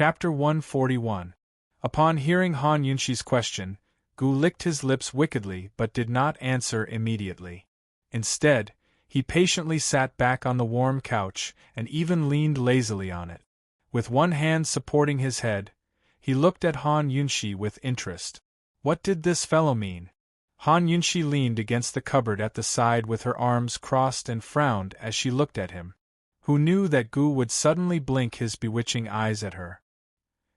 Chapter 141. Upon hearing Han Yunxi's question, Gu licked his lips wickedly but did not answer immediately. Instead, he patiently sat back on the warm couch and even leaned lazily on it. With one hand supporting his head, he looked at Han Yunxi with interest. What did this fellow mean? Han Yunxi leaned against the cupboard at the side with her arms crossed and frowned as she looked at him. Who knew that Gu would suddenly blink his bewitching eyes at her?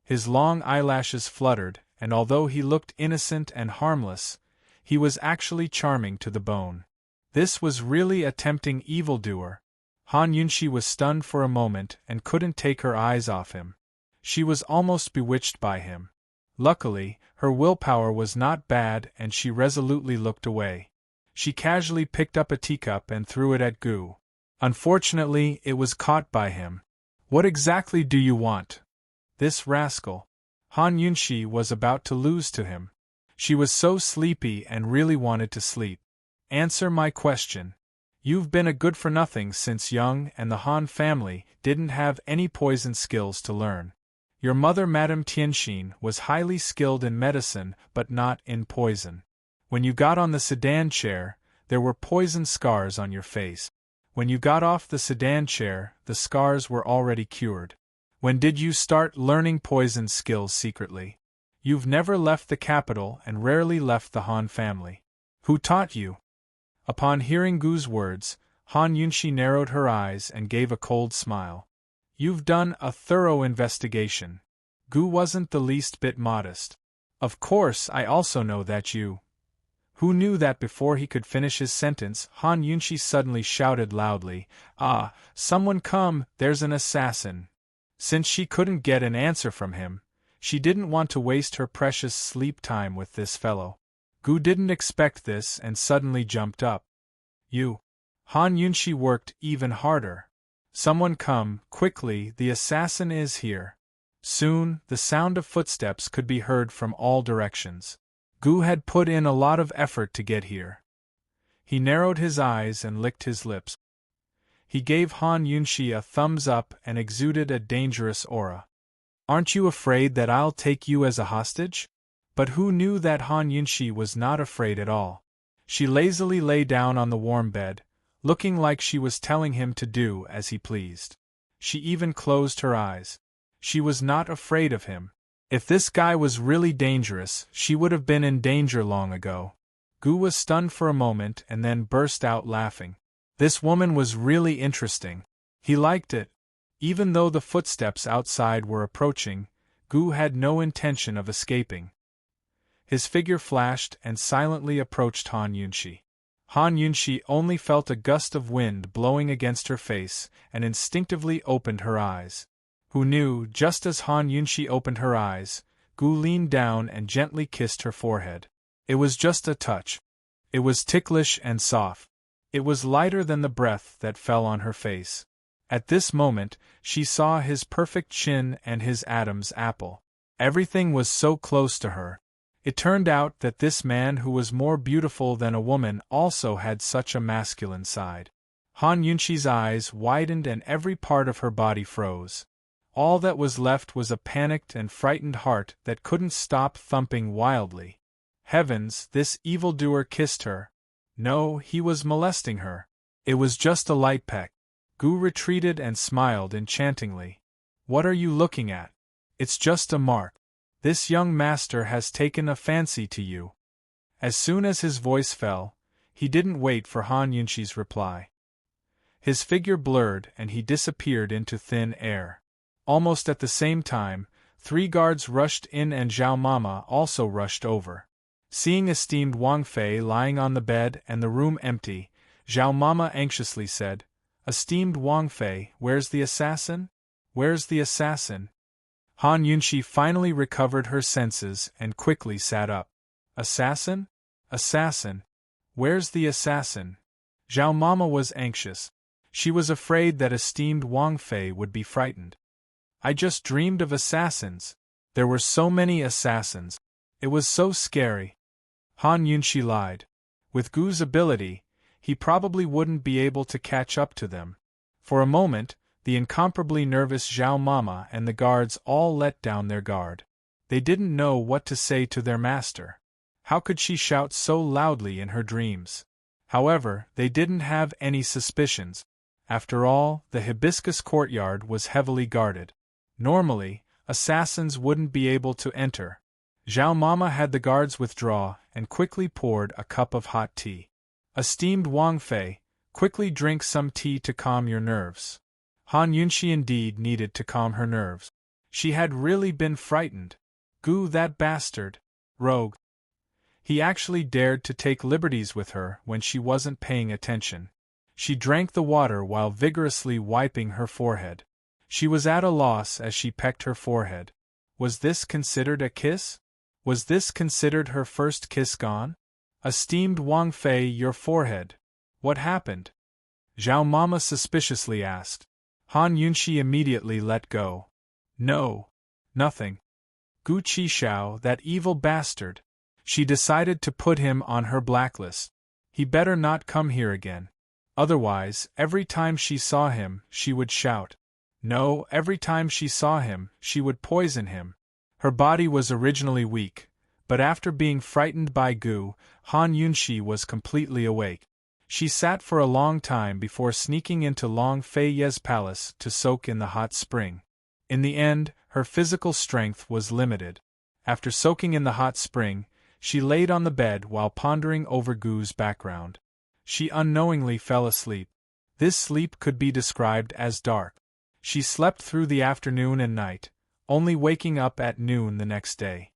His long eyelashes fluttered, and although he looked innocent and harmless, he was actually charming to the bone. This was really a tempting evildoer. Han Yunxi was stunned for a moment and couldn't take her eyes off him. She was almost bewitched by him. Luckily, her willpower was not bad and she resolutely looked away. She casually picked up a teacup and threw it at Gu. Unfortunately, it was caught by him. What exactly do you want? This rascal. Han Yunxi was about to lose to him. She was so sleepy and really wanted to sleep. Answer my question. You've been a good-for-nothing since young and the Han family didn't have any poison skills to learn. Your mother Madame Tianxin was highly skilled in medicine but not in poison. When you got on the sedan chair, there were poison scars on your face. When you got off the sedan chair, the scars were already cured. When did you start learning poison skills secretly? You've never left the capital and rarely left the Han family. Who taught you? Upon hearing Gu's words, Han Yunxi narrowed her eyes and gave a cold smile. You've done a thorough investigation. Gu wasn't the least bit modest. Of course, I also know that you. Who knew that before he could finish his sentence, Han Yunxi suddenly shouted loudly, "Ah, someone come, there's an assassin." Since she couldn't get an answer from him, she didn't want to waste her precious sleep time with this fellow. Gu didn't expect this and suddenly jumped up. You. Han Yunxi worked even harder. Someone come, quickly, the assassin is here. Soon, the sound of footsteps could be heard from all directions. Gu had put in a lot of effort to get here. He narrowed his eyes and licked his lips. He gave Han Yunxi a thumbs up and exuded a dangerous aura. Aren't you afraid that I'll take you as a hostage? But who knew that Han Yunxi was not afraid at all? She lazily lay down on the warm bed, looking like she was telling him to do as he pleased. She even closed her eyes. She was not afraid of him. If this guy was really dangerous, she would have been in danger long ago. Gu was stunned for a moment and then burst out laughing. This woman was really interesting. He liked it. Even though the footsteps outside were approaching, Gu had no intention of escaping. His figure flashed and silently approached Han Yunxi. Han Yunxi only felt a gust of wind blowing against her face and instinctively opened her eyes. Who knew, just as Han Yunxi opened her eyes, Gu leaned down and gently kissed her forehead. It was just a touch. It was ticklish and soft. It was lighter than the breath that fell on her face. At this moment, she saw his perfect chin and his Adam's apple. Everything was so close to her. It turned out that this man who was more beautiful than a woman also had such a masculine side. Han Yunxi's eyes widened and every part of her body froze. All that was left was a panicked and frightened heart that couldn't stop thumping wildly. Heavens, this evildoer kissed her. No, he was molesting her. It was just a light peck. Gu retreated and smiled enchantingly. What are you looking at? It's just a mark. This young master has taken a fancy to you. As soon as his voice fell, he didn't wait for Han Yunxi's reply. His figure blurred and he disappeared into thin air. Almost at the same time, 3 guards rushed in and Zhao Mama also rushed over. Seeing esteemed Wang Fei lying on the bed and the room empty, Zhao Mama anxiously said, "Esteemed Wang Fei, where's the assassin? Where's the assassin?" Han Yunxi finally recovered her senses and quickly sat up. Assassin? Assassin? Where's the assassin? Zhao Mama was anxious. She was afraid that esteemed Wang Fei would be frightened. I just dreamed of assassins. There were so many assassins. It was so scary. Han Yunxi lied. With Gu's ability, he probably wouldn't be able to catch up to them. For a moment, The incomparably nervous Zhao Mama and the guards all let down their guard. They didn't know what to say to their master. How could she shout so loudly in her dreams? However, they didn't have any suspicions. After all, the hibiscus courtyard was heavily guarded. Normally, assassins wouldn't be able to enter. Zhao Mama had the guards withdraw and quickly poured a cup of hot tea. Esteemed Wang Fei, quickly drink some tea to calm your nerves. Han Yunxi indeed needed to calm her nerves. She had really been frightened. Gu, that bastard. Rogue. He actually dared to take liberties with her when she wasn't paying attention. She drank the water while vigorously wiping her forehead. She was at a loss as she pecked her forehead. Was this considered a kiss? Was this considered her first kiss gone? Esteemed Wang Fei, your forehead. What happened? Zhao Mama suspiciously asked. Han Yunxi immediately let go. No. Nothing. Gu Qishao, that evil bastard. She decided to put him on her blacklist. He better not come here again. Otherwise, every time she saw him, she would shout. No, every time she saw him, she would poison him. Her body was originally weak, but after being frightened by Gu, Han Yunxi was completely awake. She sat for a long time before sneaking into Long Fei Ye's palace to soak in the hot spring. In the end, her physical strength was limited. After soaking in the hot spring, she laid on the bed while pondering over Gu's background. She unknowingly fell asleep. This sleep could be described as dark. She slept through the afternoon and night, only waking up at noon the next day.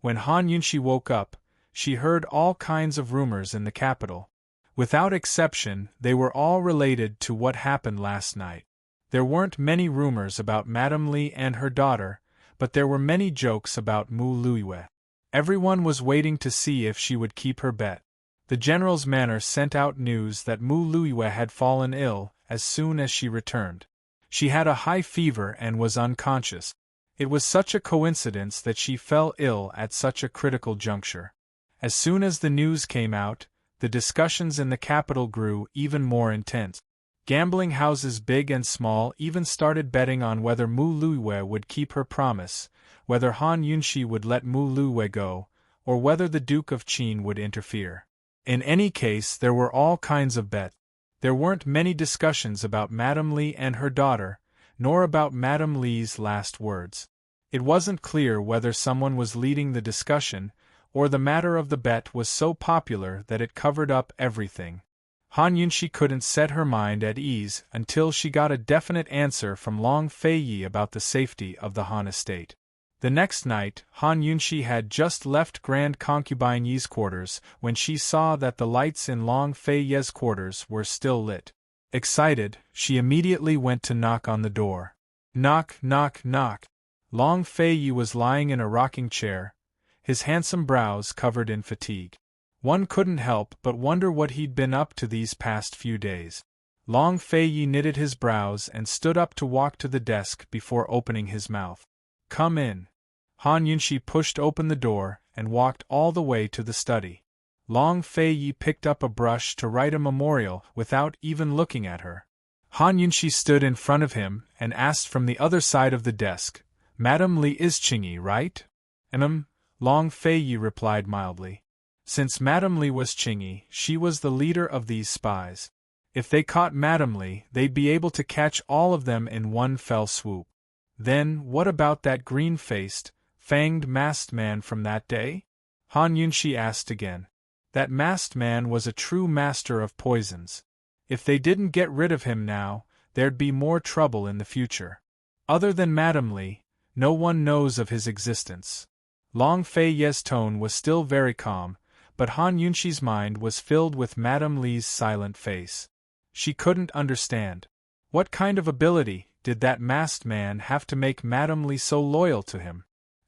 When Han Yunxi woke up, she heard all kinds of rumors in the capital. Without exception, they were all related to what happened last night. There weren't many rumors about Madame Li and her daughter, but there were many jokes about Mu Luiyue. Everyone was waiting to see if she would keep her bet. The general's manor sent out news that Mu Luiyue had fallen ill as soon as she returned. She had a high fever and was unconscious. It was such a coincidence that she fell ill at such a critical juncture. As soon as the news came out, the discussions in the capital grew even more intense. Gambling houses big and small even started betting on whether Mu Luiyue would keep her promise, whether Han Yunxi would let Mu Luiyue go, or whether the Duke of Qin would interfere. In any case, there were all kinds of bets. There weren't many discussions about Madame Li and her daughter, nor about Madame Li's last words. It wasn't clear whether someone was leading the discussion, or the matter of the bet was so popular that it covered up everything. Han Yunxi couldn't set her mind at ease until she got a definite answer from Long Fei Yi about the safety of the Han estate. The next night, Han Yunxi had just left Grand Concubine Yi's quarters when she saw that the lights in Long Fei Ye's quarters were still lit. Excited, she immediately went to knock on the door. Knock, knock, knock. Long Fei Yi was lying in a rocking chair, his handsome brows covered in fatigue. One couldn't help but wonder what he'd been up to these past few days. Long Fei Yi knitted his brows and stood up to walk to the desk before opening his mouth. Come in. Han Yunxi pushed open the door and walked all the way to the study. Long Fei Yi picked up a brush to write a memorial without even looking at her. Han Yunxi stood in front of him and asked from the other side of the desk, Madame Li is Qingyi, right? Long Fei Yi replied mildly. Since Madame Li was Qingyi, she was the leader of these spies. If they caught Madame Li, they'd be able to catch all of them in one fell swoop. Then, what about that green-faced, fanged masked man from that day? Han Yunxi asked again. That masked man was a true master of poisons. If they didn't get rid of him now, there'd be more trouble in the future. Other than Madame Li, no one knows of his existence. Long Fei Ye's tone was still very calm, but Han Yunxi's mind was filled with Madame Li's silent face. She couldn't understand. What kind of ability did that masked man have to make Madame Li so loyal to him?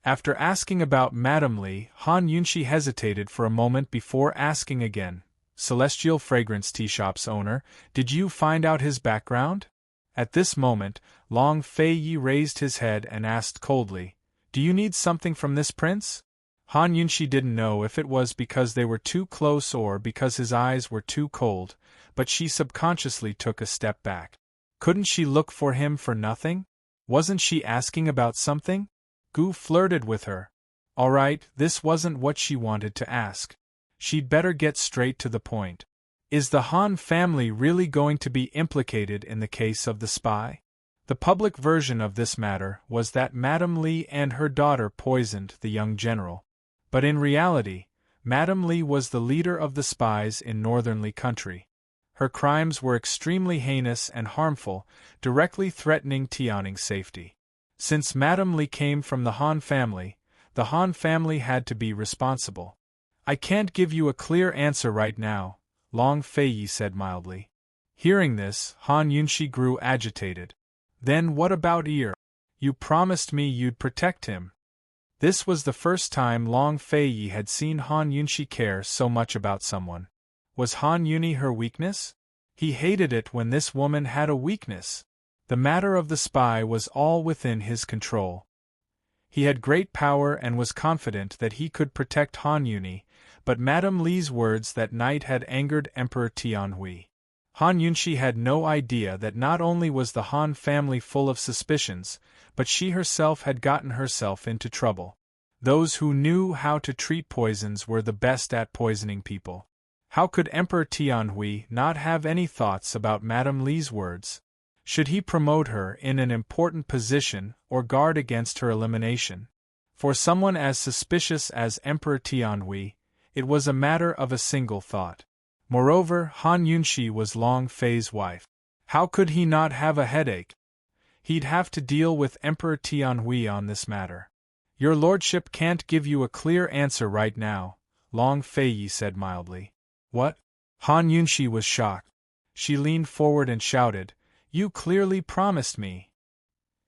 After asking about Madame Li, Han Yunxi hesitated for a moment before asking again, Celestial Fragrance Tea Shop's owner, did you find out his background? At this moment, Long Fei Yi raised his head and asked coldly, Do you need something from this prince? Han Yunxi didn't know if it was because they were too close or because his eyes were too cold, but she subconsciously took a step back. Couldn't she look for him for nothing? Wasn't she asking about something? Gu flirted with her. All right, this wasn't what she wanted to ask. She'd better get straight to the point. Is the Han family really going to be implicated in the case of the spy? The public version of this matter was that Madame Li and her daughter poisoned the young general. But in reality, Madame Li was the leader of the spies in Northern Li country. Her crimes were extremely heinous and harmful, directly threatening Tianning's safety. Since Madame Li came from the Han family had to be responsible. I can't give you a clear answer right now, Long Feiyi said mildly. Hearing this, Han Yunshi grew agitated. Then what about Ir? You promised me you'd protect him. This was the first time Long Feiyi had seen Han Yunshi care so much about someone. Was Han Yuni her weakness? He hated it when this woman had a weakness. The matter of the spy was all within his control. He had great power and was confident that he could protect Han Yuni, but Madame Li's words that night had angered Emperor Tianhui. Han Yunshi had no idea that not only was the Han family full of suspicions, but she herself had gotten herself into trouble. Those who knew how to treat poisons were the best at poisoning people. How could Emperor Tianhui not have any thoughts about Madame Li's words? Should he promote her in an important position or guard against her elimination? For someone as suspicious as Emperor Tianhui, it was a matter of a single thought. Moreover, Han Yunshi was Long Fei's wife. How could he not have a headache? He'd have to deal with Emperor Tianhui on this matter. Your lordship can't give you a clear answer right now, Long Feiyi said mildly. What? Han Yunshi was shocked. She leaned forward and shouted, You clearly promised me.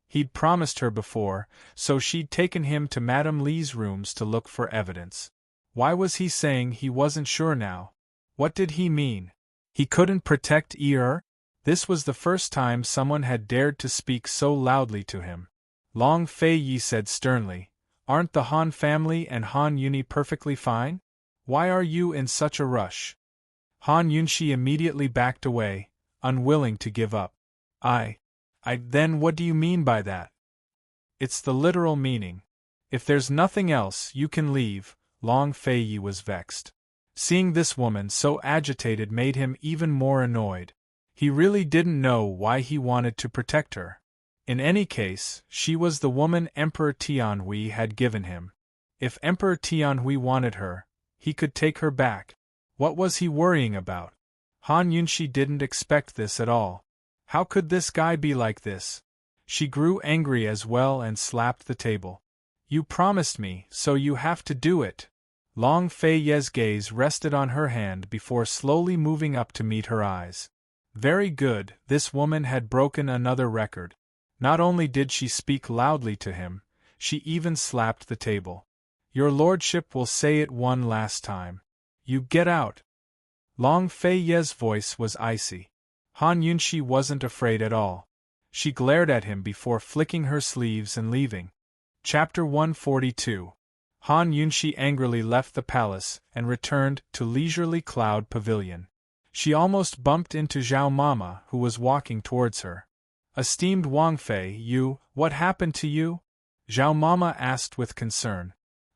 He'd promised her before, so she'd taken him to Madame Li's rooms to look for evidence. Why was he saying he wasn't sure now? What did he mean? He couldn't protect Ir? This was the first time someone had dared to speak so loudly to him. Long Feiyi said sternly, Aren't the Han family and Han Yuni perfectly fine? Why are you in such a rush? Han Yunshi immediately backed away, unwilling to give up. Then what do you mean by that? It's the literal meaning. If there's nothing else, you can leave. Long Feiyi was vexed. Seeing this woman so agitated made him even more annoyed. He really didn't know why he wanted to protect her. In any case, she was the woman Emperor Tianhui had given him. If Emperor Tianhui wanted her, he could take her back. What was he worrying about? Han Yunshi didn't expect this at all. How could this guy be like this? She grew angry as well and slapped the table. You promised me, so you have to do it. Long Feiyi's gaze rested on her hand before slowly moving up to meet her eyes. Very good, this woman had broken another record. Not only did she speak loudly to him, she even slapped the table. Your lordship will say it one last time. You get out. Long Feiyi's voice was icy. Han Yunshi wasn't afraid at all. She glared at him before flicking her sleeves and leaving. Chapter 142. Han Yunshi angrily left the palace and returned to Leisurely Cloud Pavilion. She almost bumped into Zhao Mama, who was walking towards her. Esteemed Wang Fei, what happened to you? Zhao Mama asked with concern.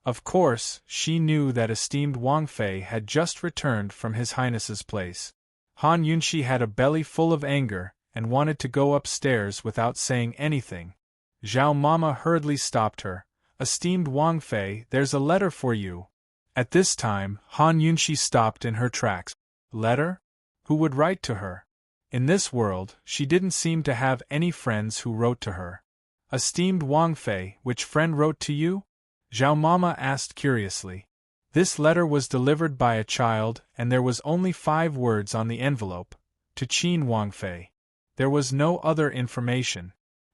Of course, she knew that esteemed Wang Fei had just returned from His Highness's place. Han Yunshi had a belly full of anger and wanted to go upstairs without saying anything. Zhao Mama hurriedly stopped her. Esteemed Wang Fei, there's a letter for you. At this time, Han Yunshi stopped in her tracks. Letter? Who would write to her? In this world, she didn't seem to have any friends who wrote to her. Esteemed Wang Fei, which friend wrote to you? Zhao Mama asked curiously. This letter was delivered by a child and there was only 5 words on the envelope. To Qin Wang Fei. There was no other information.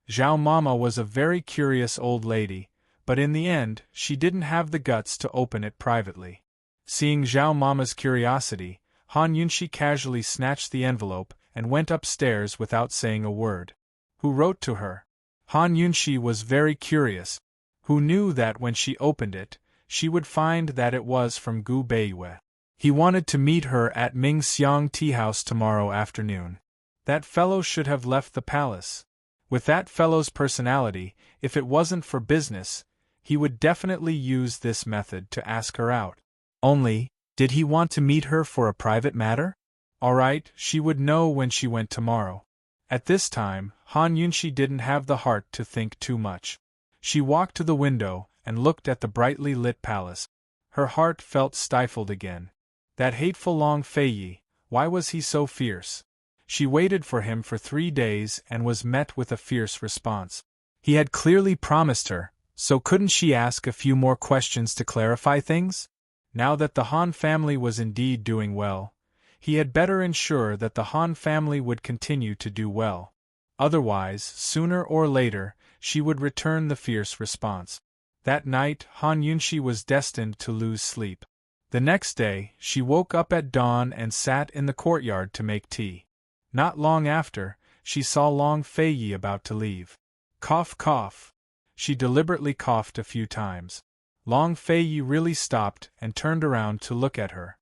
Zhao Mama was a very curious old lady, but in the end, she didn't have the guts to open it privately. Seeing Zhao Mama's curiosity, Han Yunshi casually snatched the envelope and went upstairs without saying a word. Who wrote to her? Han Yunshi was very curious. Who knew that when she opened it, she would find that it was from Gu Beiyue. He wanted to meet her at Ming Xiang Tea House tomorrow afternoon. That fellow should have left the palace. With that fellow's personality, if it wasn't for business, he would definitely use this method to ask her out. Only, did he want to meet her for a private matter? Alright, she would know when she went tomorrow. At this time, Han Yunshi didn't have the heart to think too much. She walked to the window and looked at the brightly lit palace. Her heart felt stifled again. That hateful Long Feiyi, why was he so fierce? She waited for him for 3 days and was met with a fierce response. He had clearly promised her, so couldn't she ask a few more questions to clarify things? Now that the Han family was indeed doing well, he had better ensure that the Han family would continue to do well. Otherwise, sooner or later, she would return the fierce response. That night, Han Yunshi was destined to lose sleep. The next day, she woke up at dawn and sat in the courtyard to make tea. Not long after, she saw Long Feiyi about to leave. Cough, cough. She deliberately coughed a few times. Long Feiyi really stopped and turned around to look at her.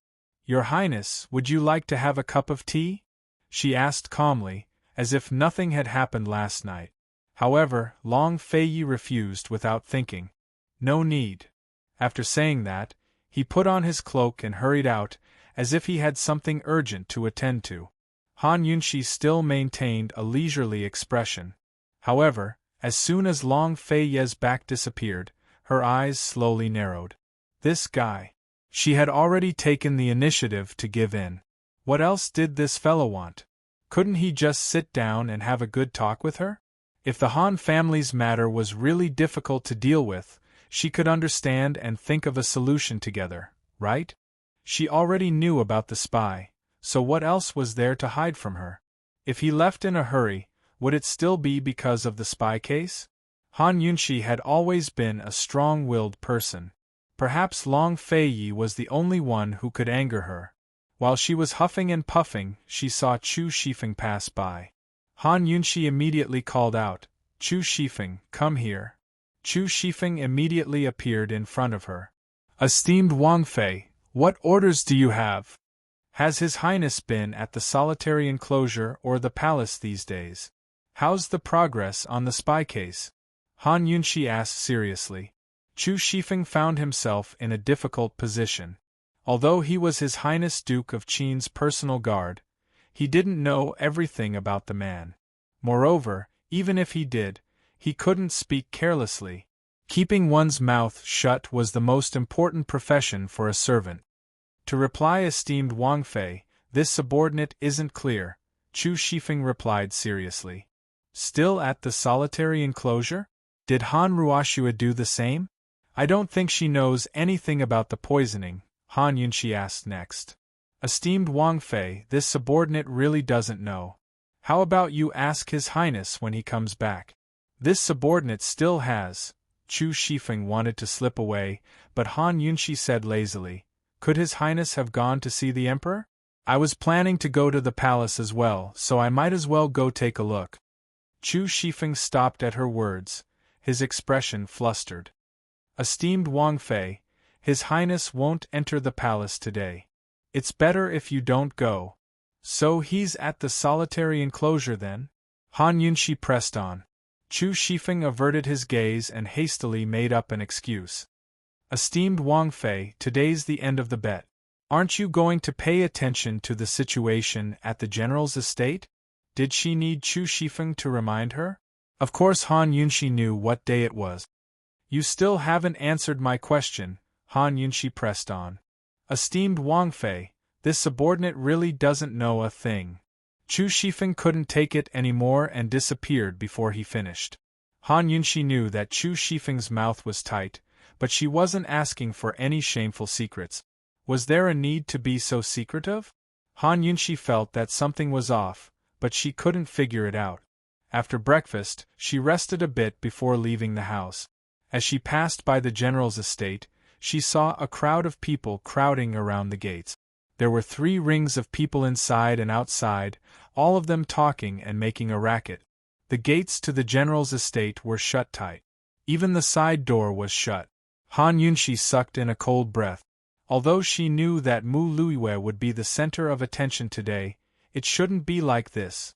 "Your Highness, would you like to have a cup of tea?" she asked calmly, as if nothing had happened last night. However, Long Feiyi refused without thinking. No need. After saying that, he put on his cloak and hurried out, as if he had something urgent to attend to. Han Yunshi still maintained a leisurely expression. However, as soon as Long Feiyi's back disappeared, her eyes slowly narrowed. This guy. She had already taken the initiative to give in. What else did this fellow want? Couldn't he just sit down and have a good talk with her? If the Han family's matter was really difficult to deal with, she could understand and think of a solution together, right? She already knew about the spy, so what else was there to hide from her? If he left in a hurry, would it still be because of the spy case? Han Yunshi had always been a strong-willed person. Perhaps Long Feiyi was the only one who could anger her. While she was huffing and puffing, she saw Chu Shifeng pass by. Han Yunshi immediately called out, "Chu Shifeng, come here." Chu Shifeng immediately appeared in front of her. "Esteemed Wang Fei, what orders do you have? Has His Highness been at the solitary enclosure or the palace these days? How's the progress on the spy case?" Han Yunshi asked seriously. Chu Shifeng found himself in a difficult position. Although he was His Highness Duke of Qin's personal guard, he didn't know everything about the man. Moreover, even if he did, he couldn't speak carelessly. Keeping one's mouth shut was the most important profession for a servant. To reply, "Esteemed Wang Fei, this subordinate isn't clear," Chu Shifeng replied seriously. "Still at the solitary enclosure? Did Han Ruoxue do the same? I don't think she knows anything about the poisoning," Han Yunshi asked next. "Esteemed Wang Fei, this subordinate really doesn't know. How about you ask His Highness when he comes back?" This subordinate still has. Chu Shifeng wanted to slip away, but Han Yunshi said lazily, "Could His Highness have gone to see the Emperor? I was planning to go to the palace as well, so I might as well go take a look." Chu Shifeng stopped at her words, his expression flustered. "Esteemed Wang Fei, His Highness won't enter the palace today. It's better if you don't go." "So he's at the solitary enclosure then?" Han Yunshi pressed on. Chu Shifeng averted his gaze and hastily made up an excuse. "Esteemed Wang Fei, today's the end of the bet. Aren't you going to pay attention to the situation at the general's estate?" Did she need Chu Shifeng to remind her? Of course Han Yunshi knew what day it was. "You still haven't answered my question," Han Yunshi pressed on. "Esteemed Wang Fei, this subordinate really doesn't know a thing." Chu Shifeng couldn't take it anymore and disappeared before he finished. Han Yunshi knew that Chu Shifeng's mouth was tight, but she wasn't asking for any shameful secrets. Was there a need to be so secretive? Han Yunshi felt that something was off, but she couldn't figure it out. After breakfast, she rested a bit before leaving the house. As she passed by the general's estate, she saw a crowd of people crowding around the gates. There were 3 rings of people inside and outside, all of them talking and making a racket. The gates to the general's estate were shut tight. Even the side door was shut. Han Yunshi sucked in a cold breath. Although she knew that Mu Luiwei would be the center of attention today, it shouldn't be like this.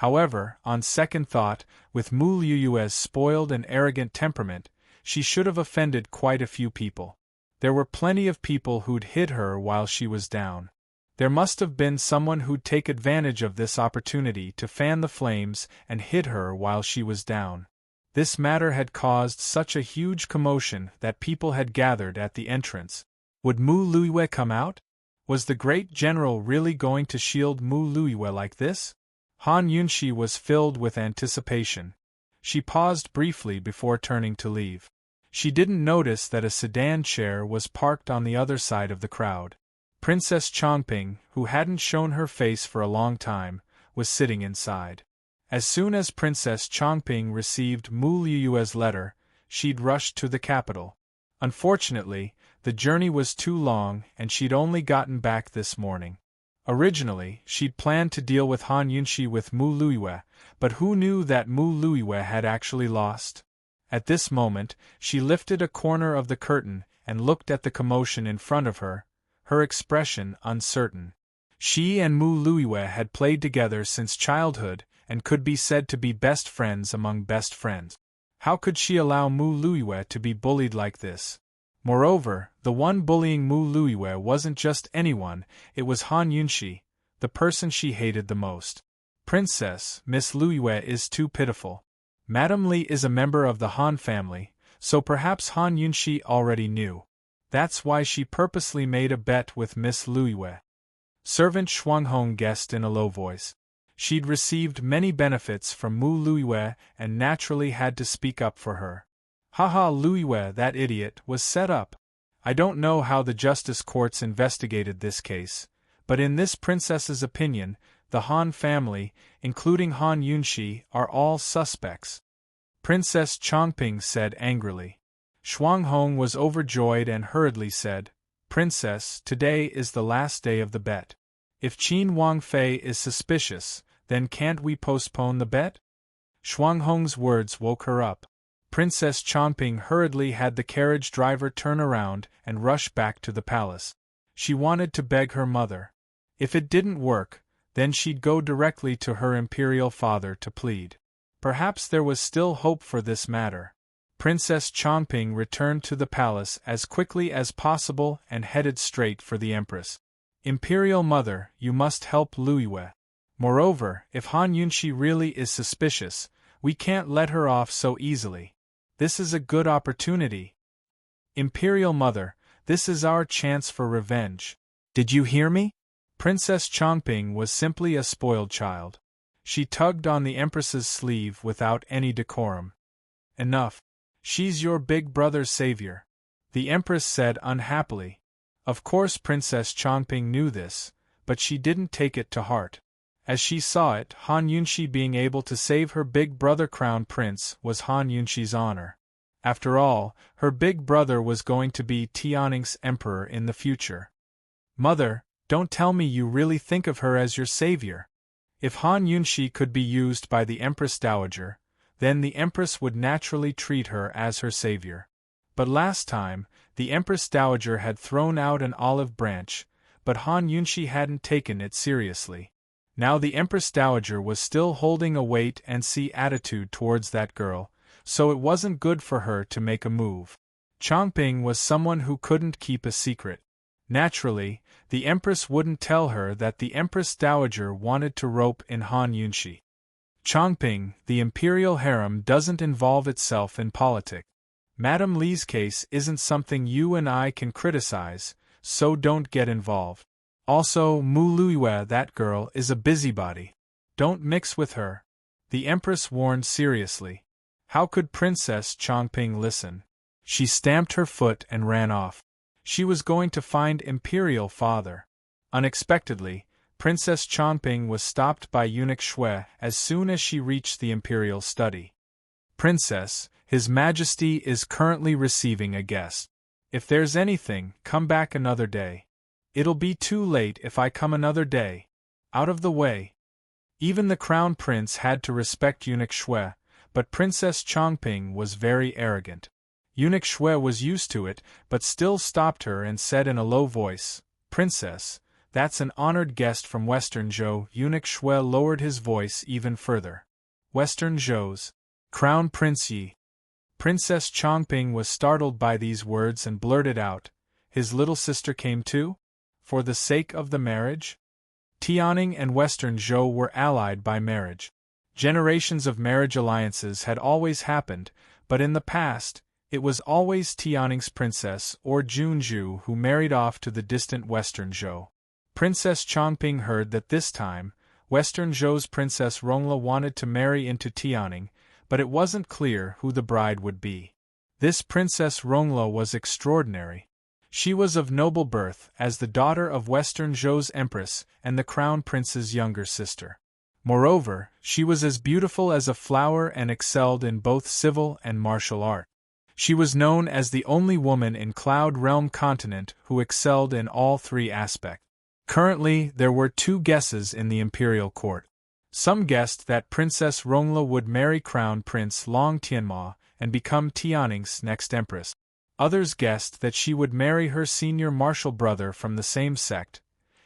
However, on second thought, with Mu Liyue's spoiled and arrogant temperament, she should have offended quite a few people. There were plenty of people who'd hit her while she was down. There must have been someone who'd take advantage of this opportunity to fan the flames and hit her while she was down. This matter had caused such a huge commotion that people had gathered at the entrance. Would Mu Liyue come out? Was the great general really going to shield Mu Liyue like this? Han Yunxi was filled with anticipation. She paused briefly before turning to leave. She didn't notice that a sedan chair was parked on the other side of the crowd. Princess Chongping, who hadn't shown her face for a long time, was sitting inside. As soon as Princess Chongping received Mu Liyue's letter, she'd rushed to the capital. Unfortunately, the journey was too long and she'd only gotten back this morning. Originally, she'd planned to deal with Han Yunxi with Mu Liyue, but who knew that Mu Liyue had actually lost? At this moment, she lifted a corner of the curtain and looked at the commotion in front of her, her expression uncertain. She and Mu Liyue had played together since childhood and could be said to be best friends among best friends. How could she allow Mu Liyue to be bullied like this? Moreover, the one bullying Mu Liyue wasn't just anyone, it was Han Yunxi, the person she hated the most. Princess, Miss Liyue is too pitiful. Madame Li is a member of the Han family, so perhaps Han Yunxi already knew. That's why she purposely made a bet with Miss Liyue. Servant Shuanghong guessed in a low voice. She'd received many benefits from Mu Liyue and naturally had to speak up for her. Haha, Liyue, that idiot, was set up. I don't know how the justice courts investigated this case, but in this princess's opinion, the Han family, including Han Yunxi, are all suspects. Princess Chongping said angrily. Shuanghong was overjoyed and hurriedly said, Princess, today is the last day of the bet. If Qin Wangfei is suspicious, then can't we postpone the bet? Shuanghong's words woke her up. Princess Chongping hurriedly had the carriage driver turn around and rush back to the palace. She wanted to beg her mother. If it didn't work, then she'd go directly to her imperial father to plead. Perhaps there was still hope for this matter. Princess Chongping returned to the palace as quickly as possible and headed straight for the Empress. Imperial Mother, you must help Liyue. Moreover, if Han Yunxi really is suspicious, we can't let her off so easily. This is a good opportunity. Imperial Mother, this is our chance for revenge. Did you hear me? Princess Chongping was simply a spoiled child. She tugged on the Empress's sleeve without any decorum. Enough. She's your big brother's savior, the Empress said unhappily. Of course Princess Chongping knew this, but she didn't take it to heart. As she saw it, Han Yunxi being able to save her big brother crown prince was Han Yunxi's honor. After all, her big brother was going to be Tianning's emperor in the future. Mother, don't tell me you really think of her as your savior. If Han Yunxi could be used by the Empress Dowager, then the Empress would naturally treat her as her savior. But last time, the Empress Dowager had thrown out an olive branch, but Han Yunxi hadn't taken it seriously. Now the Empress Dowager was still holding a wait-and-see attitude towards that girl, so it wasn't good for her to make a move. Chongping was someone who couldn't keep a secret. Naturally, the Empress wouldn't tell her that the Empress Dowager wanted to rope in Han Yunxi. Chongping, the imperial harem doesn't involve itself in politics. Madame Li's case isn't something you and I can criticize, so don't get involved. Also, Mu Liyue, that girl, is a busybody. Don't mix with her. The Empress warned seriously. How could Princess Chongping listen? She stamped her foot and ran off. She was going to find Imperial Father. Unexpectedly, Princess Chongping was stopped by Eunuch Shui as soon as she reached the Imperial study. Princess, His Majesty is currently receiving a guest. If there's anything, come back another day. It'll be too late if I come another day. Out of the way. Even the Crown Prince had to respect Eunuch Shui, but Princess Chongping was very arrogant. Eunuch Shui was used to it, but still stopped her and said in a low voice, Princess, That's an honored guest from Western Zhou. Eunuch Shui lowered his voice even further. Western Zhou's Crown Prince Yi. Princess Chongping was startled by these words and blurted out, "His little sister came too? For the sake of the marriage?" Tianning and Western Zhou were allied by marriage. Generations of marriage alliances had always happened, but in the past, it was always Tianning's princess or Junju who married off to the distant Western Zhou. Princess Chongping heard that this time, Western Zhou's Princess Rongla wanted to marry into Tianning, but it wasn't clear who the bride would be. This Princess Rongla was extraordinary. She was of noble birth as the daughter of Western Zhou's empress and the crown prince's younger sister. Moreover, she was as beautiful as a flower and excelled in both civil and martial art. She was known as the only woman in Cloud Realm continent who excelled in all three aspects. Currently, there were two guesses in the imperial court. Some guessed that Princess Rongla would marry Crown Prince Long Tianma and become Tianning's next empress. Others guessed that she would marry her senior martial brother from the same sect,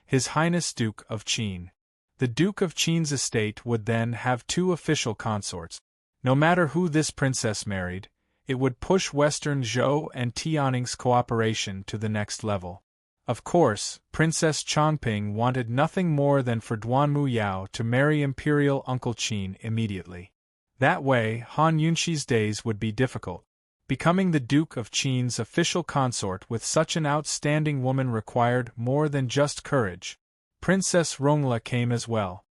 His Highness Duke of Qin. The Duke of Qin's estate would then have two official consorts. No matter who this princess married, it would push Western Zhou and Tianning's cooperation to the next level. Of course, Princess Chongping wanted nothing more than for Duanmu Yao to marry Imperial Uncle Qin immediately. That way, Han Yunxi's days would be difficult. Becoming the Duke of Qin's official consort with such an outstanding woman required more than just courage. Princess Rongla came as well.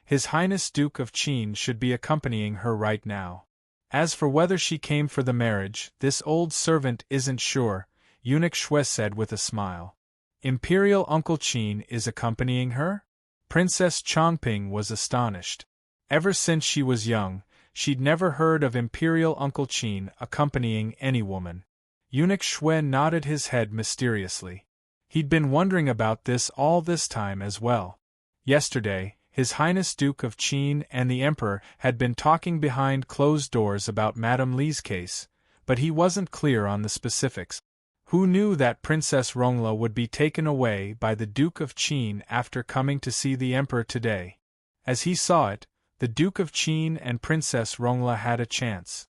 His Highness Duke of Qin should be accompanying her right now. As for whether she came for the marriage, this old servant isn't sure, Eunuch Shui said with a smile. Imperial Uncle Qin is accompanying her? Princess Chongping was astonished. Ever since she was young, she'd never heard of Imperial Uncle Qin accompanying any woman. Eunuch Shui nodded his head mysteriously. He'd been wondering about this all this time as well. Yesterday, His Highness Duke of Qin and the Emperor had been talking behind closed doors about Madame Li's case, but he wasn't clear on the specifics. Who knew that Princess Rongla would be taken away by the Duke of Qin after coming to see the Emperor today? As he saw it, the Duke of Qin and Princess Rongla had a chance.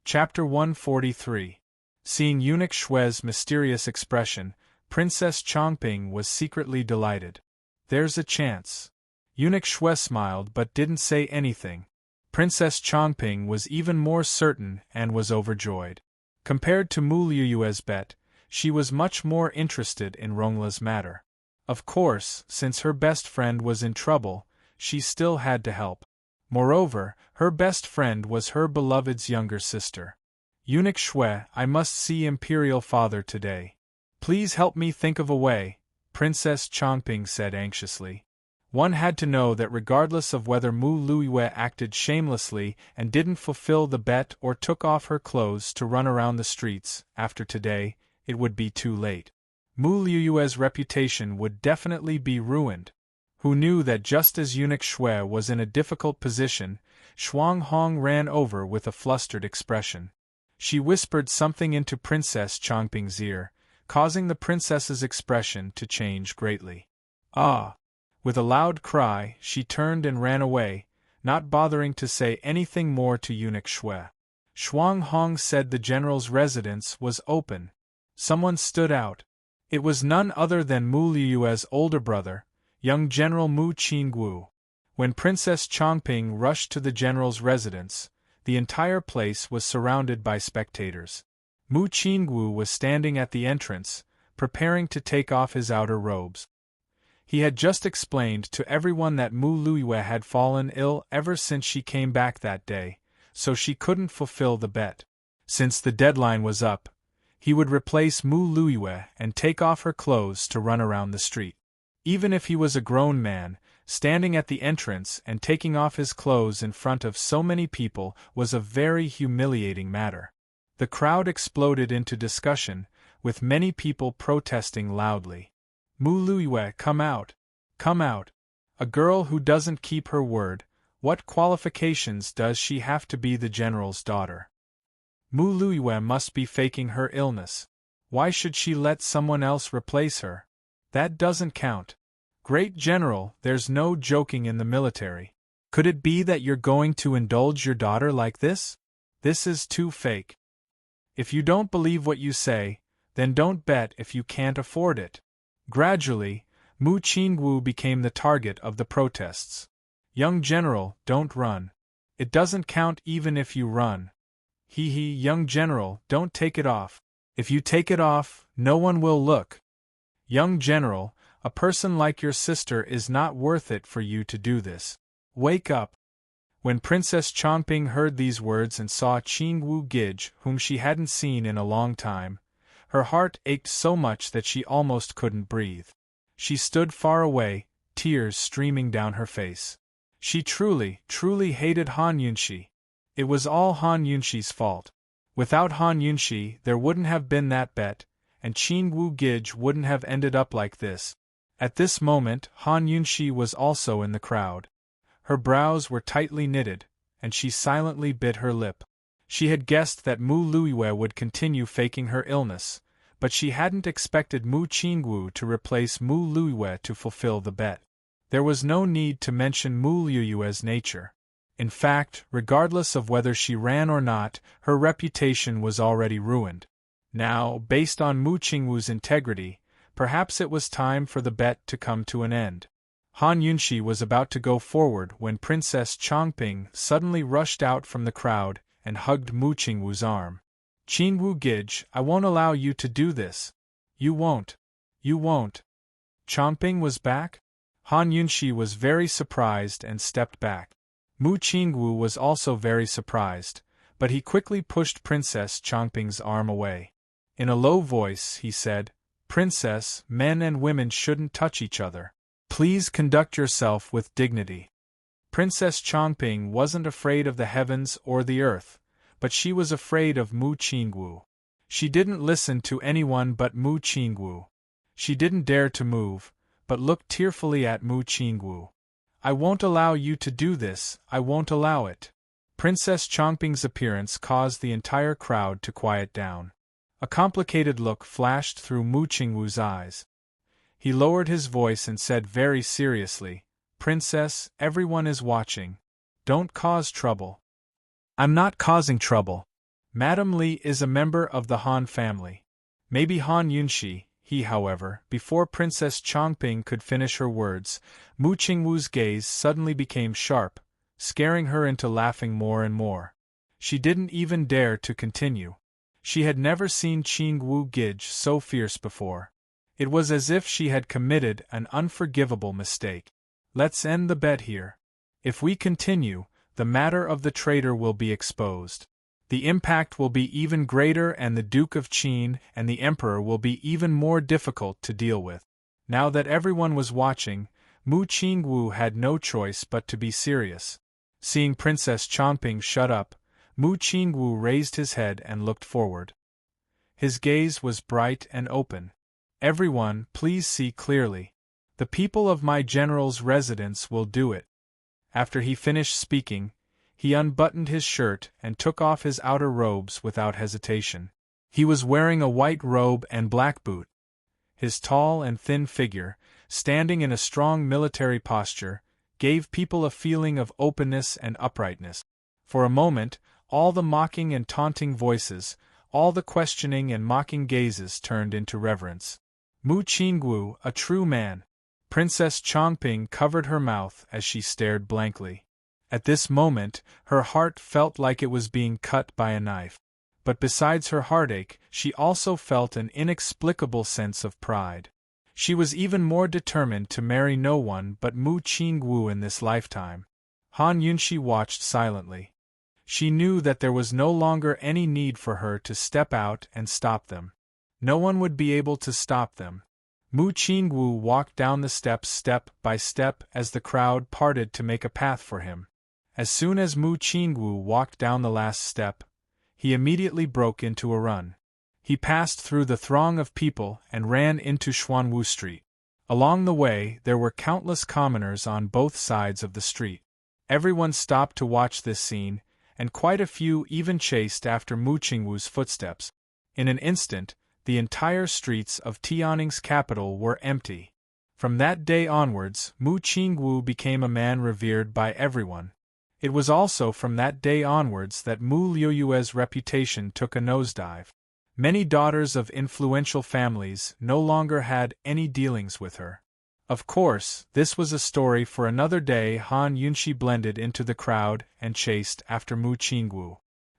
Chapter 143. Seeing Eunuch Shui's mysterious expression, Princess Chongping was secretly delighted. There's a chance. Eunuch Shui smiled but didn't say anything. Princess Chongping was even more certain and was overjoyed. Compared to Mu Liuyue's bet, she was much more interested in Rongla's matter. Of course, since her best friend was in trouble, she still had to help. Moreover, her best friend was her beloved's younger sister. Eunuch Shui, I must see Imperial Father today. Please help me think of a way, Princess Chongping said anxiously. One had to know that regardless of whether Mu Luyue acted shamelessly and didn't fulfill the bet or took off her clothes to run around the streets, after today, it would be too late. Mu Luyue's reputation would definitely be ruined. Who knew that just as Eunuch Shui was in a difficult position, Shuang Hong ran over with a flustered expression. She whispered something into Princess Chongping's ear, causing the princess's expression to change greatly. Ah! With a loud cry, she turned and ran away, not bothering to say anything more to Eunuch Shui. Shuang Hong said the general's residence was open. Someone stood out. It was none other than Mu Liyue's older brother, young General Mu Qinggu. When Princess Chongping rushed to the general's residence, the entire place was surrounded by spectators. Mu Qinggu was standing at the entrance, preparing to take off his outer robes. He had just explained to everyone that Mu Liyue had fallen ill ever since she came back that day, so she couldn't fulfill the bet. Since the deadline was up, he would replace Mu Liyue and take off her clothes to run around the street. Even if he was a grown man, standing at the entrance and taking off his clothes in front of so many people was a very humiliating matter. The crowd exploded into discussion, with many people protesting loudly. Mu Liyue, come out! Come out! A girl who doesn't keep her word, what qualifications does she have to be the general's daughter? Mu Liyue must be faking her illness. Why should she let someone else replace her? That doesn't count. Great General, there's no joking in the military. Could it be that you're going to indulge your daughter like this? This is too fake. If you don't believe what you say, then don't bet if you can't afford it. Gradually, Mu Qingwu became the target of the protests. Young General, don't run. It doesn't count even if you run. Young General, don't take it off. If you take it off, no one will look. Young General, a person like your sister is not worth it for you to do this. Wake up. When Princess Chongping heard these words and saw Qingwu Gij, whom she hadn't seen in a long time, her heart ached so much that she almost couldn't breathe. She stood far away, tears streaming down her face. She truly hated Han Yunxi. It was all Han Yunxi's fault. Without Han Yunxi, there wouldn't have been that bet, and Qingwu Gij wouldn't have ended up like this. At this moment, Han Yunxi was also in the crowd. Her brows were tightly knitted, and she silently bit her lip. She had guessed that Mu Luiyue would continue faking her illness, but she hadn't expected Mu Qingwu to replace Mu Luiyue to fulfill the bet. There was no need to mention Mu Luiyue's nature. In fact, regardless of whether she ran or not, her reputation was already ruined. Now, based on Mu Qingwu's integrity, perhaps it was time for the bet to come to an end. Han Yunxi was about to go forward when Princess Chongping suddenly rushed out from the crowd and hugged Mu Qingwu's arm. Qingwu Gij, I won't allow you to do this. You won't. You won't. Chongping was back? Han Yunxi was very surprised and stepped back. Mu Qingwu was also very surprised, but he quickly pushed Princess Chongping's arm away. In a low voice, he said, Princess, men and women shouldn't touch each other. Please conduct yourself with dignity. Princess Chongping wasn't afraid of the heavens or the earth, but she was afraid of Mu Qingwu. She didn't listen to anyone but Mu Qingwu. She didn't dare to move, but looked tearfully at Mu Qingwu. I won't allow you to do this, I won't allow it. Princess Chongping's appearance caused the entire crowd to quiet down. A complicated look flashed through Mu Qingwu's eyes. He lowered his voice and said very seriously, Princess, everyone is watching. Don't cause trouble. I'm not causing trouble. Madame Li is a member of the Han family. Maybe Han Yunxi. However, before Princess Chongping could finish her words, Mu Qingwu's gaze suddenly became sharp, scaring her into laughing more and more. She didn't even dare to continue. She had never seen Qingwu Gij so fierce before. It was as if she had committed an unforgivable mistake. Let's end the bet here. If we continue, the matter of the traitor will be exposed. The impact will be even greater and the Duke of Qin and the Emperor will be even more difficult to deal with. Now that everyone was watching, Mu Qingwu had no choice but to be serious. Seeing Princess Chongping shut up, Mu Qingwu raised his head and looked forward. His gaze was bright and open. Everyone, please see clearly. The people of my general's residence will do it. After he finished speaking, he unbuttoned his shirt and took off his outer robes without hesitation. He was wearing a white robe and black boot. His tall and thin figure, standing in a strong military posture, gave people a feeling of openness and uprightness. For a moment, all the mocking and taunting voices, all the questioning and mocking gazes turned into reverence. Mu Qingwu, a true man. Princess Chongping covered her mouth as she stared blankly. At this moment, her heart felt like it was being cut by a knife. But besides her heartache, she also felt an inexplicable sense of pride. She was even more determined to marry no one but Mu Qingwu in this lifetime. Han Yunxi watched silently. She knew that there was no longer any need for her to step out and stop them. No one would be able to stop them. Mu Qingwu walked down the steps step by step as the crowd parted to make a path for him. As soon as Mu Qingwu walked down the last step, he immediately broke into a run. He passed through the throng of people and ran into Xuanwu Street. Along the way, there were countless commoners on both sides of the street. Everyone stopped to watch this scene, and quite a few even chased after Mu Qingwu's footsteps. In an instant, the entire streets of Tianning's capital were empty. From that day onwards, Mu Qingwu became a man revered by everyone. It was also from that day onwards that Mu Liuyue's reputation took a nosedive. Many daughters of influential families no longer had any dealings with her. Of course, this was a story for another day. Han Yunshi blended into the crowd and chased after Mu Qingwu.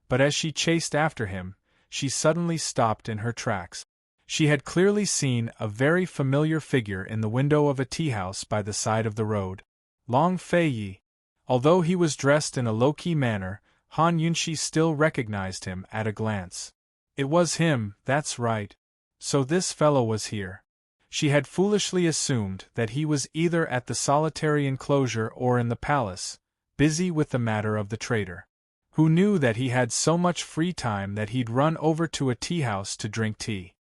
But as she chased after him, she suddenly stopped in her tracks. She had clearly seen a very familiar figure in the window of a tea-house by the side of the road. Long Feiyi. Although he was dressed in a low-key manner, Han Yunshi still recognized him at a glance. It was him, that's right. So this fellow was here. She had foolishly assumed that he was either at the solitary enclosure or in the palace, busy with the matter of the traitor. Who knew that he had so much free time that he'd run over to a tea-house to drink tea?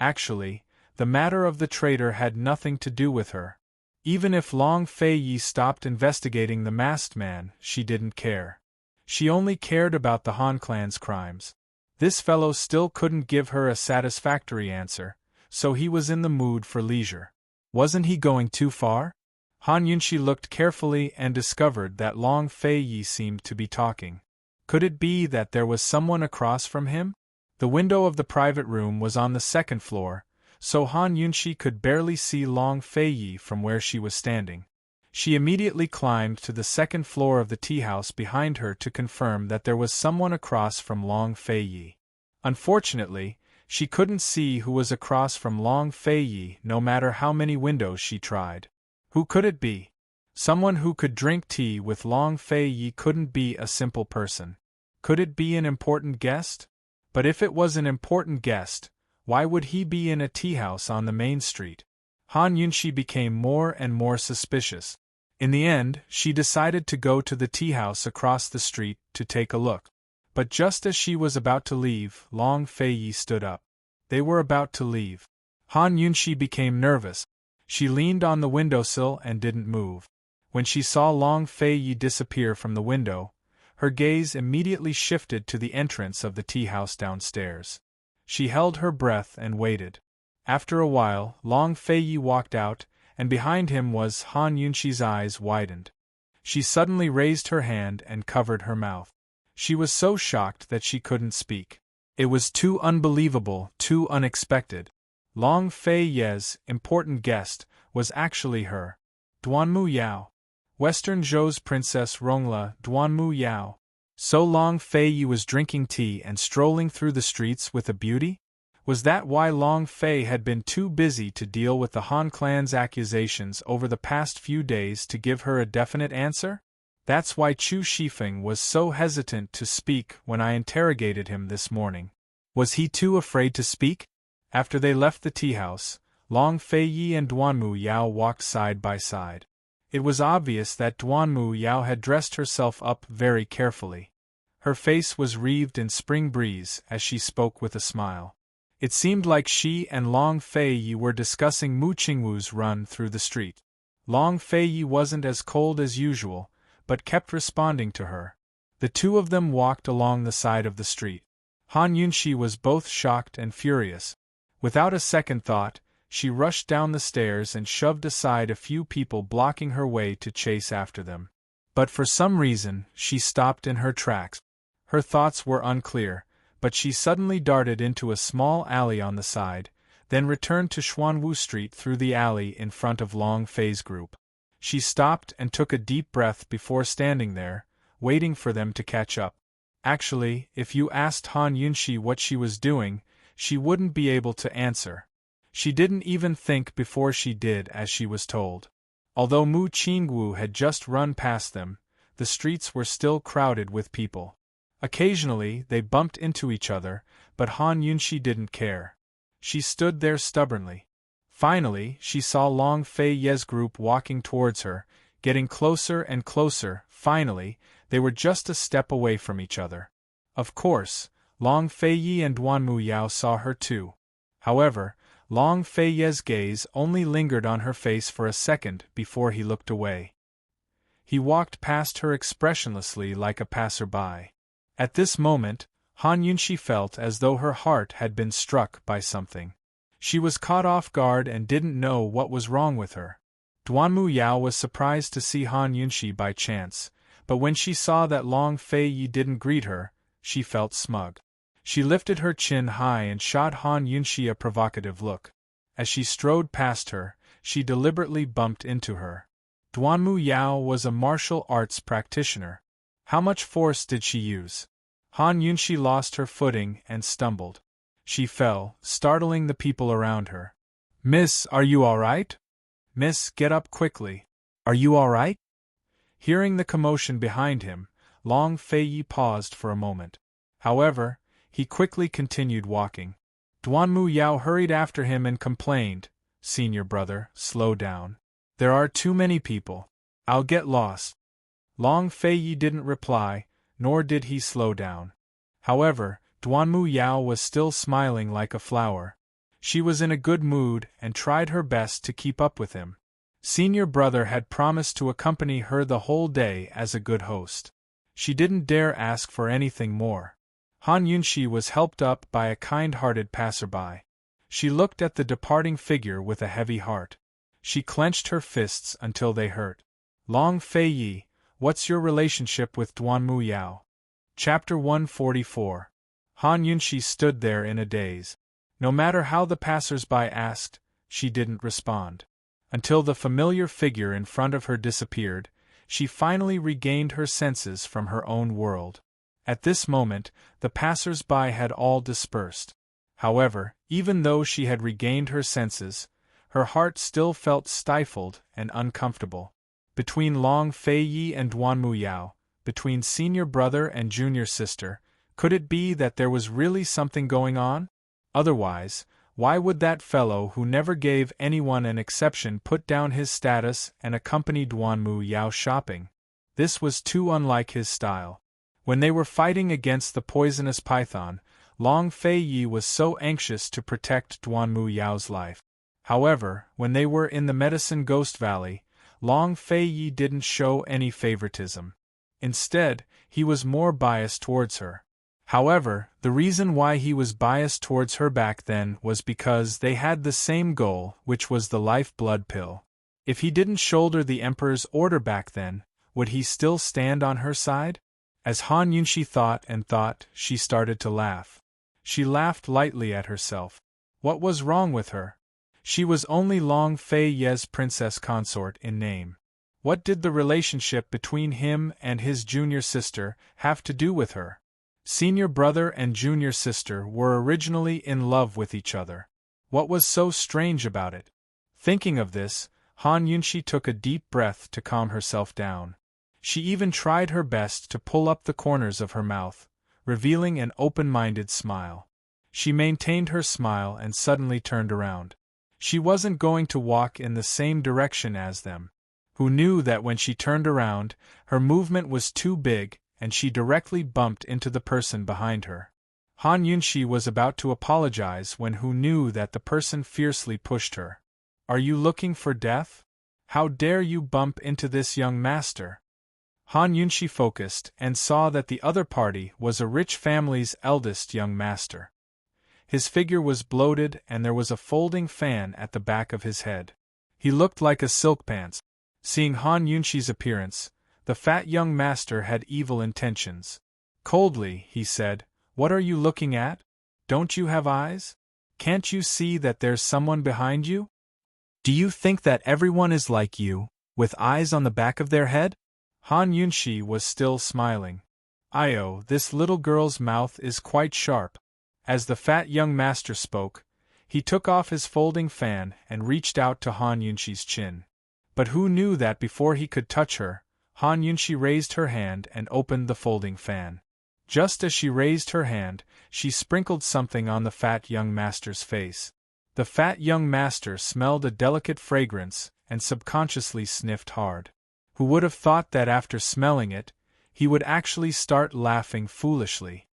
Actually, the matter of the traitor had nothing to do with her. Even if Long Feiyi stopped investigating the masked man, she didn't care. She only cared about the Han clan's crimes. This fellow still couldn't give her a satisfactory answer, so he was in the mood for leisure. Wasn't he going too far? Han Yunshi looked carefully and discovered that Long Feiyi seemed to be talking. Could it be that there was someone across from him? The window of the private room was on the second floor, so Han Yunshi could barely see Long Feiyi from where she was standing. She immediately climbed to the second floor of the tea-house behind her to confirm that there was someone across from Long Feiyi. Unfortunately, she couldn't see who was across from Long Feiyi no matter how many windows she tried. Who could it be? Someone who could drink tea with Long Feiyi couldn't be a simple person. Could it be an important guest? But if it was an important guest, why would he be in a tea-house on the main street? Han Yunshi became more and more suspicious. In the end, she decided to go to the tea-house across the street to take a look. But just as she was about to leave, Long Feiyi stood up. They were about to leave. Han Yunshi became nervous. She leaned on the windowsill and didn't move. When she saw Long Feiyi disappear from the window, her gaze immediately shifted to the entrance of the tea-house downstairs. She held her breath and waited. After a while, Long Feiyi walked out, and behind him was Han Yunshi's eyes widened. She suddenly raised her hand and covered her mouth. She was so shocked that she couldn't speak. It was too unbelievable, too unexpected. Long Feiyi's important guest was actually her. Duanmu Yao. Western Zhou's Princess Rongla, Duanmu Yao. So Long Feiyi was drinking tea and strolling through the streets with a beauty? Was that why Long Fei had been too busy to deal with the Han clan's accusations over the past few days to give her a definite answer? That's why Chu Shifeng was so hesitant to speak when I interrogated him this morning. Was he too afraid to speak? After they left the tea-house, Long Feiyi and Duanmu Yao walked side by side. It was obvious that Duanmu Yao had dressed herself up very carefully. Her face was wreathed in spring breeze as she spoke with a smile. It seemed like she and Long Feiyi were discussing Mu Qingwu's run through the street. Long Feiyi wasn't as cold as usual, but kept responding to her. The two of them walked along the side of the street. Han Yunshi was both shocked and furious. Without a second thought, she rushed down the stairs and shoved aside a few people blocking her way to chase after them. But for some reason, she stopped in her tracks. Her thoughts were unclear, but she suddenly darted into a small alley on the side, then returned to Xuanwu Street through the alley in front of Long Fei's group. She stopped and took a deep breath before standing there, waiting for them to catch up. Actually, if you asked Han Yunshi what she was doing, she wouldn't be able to answer. She didn't even think before she did as she was told. Although Mu Qingwu had just run past them, the streets were still crowded with people. Occasionally, they bumped into each other, but Han Yunshi didn't care. She stood there stubbornly. Finally, she saw Long Feiyi's group walking towards her, getting closer and closer. Finally, they were just a step away from each other. Of course, Long Feiyi and Duanmu Yao saw her too. However, Long Feiyi's gaze only lingered on her face for a second before he looked away. He walked past her expressionlessly like a passerby. At this moment, Han Yunshi felt as though her heart had been struck by something. She was caught off guard and didn't know what was wrong with her. Duanmu Yao was surprised to see Han Yunxi by chance, but when she saw that Long Fei Yi didn't greet her, she felt smug. She lifted her chin high and shot Han Yunxi a provocative look. As she strode past her, she deliberately bumped into her. Duanmu Yao was a martial arts practitioner. How much force did she use? Han Yunxi lost her footing and stumbled. She fell, startling the people around her. "Miss, are you all right? Miss, get up quickly. Are you all right?" Hearing the commotion behind him, Long Fei Yi paused for a moment. However, he quickly continued walking. Duanmu Yao hurried after him and complained, "Senior brother, slow down. There are too many people. I'll get lost." Long Fei Yi didn't reply, nor did he slow down. However, Duanmu Yao was still smiling like a flower. She was in a good mood and tried her best to keep up with him. Senior brother had promised to accompany her the whole day as a good host. She didn't dare ask for anything more. Han Yunxi was helped up by a kind-hearted passerby. She looked at the departing figure with a heavy heart. She clenched her fists until they hurt. "Long Fei Yi, what's your relationship with Duanmu Yao?" Chapter 144. Han Yunxi stood there in a daze. No matter how the passers-by asked, she didn't respond. Until the familiar figure in front of her disappeared, she finally regained her senses from her own world. At this moment, the passers-by had all dispersed. However, even though she had regained her senses, her heart still felt stifled and uncomfortable. Between Long Fei Yi and Duanmu Yao, between senior brother and junior sister, could it be that there was really something going on? Otherwise, why would that fellow who never gave anyone an exception put down his status and accompany Duanmu Yao shopping? This was too unlike his style. When they were fighting against the poisonous python, Long Fei Yi was so anxious to protect Duanmu Yao's life. However, when they were in the Medicine Ghost Valley, Long Fei Yi didn't show any favoritism. Instead, he was more biased towards her. However, the reason why he was biased towards her back then was because they had the same goal, which was the life-blood pill. If he didn't shoulder the Emperor's order back then, would he still stand on her side? As Han Yunxi thought and thought, she started to laugh. She laughed lightly at herself. What was wrong with her? She was only Long Fei Yi's princess consort in name. What did the relationship between him and his junior sister have to do with her? Senior brother and junior sister were originally in love with each other. What was so strange about it? Thinking of this, Han Yunxi took a deep breath to calm herself down. She even tried her best to pull up the corners of her mouth, revealing an open-minded smile. She maintained her smile and suddenly turned around. She wasn't going to walk in the same direction as them. Who knew that when she turned around, her movement was too big, and she directly bumped into the person behind her. Han Yunxi was about to apologize when Hu knew that the person fiercely pushed her. "Are you looking for death? How dare you bump into this young master?" Han Yunxi focused and saw that the other party was a rich family's eldest young master. His figure was bloated and there was a folding fan at the back of his head. He looked like a silk pants. Seeing Han Yunxi's appearance, the fat young master had evil intentions. Coldly, he said, "What are you looking at? Don't you have eyes? Can't you see that there's someone behind you? Do you think that everyone is like you, with eyes on the back of their head?" Han Yunxi was still smiling. "Io, this little girl's mouth is quite sharp." As the fat young master spoke, he took off his folding fan and reached out to Han Yunxi's chin. But who knew that before he could touch her, Han Yunxi raised her hand and opened the folding fan. Just as she raised her hand, she sprinkled something on the fat young master's face. The fat young master smelled a delicate fragrance and subconsciously sniffed hard. Who would have thought that after smelling it, he would actually start laughing foolishly?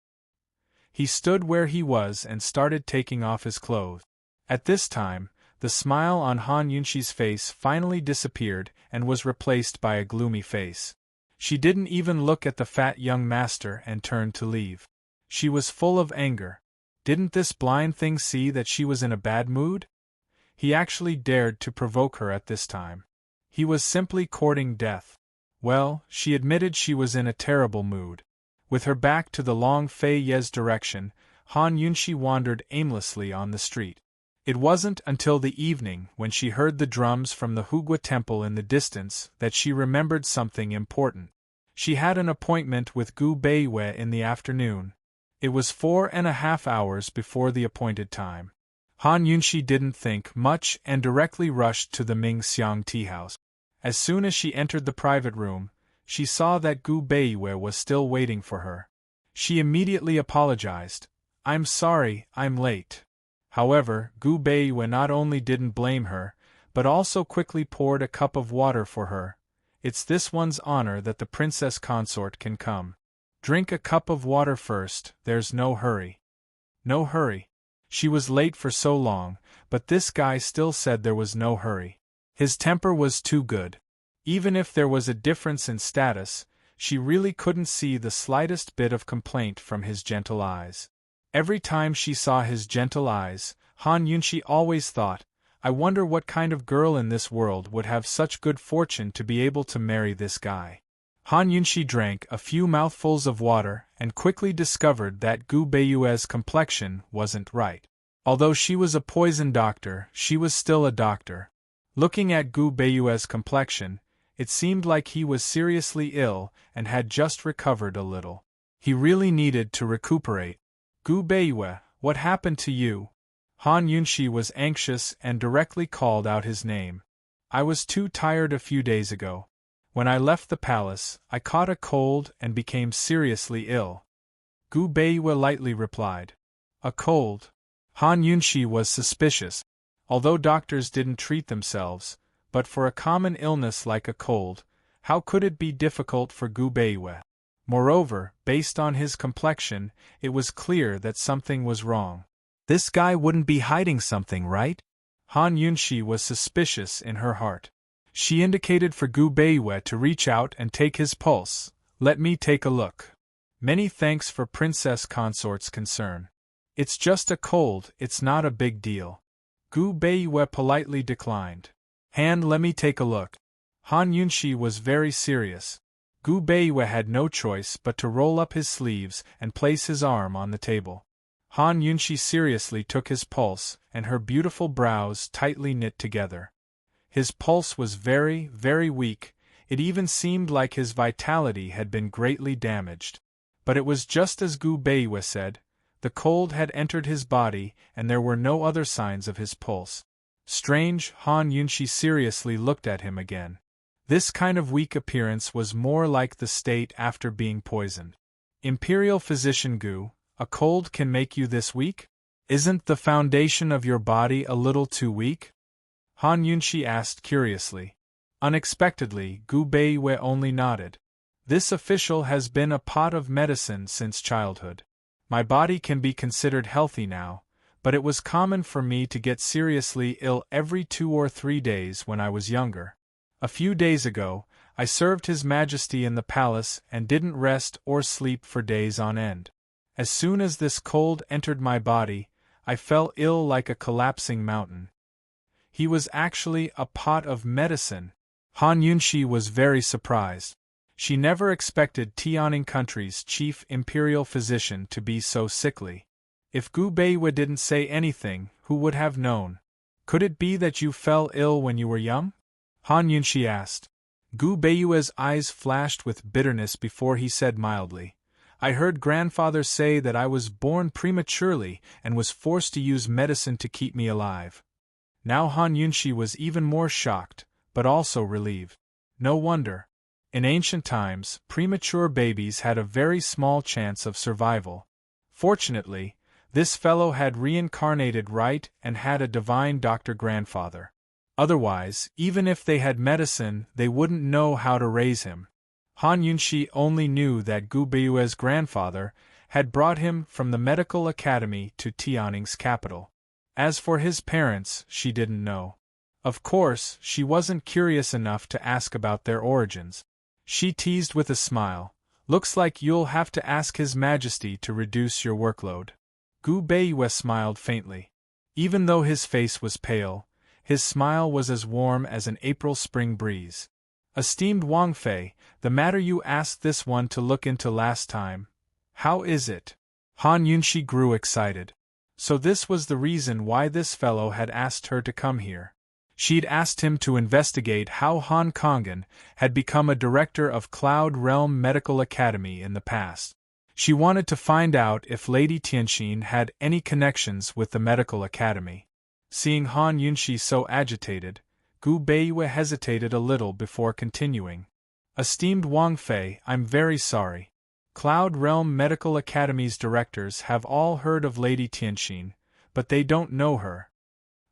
He stood where he was and started taking off his clothes. At this time, the smile on Han Yunxi's face finally disappeared and was replaced by a gloomy face. She didn't even look at the fat young master and turned to leave. She was full of anger. Didn't this blind thing see that she was in a bad mood? He actually dared to provoke her at this time. He was simply courting death. Well, she admitted she was in a terrible mood. With her back to the Long Fei Ye's direction, Han Yunshi wandered aimlessly on the street. It wasn't until the evening, when she heard the drums from the Hugua temple in the distance, that she remembered something important. She had an appointment with Gu Beiwei in the afternoon. It was 4.5 hours before the appointed time. Han Yunshi didn't think much and directly rushed to the Ming Xiang tea house. As soon as she entered the private room, she saw that Gu Beiwei was still waiting for her. She immediately apologized. "I'm sorry, I'm late." However, Gu Beiwei not only didn't blame her, but also quickly poured a cup of water for her. "It's this one's honor that the princess consort can come. Drink a cup of water first, there's no hurry." No hurry. She was late for so long, but this guy still said there was no hurry. His temper was too good. Even if there was a difference in status, she really couldn't see the slightest bit of complaint from his gentle eyes. Every time she saw his gentle eyes, Han Yunshi always thought, "I wonder what kind of girl in this world would have such good fortune to be able to marry this guy." Han Yunshi drank a few mouthfuls of water and quickly discovered that Gu Beiwei's complexion wasn't right. Although she was a poison doctor, she was still a doctor. Looking at Gu Beiwei's complexion, it seemed like he was seriously ill and had just recovered a little. He really needed to recuperate. "Gu Beiwei, what happened to you?" Han Yunshi was anxious and directly called out his name. "I was too tired a few days ago. When I left the palace, I caught a cold and became seriously ill." Gu Beiwei lightly replied. "A cold?" Han Yunshi was suspicious. Although doctors didn't treat themselves, but for a common illness like a cold, how could it be difficult for Gu Beiwei? Moreover, based on his complexion, it was clear that something was wrong. This guy wouldn't be hiding something, right? Han Yunshi was suspicious in her heart. She indicated for Gu Beiwei to reach out and take his pulse. "Let me take a look." "Many thanks for Princess Consort's concern. It's just a cold, it's not a big deal." Gu Beiwei politely declined. Let me take a look." Han Yunshi was very serious. Gu Beiwei had no choice but to roll up his sleeves and place his arm on the table. Han Yunshi seriously took his pulse, and her beautiful brows tightly knit together. His pulse was very, very weak, it even seemed like his vitality had been greatly damaged. But it was just as Gu Beiwei said, the cold had entered his body and there were no other signs of his pulse. Strange, Han Yunshi seriously looked at him again. This kind of weak appearance was more like the state after being poisoned. "Imperial Physician Gu, a cold can make you this weak? Isn't the foundation of your body a little too weak?" Han Yunshi asked curiously. Unexpectedly, Gu Beiwei only nodded. "This official has been a pot of medicine since childhood. My body can be considered healthy now, but it was common for me to get seriously ill every 2 or 3 days when I was younger. A few days ago, I served His Majesty in the palace and didn't rest or sleep for days on end. As soon as this cold entered my body, I fell ill like a collapsing mountain." He was actually a pot of medicine. Han Yunshi was very surprised. She never expected Tianing Country's chief imperial physician to be so sickly. If Gu Beiwei didn't say anything, who would have known? "Could it be that you fell ill when you were young?" Han Yunshi asked. Gu Beiwei's eyes flashed with bitterness before he said mildly, "I heard grandfather say that I was born prematurely and was forced to use medicine to keep me alive." Now Han Yunshi was even more shocked, but also relieved. No wonder. In ancient times, premature babies had a very small chance of survival. Fortunately, this fellow had reincarnated right and had a divine doctor grandfather. Otherwise, even if they had medicine, they wouldn't know how to raise him. Han Yunshi only knew that Gu Beiwei's grandfather had brought him from the medical academy to Tianing's capital. As for his parents, she didn't know. Of course, she wasn't curious enough to ask about their origins. She teased with a smile, "Looks like you'll have to ask His Majesty to reduce your workload." Gu Beiwei smiled faintly. Even though his face was pale, His smile was as warm as an April spring breeze. Esteemed Wang Fei, the matter you asked this one to look into last time. How is it? Han Yunxi grew excited. So this was the reason why this fellow had asked her to come here. She'd asked him to investigate how Han Kongan had become a director of Cloud Realm Medical Academy in the past. She wanted to find out if Lady Tianxin had any connections with the medical academy. Seeing Han Yunxi so agitated, Gu Beiyue hesitated a little before continuing. Esteemed Wang Fei, I'm very sorry. Cloud Realm Medical Academy's directors have all heard of Lady Tianxin, but they don't know her.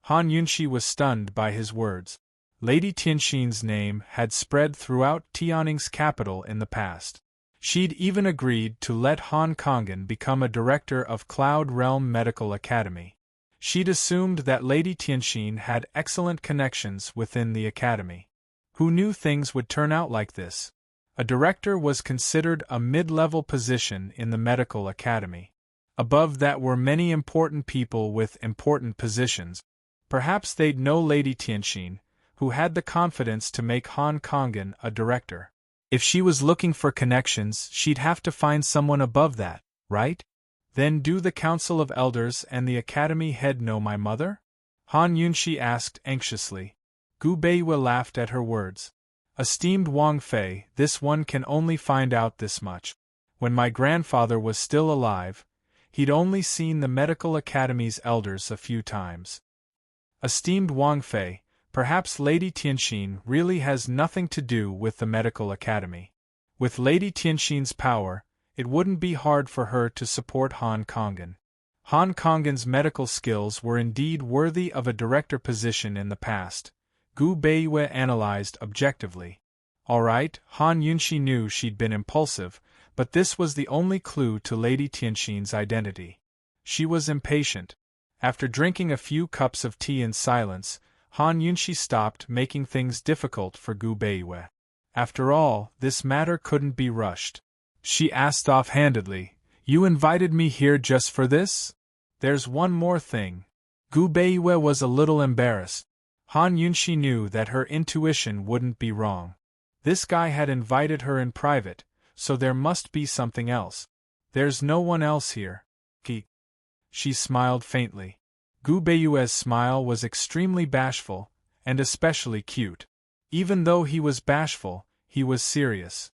Han Yunxi was stunned by his words. Lady Tianxin's name had spread throughout Tianning's capital in the past. She'd even agreed to let Han Kongan become a director of Cloud Realm Medical Academy. She'd assumed that Lady Tianxin had excellent connections within the academy. Who knew things would turn out like this? A director was considered a mid-level position in the medical academy. Above that were many important people with important positions. Perhaps they'd know Lady Tianxin, who had the confidence to make Han Kongan a director. If she was looking for connections, she'd have to find someone above that, right? Then do the Council of Elders and the Academy head know my mother? Han Yunxi asked anxiously. Gu Beiyue laughed at her words. Esteemed Wang Fei, this one can only find out this much. When my grandfather was still alive, he'd only seen the Medical Academy's elders a few times. Esteemed Wang Fei, perhaps Lady Tianxin really has nothing to do with the Medical Academy. With Lady Tianxin's power, it wouldn't be hard for her to support Han Kongan. Han Kongan's medical skills were indeed worthy of a director position in the past, Gu Beiyue analyzed objectively. All right, Han Yunxi knew she'd been impulsive, but this was the only clue to Lady Tianxin's identity. She was impatient. After drinking a few cups of tea in silence, Han Yunxi stopped making things difficult for Gu Beiyue. After all, this matter couldn't be rushed. She asked offhandedly, You invited me here just for this? There's one more thing. Gu Beiyue was a little embarrassed. Han Yunxi knew that her intuition wouldn't be wrong. This guy had invited her in private, so there must be something else. There's no one else here. She smiled faintly. Gu Beiyue's smile was extremely bashful, and especially cute. Even though he was bashful, he was serious.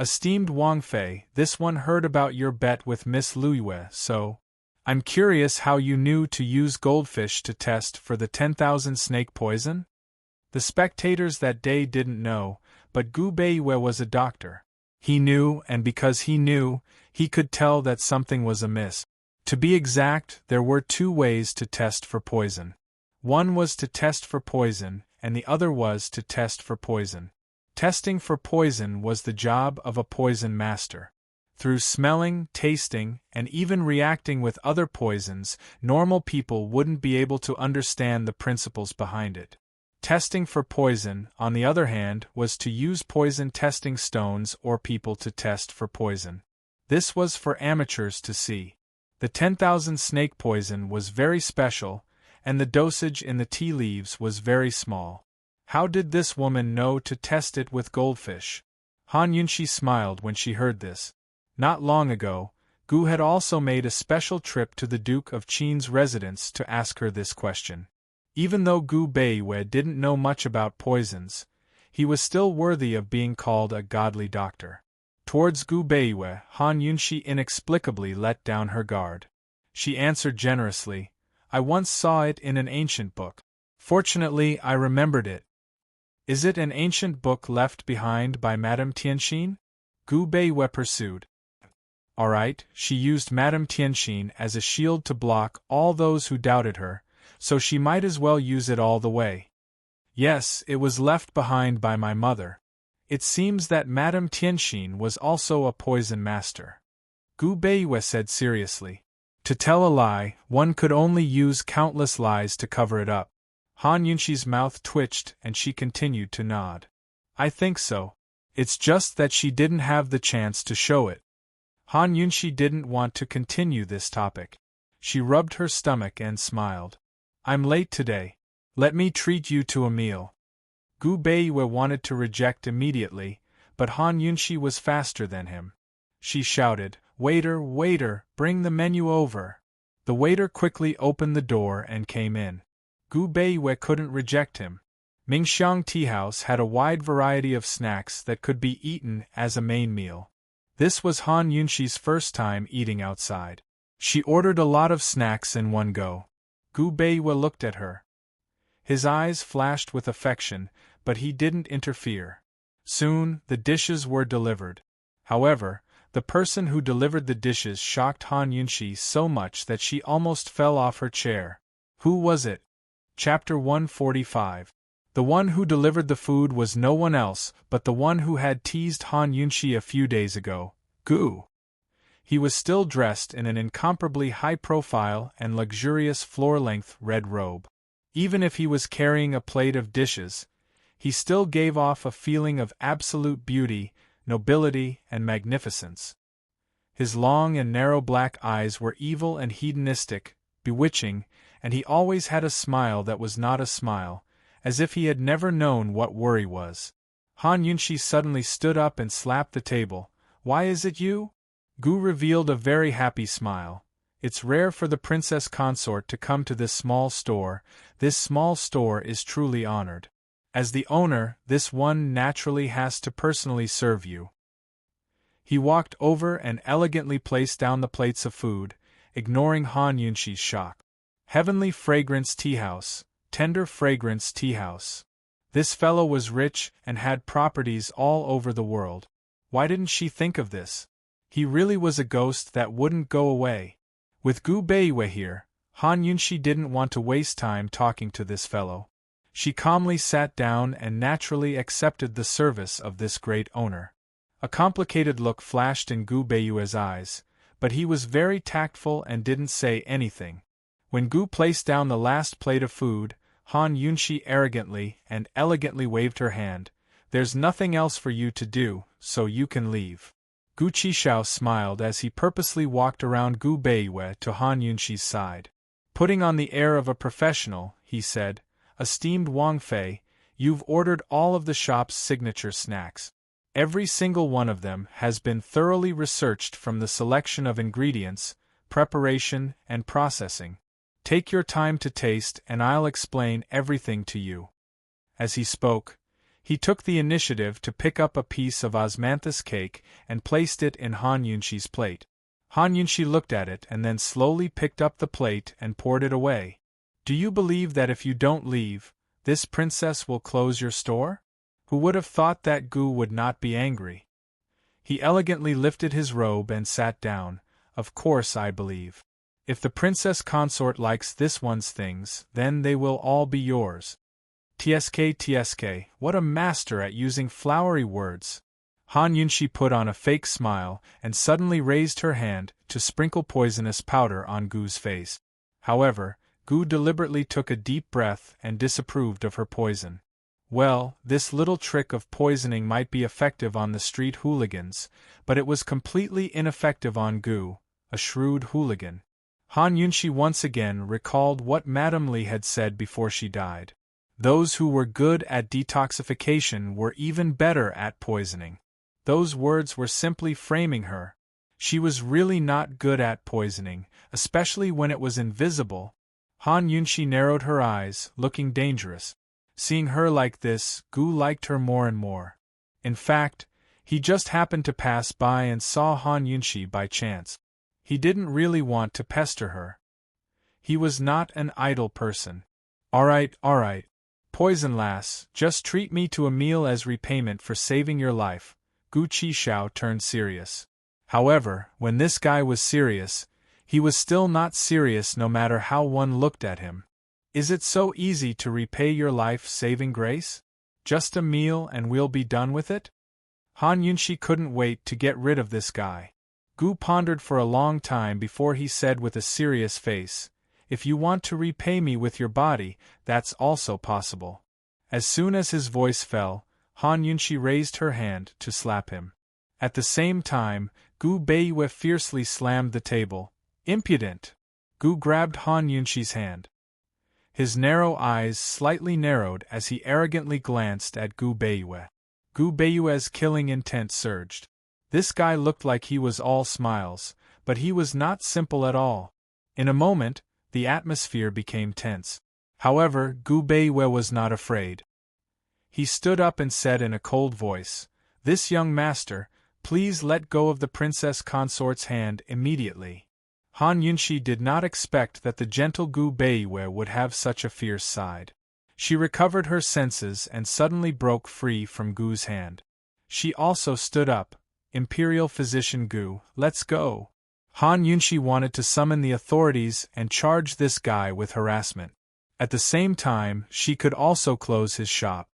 Esteemed Wang Fei, this one heard about your bet with Miss Luyue, so… I'm curious how you knew to use goldfish to test for the 10,000 snake poison? The spectators that day didn't know, but Gu Beiyue was a doctor. He knew, and because he knew, he could tell that something was amiss. To be exact, there were two ways to test for poison. One was to test for poison, and the other was to test for poison. Testing for poison was the job of a poison master. Through smelling, tasting, and even reacting with other poisons, normal people wouldn't be able to understand the principles behind it. Testing for poison, on the other hand, was to use poison testing stones or people to test for poison. This was for amateurs to see. The 10,000 snake poison was very special, and the dosage in the tea leaves was very small. How did this woman know to test it with goldfish? Han Yunxi smiled when she heard this. Not long ago, Gu had also made a special trip to the Duke of Qin's residence to ask her this question. Even though Gu Beiyue didn't know much about poisons, he was still worthy of being called a godly doctor. Towards Gu Beiyue, Han Yunxi inexplicably let down her guard. She answered generously, I once saw it in an ancient book. Fortunately, I remembered it. Is it an ancient book left behind by Madame Tianxin? Gu Beiyue pursued. All right, she used Madame Tianxin as a shield to block all those who doubted her, so she might as well use it all the way. Yes, it was left behind by my mother. It seems that Madame Tianxin was also a poison master. Gu Beiyue said seriously. To tell a lie, one could only use countless lies to cover it up. Han Yunxi's mouth twitched and she continued to nod. I think so. It's just that she didn't have the chance to show it. Han Yunxi didn't want to continue this topic. She rubbed her stomach and smiled. I'm late today. Let me treat you to a meal. Gu Beiwe wanted to reject immediately, but Han Yunshi was faster than him. She shouted, "Waiter, waiter, bring the menu over." The waiter quickly opened the door and came in. Gu Beiwe couldn't reject him. Mingxiang Tea House had a wide variety of snacks that could be eaten as a main meal. This was Han Yunshi's first time eating outside. She ordered a lot of snacks in one go. Gu Beiwe looked at her. His eyes flashed with affection, but he didn't interfere. Soon, the dishes were delivered. However, the person who delivered the dishes shocked Han Yunshi so much that she almost fell off her chair. Who was it? Chapter 145. The one who delivered the food was no one else but the one who had teased Han Yunshi a few days ago, Gu. He was still dressed in an incomparably high-profile and luxurious floor-length red robe. Even if he was carrying a plate of dishes, he still gave off a feeling of absolute beauty, nobility, and magnificence. His long and narrow black eyes were evil and hedonistic, bewitching, and he always had a smile that was not a smile, as if he had never known what worry was. Han Yunshi suddenly stood up and slapped the table. "Why is it you?" Gu revealed a very happy smile. "It's rare for the Princess Consort to come to this small store. This small store is truly honored. As the owner, this one naturally has to personally serve you." He walked over and elegantly placed down the plates of food, ignoring Han Yunshi's shock. Heavenly Fragrance Tea House, Tender Fragrance Tea House. This fellow was rich and had properties all over the world. Why didn't she think of this? He really was a ghost that wouldn't go away. With Gu Beiwe here, Han Yunshi didn't want to waste time talking to this fellow. She calmly sat down and naturally accepted the service of this great owner. A complicated look flashed in Gu Beiwe's eyes, but he was very tactful and didn't say anything. When Gu placed down the last plate of food, Han Yunshi arrogantly and elegantly waved her hand. "There's nothing else for you to do, so you can leave." Gu Qishao smiled as he purposely walked around Gu Beiwe to Han Yunshi's side. Putting on the air of a professional, he said, "Esteemed Wang Fei, you've ordered all of the shop's signature snacks. Every single one of them has been thoroughly researched from the selection of ingredients, preparation, and processing. Take your time to taste and I'll explain everything to you." As he spoke, he took the initiative to pick up a piece of osmanthus cake and placed it in Han Yunshi's plate. Han Yunshi looked at it and then slowly picked up the plate and poured it away. "Do you believe that if you don't leave, this princess will close your store?" Who would have thought that Gu would not be angry? He elegantly lifted his robe and sat down. "Of course I believe. If the Princess Consort likes this one's things, then they will all be yours." TSK, what a master at using flowery words. Han Yunshi put on a fake smile and suddenly raised her hand to sprinkle poisonous powder on Gu's face. However, Gu deliberately took a deep breath and disapproved of her poison. Well, this little trick of poisoning might be effective on the street hooligans, but it was completely ineffective on Gu, a shrewd hooligan. Han Yunshi once again recalled what Madame Li had said before she died. Those who were good at detoxification were even better at poisoning. Those words were simply framing her. She was really not good at poisoning, especially when it was invisible. Han Yunshi narrowed her eyes, looking dangerous. Seeing her like this, Gu liked her more and more. In fact, he just happened to pass by and saw Han Yunshi by chance. He didn't really want to pester her. He was not an idle person. All right. Poison lass, just treat me to a meal as repayment for saving your life." Gu Qishao turned serious. However, when this guy was serious, he was still not serious no matter how one looked at him. "Is it so easy to repay your life-saving grace? Just a meal and we'll be done with it?" Han Yunshi couldn't wait to get rid of this guy. Gu pondered for a long time before he said with a serious face, "If you want to repay me with your body, that's also possible." As soon as his voice fell, Han Yunshi raised her hand to slap him. At the same time, Gu Beiwe fiercely slammed the table. "Impudent!" Gu grabbed Han Yunshi's hand. His narrow eyes slightly narrowed as he arrogantly glanced at Gu Beiyue. Gu Beiyue's killing intent surged. This guy looked like he was all smiles, but he was not simple at all. In a moment, the atmosphere became tense. However, Gu Beiyue was not afraid. He stood up and said in a cold voice, "This young master, please let go of the Princess Consort's hand immediately." Han Yunshi did not expect that the gentle Gu Beiyue would have such a fierce side. She recovered her senses and suddenly broke free from Gu's hand. She also stood up. "Imperial Physician Gu, let's go." Han Yunshi wanted to summon the authorities and charge this guy with harassment. At the same time, she could also close his shop.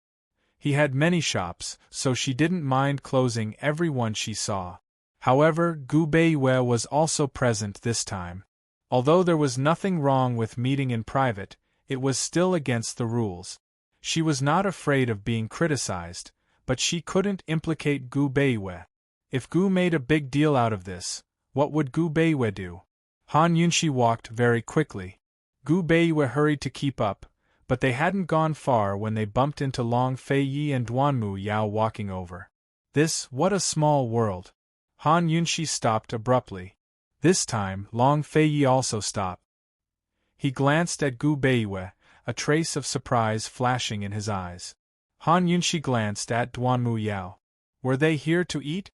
He had many shops, so she didn't mind closing every one she saw. However, Gu Beiyue was also present this time. Although there was nothing wrong with meeting in private, it was still against the rules. She was not afraid of being criticized, but she couldn't implicate Gu Beiyue. If Gu made a big deal out of this, what would Gu Beiyue do? Han Yunshi walked very quickly. Gu Beiyue hurried to keep up, but they hadn't gone far when they bumped into Long Feiyi and Duanmu Yao walking over. What a small world. Han Yunshi stopped abruptly. This time, Long Feiyi also stopped. He glanced at Gu Beiyue, a trace of surprise flashing in his eyes. Han Yunshi glanced at Duanmu Yao. Were they here to eat?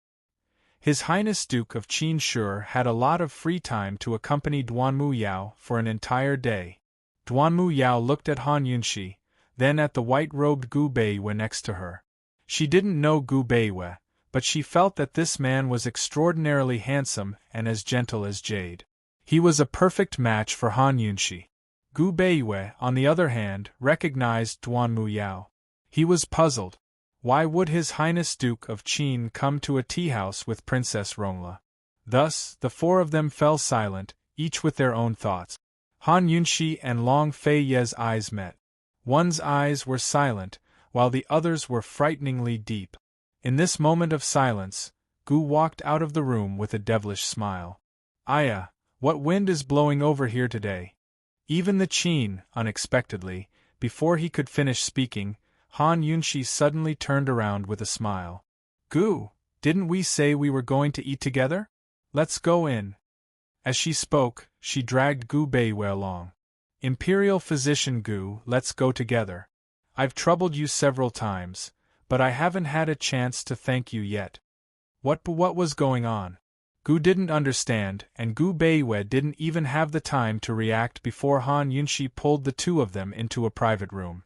His Highness Duke of Qinshu had a lot of free time to accompany Duanmu Yao for an entire day. Duanmu Yao looked at Han Yunshi, then at the white-robed Gu Beiyue next to her. She didn't know Gu Beiyue, but she felt that this man was extraordinarily handsome and as gentle as jade. He was a perfect match for Han Yunshi. Gu Beiyue, on the other hand, recognized Duanmu Yao. He was puzzled. Why would His Highness Duke of Qin come to a tea-house with Princess Rongla? Thus, the four of them fell silent, each with their own thoughts. Han Yunshi and Long Feiyi's eyes met. One's eyes were silent, while the others were frighteningly deep. In this moment of silence, Gu walked out of the room with a devilish smile. "Aya, what wind is blowing over here today?" Even the Qin, unexpectedly, before he could finish speaking, Han Yunshi suddenly turned around with a smile. "Gu, didn't we say we were going to eat together? Let's go in." As she spoke, she dragged Gu Beiyue along. "Imperial Physician Gu, let's go together. I've troubled you several times, but I haven't had a chance to thank you yet." What was going on? Gu didn't understand, and Gu Beiyue didn't even have the time to react before Han Yunshi pulled the two of them into a private room.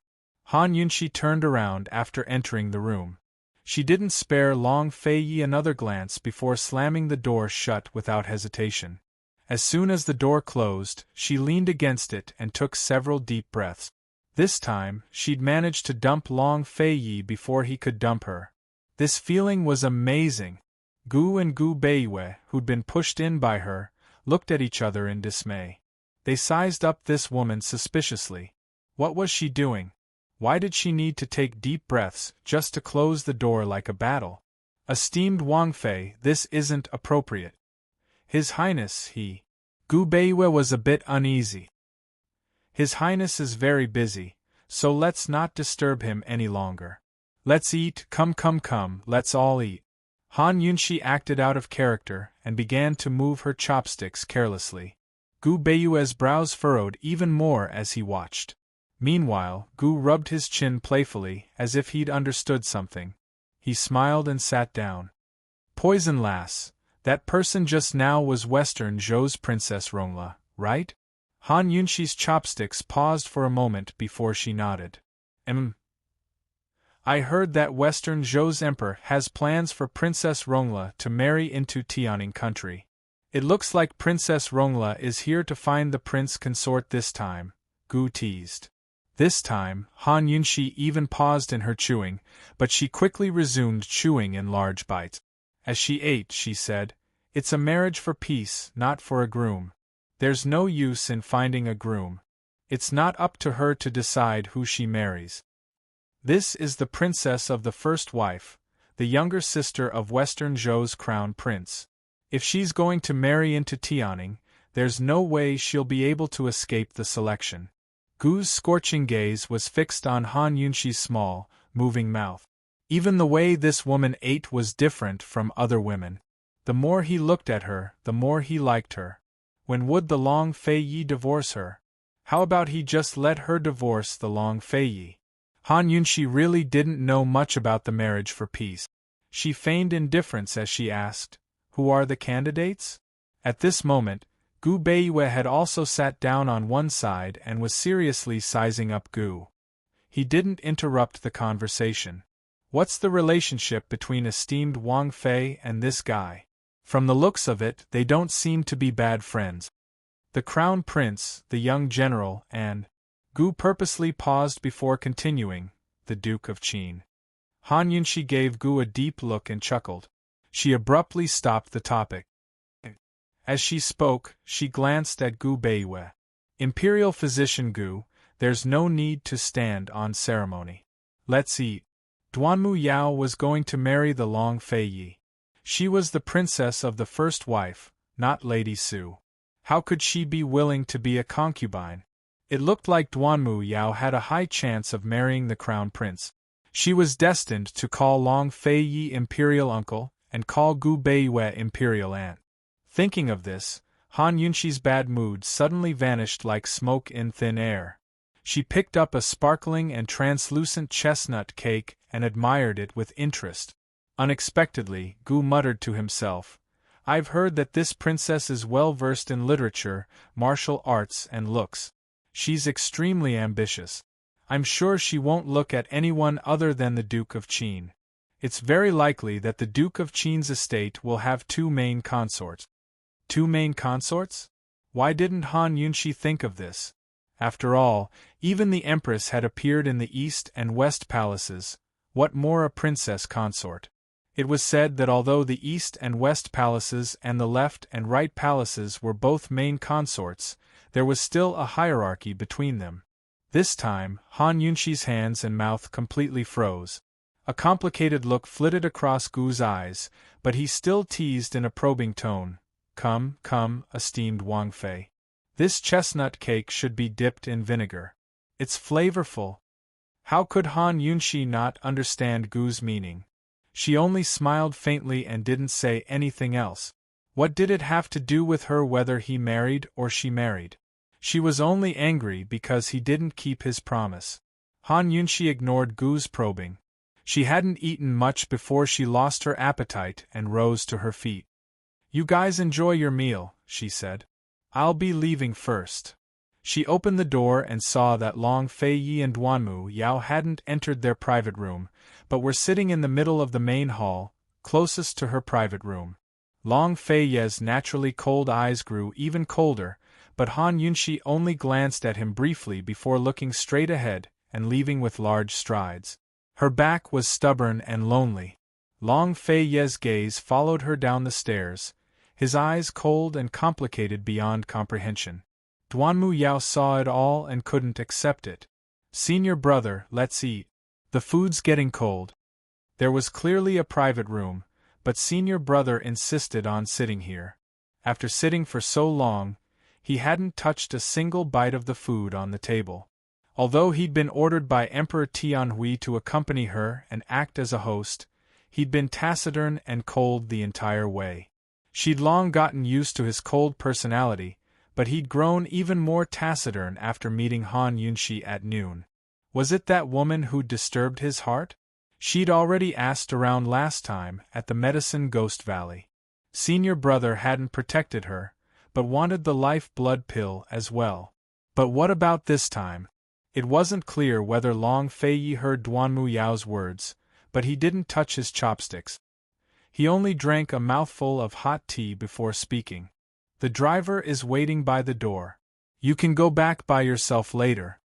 Han Yunshi turned around after entering the room. She didn't spare Long Feiyi another glance before slamming the door shut without hesitation. As soon as the door closed, she leaned against it and took several deep breaths. This time, she'd managed to dump Long Feiyi before he could dump her. This feeling was amazing. Gu and Gu Beiyue, who'd been pushed in by her, looked at each other in dismay. They sized up this woman suspiciously. What was she doing? Why did she need to take deep breaths just to close the door like a battle? "Esteemed Wang Fei, this isn't appropriate." "His Highness, Gu Beiyue was a bit uneasy. "His Highness is very busy, so let's not disturb him any longer. Let's eat, come, let's all eat." Han Yunshi acted out of character and began to move her chopsticks carelessly. Gu Beiyue's brows furrowed even more as he watched. Meanwhile, Gu rubbed his chin playfully, as if he'd understood something. He smiled and sat down. "Poison lass, that person just now was Western Zhou's Princess Rongla, right?" Han Yunshi's chopsticks paused for a moment before she nodded. I heard that Western Zhou's emperor has plans for Princess Rongla to marry into Tianing country. It looks like Princess Rongla is here to find the Prince Consort this time," Gu teased. This time, Han Yunshi even paused in her chewing, but she quickly resumed chewing in large bites. As she ate, she said, "It's a marriage for peace, not for a groom. There's no use in finding a groom. It's not up to her to decide who she marries. This is the princess of the first wife, the younger sister of Western Zhou's crown prince. If she's going to marry into Tianing, there's no way she'll be able to escape the selection." Gu's scorching gaze was fixed on Han Yunxi's small, moving mouth. Even the way this woman ate was different from other women. The more he looked at her, the more he liked her. When would the Long Fei Yi divorce her? How about he just let her divorce the Long Fei Yi? Han Yunxi really didn't know much about the marriage for peace. She feigned indifference as she asked, "Who are the candidates?" At this moment, Gu Beiwei had also sat down on one side and was seriously sizing up Gu. He didn't interrupt the conversation. "What's the relationship between esteemed Wang Fei and this guy? From the looks of it, they don't seem to be bad friends. The Crown Prince, the young general, and—" Gu purposely paused before continuing, "the Duke of Qin." Han Yunxi gave Gu a deep look and chuckled. She abruptly stopped the topic. As she spoke, she glanced at Gu Beiwei. "Imperial physician Gu, there's no need to stand on ceremony. Let's eat." Duanmu Yao was going to marry the Long Fei Yi. She was the princess of the first wife, not Lady Su. How could she be willing to be a concubine? It looked like Duanmu Yao had a high chance of marrying the crown prince. She was destined to call Long Fei Yi imperial uncle, and call Gu Beiwei imperial aunt. Thinking of this, Han Yunxi's bad mood suddenly vanished like smoke in thin air. She picked up a sparkling and translucent chestnut cake and admired it with interest. Unexpectedly, Gu muttered to himself, "I've heard that this princess is well versed in literature, martial arts and looks. She's extremely ambitious. I'm sure she won't look at anyone other than the Duke of Qin. It's very likely that the Duke of Qin's estate will have 2 main consorts." 2 main consorts? Why didn't Han Yunxi think of this? After all, even the Empress had appeared in the East and West palaces. What more a princess consort? It was said that although the East and West palaces and the Left and Right palaces were both main consorts, there was still a hierarchy between them. This time, Han Yunxi's hands and mouth completely froze. A complicated look flitted across Gu's eyes, but he still teased in a probing tone, "Come, come, esteemed Wang Fei. This chestnut cake should be dipped in vinegar. It's flavorful." How could Han Yunxi not understand Gu's meaning? She only smiled faintly and didn't say anything else. What did it have to do with her whether he married or she married? She was only angry because he didn't keep his promise. Han Yunxi ignored Gu's probing. She hadn't eaten much before she lost her appetite and rose to her feet. "You guys enjoy your meal," she said. "I'll be leaving first." She opened the door and saw that Long Fei Yi and Duanmu Yao hadn't entered their private room, but were sitting in the middle of the main hall, closest to her private room. Long Fei Yi's naturally cold eyes grew even colder, but Han Yunxi only glanced at him briefly before looking straight ahead and leaving with large strides. Her back was stubborn and lonely. Long Fei Yi's gaze followed her down the stairs, his eyes cold and complicated beyond comprehension. Duanmu Yao saw it all and couldn't accept it. "Senior brother, let's eat. The food's getting cold." There was clearly a private room, but senior brother insisted on sitting here. After sitting for so long, he hadn't touched a single bite of the food on the table. Although he'd been ordered by Emperor Tianhui to accompany her and act as a host, he'd been taciturn and cold the entire way. She'd long gotten used to his cold personality, but he'd grown even more taciturn after meeting Han Yunxi at noon. Was it that woman who'd disturbed his heart? She'd already asked around last time at the Medicine Ghost Valley. Senior brother hadn't protected her, but wanted the life-blood pill as well. But what about this time? It wasn't clear whether Long Fei Yi heard Duanmu Yao's words, but he didn't touch his chopsticks. He only drank a mouthful of hot tea before speaking. "The driver is waiting by the door. You can go back by yourself later."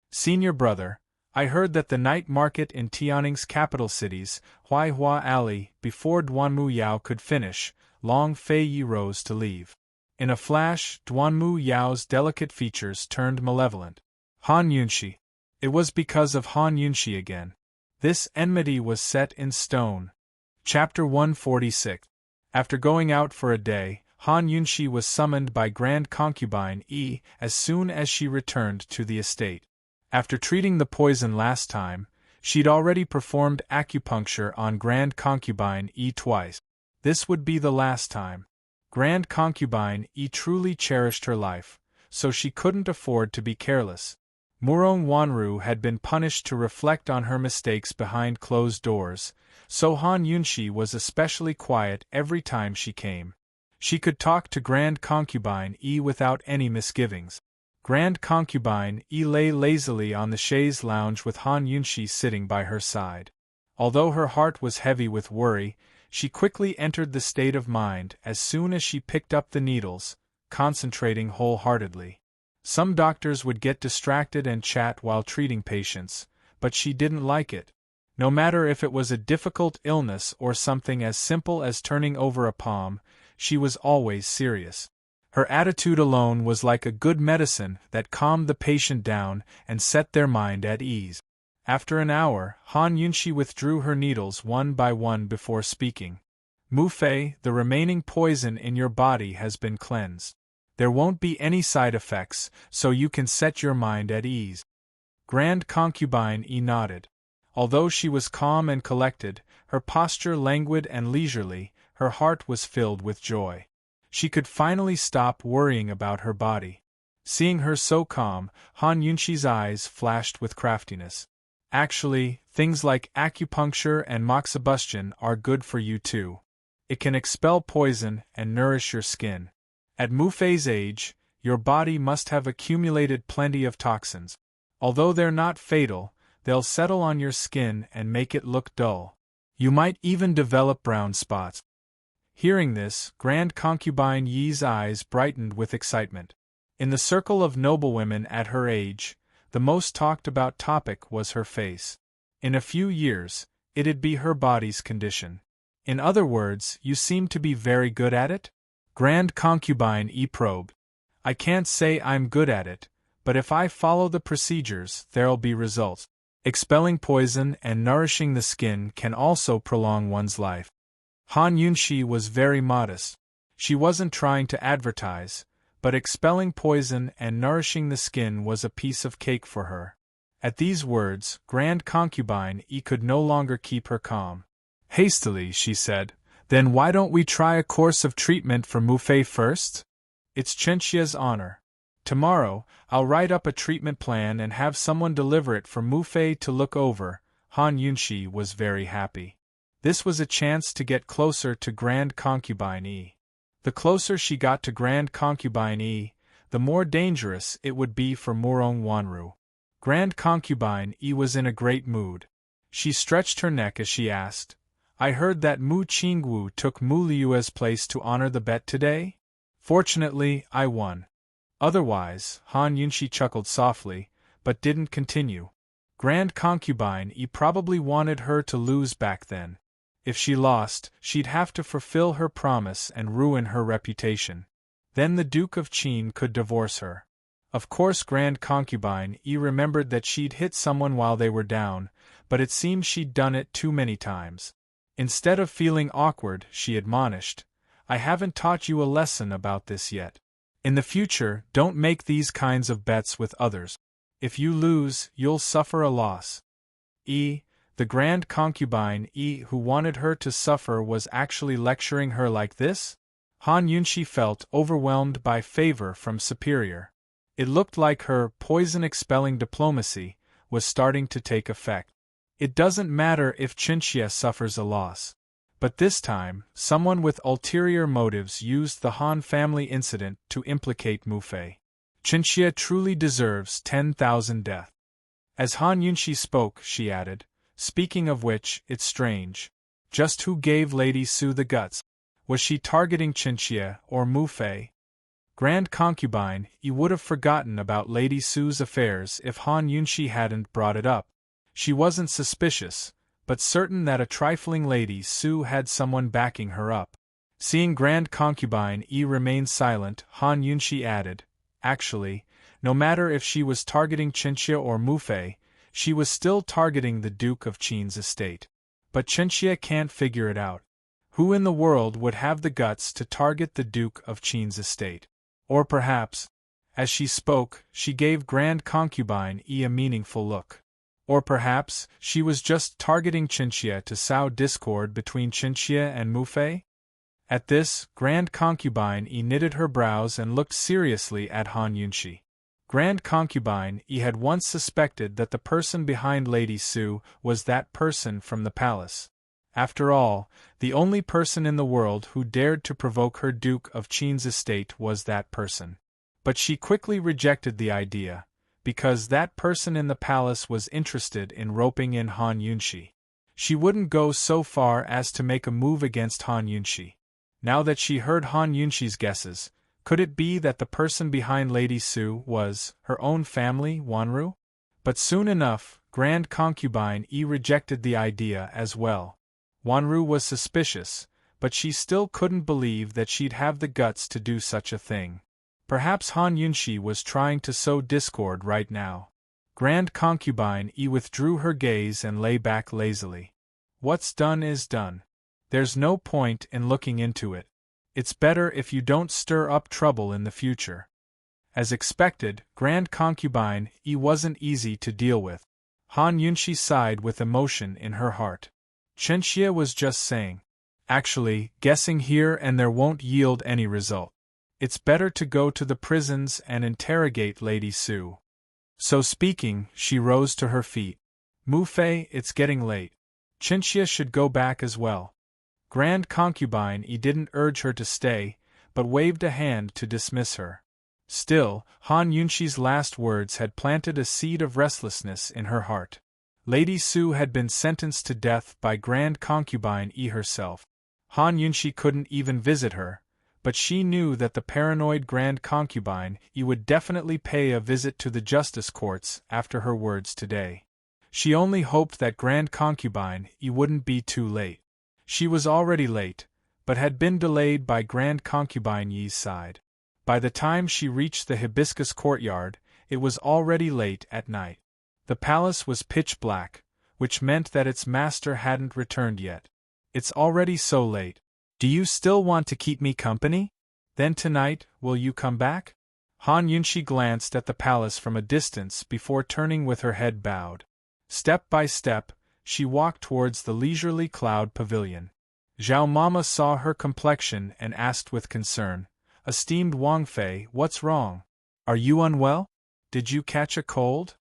"Senior brother, I heard that the night market in Tianning's capital cities, Huaihua Alley." Before Duanmu Yao could finish, Long Fei Yi rose to leave. In a flash, Duanmu Yao's delicate features turned malevolent. Han Yunxi. It was because of Han Yunxi again. This enmity was set in stone. Chapter 146. After going out for a day, Han Yunshi was summoned by Grand Concubine Yi as soon as she returned to the estate. After treating the poison last time, she'd already performed acupuncture on Grand Concubine Yi twice. This would be the last time. Grand Concubine Yi truly cherished her life, so she couldn't afford to be careless. Murong Wanru had been punished to reflect on her mistakes behind closed doors, so Han Yunshi was especially quiet every time she came. She could talk to Grand Concubine Yi without any misgivings. Grand Concubine Yi lay lazily on the chaise lounge with Han Yunshi sitting by her side. Although her heart was heavy with worry, she quickly entered the state of mind as soon as she picked up the needles, concentrating wholeheartedly. Some doctors would get distracted and chat while treating patients, but she didn't like it. No matter if it was a difficult illness or something as simple as turning over a palm, she was always serious. Her attitude alone was like a good medicine that calmed the patient down and set their mind at ease. After an hour, Han Yunshi withdrew her needles one by one before speaking. Mu Fei, the remaining poison in your body has been cleansed. There won't be any side effects, so you can set your mind at ease. Grand Concubine Yi nodded. Although she was calm and collected, her posture languid and leisurely, her heart was filled with joy. She could finally stop worrying about her body. Seeing her so calm, Han Yunshi's eyes flashed with craftiness. Actually, things like acupuncture and moxibustion are good for you too. It can expel poison and nourish your skin. At Mu Fei's age, your body must have accumulated plenty of toxins. Although they're not fatal, they'll settle on your skin and make it look dull. You might even develop brown spots. Hearing this, Grand Concubine Yi's eyes brightened with excitement. In the circle of noblewomen at her age, the most talked about topic was her face. In a few years, it'd be her body's condition. In other words, you seem to be very good at it? Grand Concubine Yi probed. I can't say I'm good at it, but if I follow the procedures, there'll be results. Expelling poison and nourishing the skin can also prolong one's life. Han Yunshi was very modest. She wasn't trying to advertise, but expelling poison and nourishing the skin was a piece of cake for her. At these words, Grand Concubine Yi could no longer keep her calm. Hastily, she said, "Then why don't we try a course of treatment for Mu Fei first? It's Chenxia's honor. Tomorrow, I'll write up a treatment plan and have someone deliver it for Mu Fei to look over." Han Yunshi was very happy. This was a chance to get closer to Grand Concubine Yi. The closer she got to Grand Concubine Yi, the more dangerous it would be for Murong Wanru. Grand Concubine Yi was in a great mood. She stretched her neck as she asked, "I heard that Mu Qingwu took Mu Liu's place to honor the bet today? Fortunately, I won." Otherwise, Han Yunshi chuckled softly, but didn't continue. Grand Concubine Yi probably wanted her to lose back then. If she lost, she'd have to fulfill her promise and ruin her reputation. Then the Duke of Qin could divorce her. Of course Grand Concubine Yi remembered that she'd hit someone while they were down, but it seemed she'd done it too many times. Instead of feeling awkward, she admonished, "I haven't taught you a lesson about this yet. In the future, don't make these kinds of bets with others. If you lose, you'll suffer a loss." The Grand Concubine Yi who wanted her to suffer was actually lecturing her like this? Han Yunshi felt overwhelmed by favor from superior. It looked like her poison-expelling diplomacy was starting to take effect. It doesn't matter if Chenxia suffers a loss. But this time, someone with ulterior motives used the Han family incident to implicate Mu Fei. Chenxia truly deserves 10,000 deaths. As Han Yunshi spoke, she added, "Speaking of which, it's strange. Just who gave Lady Su the guts? Was she targeting Chenxia or Mu Fei?" Grand Concubine Yi would have forgotten about Lady Su's affairs if Han Yunshi hadn't brought it up. She wasn't suspicious, but certain that a trifling Lady Su had someone backing her up. Seeing Grand Concubine Yi remain silent, Han Yunshi added, "Actually, no matter if she was targeting Chenxia or Mu Fei, she was still targeting the Duke of Qin's estate. But Chenxia can't figure it out. Who in the world would have the guts to target the Duke of Qin's estate? Or perhaps, as she spoke, she gave Grand Concubine a meaningful look. Or perhaps, she was just targeting Qinxia to sow discord between Qinxia and Mufei? At this, Grand Concubine knitted her brows and looked seriously at Han Yunxi. Grand Concubine had once suspected that the person behind Lady Su was that person from the palace. After all, the only person in the world who dared to provoke her Duke of Qin's estate was that person. But she quickly rejected the idea, because that person in the palace was interested in roping in Han Yunxi. She wouldn't go so far as to make a move against Han Yunxi. Now that she heard Han Yunxi's guesses, could it be that the person behind Lady Su was her own family, Wanru? But soon enough, Grand Concubine rejected the idea as well. Wanru was suspicious, but she still couldn't believe that she'd have the guts to do such a thing. Perhaps Han Yunxi was trying to sow discord right now. Grand Concubine withdrew her gaze and lay back lazily. What's done is done. There's no point in looking into it. It's better if you don't stir up trouble in the future. As expected, Grand Concubine wasn't easy to deal with. Han Yunxi sighed with emotion in her heart. Qinxia was just saying. Actually, guessing here and there won't yield any result. It's better to go to the prisons and interrogate Lady Su. So speaking, she rose to her feet. Mufei, it's getting late. Qinxia should go back as well. Grand Concubine didn't urge her to stay, but waved a hand to dismiss her. Still, Han Yunxi's last words had planted a seed of restlessness in her heart. Lady Su had been sentenced to death by Grand Concubine herself. Han Yunxi couldn't even visit her, but she knew that the paranoid Grand Concubine would definitely pay a visit to the justice courts after her words today. She only hoped that Grand Concubine wouldn't be too late. She was already late, but had been delayed by Grand Concubine Yi's side. By the time she reached the hibiscus courtyard, it was already late at night. The palace was pitch black, which meant that its master hadn't returned yet. It's already so late. Do you still want to keep me company? Then tonight, will you come back? Han Yunxi glanced at the palace from a distance before turning with her head bowed. Step by step, she walked towards the leisurely cloud pavilion. Zhao Mama saw her complexion and asked with concern, "Esteemed Wang Fei, what's wrong? Are you unwell? Did you catch a cold?"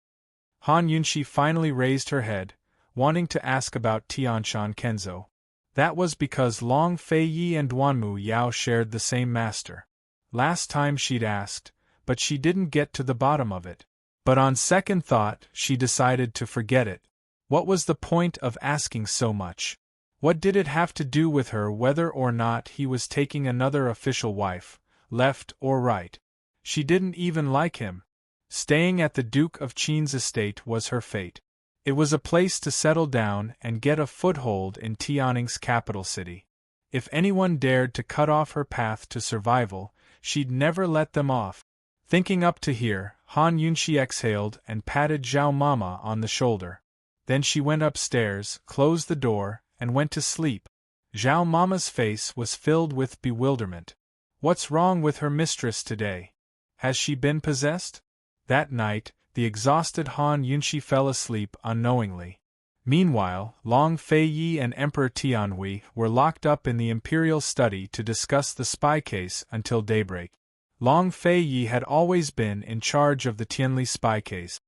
Han Yunxi finally raised her head, wanting to ask about Tianshan Kenzo. That was because Long Fei Yi and Duanmu Yao shared the same master. Last time she'd asked, but she didn't get to the bottom of it. But on second thought, she decided to forget it. What was the point of asking so much? What did it have to do with her whether or not he was taking another official wife, left or right? She didn't even like him. Staying at the Duke of Qin's estate was her fate. It was a place to settle down and get a foothold in Tianning's capital city. If anyone dared to cut off her path to survival, she'd never let them off. Thinking up to here, Han Yunxi exhaled and patted Zhao Mama on the shoulder. Then she went upstairs, closed the door, and went to sleep. Zhao Mama's face was filled with bewilderment. What's wrong with her mistress today? Has she been possessed? That night, the exhausted Han Yunxi fell asleep unknowingly. Meanwhile, Long Fei Yi and Emperor Tianhui were locked up in the imperial study to discuss the spy case until daybreak. Long Fei Yi had always been in charge of the Tianli spy case.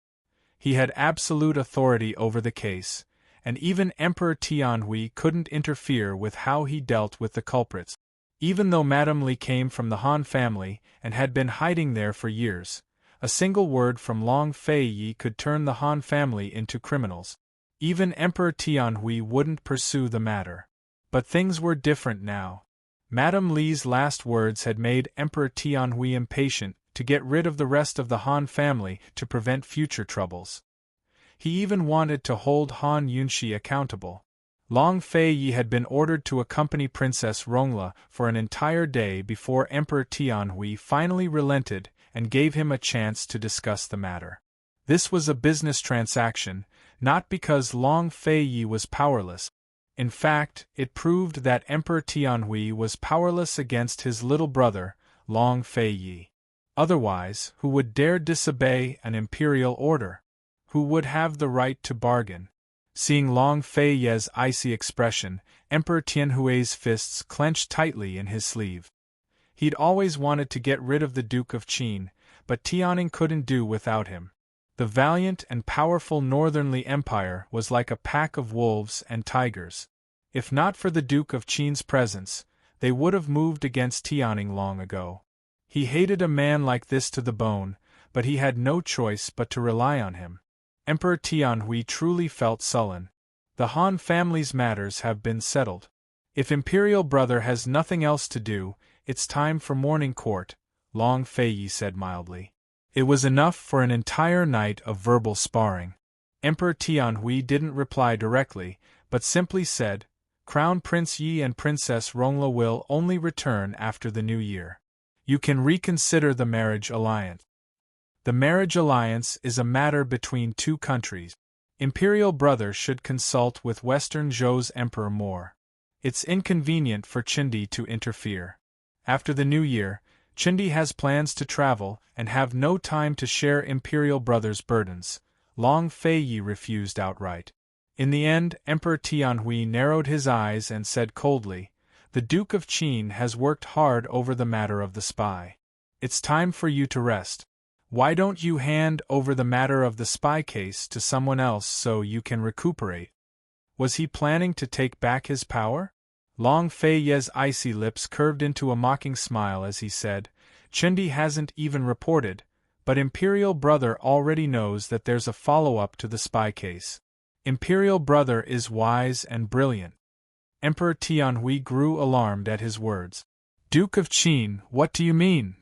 He had absolute authority over the case, and even Emperor Tianhui couldn't interfere with how he dealt with the culprits. Even though Madame Li came from the Han family and had been hiding there for years, a single word from Long Fei Yi could turn the Han family into criminals. Even Emperor Tianhui wouldn't pursue the matter. But things were different now. Madame Li's last words had made Emperor Tianhui impatient to get rid of the rest of the Han family to prevent future troubles. He even wanted to hold Han Yunxi accountable. Long Fei Yi had been ordered to accompany Princess Rongla for an entire day before Emperor Tianhui finally relented and gave him a chance to discuss the matter. This was a business transaction, not because Long Fei Yi was powerless. In fact, it proved that Emperor Tianhui was powerless against his little brother, Long Feiyi. Otherwise, who would dare disobey an imperial order? Who would have the right to bargain? Seeing Long Feiyi's icy expression, Emperor Tianhui's fists clenched tightly in his sleeve. He'd always wanted to get rid of the Duke of Qin, but Tianning couldn't do without him. The valiant and powerful Northernly Empire was like a pack of wolves and tigers. If not for the Duke of Qin's presence, they would have moved against Tianning long ago. He hated a man like this to the bone, but he had no choice but to rely on him. Emperor Tianhui truly felt sullen. The Han family's matters have been settled. If Imperial Brother has nothing else to do, it's time for morning court, Long Feiyi said mildly. It was enough for an entire night of verbal sparring. Emperor Tianhui didn't reply directly, but simply said, Crown Prince Yi and Princess Rongla will only return after the new year. You can reconsider the marriage alliance. The marriage alliance is a matter between two countries. Imperial Brother should consult with Western Zhou's Emperor more. It's inconvenient for Qindi to interfere. After the new year, Qindi has plans to travel and have no time to share Imperial Brother's burdens. Long Feiyi refused outright. In the end, Emperor Tianhui narrowed his eyes and said coldly, The Duke of Qin has worked hard over the matter of the spy. It's time for you to rest. Why don't you hand over the matter of the spy case to someone else so you can recuperate? Was he planning to take back his power? Long Feiyi's icy lips curved into a mocking smile as he said, Qindi hasn't even reported, but Imperial Brother already knows that there's a follow-up to the spy case. Imperial Brother is wise and brilliant. Emperor Tianhui grew alarmed at his words. Duke of Qin, what do you mean?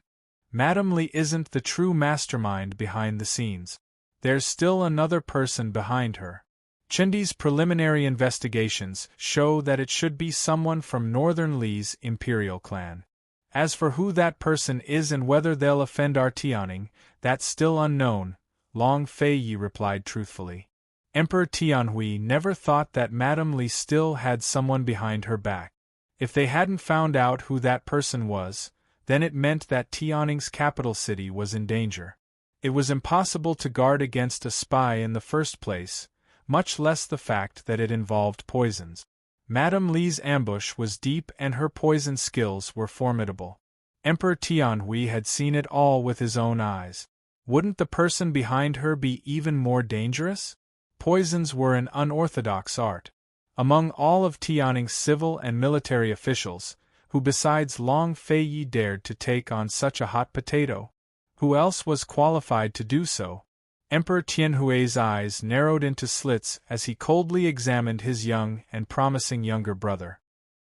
Madame Li isn't the true mastermind behind the scenes. There's still another person behind her. Qindi's preliminary investigations show that it should be someone from Northern Li's imperial clan. As for who that person is and whether they'll offend our Tianning, that's still unknown, Long Feiyi replied truthfully. Emperor Tianhui never thought that Madame Li still had someone behind her back. If they hadn't found out who that person was, then it meant that Tianning's capital city was in danger. It was impossible to guard against a spy in the first place, much less the fact that it involved poisons. Madame Li's ambush was deep and her poison skills were formidable. Emperor Tianhui had seen it all with his own eyes. Wouldn't the person behind her be even more dangerous? Poisons were an unorthodox art. Among all of Tianning's civil and military officials, who besides Long Feiyi dared to take on such a hot potato? Who else was qualified to do so? Emperor Tianhui's eyes narrowed into slits as he coldly examined his young and promising younger brother.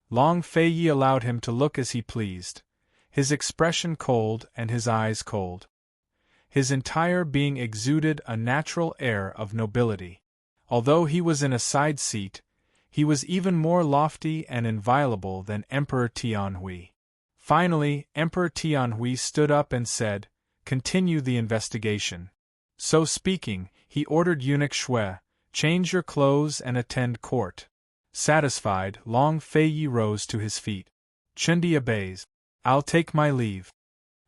Long Feiyi allowed him to look as he pleased, his expression cold and his eyes cold. His entire being exuded a natural air of nobility. Although he was in a side seat, he was even more lofty and inviolable than Emperor Tianhui. Finally, Emperor Tianhui stood up and said, Continue the investigation. So speaking, he ordered eunuch Shui, Change your clothes and attend court. Satisfied, Long Feiyi rose to his feet. Qindi obeys. I'll take my leave.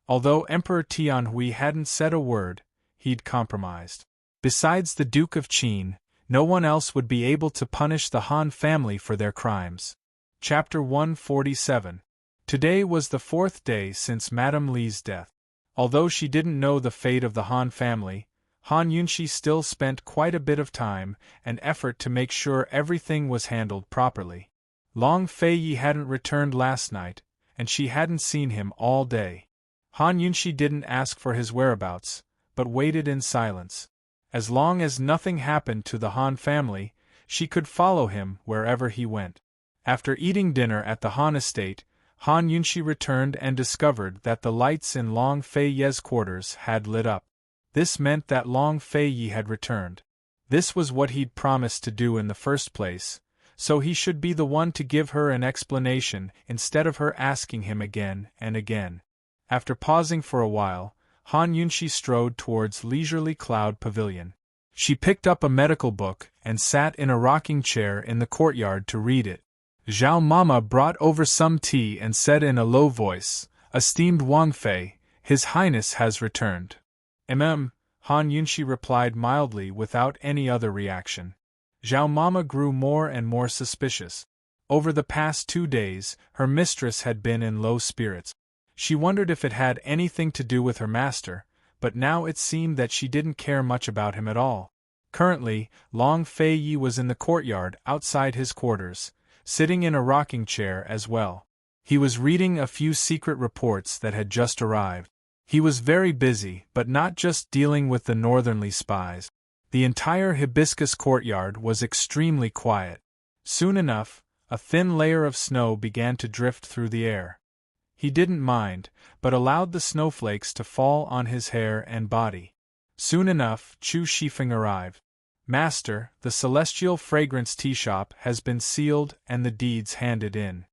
Although Emperor Tianhui hadn't said a word, he'd compromised. Besides the Duke of Qin, no one else would be able to punish the Han family for their crimes. Chapter 147. Today was the 4th day since Madame Li's death. Although she didn't know the fate of the Han family, Han Yunshi still spent quite a bit of time and effort to make sure everything was handled properly. Long Feiyi hadn't returned last night, and she hadn't seen him all day. Han Yunshi didn't ask for his whereabouts, but waited in silence. As long as nothing happened to the Han family, she could follow him wherever he went. After eating dinner at the Han estate, Han Yunshi returned and discovered that the lights in Long Feiyi's quarters had lit up. This meant that Long Feiyi had returned. This was what he'd promised to do in the first place, so he should be the one to give her an explanation instead of her asking him again and again. After pausing for a while, Han Yunshi strode towards Leisurely Cloud Pavilion. She picked up a medical book and sat in a rocking chair in the courtyard to read it. Zhao Mama brought over some tea and said in a low voice, "Esteemed Wang Fei, His Highness has returned." Han Yunxi replied mildly without any other reaction. Zhao Mama grew more and more suspicious. Over the past 2 days, her mistress had been in low spirits. She wondered if it had anything to do with her master, but now it seemed that she didn't care much about him at all. Currently, Long Fei Yi was in the courtyard outside his quarters, sitting in a rocking chair as well. He was reading a few secret reports that had just arrived. He was very busy, but not just dealing with the northernly spies. The entire hibiscus courtyard was extremely quiet. Soon enough, a thin layer of snow began to drift through the air. He didn't mind, but allowed the snowflakes to fall on his hair and body. Soon enough, Chu Shifeng arrived. "Master, the Celestial Fragrance Tea Shop has been sealed and the deeds handed in.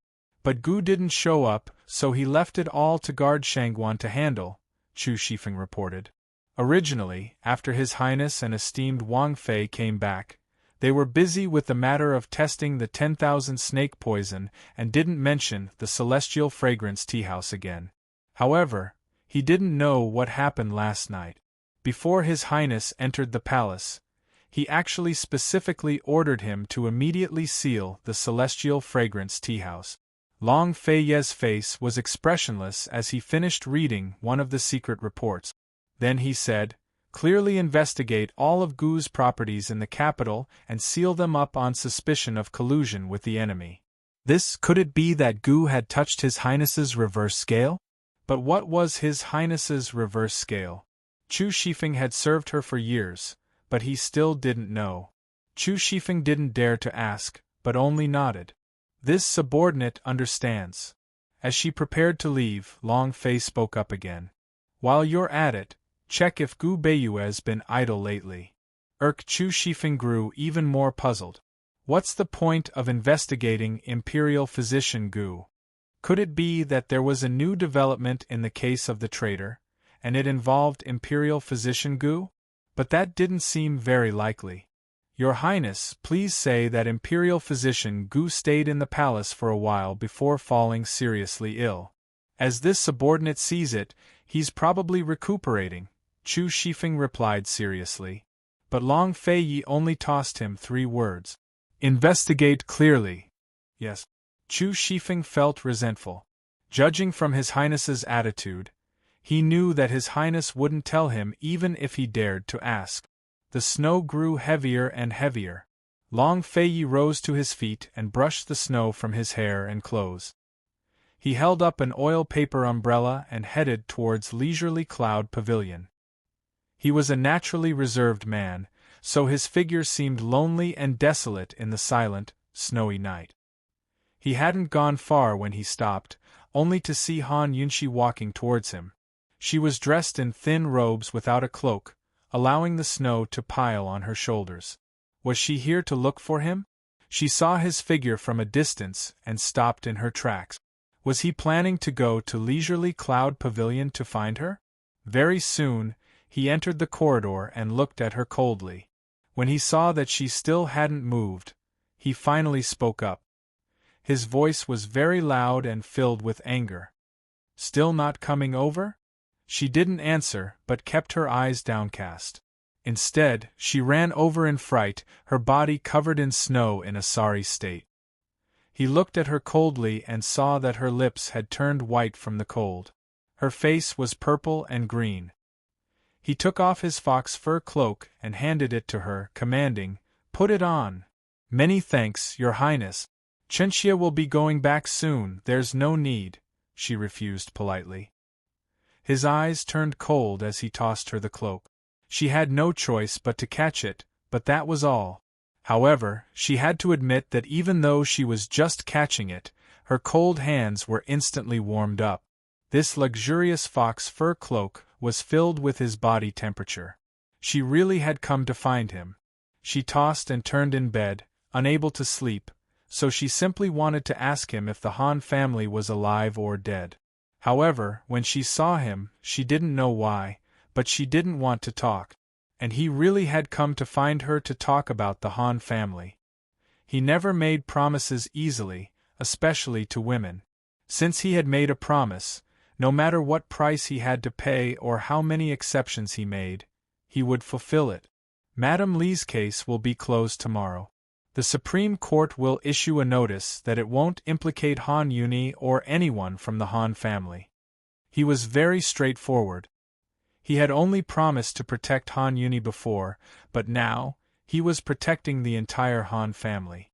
But Gu didn't show up, so he left it all to guard Shangguan to handle," Chu Shifeng reported. Originally, after His Highness and esteemed Wang Fei came back, they were busy with the matter of testing the 10,000 snake poison and didn't mention the Celestial Fragrance Tea House again. However, he didn't know what happened last night. Before His Highness entered the palace, he actually specifically ordered him to immediately seal the Celestial Fragrance Tea House. Long Fei Ye's face was expressionless as he finished reading one of the secret reports. Then he said, "Clearly investigate all of Gu's properties in the capital and seal them up on suspicion of collusion with the enemy." Could it be that Gu had touched His Highness's reverse scale? But what was His Highness's reverse scale? Chu Shifeng had served her for years, but he still didn't know. Chu Shifeng didn't dare to ask, but only nodded. "This subordinate understands." As she prepared to leave, Long Fei spoke up again. "While you're at it, check if Gu Beiyue's been idle lately." Chu Shifeng grew even more puzzled. What's the point of investigating Imperial Physician Gu? Could it be that there was a new development in the case of the traitor, and it involved Imperial Physician Gu? But that didn't seem very likely. "Your Highness, please say that Imperial Physician Gu stayed in the palace for a while before falling seriously ill. As this subordinate sees it, he's probably recuperating," Chu Shifeng replied seriously. But Long Fei Yi only tossed him 3 words. "Investigate clearly." Yes. Chu Shifeng felt resentful. Judging from His Highness's attitude, he knew that His Highness wouldn't tell him even if he dared to ask. The snow grew heavier and heavier. Long Fei Yi rose to his feet and brushed the snow from his hair and clothes. He held up an oil paper umbrella and headed towards Leisurely Cloud Pavilion. He was a naturally reserved man, so his figure seemed lonely and desolate in the silent, snowy night. He hadn't gone far when he stopped, only to see Han Yunxi walking towards him. She was dressed in thin robes without a cloak, allowing the snow to pile on her shoulders. Was she here to look for him? She saw his figure from a distance and stopped in her tracks. Was he planning to go to Leisurely Cloud Pavilion to find her? Very soon, he entered the corridor and looked at her coldly. When he saw that she still hadn't moved, he finally spoke up. His voice was very loud and filled with anger. "Still not coming over?" She didn't answer, but kept her eyes downcast. Instead, she ran over in fright, her body covered in snow in a sorry state. He looked at her coldly and saw that her lips had turned white from the cold. Her face was purple and green. He took off his fox fur cloak and handed it to her, commanding, "Put it on." "Many thanks, Your Highness. Chenxia will be going back soon, there's no need," she refused politely. His eyes turned cold as he tossed her the cloak. She had no choice but to catch it, but that was all. However, she had to admit that even though she was just catching it, her cold hands were instantly warmed up. This luxurious fox fur cloak was filled with his body temperature. She really had come to find him. She tossed and turned in bed, unable to sleep, so she simply wanted to ask him if the Han family was alive or dead. However, when she saw him, she didn't know why, but she didn't want to talk. And he really had come to find her to talk about the Han family. He never made promises easily, especially to women. Since he had made a promise, no matter what price he had to pay or how many exceptions he made, he would fulfill it. Madame Li's case will be closed tomorrow. The Supreme Court will issue a notice that it won't implicate Han Yuni or anyone from the Han family. He was very straightforward. He had only promised to protect Han Yuni before, but now, he was protecting the entire Han family.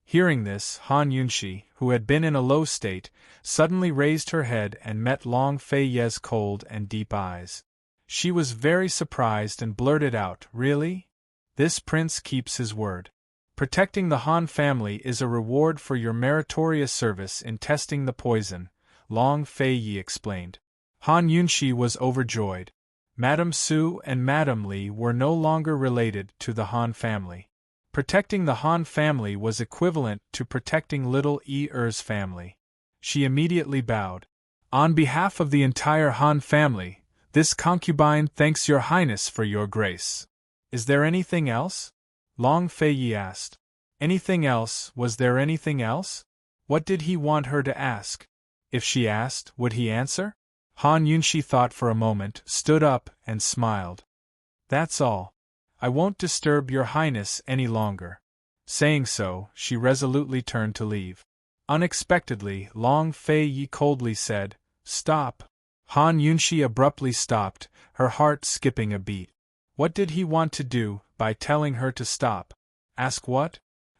Hearing this, Han Yunshi, who had been in a low state, suddenly raised her head and met Long Fei Ye's cold and deep eyes. She was very surprised and blurted out, "Really? This prince keeps his word. Protecting the Han family is a reward for your meritorious service in testing the poison," Long Fei Yi explained. Han Yunshi was overjoyed. Madame Su and Madame Li were no longer related to the Han family. Protecting the Han family was equivalent to protecting little Er's family. She immediately bowed. "On behalf of the entire Han family, this concubine thanks your highness for your grace." "Is there anything else?" Long Fei Yi asked. Anything else? Was there anything else? What did he want her to ask? If she asked, would he answer? Han Yunshi thought for a moment, stood up, and smiled. "That's all. I won't disturb your highness any longer." Saying so, she resolutely turned to leave. Unexpectedly, Long Fei Yi coldly said, "Stop." Han Yunshi abruptly stopped, her heart skipping a beat. What did he want to do, by telling her to stop? Ask what?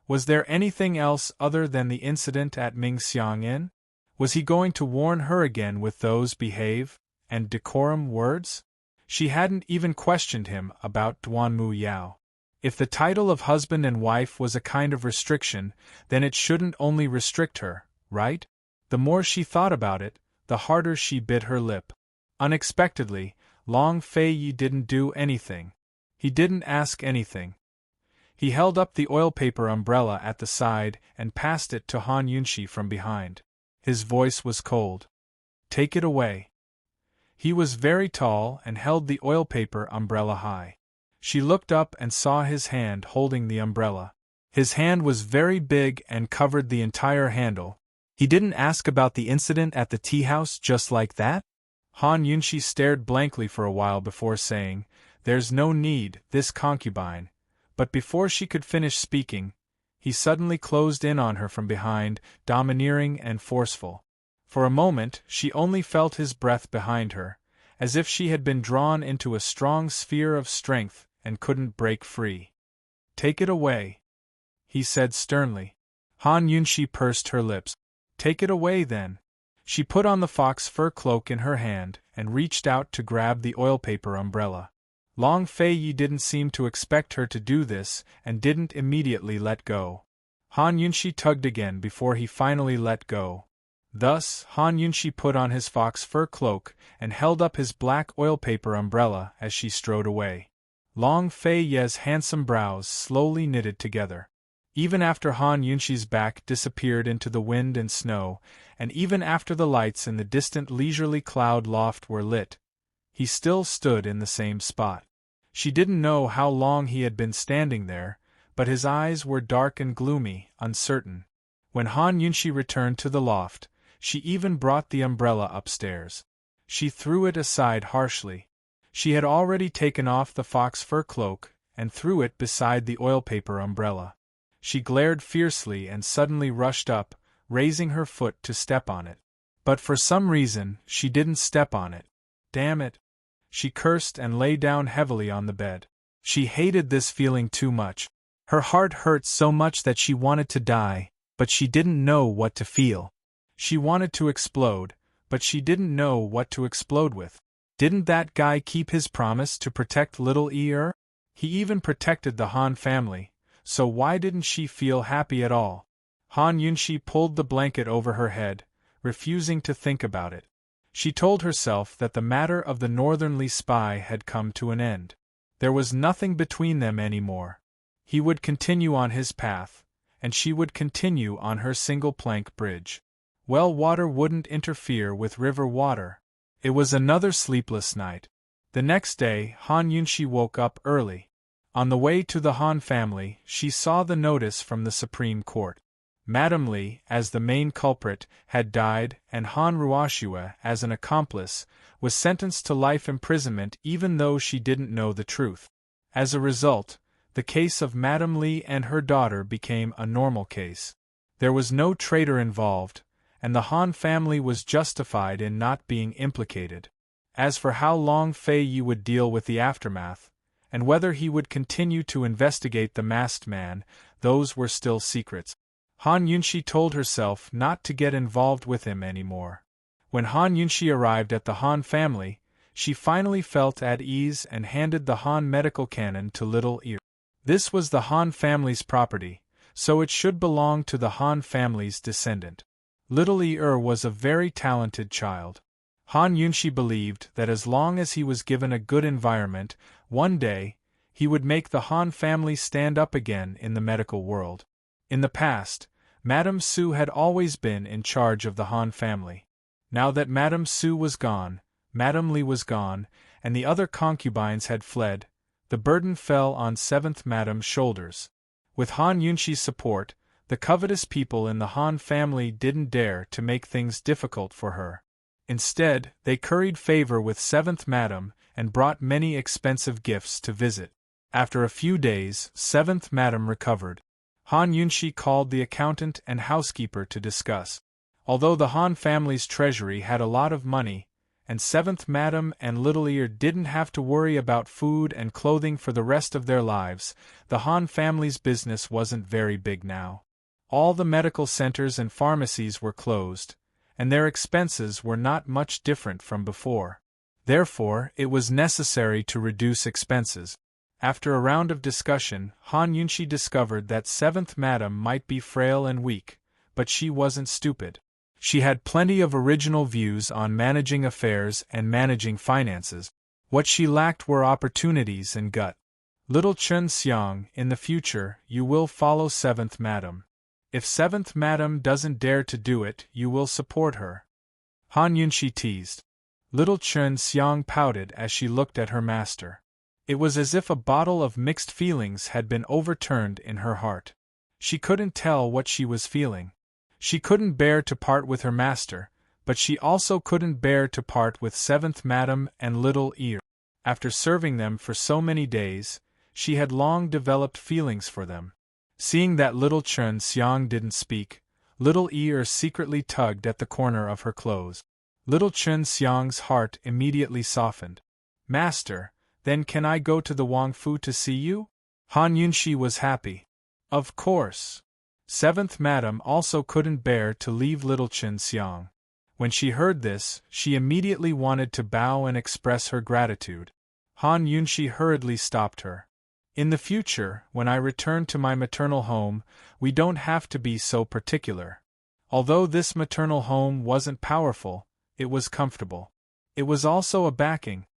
Was there anything else other than the incident at Mingxiang Inn? Was he going to warn her again with those behave and decorum words? She hadn't even questioned him about Duanmu Yao. If the title of husband and wife was a kind of restriction, then it shouldn't only restrict her, right? The more she thought about it, the harder she bit her lip. Unexpectedly, Long Fei Yi didn't do anything. He didn't ask anything. He held up the oil paper umbrella at the side and passed it to Han Yunshi from behind. His voice was cold. "Take it away." He was very tall and held the oil paper umbrella high. She looked up and saw his hand holding the umbrella. His hand was very big and covered the entire handle. He didn't ask about the incident at the tea house just like that? Han Yunshi stared blankly for a while before saying, "There's no need, this concubine." But before she could finish speaking, he suddenly closed in on her from behind, domineering and forceful. For a moment, she only felt his breath behind her, as if she had been drawn into a strong sphere of strength and couldn't break free. "Take it away," he said sternly. Han Yunshi pursed her lips. "Take it away then." She put on the fox fur cloak in her hand and reached out to grab the oil paper umbrella. Long Fei Yi didn't seem to expect her to do this and didn't immediately let go. Han Yunshi tugged again before he finally let go. Thus, Han Yunshi put on his fox fur cloak and held up his black oil paper umbrella as she strode away. Long Fei Ye's handsome brows slowly knitted together. Even after Han Yunshi's back disappeared into the wind and snow, and even after the lights in the distant leisurely cloud loft were lit, he still stood in the same spot. She didn't know how long he had been standing there, but his eyes were dark and gloomy, uncertain. When Han Yunshi returned to the loft, she even brought the umbrella upstairs. She threw it aside harshly. She had already taken off the fox fur cloak and threw it beside the oil paper umbrella. She glared fiercely and suddenly rushed up, raising her foot to step on it. But for some reason, she didn't step on it. "Damn it!" She cursed and lay down heavily on the bed. She hated this feeling too much. Her heart hurt so much that she wanted to die, but she didn't know what to feel. She wanted to explode, but she didn't know what to explode with. Didn't that guy keep his promise to protect little Er? He even protected the Han family, so why didn't she feel happy at all? Han Yunshi pulled the blanket over her head, refusing to think about it. She told herself that the matter of the northernly spy had come to an end. There was nothing between them anymore. He would continue on his path, and she would continue on her single-plank bridge. Well water wouldn't interfere with river water. It was another sleepless night. The next day, Han Yunshi woke up early. On the way to the Han family, she saw the notice from the Supreme Court. Madame Li, as the main culprit, had died, and Han Ruoxue, as an accomplice, was sentenced to life imprisonment even though she didn't know the truth. As a result, the case of Madame Li and her daughter became a normal case. There was no traitor involved, and the Han family was justified in not being implicated. As for how long Fei Yi would deal with the aftermath, and whether he would continue to investigate the masked man, those were still secrets. Han Yunshi told herself not to get involved with him anymore. When Han Yunshi arrived at the Han family, she finally felt at ease and handed the Han medical cannon to Little Ear. This was the Han family's property, so it should belong to the Han family's descendant. Little Ear was a very talented child. Han Yunshi believed that as long as he was given a good environment, one day, he would make the Han family stand up again in the medical world. In the past, Madame Su had always been in charge of the Han family. Now that Madame Su was gone, Madame Li was gone, and the other concubines had fled, the burden fell on 7th Madame's shoulders. With Han Yunshi's support, the covetous people in the Han family didn't dare to make things difficult for her. Instead, they curried favor with 7th Madame and brought many expensive gifts to visit. After a few days, 7th Madame recovered. Han Yunshi called the accountant and housekeeper to discuss. Although the Han family's treasury had a lot of money, and 7th Madame and Little Ear didn't have to worry about food and clothing for the rest of their lives, the Han family's business wasn't very big now. All the medical centers and pharmacies were closed, and their expenses were not much different from before. Therefore, it was necessary to reduce expenses. After a round of discussion, Han Yunshi discovered that 7th Madame might be frail and weak, but she wasn't stupid. She had plenty of original views on managing affairs and managing finances. What she lacked were opportunities and gut. Little Chen Xiang, in the future, you will follow 7th Madame. If 7th Madame doesn't dare to do it, you will support her. Han Yunshi teased. Little Chen Xiang pouted as she looked at her master. It was as if a bottle of mixed feelings had been overturned in her heart. She couldn't tell what she was feeling. She couldn't bear to part with her master, but she also couldn't bear to part with 7th Madame and Little Ear. After serving them for so many days, she had long developed feelings for them. Seeing that Little Chen Xiang didn't speak, Little Ear secretly tugged at the corner of her clothes. Little Chen Xiang's heart immediately softened. Master, then can I go to the Wang Fu to see you? Han Yunshi was happy. Of course. 7th Madame also couldn't bear to leave Little Chen Xiang. When she heard this, she immediately wanted to bow and express her gratitude. Han Yunshi hurriedly stopped her. In the future, when I return to my maternal home, we don't have to be so particular. Although this maternal home wasn't powerful, it was comfortable. It was also a backing.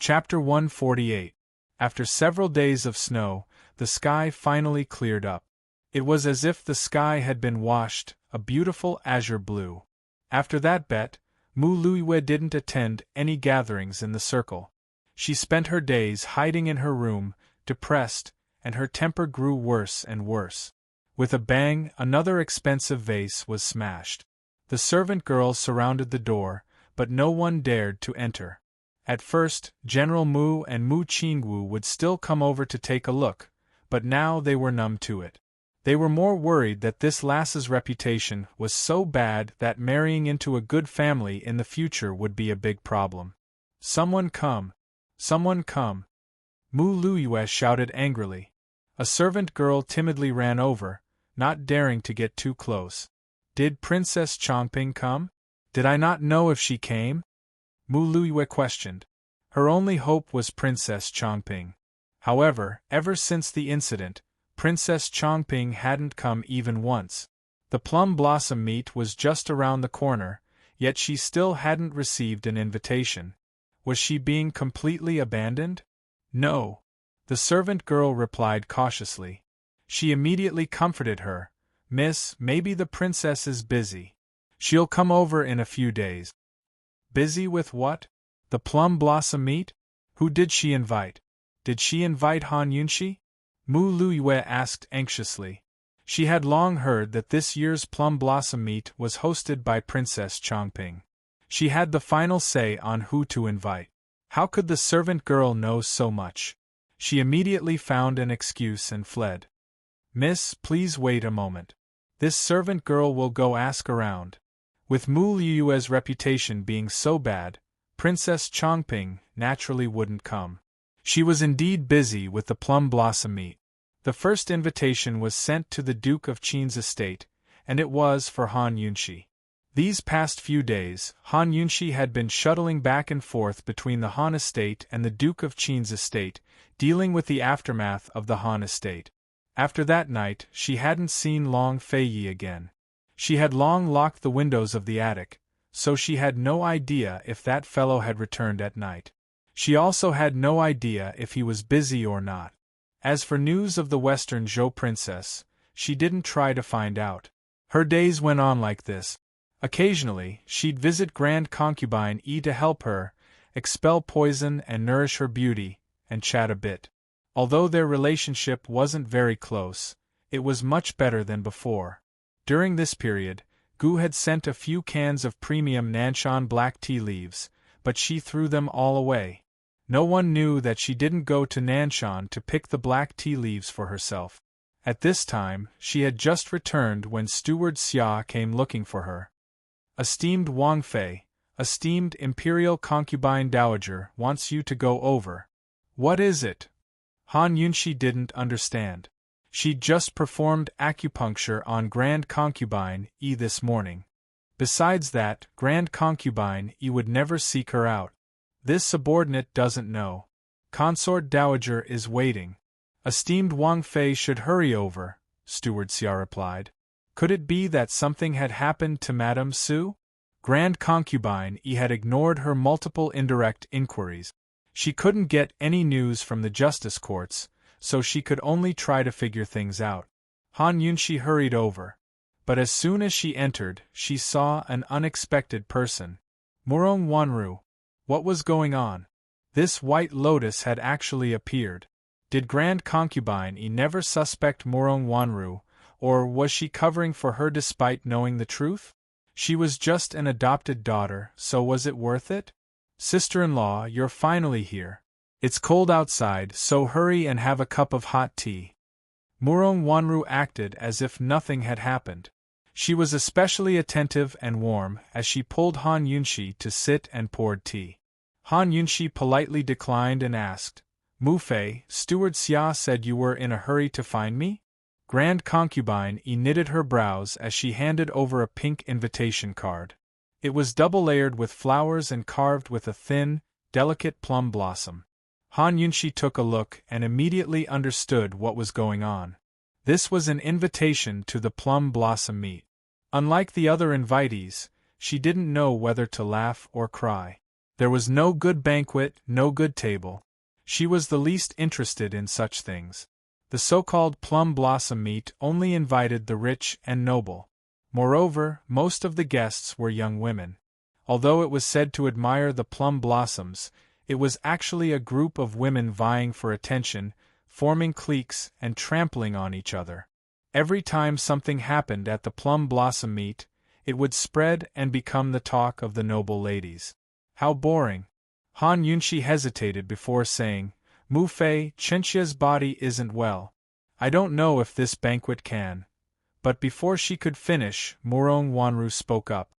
Chapter 148. After several days of snow, the sky finally cleared up. It was as if the sky had been washed, a beautiful azure blue. After that bet, Mu Luiyue didn't attend any gatherings in the circle. She spent her days hiding in her room, depressed, and her temper grew worse and worse. With a bang, another expensive vase was smashed. The servant girls surrounded the door, but no one dared to enter. At first, General Mu and Mu Qingwu would still come over to take a look, but now they were numb to it. They were more worried that this lass's reputation was so bad that marrying into a good family in the future would be a big problem. Someone come! Someone come! Mu Luiyue shouted angrily. A servant girl timidly ran over, not daring to get too close. Did Princess Chongping come? Did I not know if she came? Mu Luiyue questioned. Her only hope was Princess Chongping. However, ever since the incident, Princess Chongping hadn't come even once. The plum blossom meet was just around the corner, yet she still hadn't received an invitation. Was she being completely abandoned? No. The servant girl replied cautiously. She immediately comforted her. Miss, maybe the princess is busy. She'll come over in a few days. Busy with what? The plum blossom meet? Who did she invite? Did she invite Han Yunshi? Mu Luyue asked anxiously. She had long heard that this year's Plum Blossom Meet was hosted by Princess Chongping. She had the final say on who to invite. How could the servant girl know so much? She immediately found an excuse and fled. Miss, please wait a moment. This servant girl will go ask around. With Mu Liyue's reputation being so bad, Princess Chongping naturally wouldn't come. She was indeed busy with the Plum Blossom Meet. The first invitation was sent to the Duke of Qin's estate, and it was for Han Yunshi. These past few days, Han Yunshi had been shuttling back and forth between the Han estate and the Duke of Qin's estate, dealing with the aftermath of the Han estate. After that night, she hadn't seen Long Feiyi again. She had long locked the windows of the attic, so she had no idea if that fellow had returned at night. She also had no idea if he was busy or not. As for news of the Western Zhou princess, she didn't try to find out. Her days went on like this. Occasionally, she'd visit Grand Concubine Yi to help her, expel poison and nourish her beauty, and chat a bit. Although their relationship wasn't very close, it was much better than before. During this period, Gu had sent a few cans of premium Nanshan black tea leaves, but she threw them all away. No one knew that she didn't go to Nanshan to pick the black tea leaves for herself. At this time, she had just returned when Steward Xia came looking for her. Esteemed Wang Fei, esteemed Imperial Concubine Dowager wants you to go over. What is it? Han Yunshi didn't understand. She'd just performed acupuncture on Grand Concubine Yi this morning. Besides that, Grand Concubine Yi would never seek her out. This subordinate doesn't know. Consort Dowager is waiting. Esteemed Wang Fei should hurry over, Steward Xia replied. Could it be that something had happened to Madame Su? Grand Concubine Yi had ignored her multiple indirect inquiries. She couldn't get any news from the justice courts, so she could only try to figure things out. Han Yunshi hurried over. But as soon as she entered, she saw an unexpected person. Murong Wanru. What was going on? This white lotus had actually appeared. Did Grand Concubine Yi never suspect Murong Wanru, or was she covering for her despite knowing the truth? She was just an adopted daughter, so was it worth it? Sister-in-law, you're finally here. It's cold outside, so hurry and have a cup of hot tea. Murong Wanru acted as if nothing had happened. She was especially attentive and warm as she pulled Han Yunshi to sit and poured tea. Han Yunshi politely declined and asked, Mu Fei, Steward Xia said you were in a hurry to find me? Grand Concubine Yi knitted her brows as she handed over a pink invitation card. It was double-layered with flowers and carved with a thin, delicate plum blossom. Han Yunshi took a look and immediately understood what was going on. This was an invitation to the Plum Blossom Meet. Unlike the other invitees, she didn't know whether to laugh or cry. There was no good banquet, no good table. She was the least interested in such things. The so-called Plum Blossom Meet only invited the rich and noble. Moreover, most of the guests were young women. Although it was said to admire the plum blossoms, it was actually a group of women vying for attention, forming cliques and trampling on each other. Every time something happened at the Plum Blossom Meet, it would spread and become the talk of the noble ladies. How boring! Han Yunshi hesitated before saying, Mu Fei, Chenxia's body isn't well. I don't know if this banquet can. But before she could finish, Murong Wanru spoke up.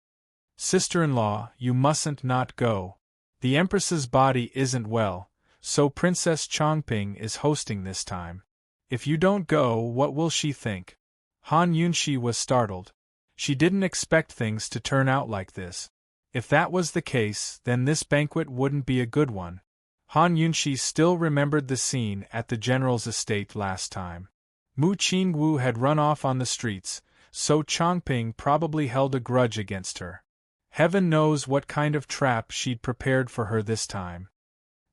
Sister-in-law, you mustn't not go. The Empress's body isn't well, so Princess Chongping is hosting this time. If you don't go, what will she think? Han Yunshi was startled. She didn't expect things to turn out like this. If that was the case, then this banquet wouldn't be a good one. Han Yunshi still remembered the scene at the general's estate last time. Mu Qingwu had run off on the streets, so Chongping probably held a grudge against her. Heaven knows what kind of trap she'd prepared for her this time.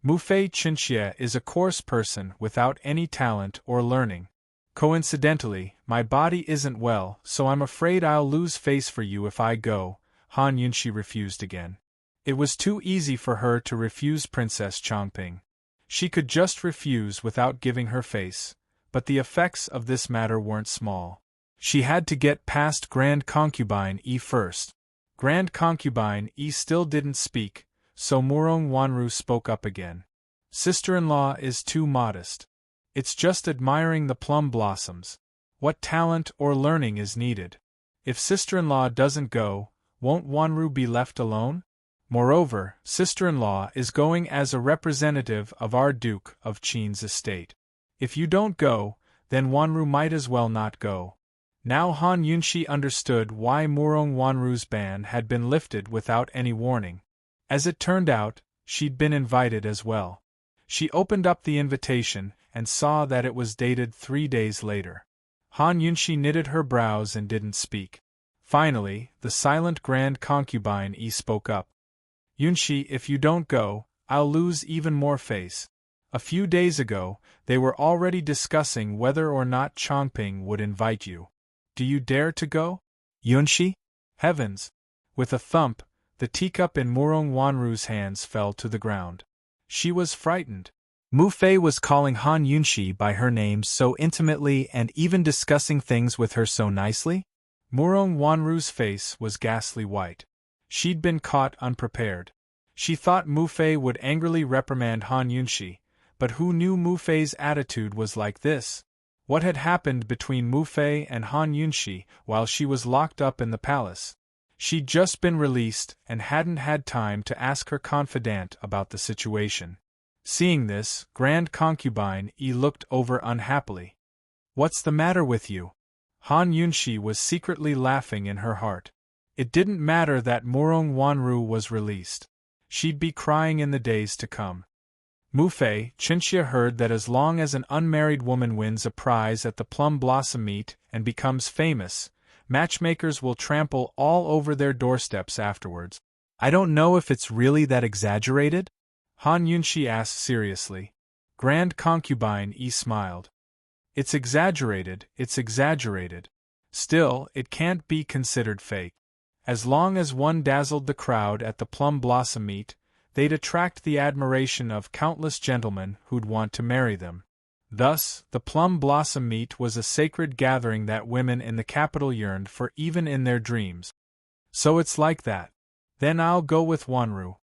Mu Fei Chenxia is a coarse person without any talent or learning. Coincidentally, my body isn't well, so I'm afraid I'll lose face for you if I go. Han Yunshi refused again. It was too easy for her to refuse Princess Chongping. She could just refuse without giving her face, but the effects of this matter weren't small. She had to get past Grand Concubine E first. Grand Concubine E still didn't speak, so Murong Wanru spoke up again. Sister-in-law is too modest. It's just admiring the plum blossoms. What talent or learning is needed? If sister-in-law doesn't go, won't Wanru be left alone? Moreover, sister-in-law is going as a representative of our Duke of Qin's estate. If you don't go, then Wanru might as well not go. Now Han Yunshi understood why Murong Wanru's ban had been lifted without any warning. As it turned out, she'd been invited as well. She opened up the invitation and saw that it was dated 3 days later. Han Yunshi knitted her brows and didn't speak. Finally, the silent Grand Concubine E spoke up. Yunshi, if you don't go, I'll lose even more face. A few days ago, they were already discussing whether or not Chongping would invite you. Do you dare to go? Yunshi? Heavens! With a thump, the teacup in Murong Wanru's hands fell to the ground. She was frightened. Mu Fei was calling Han Yunshi by her name so intimately and even discussing things with her so nicely? Murong Wanru's face was ghastly white. She'd been caught unprepared. She thought Mu Fei would angrily reprimand Han Yunshi, but who knew Mu Fei's attitude was like this? What had happened between Mu Fei and Han Yunshi while she was locked up in the palace? She'd just been released and hadn't had time to ask her confidant about the situation. Seeing this, Grand Concubine E looked over unhappily. What's the matter with you? Han Yunshi was secretly laughing in her heart. It didn't matter that Murong Wanru was released. She'd be crying in the days to come. Mu Fei, Chinxia heard that as long as an unmarried woman wins a prize at the Plum Blossom Meet and becomes famous, matchmakers will trample all over their doorsteps afterwards. I don't know if it's really that exaggerated? Han Yunshi asked seriously. Grand Concubine E smiled. It's exaggerated, it's exaggerated. Still, it can't be considered fake. As long as one dazzled the crowd at the Plum Blossom Meet, they'd attract the admiration of countless gentlemen who'd want to marry them. Thus, the Plum Blossom Meet was a sacred gathering that women in the capital yearned for even in their dreams. So it's like that. Then I'll go with Wanru.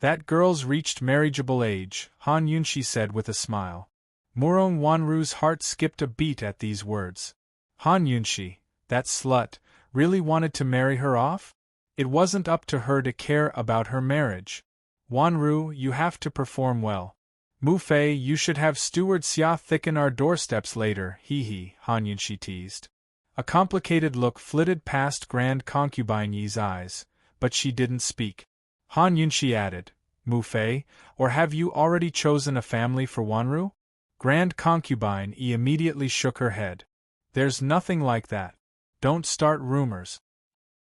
That girl's reached marriageable age, Han Yunshi said with a smile. Murong Wanru's heart skipped a beat at these words. Han Yunshi, that slut, really wanted to marry her off? It wasn't up to her to care about her marriage. Wanru, you have to perform well. Mu Fei, you should have Steward Xia thicken our doorsteps later, hee, Han Yunshi teased. A complicated look flitted past Grand Concubine Yi's eyes, but she didn't speak. Han Yunshi added, Mu Fei, or have you already chosen a family for Wanru? Grand Concubine Yi immediately shook her head. There's nothing like that. Don't start rumors.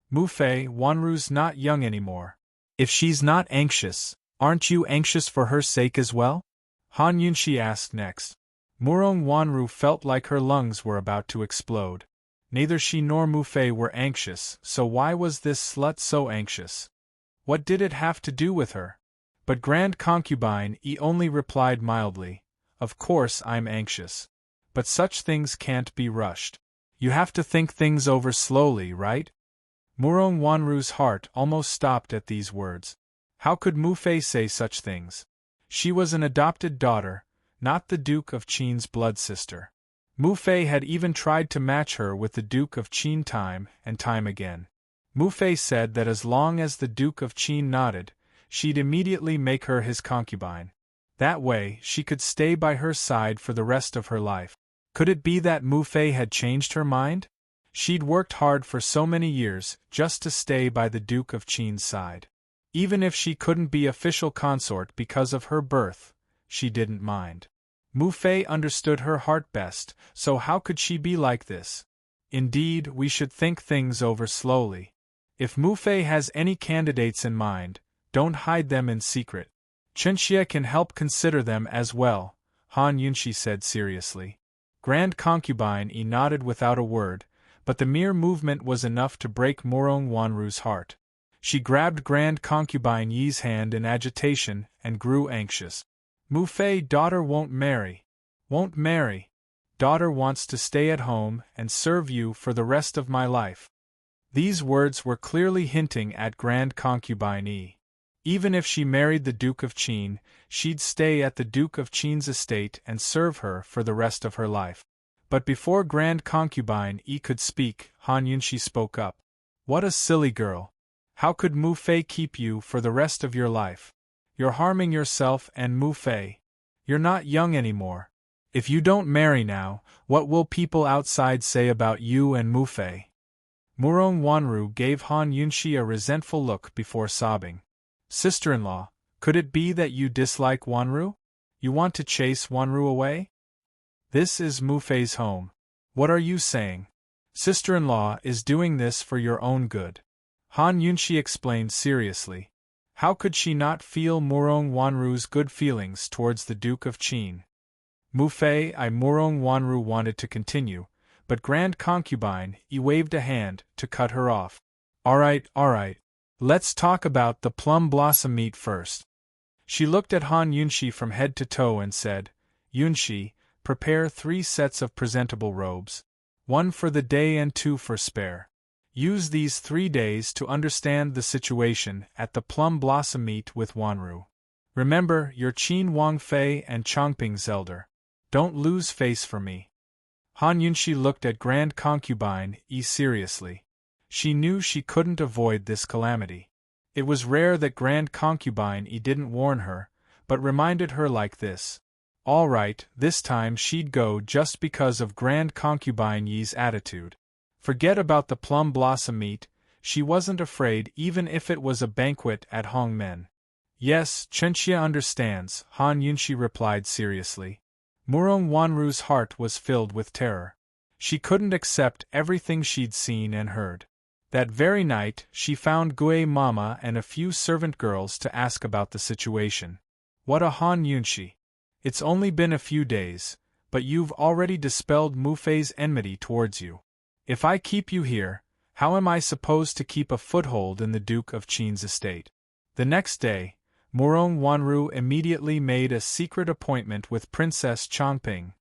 Mu Fei, Wanru's not young anymore. If she's not anxious, aren't you anxious for her sake as well? Han Yunshi asked next. Murong Wanru felt like her lungs were about to explode. Neither she nor Mu Fei were anxious, so why was this slut so anxious? What did it have to do with her? But Grand Concubine E only replied mildly, Of course I'm anxious. But such things can't be rushed. You have to think things over slowly, right? Murong Wanru's heart almost stopped at these words. How could Mu Fei say such things? She was an adopted daughter, not the Duke of Qin's blood sister. Mu Fei had even tried to match her with the Duke of Qin time and time again. Mu Fei said that as long as the Duke of Qin nodded, she'd immediately make her his concubine. That way, she could stay by her side for the rest of her life. Could it be that Mu Fei had changed her mind? She'd worked hard for so many years just to stay by the Duke of Qin's side. Even if she couldn't be official consort because of her birth, she didn't mind. Mu Fei understood her heart best, so how could she be like this? Indeed, we should think things over slowly. If Mu Fei has any candidates in mind, don't hide them in secret. Chenxia can help consider them as well, Han Yunshi said seriously. Grand Concubine E nodded without a word, but the mere movement was enough to break Murong Wanru's heart. She grabbed Grand Concubine Yi's hand in agitation and grew anxious. Mu Fei daughter won't marry. Won't marry. Daughter wants to stay at home and serve you for the rest of my life. These words were clearly hinting at Grand Concubine Yi. Even if she married the Duke of Qin, she'd stay at the Duke of Qin's estate and serve her for the rest of her life. But before Grand Concubine Yi could speak, Han Yunxi spoke up. What a silly girl. How could Mu Fei keep you for the rest of your life? You're harming yourself and Mu Fei. You're not young anymore. If you don't marry now, what will people outside say about you and Mu Fei? Murong Wanru gave Han Yunxi a resentful look before sobbing. Sister-in-law, could it be that you dislike Wanru? You want to chase Wanru away? This is Mu Fei's home. What are you saying? Sister-in-law is doing this for your own good. Han Yunxi explained seriously. How could she not feel Murong Wanru's good feelings towards the Duke of Qin? Mu Fei Murong Wanru wanted to continue, but Grand Concubine Yi waved a hand to cut her off. All right. Let's talk about the plum blossom meat first. She looked at Han Yunxi from head to toe and said, Yunxi, prepare 3 sets of presentable robes. 1 for the day and 2 for spare. Use these 3 days to understand the situation at the plum blossom meet with Wanru. Remember, you're Qin Wang Fei and Chongping's elder. Don't lose face for me. Han Yunxi looked at Grand Concubine Yi seriously. She knew she couldn't avoid this calamity. It was rare that Grand Concubine Yi didn't warn her, but reminded her like this. All right, this time she'd go just because of Grand Concubine Yi's attitude. Forget about the plum blossom meet, she wasn't afraid even if it was a banquet at Hongmen. Yes, Chenxia understands, Han Yunxi replied seriously. Murong Wanru's heart was filled with terror. She couldn't accept everything she'd seen and heard. That very night, she found Gui Mama and a few servant girls to ask about the situation. What a Han Yunxi! It's only been a few days, but you've already dispelled Mu Fei's enmity towards you. If I keep you here, how am I supposed to keep a foothold in the Duke of Qin's estate? The next day, Murong Wanru immediately made a secret appointment with Princess Chongping.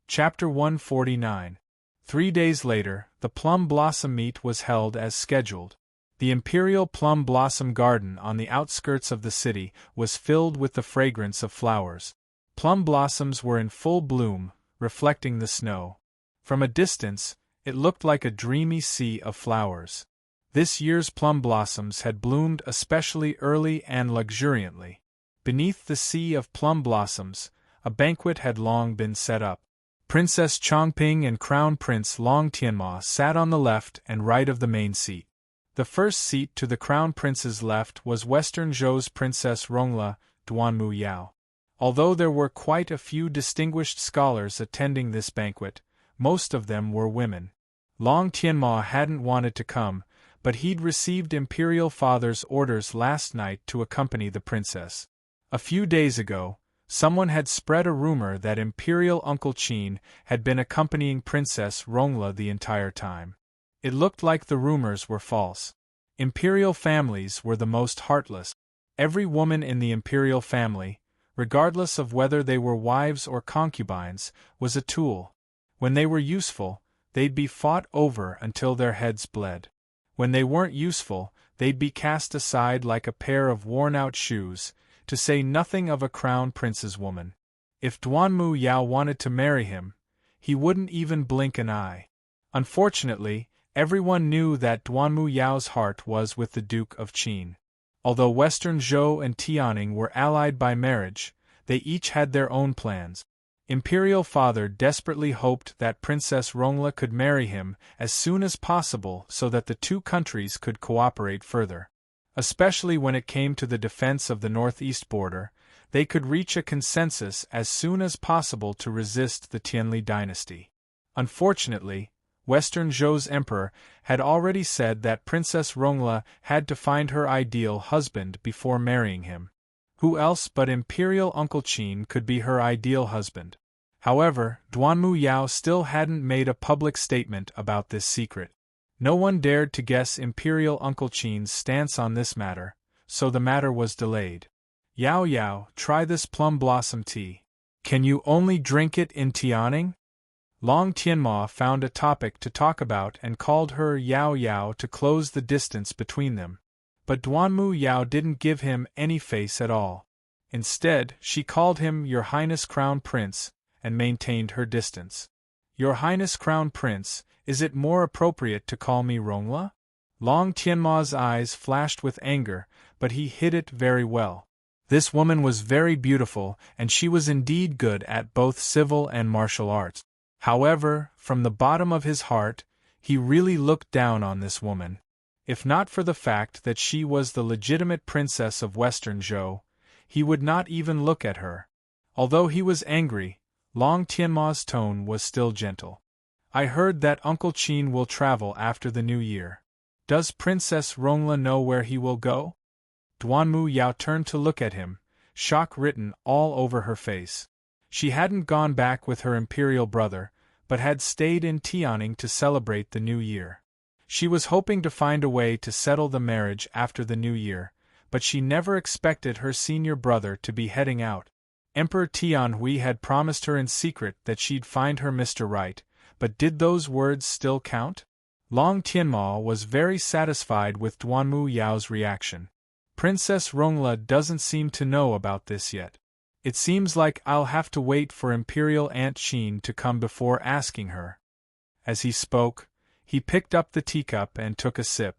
Chapter 149. 3 days later, the plum blossom meet was held as scheduled. The imperial plum blossom garden on the outskirts of the city was filled with the fragrance of flowers. Plum blossoms were in full bloom, reflecting the snow. From a distance, it looked like a dreamy sea of flowers. This year's plum blossoms had bloomed especially early and luxuriantly. Beneath the sea of plum blossoms, a banquet had long been set up. Princess Chongping and Crown Prince Long Tianma sat on the left and right of the main seat. The first seat to the Crown Prince's left was Western Zhou's Princess Rongla, Duanmu Yao. Although there were quite a few distinguished scholars attending this banquet, most of them were women. Long Tianma hadn't wanted to come, but he'd received Imperial Father's orders last night to accompany the princess. A few days ago, someone had spread a rumor that Imperial Uncle Qin had been accompanying Princess Rongla the entire time. It looked like the rumors were false. Imperial families were the most heartless. Every woman in the imperial family, regardless of whether they were wives or concubines, was a tool. When they were useful, they'd be fought over until their heads bled. When they weren't useful, they'd be cast aside like a pair of worn-out shoes, to say nothing of a crown prince's woman. If Duanmu Yao wanted to marry him, he wouldn't even blink an eye. Unfortunately, everyone knew that Duanmu Yao's heart was with the Duke of Qin. Although Western Zhou and Tianning were allied by marriage, they each had their own plans. Imperial Father desperately hoped that Princess Rongla could marry him as soon as possible so that the two countries could cooperate further. Especially when it came to the defense of the northeast border, they could reach a consensus as soon as possible to resist the Tianli dynasty. Unfortunately, Western Zhou's emperor had already said that Princess Rongla had to find her ideal husband before marrying him. Who else but Imperial Uncle Qin could be her ideal husband? However, Duanmu Yao still hadn't made a public statement about this secret. No one dared to guess Imperial Uncle Qin's stance on this matter, so the matter was delayed. Yao Yao, try this plum blossom tea. Can you only drink it in Tianing? Long Tianma found a topic to talk about and called her Yao Yao to close the distance between them. But Duanmu Yao didn't give him any face at all. Instead, she called him Your Highness Crown Prince, and maintained her distance. Your Highness Crown Prince, is it more appropriate to call me Rongla? Long Tianma's eyes flashed with anger, but he hid it very well. This woman was very beautiful, and she was indeed good at both civil and martial arts. However, from the bottom of his heart, he really looked down on this woman. If not for the fact that she was the legitimate princess of Western Zhou, he would not even look at her. Although he was angry, Long Tianma's tone was still gentle. I heard that Uncle Qin will travel after the new year. Does Princess Rongla know where he will go? Duanmu Yao turned to look at him, shock written all over her face. She hadn't gone back with her imperial brother, but had stayed in Tianing to celebrate the new year. She was hoping to find a way to settle the marriage after the new year, but she never expected her senior brother to be heading out. Emperor Tianhui had promised her in secret that she'd find her Mr. Right, but did those words still count? Long Tianma was very satisfied with Duanmu Yao's reaction. Princess Rongla doesn't seem to know about this yet. It seems like I'll have to wait for Imperial Aunt Qin to come before asking her. As he spoke, he picked up the teacup and took a sip.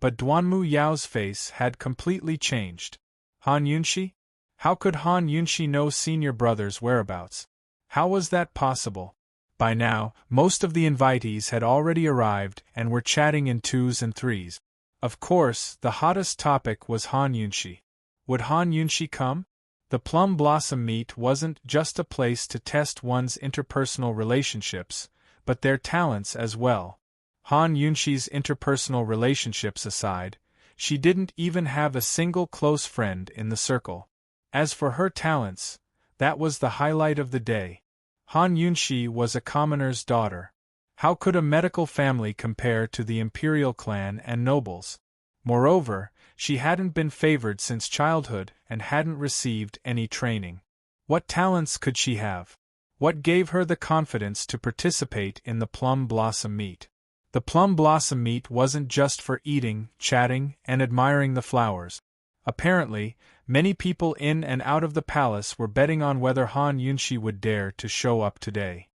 But Duanmu Yao's face had completely changed. Han Yunshi? How could Han Yunshi know senior brother's whereabouts? How was that possible? By now, most of the invitees had already arrived and were chatting in twos and threes. Of course, the hottest topic was Han Yunshi. Would Han Yunshi come? The plum blossom meet wasn't just a place to test one's interpersonal relationships, but their talents as well. Han Yunshi's interpersonal relationships aside, she didn't even have a single close friend in the circle. As for her talents, that was the highlight of the day. Han Yunshi was a commoner's daughter. How could a medical family compare to the imperial clan and nobles? Moreover, she hadn't been favored since childhood and hadn't received any training. What talents could she have? What gave her the confidence to participate in the plum blossom meet? The plum blossom meet wasn't just for eating, chatting, and admiring the flowers. Apparently, many people in and out of the palace were betting on whether Han Yunshi would dare to show up today.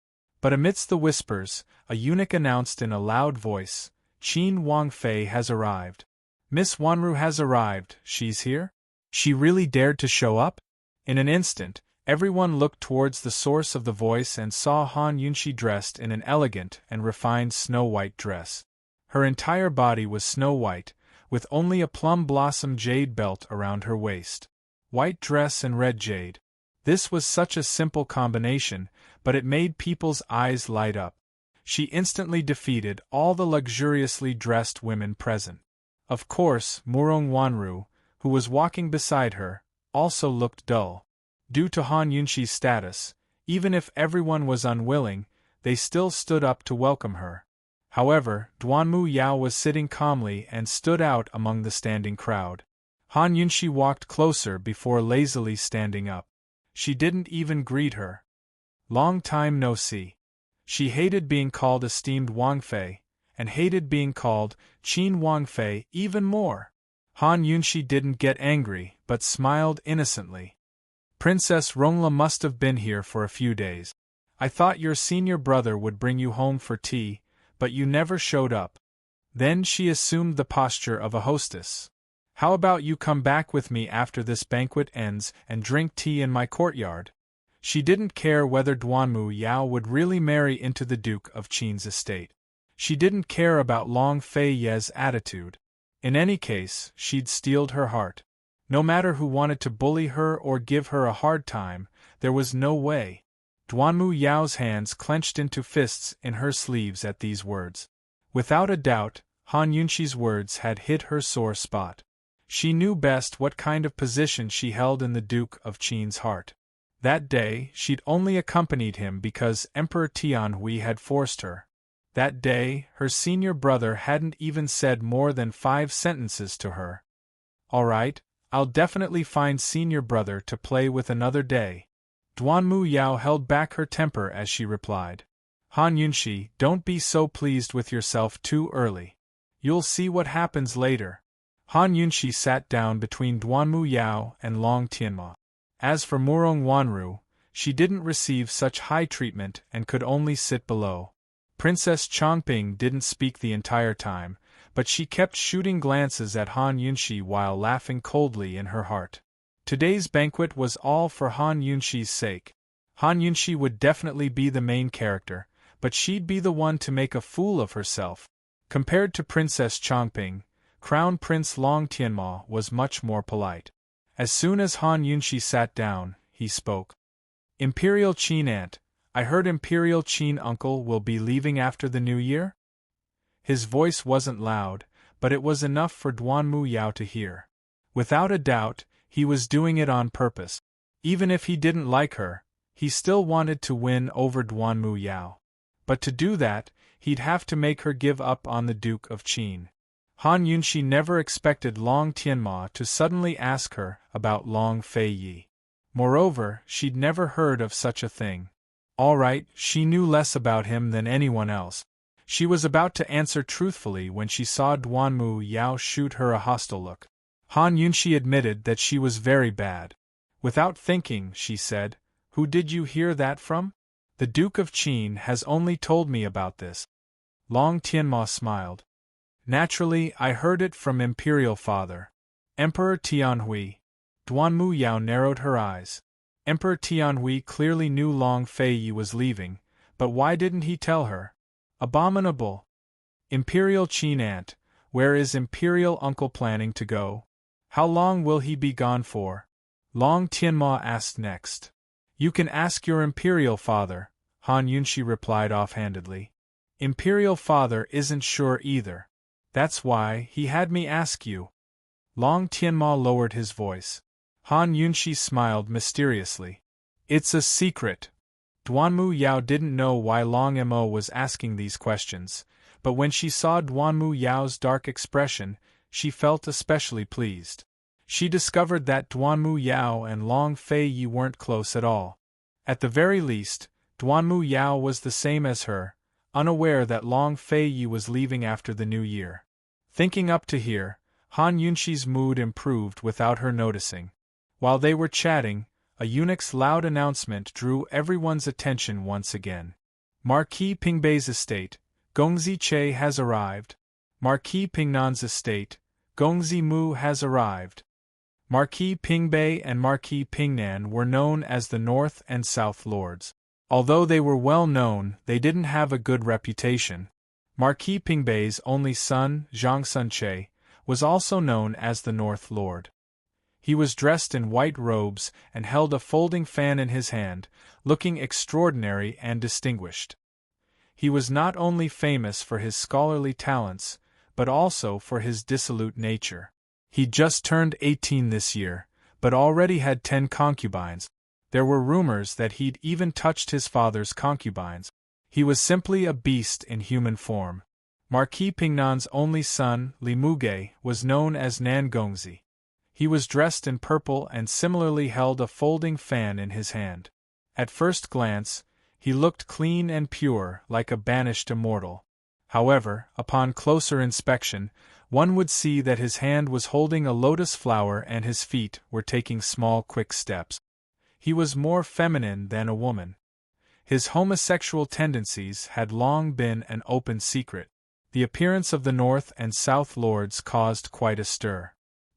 But amidst the whispers, a eunuch announced in a loud voice, "Qin Wangfei has arrived. Miss Wanru has arrived, she's here?" She really dared to show up? In an instant, everyone looked towards the source of the voice and saw Han Yunshi dressed in an elegant and refined snow-white dress. Her entire body was snow-white, with only a plum blossom jade belt around her waist. White dress and red jade. This was such a simple combination, but it made people's eyes light up. She instantly defeated all the luxuriously dressed women present. Of course, Murong Wanru, who was walking beside her, also looked dull. Due to Han Yunshi's status, even if everyone was unwilling, they still stood up to welcome her. However, Duanmu Yao was sitting calmly and stood out among the standing crowd. Han Yunshi walked closer before lazily standing up. She didn't even greet her. Long time no see. She hated being called esteemed Wangfei, and hated being called Qin Wangfei even more. Han Yunshi didn't get angry, but smiled innocently. Princess Rongla must have been here for a few days. I thought your senior brother would bring you home for tea, but you never showed up. Then she assumed the posture of a hostess. How about you come back with me after this banquet ends and drink tea in my courtyard? She didn't care whether Duanmu Yao would really marry into the Duke of Qin's estate. She didn't care about Long Fei Ye's attitude. In any case, she'd steeled her heart. No matter who wanted to bully her or give her a hard time, there was no way. Duanmu Yao's hands clenched into fists in her sleeves at these words. Without a doubt, Han Yunshi's words had hit her sore spot. She knew best what kind of position she held in the Duke of Qin's heart. That day, she'd only accompanied him because Emperor Tianhui had forced her. That day, her senior brother hadn't even said more than 5 sentences to her. "All right, I'll definitely find senior brother to play with another day. Duanmu Yao held back her temper as she replied. Han Yunshi, don't be so pleased with yourself too early. You'll see what happens later. Han Yunshi sat down between Duanmu Yao and Long Tianma. As for Murong Wanru, she didn't receive such high treatment and could only sit below. Princess Chongping didn't speak the entire time, but she kept shooting glances at Han Yunshi while laughing coldly in her heart. Today's banquet was all for Han Yunshi's sake. Han Yunshi would definitely be the main character, but she'd be the one to make a fool of herself. Compared to Princess Chongping, Crown Prince Long Tianma was much more polite. As soon as Han Yunshi sat down, he spoke. Imperial Qin Aunt, I heard Imperial Qin Uncle will be leaving after the new year? His voice wasn't loud, but it was enough for Duanmu Yao to hear. Without a doubt, he was doing it on purpose. Even if he didn't like her, he still wanted to win over Duanmu Yao. But to do that, he'd have to make her give up on the Duke of Qin. Han Yunshi never expected Long Tianma to suddenly ask her about Long Fei Yi. Moreover, she'd never heard of such a thing. All right, she knew less about him than anyone else. She was about to answer truthfully when she saw Duanmu Yao shoot her a hostile look. Han Yunshi admitted that she was very bad. Without thinking, she said, "Who did you hear that from?" "The Duke of Qin has only told me about this." Long Tianma smiled. "Naturally, I heard it from Imperial Father. Emperor Tianhui." Duanmu Yao narrowed her eyes. Emperor Tianhui clearly knew Long Fei Yi was leaving, but why didn't he tell her? Abominable. Imperial Qin Aunt, where is Imperial Uncle planning to go? How long will he be gone for? Long Tianma asked next. You can ask your Imperial Father, Han Yunshi replied offhandedly. Imperial Father isn't sure either. That's why he had me ask you. Long Tianma lowered his voice. Han Yunshi smiled mysteriously. It's a secret. Duanmu Yao didn't know why Long Mo was asking these questions, but when she saw Duanmu Yao's dark expression, she felt especially pleased. She discovered that Duanmu Yao and Long Fei Yi weren't close at all. At the very least, Duanmu Yao was the same as her, unaware that Long Fei Yi was leaving after the new year. Thinking up to here, Han Yunshi's mood improved without her noticing. While they were chatting, a eunuch's loud announcement drew everyone's attention once again. Marquis Pingbei's estate, Gongzi Che has arrived. Marquis Pingnan's estate, Gongzi Mu has arrived. Marquis Pingbei and Marquis Pingnan were known as the North and South Lords. Although they were well known, they didn't have a good reputation. Marquis Pingbei's only son, Zhang Sunche, was also known as the North Lord. He was dressed in white robes and held a folding fan in his hand, looking extraordinary and distinguished. He was not only famous for his scholarly talents, but also for his dissolute nature. He'd just turned 18 this year, but already had 10 concubines. There were rumors that he'd even touched his father's concubines. He was simply a beast in human form. Marquis Pingnan's only son, Li Muge, was known as Nan Gongzi. He was dressed in purple and similarly held a folding fan in his hand. At first glance, he looked clean and pure, like a banished immortal. However, upon closer inspection, one would see that his hand was holding a lotus flower and his feet were taking small quick steps. He was more feminine than a woman. His homosexual tendencies had long been an open secret. The appearance of the North and South Lords caused quite a stir.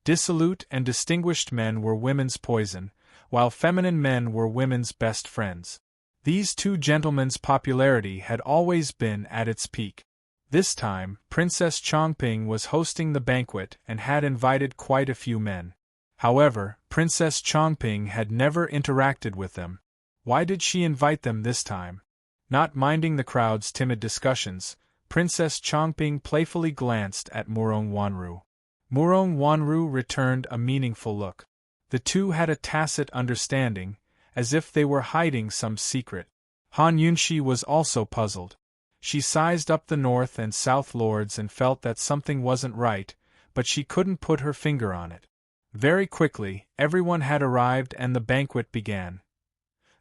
Dissolute and distinguished men were women's poison, while feminine men were women's best friends. These two gentlemen's popularity had always been at its peak. This time, Princess Chongping was hosting the banquet and had invited quite a few men. However, Princess Chongping had never interacted with them. Why did she invite them this time? Not minding the crowd's timid discussions, Princess Chongping playfully glanced at Murong Wanru. Murong Wanru returned a meaningful look. The two had a tacit understanding, as if they were hiding some secret. Han Yunshi was also puzzled. She sized up the North and South Lords and felt that something wasn't right, but she couldn't put her finger on it. Very quickly, everyone had arrived and the banquet began.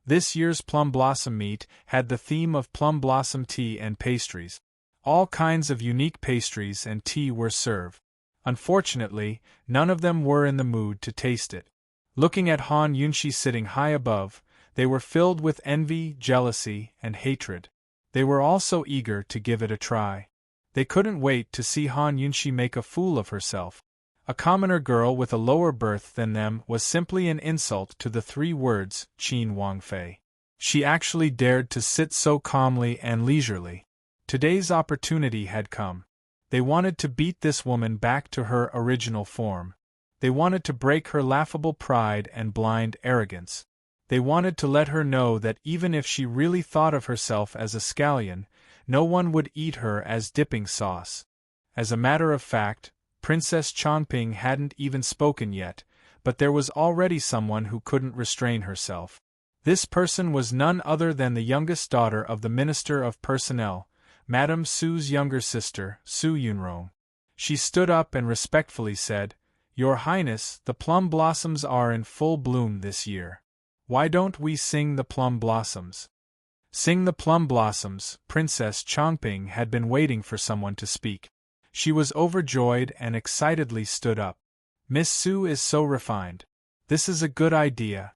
This year's plum blossom meet had the theme of plum blossom tea and pastries. All kinds of unique pastries and tea were served. Unfortunately, none of them were in the mood to taste it. Looking at Han Yunshi sitting high above, they were filled with envy, jealousy, and hatred. They were also eager to give it a try. They couldn't wait to see Han Yunshi make a fool of herself. A commoner girl with a lower birth than them was simply an insult to the 3 words, Qin Wangfei. She actually dared to sit so calmly and leisurely. Today's opportunity had come. They wanted to beat this woman back to her original form. They wanted to break her laughable pride and blind arrogance. They wanted to let her know that even if she really thought of herself as a scallion, no one would eat her as dipping sauce. As a matter of fact, Princess Chongping hadn't even spoken yet, but there was already someone who couldn't restrain herself. This person was none other than the youngest daughter of the Minister of Personnel, Madame Su's younger sister, Su Yunrong. She stood up and respectfully said, "Your Highness, the plum blossoms are in full bloom this year. Why don't we sing the plum blossoms?" Sing the plum blossoms. Princess Chongping had been waiting for someone to speak. She was overjoyed and excitedly stood up. Miss Su is so refined. This is a good idea.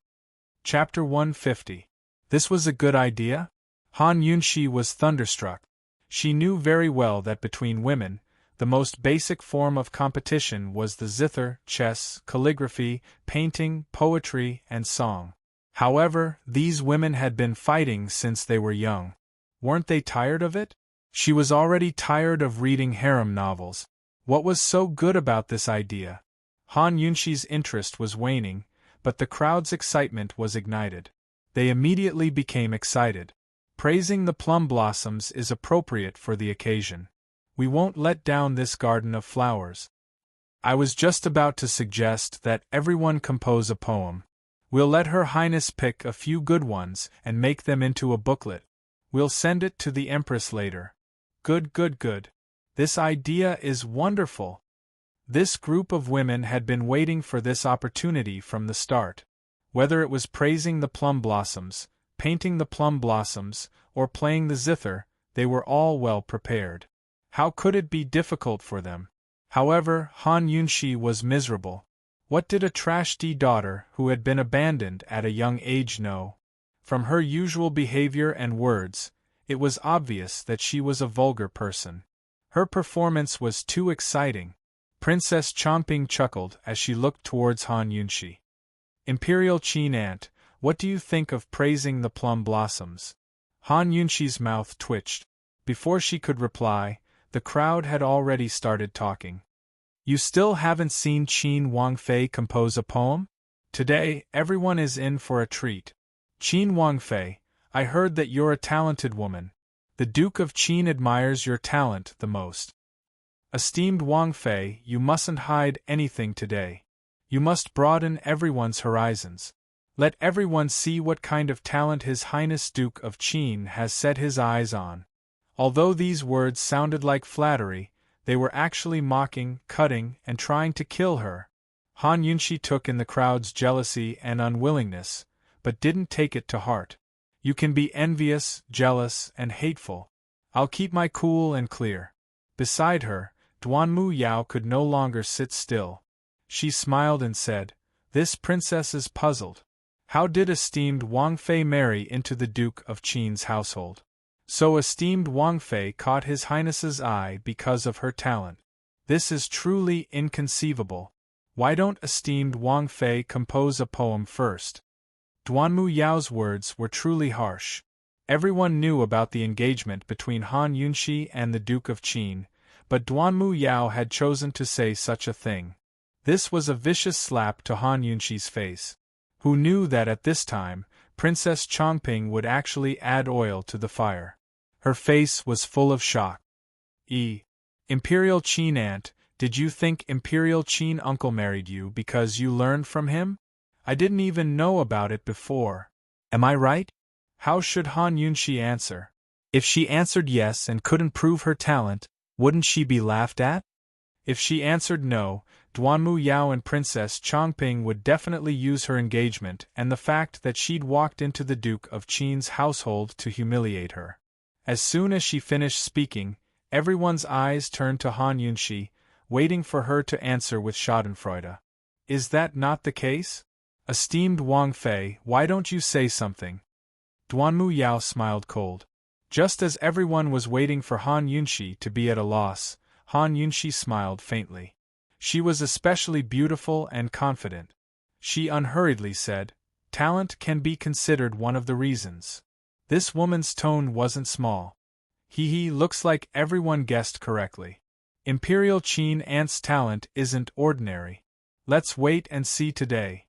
Chapter 150. This was a good idea? Han Yunshi was thunderstruck. She knew very well that between women, the most basic form of competition was the zither, chess, calligraphy, painting, poetry, and song. However, these women had been fighting since they were young. Weren't they tired of it? She was already tired of reading harem novels. What was so good about this idea? Han Yunshi's interest was waning, but the crowd's excitement was ignited. They immediately became excited. Praising the plum blossoms is appropriate for the occasion. We won't let down this garden of flowers. I was just about to suggest that everyone compose a poem. We'll let Her Highness pick a few good ones and make them into a booklet. We'll send it to the Empress later. Good, good, good. This idea is wonderful. This group of women had been waiting for this opportunity from the start. Whether it was praising the plum blossoms, painting the plum blossoms, or playing the zither, they were all well prepared. How could it be difficult for them? However, Han Yunshi was miserable. What did a trashy daughter who had been abandoned at a young age know? From her usual behavior and words, it was obvious that she was a vulgar person. Her performance was too exciting. Princess Chongping chuckled as she looked towards Han Yunshi. Imperial Qin Aunt, what do you think of praising the plum blossoms? Han Yunshi's mouth twitched. Before she could reply, the crowd had already started talking. You still haven't seen Qin Wangfei compose a poem? Today, everyone is in for a treat. Qin Wangfei, I heard that you're a talented woman. The Duke of Qin admires your talent the most. Esteemed Wangfei, you mustn't hide anything today. You must broaden everyone's horizons. Let everyone see what kind of talent His Highness Duke of Qin has set his eyes on. Although these words sounded like flattery, they were actually mocking, cutting, and trying to kill her. Han Yunshi took in the crowd's jealousy and unwillingness, but didn't take it to heart. You can be envious, jealous, and hateful. I'll keep my cool and clear. Beside her, Duanmu Yao could no longer sit still. She smiled and said, This princess is puzzled. How did esteemed Wangfei marry into the Duke of Qin's household? So esteemed Wangfei caught His Highness's eye because of her talent. This is truly inconceivable. Why don't esteemed Wangfei compose a poem first? Duanmu Yao's words were truly harsh. Everyone knew about the engagement between Han Yunshi and the Duke of Qin, but Duanmu Yao had chosen to say such a thing. This was a vicious slap to Han Yunshi's face. Who knew that at this time, Princess Chongping would actually add oil to the fire? Her face was full of shock. Imperial Qin Aunt, did you think Imperial Qin Uncle married you because you learned from him? I didn't even know about it before. Am I right? How should Han Yunshi answer? If she answered yes and couldn't prove her talent, wouldn't she be laughed at? If she answered no, Duanmu Yao and Princess Chongping would definitely use her engagement and the fact that she'd walked into the Duke of Qin's household to humiliate her. As soon as she finished speaking, everyone's eyes turned to Han Yunxi, waiting for her to answer with schadenfreude. Is that not the case? Esteemed Wang Fei, why don't you say something? Duanmu Yao smiled cold. Just as everyone was waiting for Han Yunxi to be at a loss, Han Yunxi smiled faintly. She was especially beautiful and confident. She unhurriedly said, "Talent can be considered one of the reasons." This woman's tone wasn't small. Looks like everyone guessed correctly. Imperial Qin Ant's talent isn't ordinary. Let's wait and see today.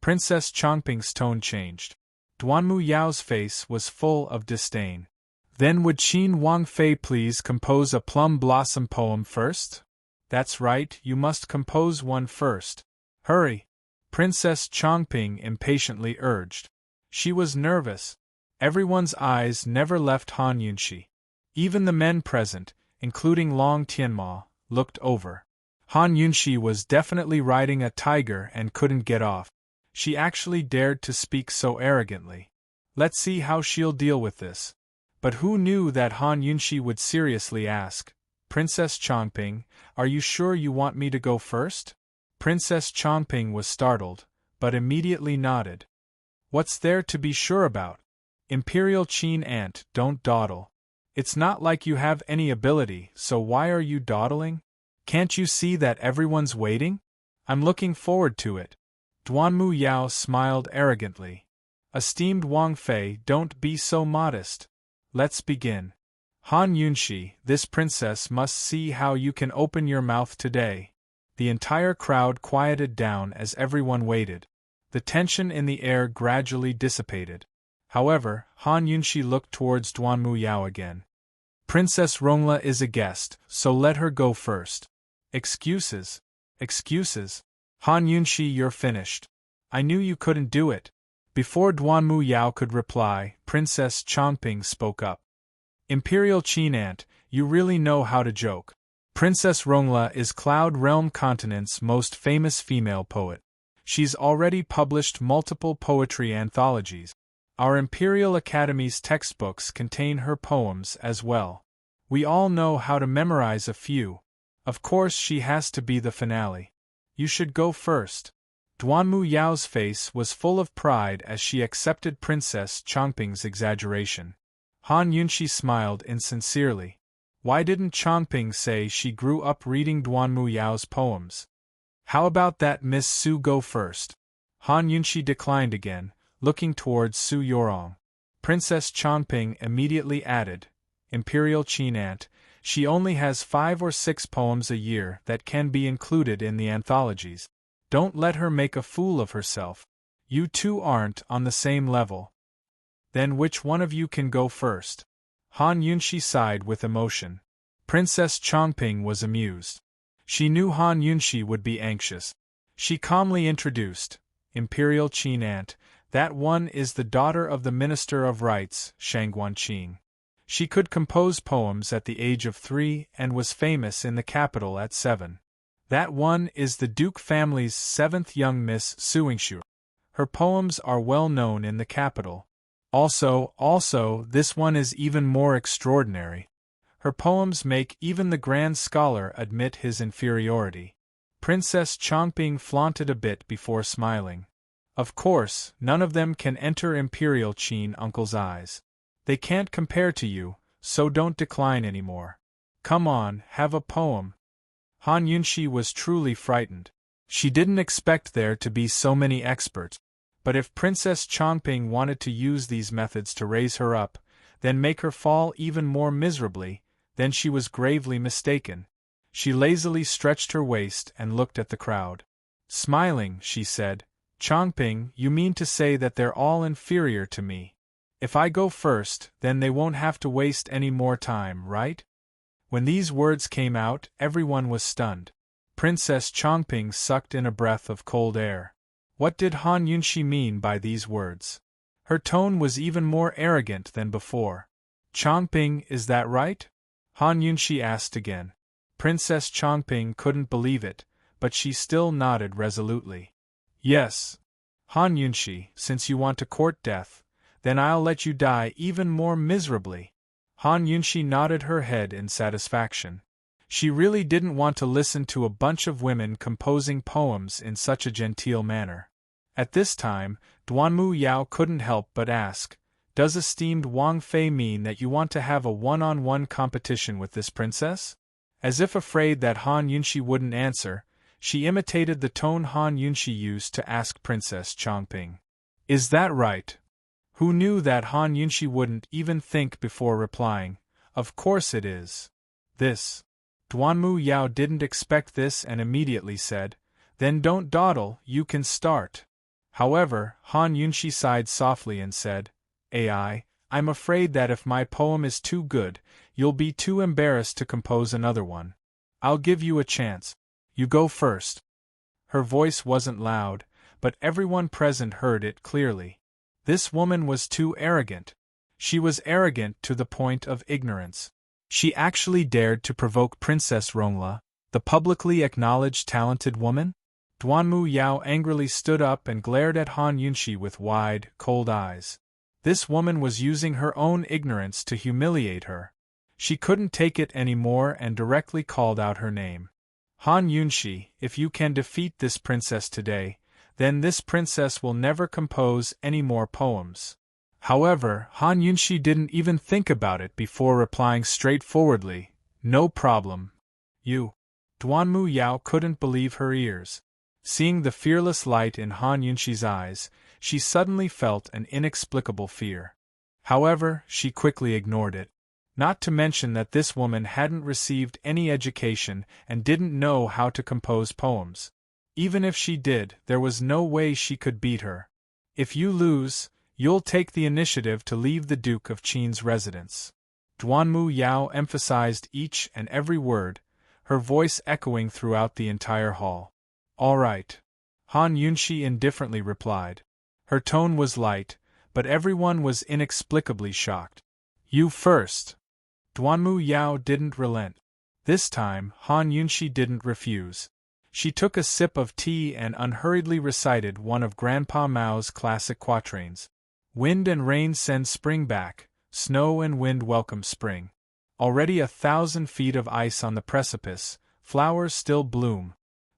Princess Chongping's tone changed. Duanmu Yao's face was full of disdain. Then would Qin Wang Fei please compose a plum blossom poem first? That's right, you must compose one first. Hurry! Princess Chongping impatiently urged. She was nervous. Everyone's eyes never left Han Yunxi. Even the men present, including Long Tianma, looked over. Han Yunxi was definitely riding a tiger and couldn't get off. She actually dared to speak so arrogantly. Let's see how she'll deal with this. But who knew that Han Yunxi would seriously ask, "Princess Chongping, are you sure you want me to go first?" Princess Chongping was startled, but immediately nodded. What's there to be sure about? Imperial Qin Ant, don't dawdle. It's not like you have any ability, so why are you dawdling? Can't you see that everyone's waiting? I'm looking forward to it. Duanmu Yao smiled arrogantly. Esteemed Wang Fei, don't be so modest. Let's begin. Han Yunxi, this princess must see how you can open your mouth today. The entire crowd quieted down as everyone waited. The tension in the air gradually dissipated. However, Han Yunxi looked towards Duanmu Yao again. Princess Rongla is a guest, so let her go first. Excuses. Excuses. Han Yunxi, you're finished. I knew you couldn't do it. Before Duanmu Yao could reply, Princess Chongping spoke up. Imperial Qin Ant, you really know how to joke. Princess Rongla is Cloud Realm Continent's most famous female poet. She's already published multiple poetry anthologies. Our Imperial Academy's textbooks contain her poems as well. We all know how to memorize a few. Of course she has to be the finale. You should go first. Duanmu Yao's face was full of pride as she accepted Princess Chongping's exaggeration. Han Yunxi smiled insincerely. Why didn't Chongping say she grew up reading Duanmu Yao's poems? How about that Miss Su go first? Han Yunxi declined again, looking towards Su Yorong. Princess Chongping immediately added, Imperial Qin Ant, she only has 5 or 6 poems a year that can be included in the anthologies. Don't let her make a fool of herself. You two aren't on the same level. Then which one of you can go first? Han Yunxi sighed with emotion. Princess Chongping was amused. She knew Han Yunxi would be anxious. She calmly introduced, Imperial Qin Ant, that one is the daughter of the Minister of Rites, Shangguanqing. She could compose poems at the age of 3 and was famous in the capital at 7. That one is the Duke family's 7th young Miss Suingshu. Her poems are well known in the capital. Also, this one is even more extraordinary. Her poems make even the grand scholar admit his inferiority. Princess Chongping flaunted a bit before smiling. Of course, none of them can enter Imperial Qin Uncle's eyes. They can't compare to you, so don't decline anymore. Come on, have a poem. Han Yunxi was truly frightened. She didn't expect there to be so many experts. But if Princess Chongping wanted to use these methods to raise her up, then make her fall even more miserably, then she was gravely mistaken. She lazily stretched her waist and looked at the crowd. Smiling, she said, Chongping, you mean to say that they're all inferior to me? If I go first, then they won't have to waste any more time, right? When these words came out, everyone was stunned. Princess Chongping sucked in a breath of cold air. What did Han Yunxi mean by these words? Her tone was even more arrogant than before. Chongping, is that right? Han Yunxi asked again. Princess Chongping couldn't believe it, but she still nodded resolutely. Yes. Han Yunshi, since you want to court death, then I'll let you die even more miserably. Han Yunshi nodded her head in satisfaction. She really didn't want to listen to a bunch of women composing poems in such a genteel manner. At this time, Duanmu Yao couldn't help but ask, "Does esteemed Wang Fei mean that you want to have a one-on-one competition with this princess?" As if afraid that Han Yunshi wouldn't answer, she imitated the tone Han Yunshi used to ask Princess Chongping. "Is that right?" Who knew that Han Yunshi wouldn't even think before replying, "Of course it is." This. Duanmu Yao didn't expect this and immediately said, "Then don't dawdle, you can start." However, Han Yunshi sighed softly and said, I'm afraid that if my poem is too good, you'll be too embarrassed to compose another one. I'll give you a chance. You go first." Her voice wasn't loud, but everyone present heard it clearly. This woman was too arrogant. She was arrogant to the point of ignorance. She actually dared to provoke Princess Rongla, the publicly acknowledged talented woman? Duanmu Yao angrily stood up and glared at Han Yunshi with wide, cold eyes. This woman was using her own ignorance to humiliate her. She couldn't take it anymore and directly called out her name. "Han Yunshi, if you can defeat this princess today, then this princess will never compose any more poems." However, Han Yunshi didn't even think about it before replying straightforwardly, "No problem. You." Duanmu Yao couldn't believe her ears. Seeing the fearless light in Han Yunshi's eyes, she suddenly felt an inexplicable fear. However, she quickly ignored it. Not to mention that this woman hadn't received any education and didn't know how to compose poems. Even if she did, there was no way she could beat her. "If you lose, you'll take the initiative to leave the Duke of Qin's residence." Duanmu Yao emphasized each and every word, her voice echoing throughout the entire hall. "All right," Han Yunshi indifferently replied. Her tone was light, but everyone was inexplicably shocked. "You first." Duanmu Yao didn't relent. This time, Han Yunshi didn't refuse. She took a sip of tea and unhurriedly recited one of Grandpa Mao's classic quatrains. "Wind and rain send spring back, snow and wind welcome spring. Already 1,000 feet of ice on the precipice, flowers still bloom."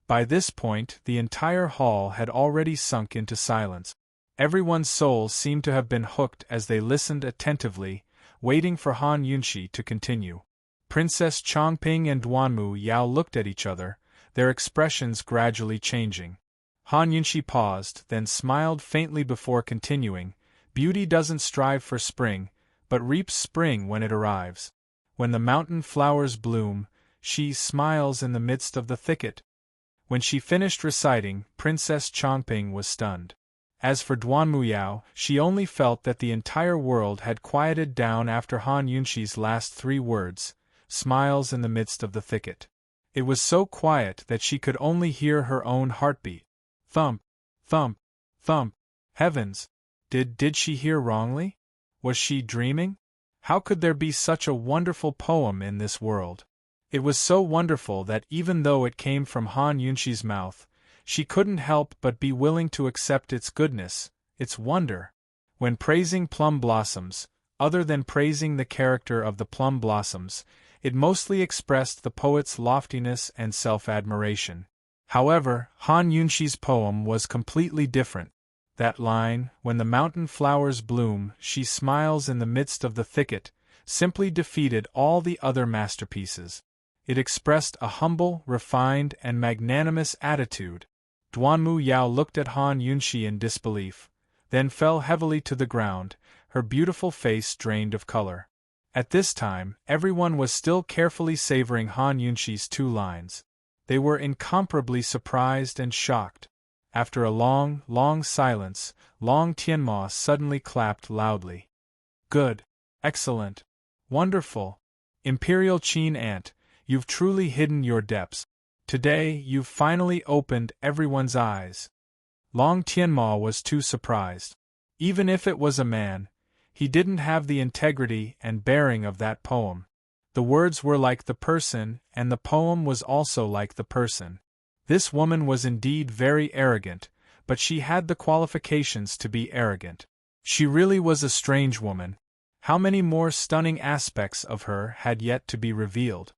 By this point, the entire hall had already sunk into silence. Everyone's souls seemed to have been hooked as they listened attentively, waiting for Han Yunshi to continue. Princess Chongping and Duanmu Yao looked at each other, their expressions gradually changing. Han Yunshi paused, then smiled faintly before continuing, "Beauty doesn't strive for spring, but reaps spring when it arrives. When the mountain flowers bloom, she smiles in the midst of the thicket." When she finished reciting, Princess Chongping was stunned. As for Duanmu Yao, she only felt that the entire world had quieted down after Han Yunshi's last 3 words, "smiles in the midst of the thicket." It was so quiet that she could only hear her own heartbeat. Thump, thump, thump. Heavens! Did she hear wrongly? Was she dreaming? How could there be such a wonderful poem in this world? It was so wonderful that even though it came from Han Yunshi's mouth, she couldn't help but be willing to accept its goodness, its wonder. When praising plum blossoms, other than praising the character of the plum blossoms, it mostly expressed the poet's loftiness and self-admiration. However, Han Yunshi's poem was completely different. That line, "When the mountain flowers bloom, she smiles in the midst of the thicket," simply defeated all the other masterpieces. It expressed a humble, refined, and magnanimous attitude. Duanmu Yao looked at Han Yunshi in disbelief, then fell heavily to the ground, her beautiful face drained of color. At this time, everyone was still carefully savoring Han Yunshi's 2 lines. They were incomparably surprised and shocked. After a long, long silence, Long Tianma suddenly clapped loudly. "Good! Excellent! Wonderful! Imperial Qin Ant, you've truly hidden your depths. Today, you've finally opened everyone's eyes." Long Tianma was too surprised. Even if it was a man, he didn't have the integrity and bearing of that poem. The words were like the person, and the poem was also like the person. This woman was indeed very arrogant, but she had the qualifications to be arrogant. She really was a strange woman. How many more stunning aspects of her had yet to be revealed?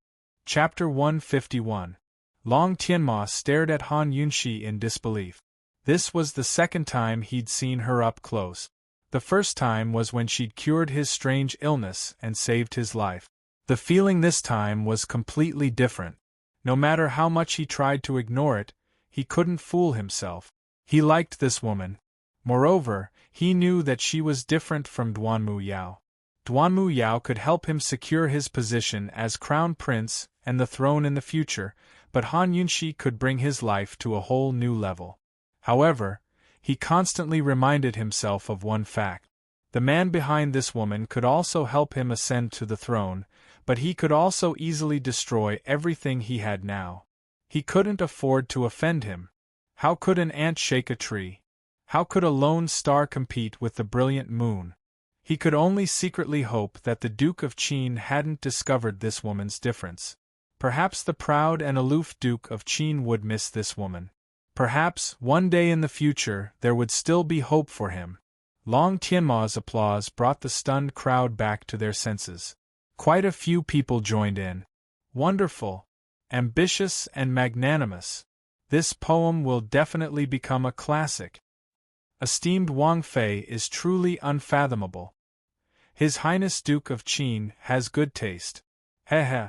Chapter 151. Long Tianma stared at Han Yunxi in disbelief. This was the second time he'd seen her up close. The first time was when she'd cured his strange illness and saved his life. The feeling this time was completely different. No matter how much he tried to ignore it, he couldn't fool himself. He liked this woman. Moreover, he knew that she was different from Duanmu Yao. Duanmu Yao could help him secure his position as crown prince and the throne in the future, but Han Yunxi could bring his life to a whole new level. However, he constantly reminded himself of one fact. The man behind this woman could also help him ascend to the throne, but he could also easily destroy everything he had now. He couldn't afford to offend him. How could an ant shake a tree? How could a lone star compete with the brilliant moon? He could only secretly hope that the Duke of Qin hadn't discovered this woman's difference. Perhaps the proud and aloof Duke of Qin would miss this woman. Perhaps, one day in the future, there would still be hope for him. Long Tianma's applause brought the stunned crowd back to their senses. Quite a few people joined in. Wonderful, ambitious and magnanimous. This poem will definitely become a classic. Esteemed Wang Fei is truly unfathomable. His Highness Duke of Qin has good taste. Heh.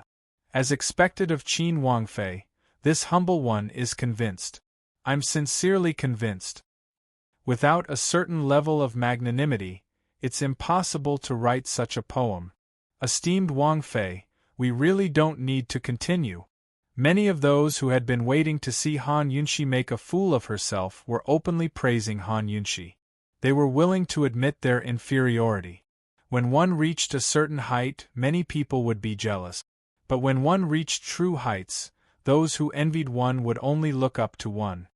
As expected of Qin Wang Fei, this humble one is convinced. I'm sincerely convinced. Without a certain level of magnanimity, it's impossible to write such a poem. Esteemed Wang Fei, we really don't need to continue. Many of those who had been waiting to see Han Yunxi make a fool of herself were openly praising Han Yunxi. They were willing to admit their inferiority. When one reached a certain height, many people would be jealous. But when one reached true heights, those who envied one would only look up to one.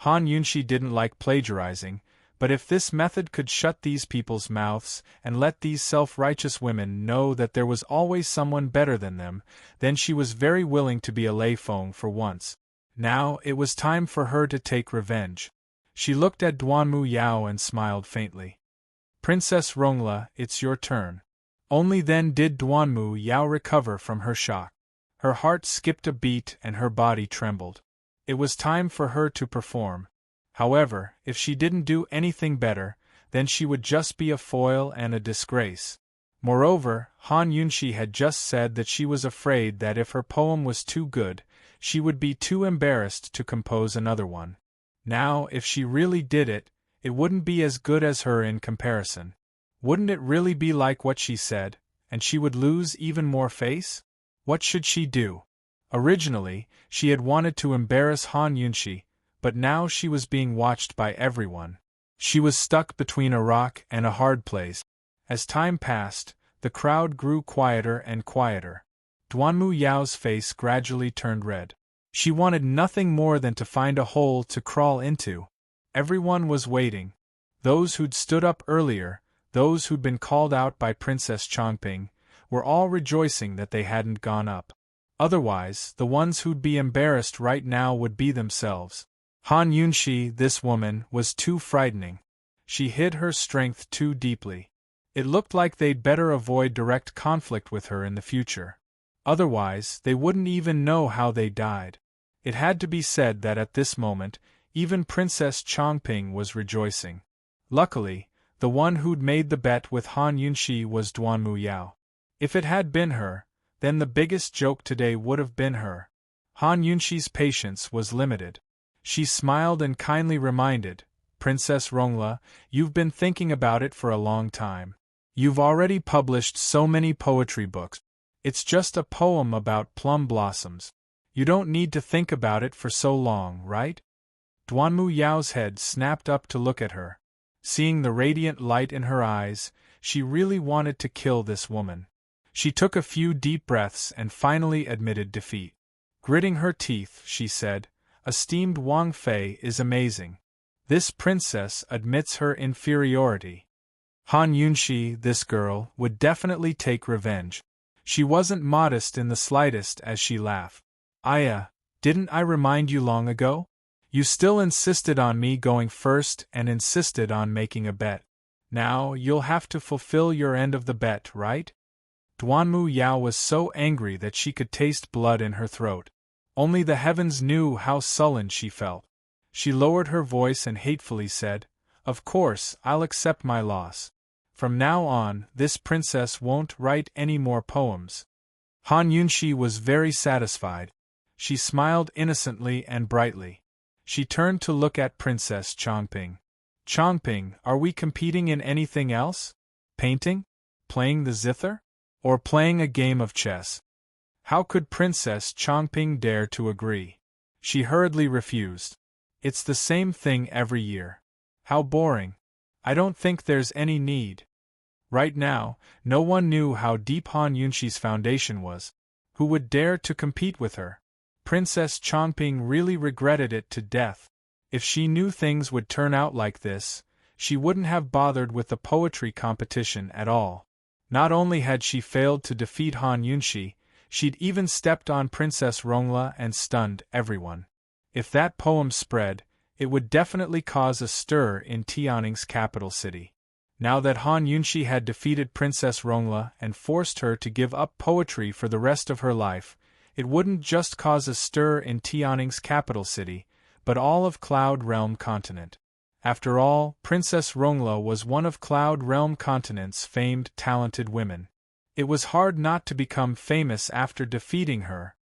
Han Yunxi didn't like plagiarizing, but if this method could shut these people's mouths and let these self-righteous women know that there was always someone better than them, then she was very willing to be a Lei Feng for once. Now it was time for her to take revenge. She looked at Duanmu Yao and smiled faintly. Princess Rongla, it's your turn. Only then did Duanmu Yao recover from her shock. Her heart skipped a beat and her body trembled. It was time for her to perform. However, if she didn't do anything better, then she would just be a foil and a disgrace. Moreover, Han Yunxi had just said that she was afraid that if her poem was too good, she would be too embarrassed to compose another one. Now, if she really did it, it wouldn't be as good as her in comparison. Wouldn't it really be like what she said, and she would lose even more face? What should she do? Originally, she had wanted to embarrass Han Yunxi, but now she was being watched by everyone. She was stuck between a rock and a hard place. As time passed, the crowd grew quieter and quieter. Duanmu Yao's face gradually turned red. She wanted nothing more than to find a hole to crawl into. Everyone was waiting. Those who'd stood up earlier, those who'd been called out by Princess Chongping, were all rejoicing that they hadn't gone up. Otherwise, the ones who'd be embarrassed right now would be themselves. Han Yunxi, this woman, was too frightening. She hid her strength too deeply. It looked like they'd better avoid direct conflict with her in the future. Otherwise, they wouldn't even know how they died. It had to be said that at this moment, even Princess Chongping was rejoicing. Luckily, the one who'd made the bet with Han Yunxi was Duanmu Yao. If it had been her, then the biggest joke today would have been her. Han Yunxi's patience was limited. She smiled and kindly reminded, Princess Rongla, you've been thinking about it for a long time. You've already published so many poetry books. It's just a poem about plum blossoms. You don't need to think about it for so long, right? Duanmu Yao's head snapped up to look at her. Seeing the radiant light in her eyes, she really wanted to kill this woman. She took a few deep breaths and finally admitted defeat. Gritting her teeth, she said, Esteemed Wang Fei is amazing. This princess admits her inferiority. Han Yunxi, this girl, would definitely take revenge. She wasn't modest in the slightest as she laughed. Aya, Didn't I remind you long ago? You still insisted on me going first and insisted on making a bet. Now, you'll have to fulfill your end of the bet, right? Duanmu Yao was so angry that she could taste blood in her throat. Only the heavens knew how sullen she felt. She lowered her voice and hatefully said, "Of course, I'll accept my loss. From now on, this princess won't write any more poems." Han Yunxi was very satisfied. She smiled innocently and brightly. She turned to look at Princess Chongping. "Chongping, are we competing in anything else? Painting? Playing the zither? Or playing a game of chess?" How could Princess Chongping dare to agree? She hurriedly refused. "It's the same thing every year. How boring. I don't think there's any need." Right now, no one knew how deep Han Yunxi's foundation was. Who would dare to compete with her? Princess Chongping really regretted it to death. If she knew things would turn out like this, she wouldn't have bothered with the poetry competition at all. Not only had she failed to defeat Han Yunxi, she'd even stepped on Princess Rongla and stunned everyone. If that poem spread, it would definitely cause a stir in Tianning's capital city. Now that Han Yunxi had defeated Princess Rongla and forced her to give up poetry for the rest of her life, it wouldn't just cause a stir in Tianning's capital city, but all of Cloud Realm continent. After all, Princess Rongla was one of Cloud Realm continent's famed talented women. It was hard not to become famous after defeating her.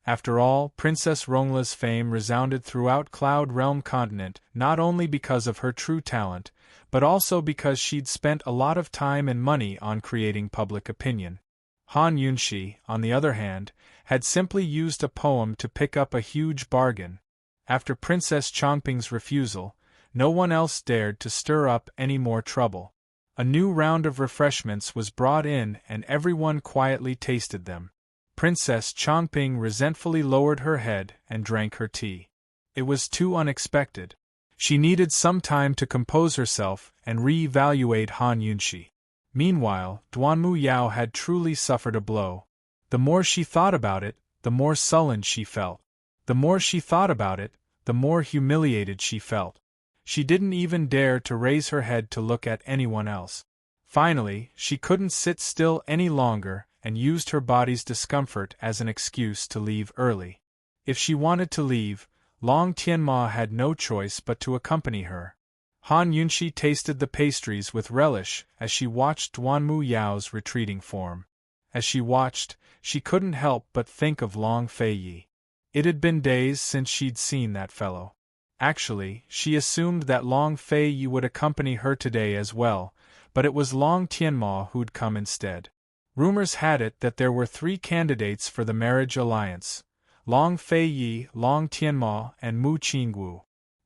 After all, Princess Rongla's fame resounded throughout Cloud Realm continent not only because of her true talent, but also because she'd spent a lot of time and money on creating public opinion. Han Yunxi, on the other hand, had simply used a poem to pick up a huge bargain. After Princess Chongping's refusal, no one else dared to stir up any more trouble. A new round of refreshments was brought in and everyone quietly tasted them. Princess Chongping resentfully lowered her head and drank her tea. It was too unexpected. She needed some time to compose herself and re-evaluate Han Yunxi. Meanwhile, Duanmu Yao had truly suffered a blow. The more she thought about it, the more sullen she felt. The more she thought about it, the more humiliated she felt. She didn't even dare to raise her head to look at anyone else. Finally, she couldn't sit still any longer and used her body's discomfort as an excuse to leave early. If she wanted to leave, Long Tianma had no choice but to accompany her. Han Yunxi tasted the pastries with relish as she watched Duanmu Yao's retreating form. As she watched, she couldn't help but think of Long Feiyi. It had been days since she'd seen that fellow. Actually, she assumed that Long Feiyi would accompany her today as well, but it was Long Tianma who'd come instead. Rumors had it that there were 3 candidates for the marriage alliance: Long Feiyi, Long Tianma, and Mu Qingwu.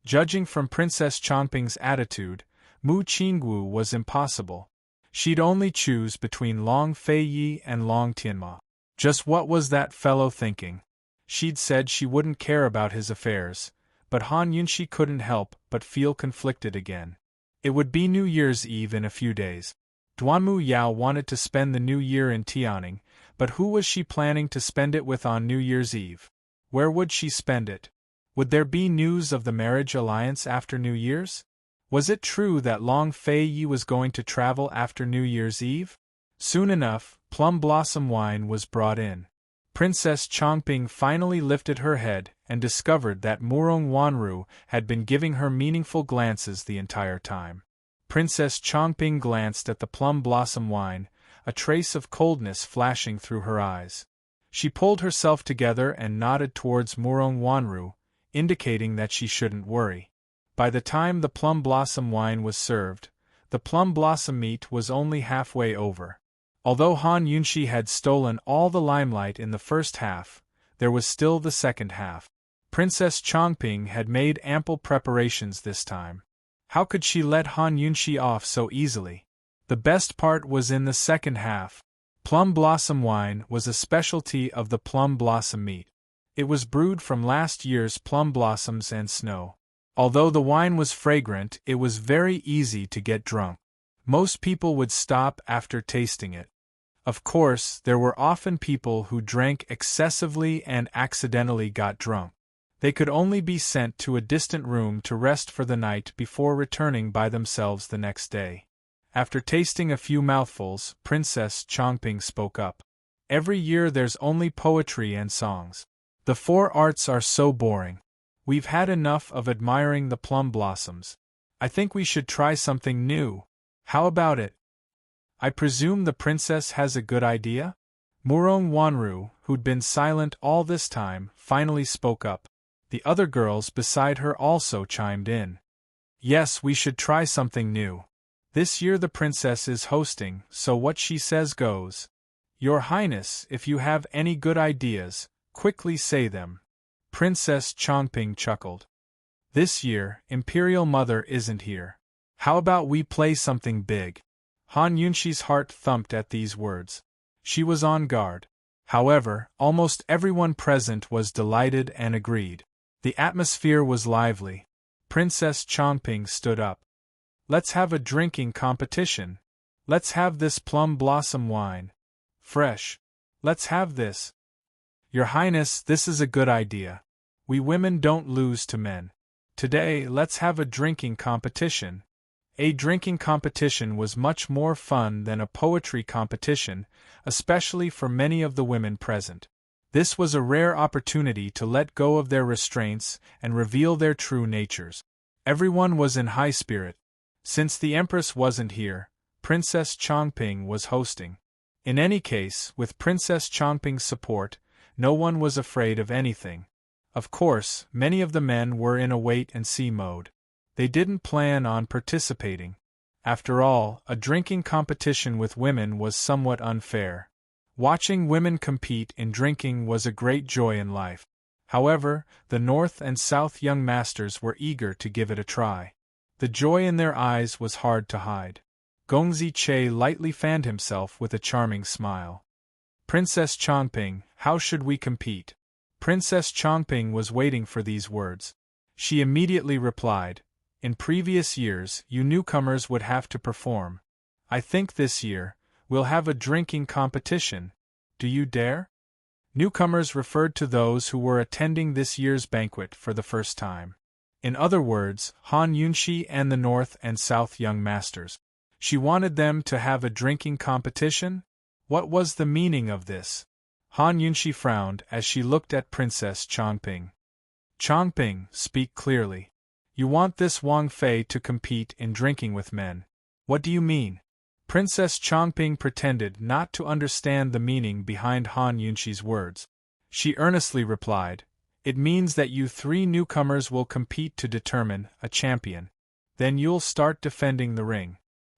Judging from Princess Chongping's attitude, Mu Qingwu was impossible. She'd only choose between Long Feiyi and Long Tianma. Just what was that fellow thinking? She'd said she wouldn't care about his affairs, but Han Yunxi couldn't help but feel conflicted again. It would be New Year's Eve in a few days. Duanmu Yao wanted to spend the new year in Tianning, but who was she planning to spend it with on New Year's Eve? Where would she spend it? Would there be news of the marriage alliance after New Year's? Was it true that Long Feiyi was going to travel after New Year's Eve? Soon enough, plum blossom wine was brought in. Princess Chongping finally lifted her head and discovered that Murong Wanru had been giving her meaningful glances the entire time. Princess Chongping glanced at the plum blossom wine, a trace of coldness flashing through her eyes. She pulled herself together and nodded towards Murong Wanru, indicating that she shouldn't worry. By the time the plum blossom wine was served, the plum blossom meat was only halfway over. Although Han Yunxi had stolen all the limelight in the first half, there was still the second half. Princess Chongping had made ample preparations this time. How could she let Han Yunxi off so easily? The best part was in the second half. Plum blossom wine was a specialty of the plum blossom meat. It was brewed from last year's plum blossoms and snow. Although the wine was fragrant, it was very easy to get drunk. Most people would stop after tasting it. Of course, there were often people who drank excessively and accidentally got drunk. They could only be sent to a distant room to rest for the night before returning by themselves the next day. After tasting a few mouthfuls, Princess Chongping spoke up. Every year there's only poetry and songs. The four arts are so boring. We've had enough of admiring the plum blossoms. I think we should try something new. How about it? I presume the princess has a good idea? Murong Wanru, who'd been silent all this time, finally spoke up. The other girls beside her also chimed in. Yes, we should try something new. This year the princess is hosting, so what she says goes. Your Highness, if you have any good ideas, quickly say them. Princess Chongping chuckled. This year, Imperial Mother isn't here. How about we play something big? Han Yunxi's heart thumped at these words. She was on guard. However, almost everyone present was delighted and agreed. The atmosphere was lively. Princess Chongping stood up. Let's have a drinking competition. Let's have this plum blossom wine. Fresh. Let's have this. Your Highness, this is a good idea. We women don't lose to men. Today, let's have a drinking competition. A drinking competition was much more fun than a poetry competition, especially for many of the women present. This was a rare opportunity to let go of their restraints and reveal their true natures. Everyone was in high spirit. Since the Empress wasn't here, Princess Chongping was hosting. In any case, with Princess Chongping's support, no one was afraid of anything. Of course, many of the men were in a wait-and-see mode. They didn't plan on participating. After all, a drinking competition with women was somewhat unfair. Watching women compete in drinking was a great joy in life. However, the North and South young masters were eager to give it a try. The joy in their eyes was hard to hide. Gongzi Che lightly fanned himself with a charming smile. Princess Chongping, how should we compete? Princess Chongping was waiting for these words. She immediately replied, in previous years, you newcomers would have to perform. I think this year, we'll have a drinking competition. Do you dare? Newcomers referred to those who were attending this year's banquet for the first time. In other words, Han Yunxi and the North and South young masters. She wanted them to have a drinking competition? What was the meaning of this? Han Yunxi frowned as she looked at Princess Chongping. Chongping, speak clearly. You want this Wang Fei to compete in drinking with men. What do you mean? Princess Chongping pretended not to understand the meaning behind Han Yunxi's words. She earnestly replied, it means that you three newcomers will compete to determine a champion. Then you'll start defending the ring.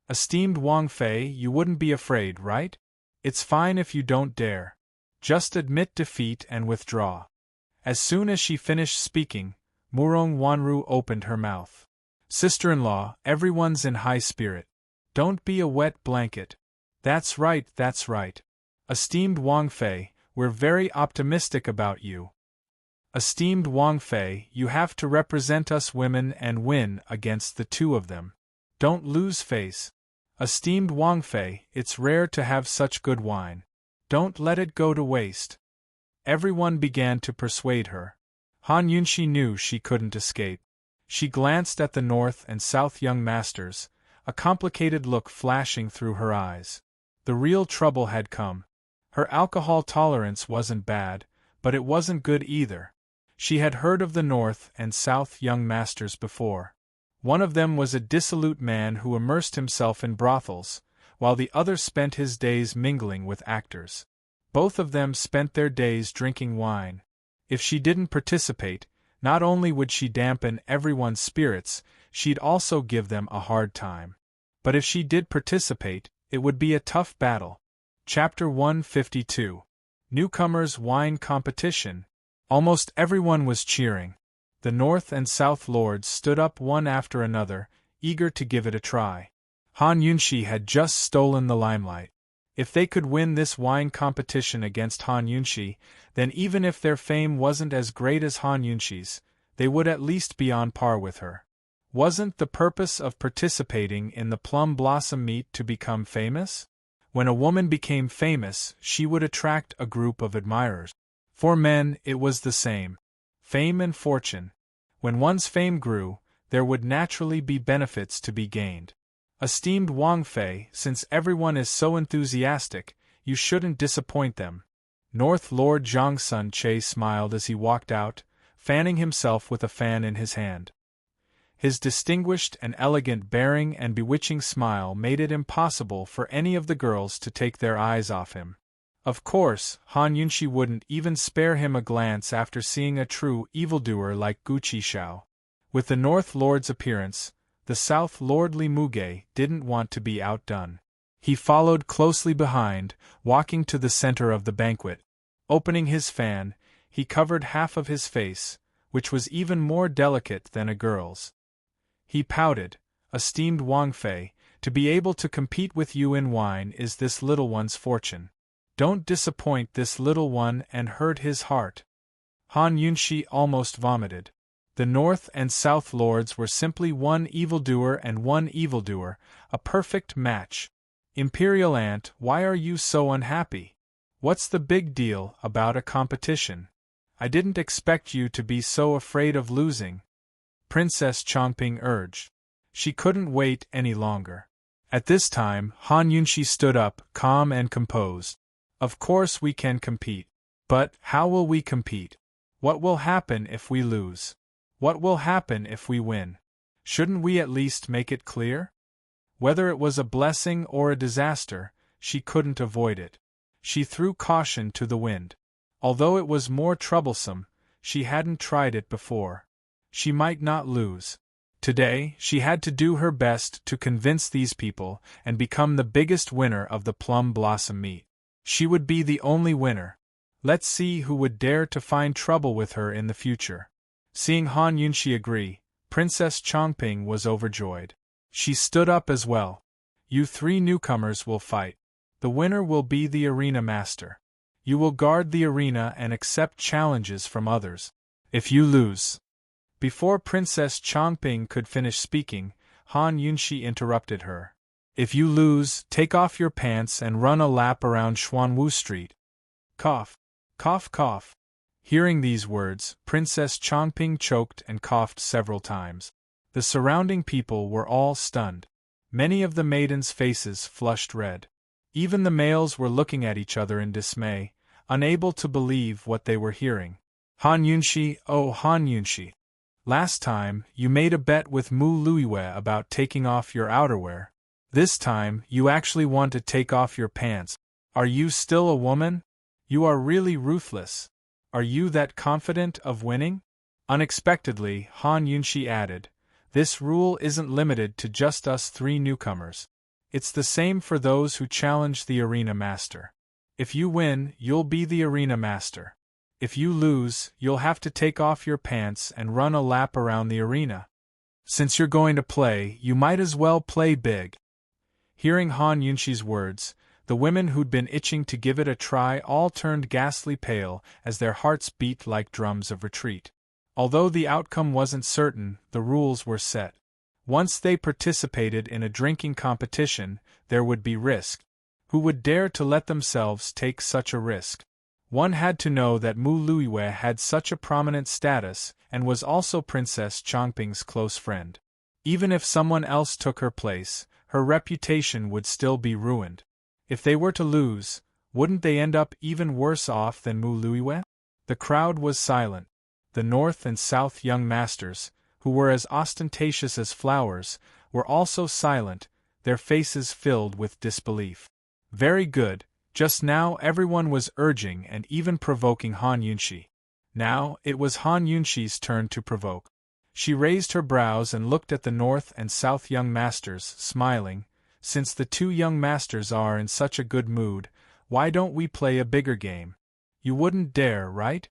Esteemed Wang Fei, you wouldn't be afraid, right? It's fine if you don't dare. Just admit defeat and withdraw. As soon as she finished speaking, Murong Wanru opened her mouth. Sister-in-law, everyone's in high spirit. Don't be a wet blanket. That's right, that's right. Esteemed Wang Fei, we're very optimistic about you. Esteemed Wang Fei, you have to represent us women and win against the two of them. Don't lose face. Esteemed Wang Fei, it's rare to have such good wine. Don't let it go to waste. Everyone began to persuade her. Han Yunxi knew she couldn't escape. She glanced at the North and South young masters, a complicated look flashing through her eyes. The real trouble had come. Her alcohol tolerance wasn't bad, but it wasn't good either. She had heard of the North and South young masters before. One of them was a dissolute man who immersed himself in brothels, while the other spent his days mingling with actors. Both of them spent their days drinking wine. If she didn't participate, not only would she dampen everyone's spirits, she'd also give them a hard time. But if she did participate, it would be a tough battle. Chapter 152. Newcomers' Wine Competition. Almost everyone was cheering. The North and South lords stood up one after another, eager to give it a try. Han Yunxi had just stolen the limelight. If they could win this wine competition against Han Yunxi, then even if their fame wasn't as great as Han Yunxi's, they would at least be on par with her. Wasn't the purpose of participating in the plum blossom meet to become famous? When a woman became famous, she would attract a group of admirers. For men, it was the same. Fame and fortune. When one's fame grew, there would naturally be benefits to be gained. Esteemed Wang Fei, since everyone is so enthusiastic, you shouldn't disappoint them. North Lord Zhongsun Che smiled as he walked out, fanning himself with a fan in his hand. His distinguished and elegant bearing and bewitching smile made it impossible for any of the girls to take their eyes off him. Of course, Han Yunxi wouldn't even spare him a glance after seeing a true evildoer like Gu Qishao. With the North Lord's appearance, the South Lord Li Muge didn't want to be outdone. He followed closely behind, walking to the center of the banquet. Opening his fan, he covered half of his face, which was even more delicate than a girl's. He pouted, "Esteemed Wang Fei, to be able to compete with you in wine is this little one's fortune. Don't disappoint this little one and hurt his heart." Han Yunxi almost vomited. The North and South Lords were simply one evildoer and one evildoer, a perfect match. Imperial Aunt, why are you so unhappy? What's the big deal about a competition? I didn't expect you to be so afraid of losing, Princess Chongping urged. She couldn't wait any longer. At this time, Han Yunxi stood up, calm and composed. Of course we can compete. But how will we compete? What will happen if we lose? What will happen if we win? Shouldn't we at least make it clear? Whether it was a blessing or a disaster, she couldn't avoid it. She threw caution to the wind. Although it was more troublesome, she hadn't tried it before. She might not lose. Today, she had to do her best to convince these people and become the biggest winner of the Plum Blossom Meet. She would be the only winner. Let's see who would dare to find trouble with her in the future. Seeing Han Yunxi agree, Princess Chongping was overjoyed. She stood up as well. You three newcomers will fight. The winner will be the arena master. You will guard the arena and accept challenges from others. If you lose. Before Princess Chongping could finish speaking, Han Yunxi interrupted her. If you lose, take off your pants and run a lap around Xuanwu Street. Cough. Cough cough. Hearing these words, Princess Chongping choked and coughed several times. The surrounding people were all stunned. Many of the maidens' faces flushed red. Even the males were looking at each other in dismay, unable to believe what they were hearing. Han Yunxi, oh Han Yunxi. Last time, you made a bet with Mu Luiwei about taking off your outerwear. This time, you actually want to take off your pants. Are you still a woman? You are really ruthless. Are you that confident of winning? Unexpectedly, Han Yunxi added, this rule isn't limited to just us three newcomers. It's the same for those who challenge the arena master. If you win, you'll be the arena master. If you lose, you'll have to take off your pants and run a lap around the arena. Since you're going to play, you might as well play big. Hearing Han Yunxi's words, the women who'd been itching to give it a try all turned ghastly pale as their hearts beat like drums of retreat. Although the outcome wasn't certain, the rules were set. Once they participated in a drinking competition, there would be risk. Who would dare to let themselves take such a risk? One had to know that Mu Luiwei had such a prominent status and was also Princess Chongping's close friend. Even if someone else took her place, her reputation would still be ruined. If they were to lose, wouldn't they end up even worse off than Mu Luiwei? The crowd was silent. The North and South young masters, who were as ostentatious as flowers, were also silent, their faces filled with disbelief. Very good. Just now everyone was urging and even provoking Han Yunxi. Now, it was Han Yunxi's turn to provoke. She raised her brows and looked at the North and South young masters, smiling. Since the two young masters are in such a good mood, why don't we play a bigger game? You wouldn't dare, right?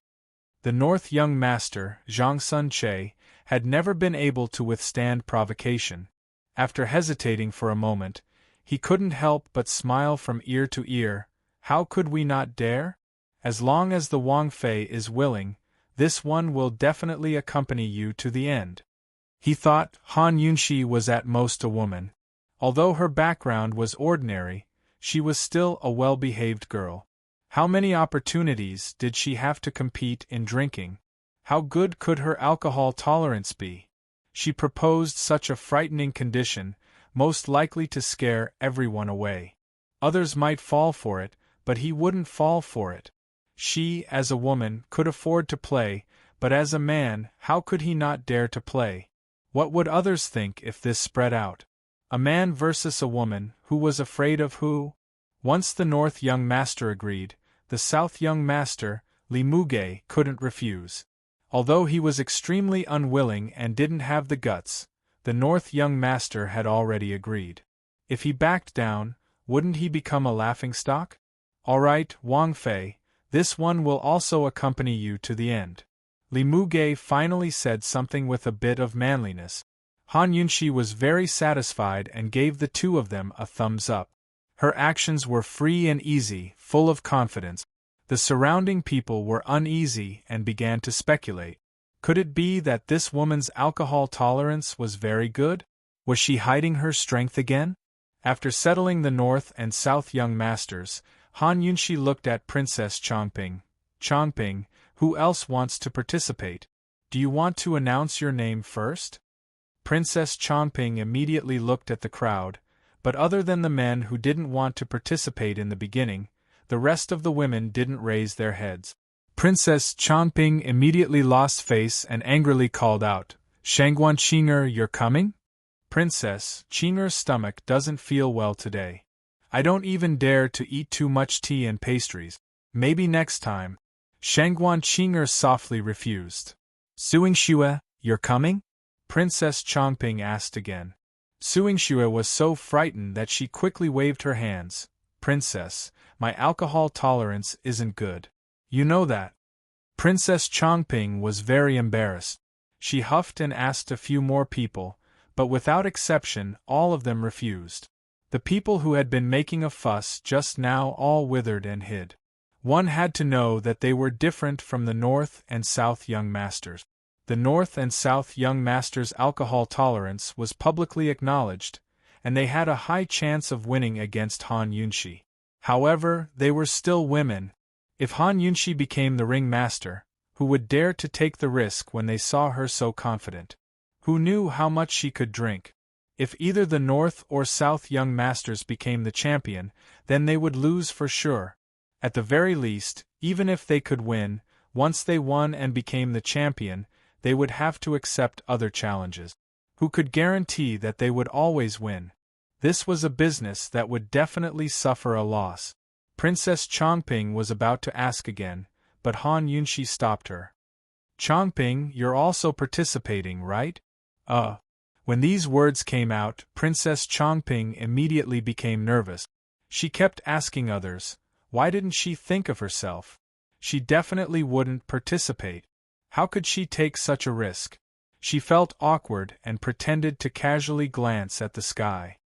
The North young master, Zhongsun Che, had never been able to withstand provocation. After hesitating for a moment, he couldn't help but smile from ear to ear. How could we not dare? As long as the Wang Fei is willing, this one will definitely accompany you to the end. He thought Han Yunxi was at most a woman. Although her background was ordinary, she was still a well-behaved girl. How many opportunities did she have to compete in drinking? How good could her alcohol tolerance be? She proposed such a frightening condition, most likely to scare everyone away. Others might fall for it, but he wouldn't fall for it. She, as a woman, could afford to play, but as a man, how could he not dare to play? What would others think if this spread out? A man versus a woman, who was afraid of who? Once the North young master agreed, the South young master, Limuge, couldn't refuse. Although he was extremely unwilling and didn't have the guts, the North young master had already agreed. If he backed down, wouldn't he become a laughingstock? All right, Wang Fei, this one will also accompany you to the end. Limuge finally said something with a bit of manliness. Han Yunshi was very satisfied and gave the two of them a thumbs up. Her actions were free and easy, full of confidence. The surrounding people were uneasy and began to speculate. Could it be that this woman's alcohol tolerance was very good? Was she hiding her strength again? After settling the North and South young masters, Han Yunshi looked at Princess Chongping. Chongping, who else wants to participate? Do you want to announce your name first? Princess Chongping immediately looked at the crowd, but other than the men who didn't want to participate in the beginning, the rest of the women didn't raise their heads. Princess Chongping immediately lost face and angrily called out, "Shangguan Qing'er, you're coming?" "Princess, Qing'er's stomach doesn't feel well today. I don't even dare to eat too much tea and pastries. Maybe next time." Shangguan Qing'er softly refused. "Suingxue, you're coming?" Princess Chongping asked again. Suingxue was so frightened that she quickly waved her hands. "Princess, my alcohol tolerance isn't good. You know that." Princess Chongping was very embarrassed. She huffed and asked a few more people, but without exception all of them refused. The people who had been making a fuss just now all withered and hid. One had to know that they were different from the North and South young masters. The North and South young masters' alcohol tolerance was publicly acknowledged, and they had a high chance of winning against Han Yunshi. However, they were still women. If Han Yunshi became the ring master, who would dare to take the risk when they saw her so confident? Who knew how much she could drink? If either the North or South young masters became the champion, then they would lose for sure. At the very least, even if they could win, once they won and became the champion, they would have to accept other challenges. Who could guarantee that they would always win? This was a business that would definitely suffer a loss. Princess Chongping was about to ask again, but Han Yunshi stopped her. "Chongping, you're also participating, right?" When these words came out, Princess Chongping immediately became nervous. She kept asking others, why didn't she think of herself? She definitely wouldn't participate. How could she take such a risk? She felt awkward and pretended to casually glance at the sky.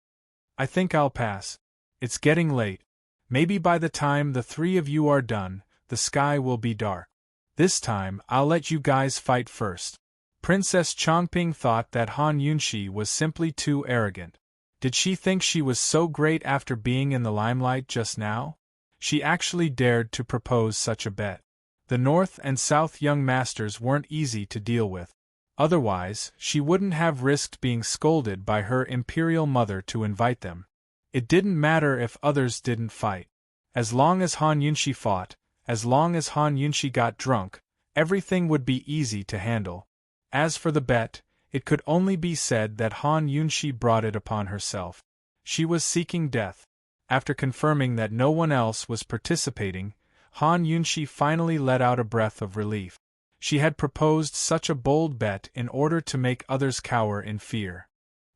"I think I'll pass. It's getting late. Maybe by the time the three of you are done, the sky will be dark. This time, I'll let you guys fight first." Princess Chongping thought that Han Yunshi was simply too arrogant. Did she think she was so great after being in the limelight just now? She actually dared to propose such a bet. The North and South young masters weren't easy to deal with. Otherwise, she wouldn't have risked being scolded by her imperial mother to invite them. It didn't matter if others didn't fight. As long as Han Yunshi fought, as long as Han Yunshi got drunk, everything would be easy to handle. As for the bet, it could only be said that Han Yunshi brought it upon herself. She was seeking death. After confirming that no one else was participating, Han Yunshi finally let out a breath of relief. She had proposed such a bold bet in order to make others cower in fear.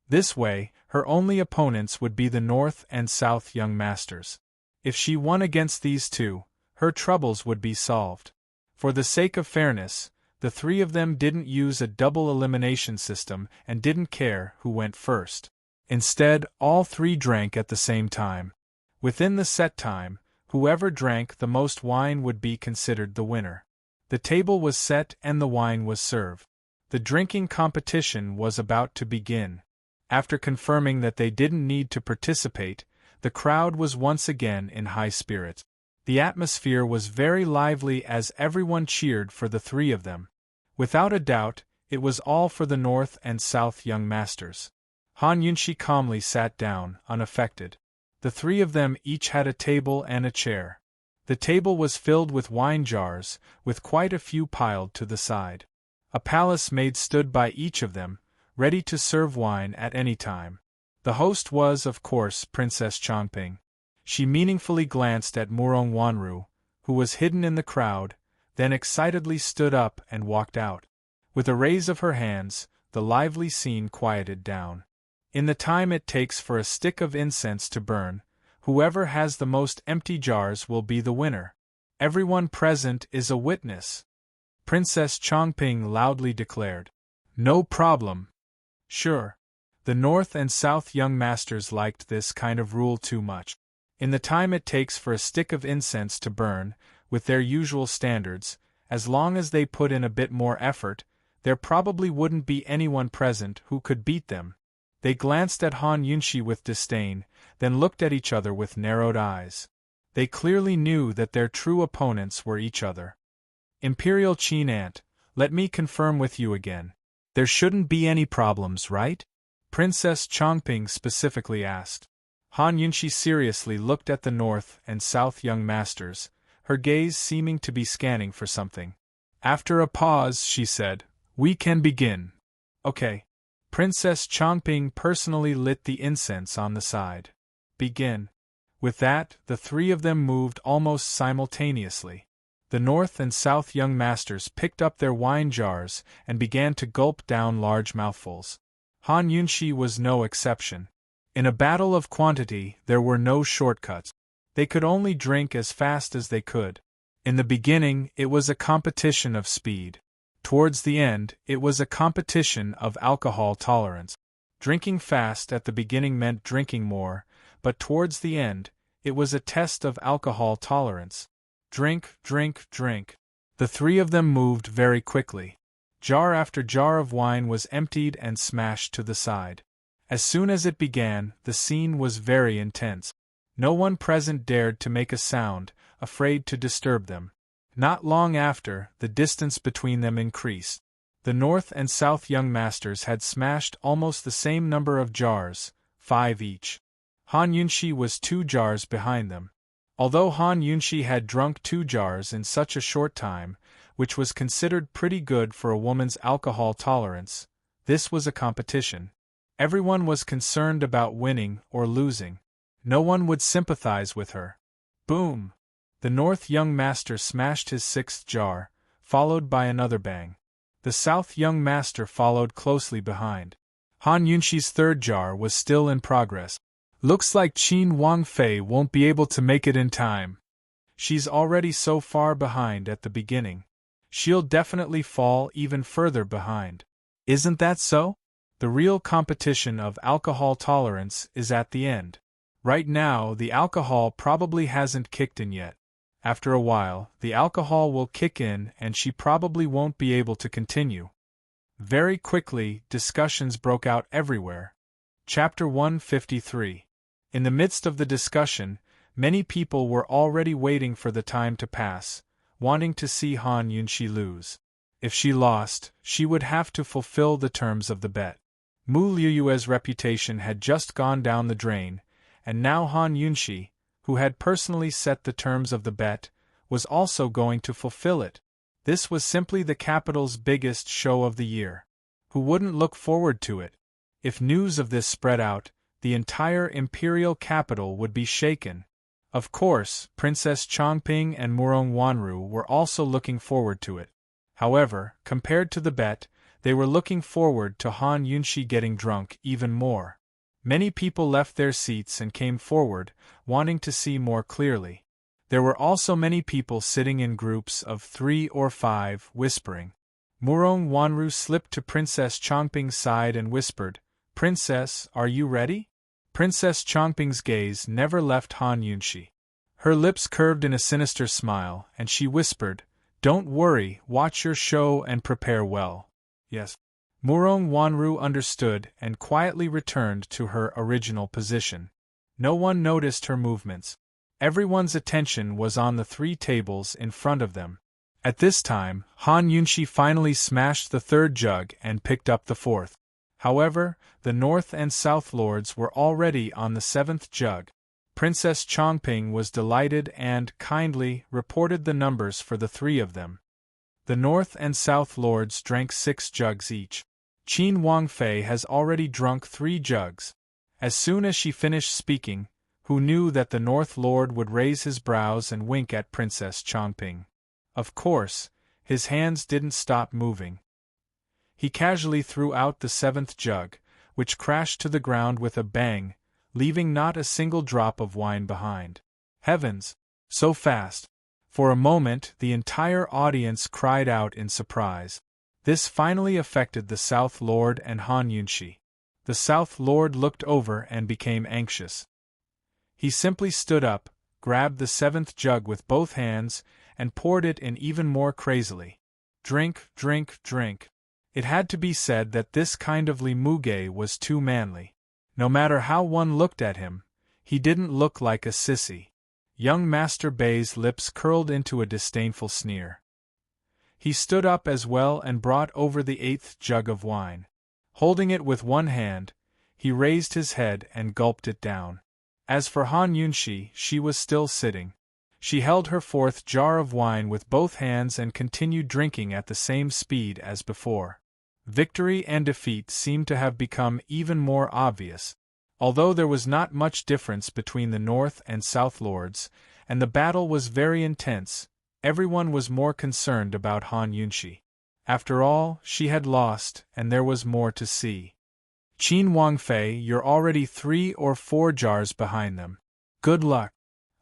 This way, her only opponents would be the North and South young masters. If she won against these two, her troubles would be solved. For the sake of fairness, the three of them didn't use a double elimination system and didn't care who went first. Instead, all three drank at the same time. Within the set time, whoever drank the most wine would be considered the winner. The table was set and the wine was served. The drinking competition was about to begin. After confirming that they didn't need to participate, the crowd was once again in high spirits. The atmosphere was very lively as everyone cheered for the three of them. Without a doubt, it was all for the North and South young masters. Han Yunshi calmly sat down, unaffected. The three of them each had a table and a chair. The table was filled with wine jars, with quite a few piled to the side. A palace maid stood by each of them, ready to serve wine at any time. The host was, of course, Princess Changping. She meaningfully glanced at Murong Wanru, who was hidden in the crowd, then excitedly stood up and walked out. With a raise of her hands, the lively scene quieted down. In the time it takes for a stick of incense to burn, whoever has the most empty jars will be the winner. Everyone present is a witness, Princess Changping loudly declared. No problem. Sure. The North and South young masters liked this kind of rule too much. In the time it takes for a stick of incense to burn, with their usual standards, as long as they put in a bit more effort, there probably wouldn't be anyone present who could beat them. They glanced at Han Yunshi with disdain, then looked at each other with narrowed eyes. They clearly knew that their true opponents were each other. Imperial Qin Aunt, let me confirm with you again. There shouldn't be any problems, right? Princess Changping specifically asked. Han Yunshi seriously looked at the North and South young masters, her gaze seeming to be scanning for something. After a pause, she said, "We can begin." Okay. Princess Changping personally lit the incense on the side. Begin. With that, the three of them moved almost simultaneously. The North and South young masters picked up their wine jars and began to gulp down large mouthfuls. Han Yunshi was no exception. In a battle of quantity, there were no shortcuts. They could only drink as fast as they could. In the beginning, it was a competition of speed. Towards the end, it was a competition of alcohol tolerance. Drinking fast at the beginning meant drinking more, but towards the end, it was a test of alcohol tolerance. Drink, drink, drink. The three of them moved very quickly. Jar after jar of wine was emptied and smashed to the side. As soon as it began, the scene was very intense. No one present dared to make a sound, afraid to disturb them. Not long after, the distance between them increased. The North and South young masters had smashed almost the same number of jars, 5 each. Han Yunshi was 2 jars behind them. Although Han Yunshi had drunk 2 jars in such a short time, which was considered pretty good for a woman's alcohol tolerance, this was a competition. Everyone was concerned about winning or losing. No one would sympathize with her. Boom! The North young master smashed his 6th jar, followed by another bang. The South young master followed closely behind. Han Yunshi's 3rd jar was still in progress. Looks like Qin Wangfei won't be able to make it in time. She's already so far behind at the beginning. She'll definitely fall even further behind. Isn't that so? The real competition of alcohol tolerance is at the end. Right now, the alcohol probably hasn't kicked in yet. After a while, the alcohol will kick in and she probably won't be able to continue. Very quickly, discussions broke out everywhere. Chapter 153. In the midst of the discussion, many people were already waiting for the time to pass, wanting to see Han Yunshi lose. If she lost, she would have to fulfill the terms of the bet. Mu Liuyue's reputation had just gone down the drain, and now Han Yunshi, who had personally set the terms of the bet, was also going to fulfill it. This was simply the capital's biggest show of the year. Who wouldn't look forward to it? If news of this spread out, the entire imperial capital would be shaken. Of course, Princess Changping and Murong Wanru were also looking forward to it. However, compared to the bet, they were looking forward to Han Yunshi getting drunk even more. Many people left their seats and came forward, wanting to see more clearly. There were also many people sitting in groups of 3 or 5, whispering. Murong Wanru slipped to Princess Changping's side and whispered, "Princess, are you ready?" Princess Changping's gaze never left Han Yunshi. Her lips curved in a sinister smile, and she whispered, "Don't worry, watch your show and prepare well." Yes. Murong Wanru understood and quietly returned to her original position. No one noticed her movements. Everyone's attention was on the 3 tables in front of them. At this time, Han Yunshi finally smashed the third jug and picked up the fourth. However, the North and South Lords were already on the seventh jug. Princess Chongping was delighted and, kindly, reported the numbers for the three of them. The North and South Lords drank 6 jugs each. Qin Wangfei has already drunk 3 jugs. As soon as she finished speaking, who knew that the North Lord would raise his brows and wink at Princess Chongping. Of course, his hands didn't stop moving. He casually threw out the 7th jug, which crashed to the ground with a bang, leaving not a single drop of wine behind. Heavens! So fast! For a moment the entire audience cried out in surprise. This finally affected the South Lord and Han Yunshi. The South Lord looked over and became anxious. He simply stood up, grabbed the 7th jug with both hands, and poured it in even more crazily. Drink, drink, drink. It had to be said that this kind of limuge was too manly. No matter how one looked at him, he didn't look like a sissy. Young Master Bei's lips curled into a disdainful sneer. He stood up as well and brought over the 8th jug of wine. Holding it with one hand, he raised his head and gulped it down. As for Han Yunshi, she was still sitting. She held her 4th jar of wine with both hands and continued drinking at the same speed as before. Victory and defeat seemed to have become even more obvious. Although there was not much difference between the North and South Lords, and the battle was very intense, everyone was more concerned about Han Yunshi. After all, she had lost, and there was more to see. Qin Wangfei, you're already 3 or 4 jars behind them. Good luck.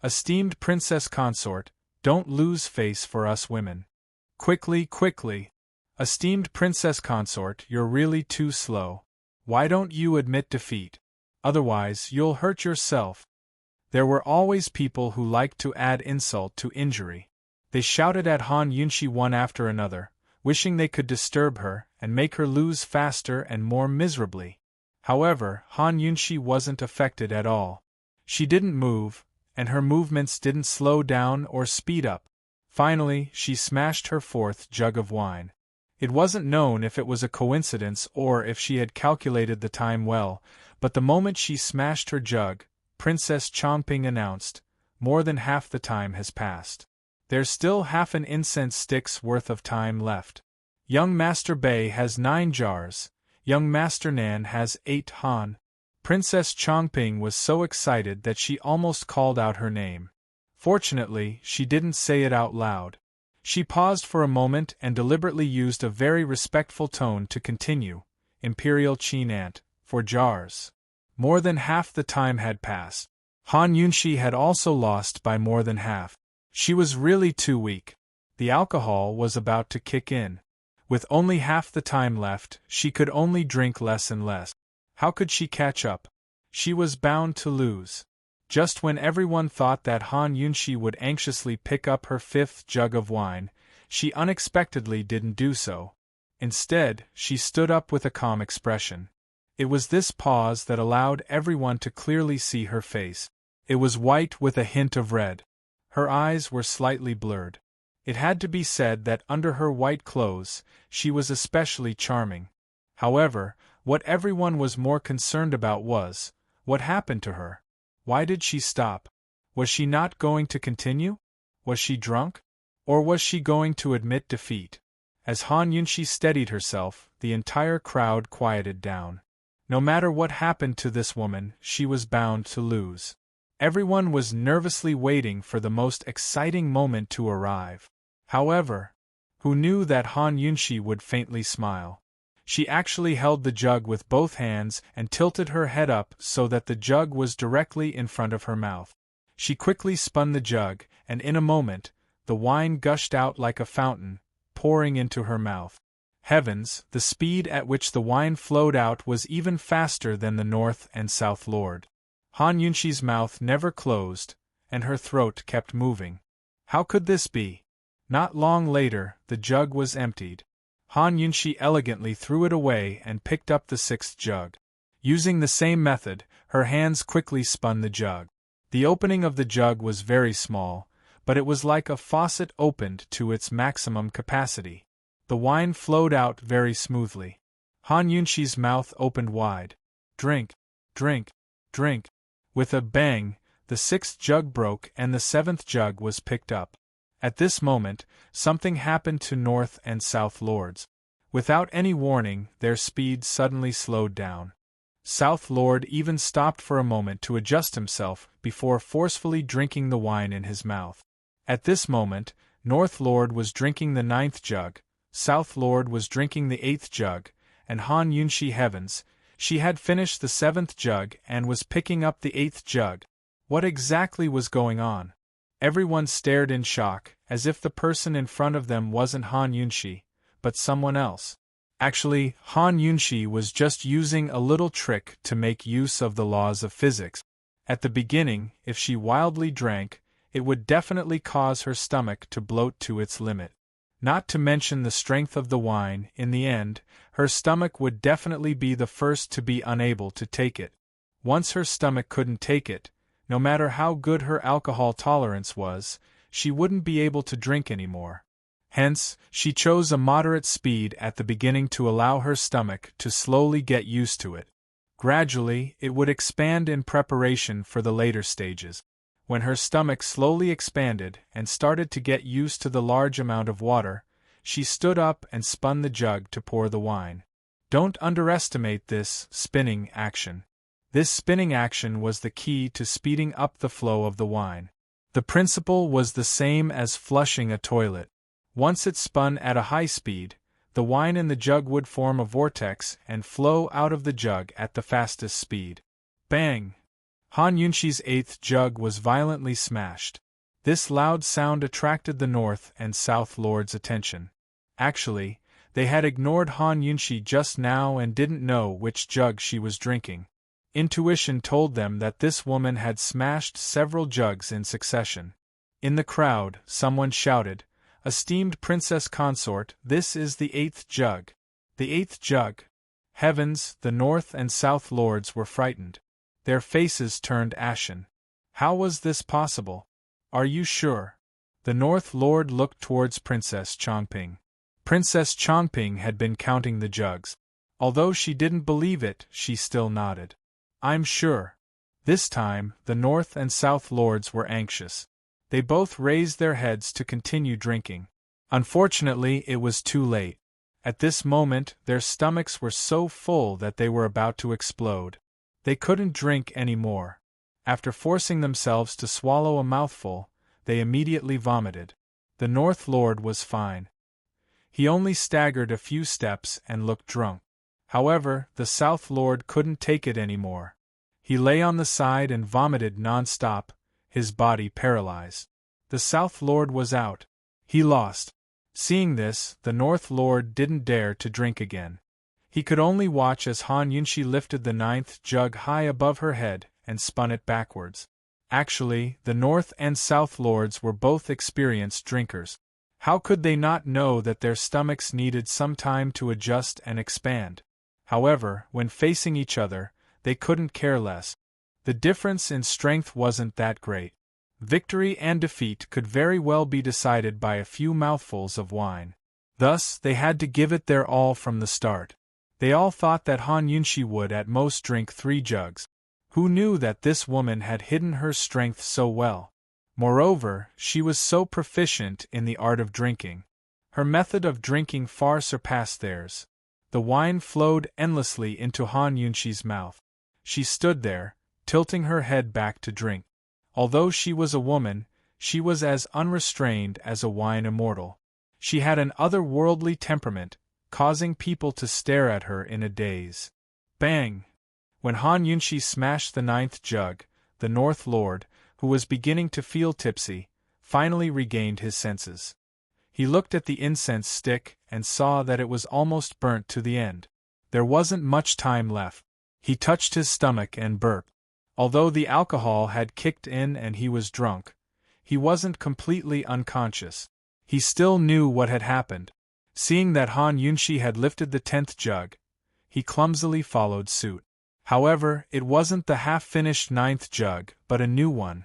Esteemed Princess Consort, don't lose face for us women. Quickly, quickly. Esteemed Princess Consort, you're really too slow. Why don't you admit defeat? Otherwise, you'll hurt yourself. There were always people who liked to add insult to injury. They shouted at Han Yunshi one after another, wishing they could disturb her and make her lose faster and more miserably. However, Han Yunshi wasn't affected at all. She didn't move, and her movements didn't slow down or speed up. Finally, she smashed her 4th jug of wine. It wasn't known if it was a coincidence or if she had calculated the time well, but the moment she smashed her jug, Princess Chongping announced, "More than half the time has passed. There's still half an incense stick's worth of time left. Young Master Bei has 9 jars, young Master Nan has 8 Han." Princess Chongping was so excited that she almost called out her name. Fortunately, she didn't say it out loud. She paused for a moment and deliberately used a very respectful tone to continue, "Imperial Qin Ant, 4 jars." More than half the time had passed. Han Yunshi had also lost by more than half. She was really too weak. The alcohol was about to kick in. With only half the time left, she could only drink less and less. How could she catch up? She was bound to lose. Just when everyone thought that Han Yunshi would anxiously pick up her 5th jug of wine, she unexpectedly didn't do so. Instead, she stood up with a calm expression. It was this pause that allowed everyone to clearly see her face. It was white with a hint of red. Her eyes were slightly blurred. It had to be said that under her white clothes, she was especially charming. However, what everyone was more concerned about was, what happened to her? Why did she stop? Was she not going to continue? Was she drunk? Or was she going to admit defeat? As Han Yunshi steadied herself, the entire crowd quieted down. No matter what happened to this woman, she was bound to lose. Everyone was nervously waiting for the most exciting moment to arrive. However, who knew that Han Yunshi would faintly smile? She actually held the jug with both hands and tilted her head up so that the jug was directly in front of her mouth. She quickly spun the jug, and in a moment, the wine gushed out like a fountain, pouring into her mouth. Heavens, the speed at which the wine flowed out was even faster than the North and South Lord. Han Yunshi's mouth never closed, and her throat kept moving. How could this be? Not long later, the jug was emptied. Han Yunshi elegantly threw it away and picked up the 6th jug. Using the same method, her hands quickly spun the jug. The opening of the jug was very small, but it was like a faucet opened to its maximum capacity. The wine flowed out very smoothly. Han Yunshi's mouth opened wide. Drink, drink, drink. With a bang, the sixth jug broke and the seventh jug was picked up. At this moment, something happened to North and South Lords. Without any warning, their speed suddenly slowed down. South Lord even stopped for a moment to adjust himself before forcefully drinking the wine in his mouth. At this moment, North Lord was drinking the ninth jug, South Lord was drinking the eighth jug, and Han Yunshi heavens, she had finished the seventh jug and was picking up the eighth jug. What exactly was going on? Everyone stared in shock, as if the person in front of them wasn't Han Yunshi, but someone else. Actually, Han Yunshi was just using a little trick to make use of the laws of physics. At the beginning, if she wildly drank, it would definitely cause her stomach to bloat to its limit. Not to mention the strength of the wine, in the end, her stomach would definitely be the first to be unable to take it. Once her stomach couldn't take it, no matter how good her alcohol tolerance was, she wouldn't be able to drink anymore. Hence, she chose a moderate speed at the beginning to allow her stomach to slowly get used to it. Gradually, it would expand in preparation for the later stages. When her stomach slowly expanded and started to get used to the large amount of water, she stood up and spun the jug to pour the wine. Don't underestimate this spinning action. This spinning action was the key to speeding up the flow of the wine. The principle was the same as flushing a toilet. Once it spun at a high speed, the wine in the jug would form a vortex and flow out of the jug at the fastest speed. Bang! Han Yunshi's eighth jug was violently smashed. This loud sound attracted the North and South Lords' attention. Actually, they had ignored Han Yunshi just now and didn't know which jug she was drinking. Intuition told them that this woman had smashed several jugs in succession. In the crowd, someone shouted, "Esteemed Princess Consort, this is the eighth jug." The eighth jug! Heavens, the North and South Lords were frightened. Their faces turned ashen. How was this possible? Are you sure? The North Lord looked towards Princess Chongping. Princess Chongping had been counting the jugs. Although she didn't believe it, she still nodded. I'm sure. This time, the North and South Lords were anxious. They both raised their heads to continue drinking. Unfortunately, it was too late. At this moment, their stomachs were so full that they were about to explode. They couldn't drink any more. After forcing themselves to swallow a mouthful, they immediately vomited. The North Lord was fine. He only staggered a few steps and looked drunk. However, the South Lord couldn't take it anymore. He lay on the side and vomited non-stop, his body paralyzed. The South Lord was out. He lost. Seeing this, the North Lord didn't dare to drink again. He could only watch as Han Yunshi lifted the ninth jug high above her head and spun it backwards. Actually, the North and South Lords were both experienced drinkers. How could they not know that their stomachs needed some time to adjust and expand? However, when facing each other, they couldn't care less. The difference in strength wasn't that great. Victory and defeat could very well be decided by a few mouthfuls of wine. Thus, they had to give it their all from the start. They all thought that Han Yunshi would at most drink 3 jugs. Who knew that this woman had hidden her strength so well? Moreover, she was so proficient in the art of drinking. Her method of drinking far surpassed theirs. The wine flowed endlessly into Han Yunshi's mouth. She stood there, tilting her head back to drink. Although she was a woman, she was as unrestrained as a wine immortal. She had an otherworldly temperament, causing people to stare at her in a daze. Bang! When Han Yunshi smashed the 9th jug, the North Lord, who was beginning to feel tipsy, finally regained his senses. He looked at the incense stick and saw that it was almost burnt to the end. There wasn't much time left. He touched his stomach and burped. Although the alcohol had kicked in and he was drunk, he wasn't completely unconscious. He still knew what had happened. Seeing that Han Yunshi had lifted the 10th jug, he clumsily followed suit. However, it wasn't the half-finished 9th jug, but a new one.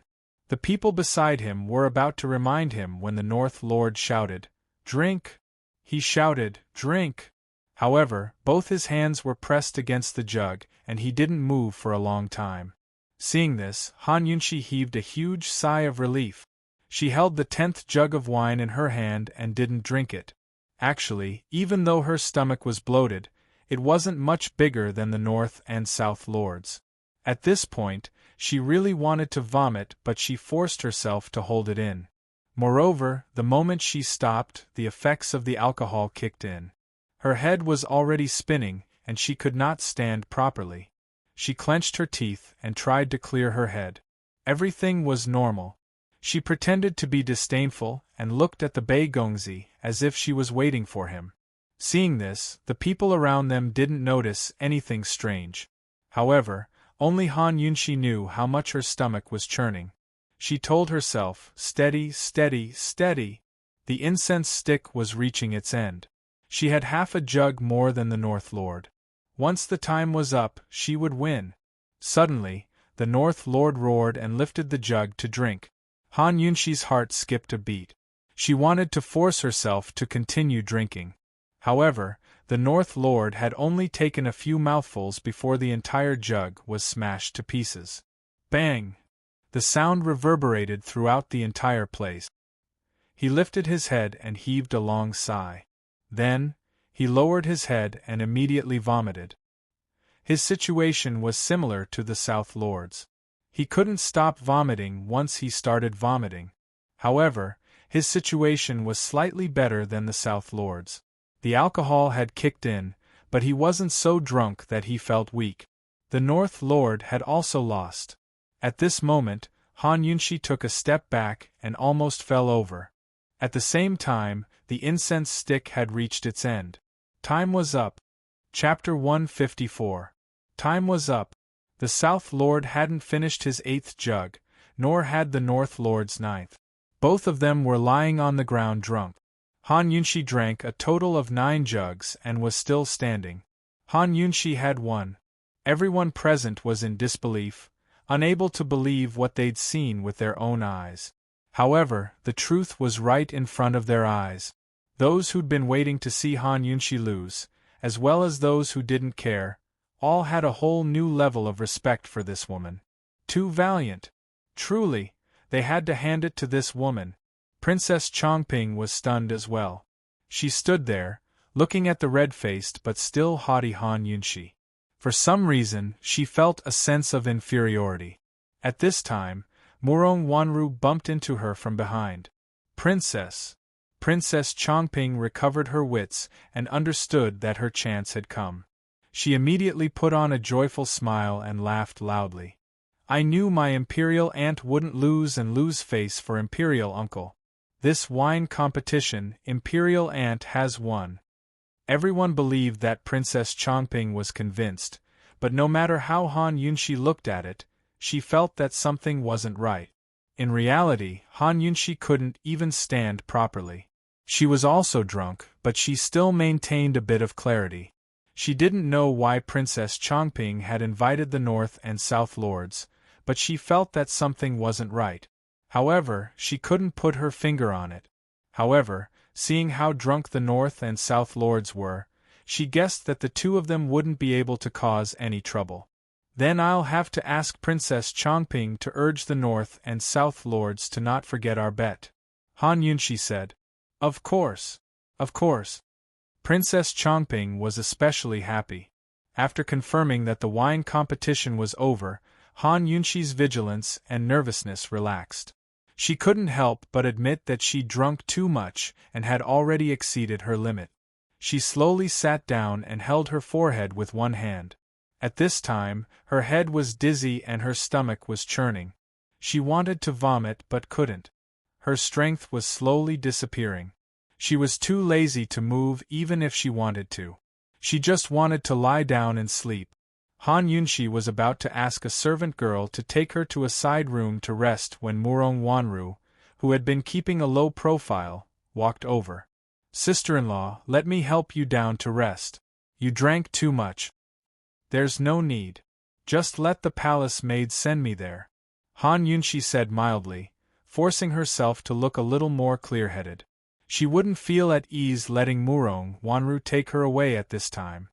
The people beside him were about to remind him when the North Lord shouted, "Drink!" He shouted, "Drink!" However, both his hands were pressed against the jug, and he didn't move for a long time. Seeing this, Han Yunshi heaved a huge sigh of relief. She held the 10th jug of wine in her hand and didn't drink it. Actually, even though her stomach was bloated, it wasn't much bigger than the North and South Lords. At this point, she really wanted to vomit, but she forced herself to hold it in. Moreover, the moment she stopped, the effects of the alcohol kicked in. Her head was already spinning, and she could not stand properly. She clenched her teeth and tried to clear her head. Everything was normal. She pretended to be disdainful and looked at the Baigongzi as if she was waiting for him. Seeing this, the people around them didn't notice anything strange. However, only Han Yunshi knew how much her stomach was churning. She told herself, "Steady, steady, steady." The incense stick was reaching its end. She had half a jug more than the North Lord. Once the time was up, she would win. Suddenly, the North Lord roared and lifted the jug to drink. Han Yunshi's heart skipped a beat. She wanted to force herself to continue drinking. However, the North Lord had only taken a few mouthfuls before the entire jug was smashed to pieces. Bang! The sound reverberated throughout the entire place. He lifted his head and heaved a long sigh. Then, he lowered his head and immediately vomited. His situation was similar to the South Lord's. He couldn't stop vomiting once he started vomiting. However, his situation was slightly better than the South Lord's. The alcohol had kicked in, but he wasn't so drunk that he felt weak. The North Lord had also lost. At this moment, Han Yunshi took a step back and almost fell over. At the same time, the incense stick had reached its end. Time was up. Chapter 154. Time was up. The South Lord hadn't finished his 8th jug, nor had the North Lord's 9th. Both of them were lying on the ground drunk. Han Yunshi drank a total of 9 jugs and was still standing. Han Yunshi had won. Everyone present was in disbelief, unable to believe what they'd seen with their own eyes. However, the truth was right in front of their eyes. Those who'd been waiting to see Han Yunshi lose, as well as those who didn't care, all had a whole new level of respect for this woman. Too valiant. Truly, they had to hand it to this woman. Princess Chongping was stunned as well. She stood there, looking at the red-faced but still haughty Han Yunshi. For some reason, she felt a sense of inferiority. At this time, Murong Wanru bumped into her from behind. "Princess!" Princess Chongping recovered her wits and understood that her chance had come. She immediately put on a joyful smile and laughed loudly. "I knew my imperial aunt wouldn't lose and lose face for imperial uncle. This wine competition, imperial aunt has won." Everyone believed that Princess Chongping was convinced, but no matter how Han Yunshi looked at it, she felt that something wasn't right. In reality, Han Yunshi couldn't even stand properly. She was also drunk, but she still maintained a bit of clarity. She didn't know why Princess Chongping had invited the North and South Lords, but she felt that something wasn't right. However, she couldn't put her finger on it. However, seeing how drunk the North and South Lords were, she guessed that the two of them wouldn't be able to cause any trouble. "Then I'll have to ask Princess Chongping to urge the North and South Lords to not forget our bet," Han Yunshi said. Of course. Of course." Princess Chongping was especially happy. After confirming that the wine competition was over, Han Yunshi's vigilance and nervousness relaxed. She couldn't help but admit that she'd drunk too much and had already exceeded her limit. She slowly sat down and held her forehead with one hand. At this time, her head was dizzy and her stomach was churning. She wanted to vomit but couldn't. Her strength was slowly disappearing. She was too lazy to move even if she wanted to. She just wanted to lie down and sleep. Han Yunshi was about to ask a servant girl to take her to a side room to rest when Murong Wanru, who had been keeping a low profile, walked over. "Sister-in-law, let me help you down to rest. You drank too much." "There's no need. Just let the palace maid send me there." Han Yunshi said mildly, forcing herself to look a little more clear-headed. She wouldn't feel at ease letting Murong Wanru take her away at this time.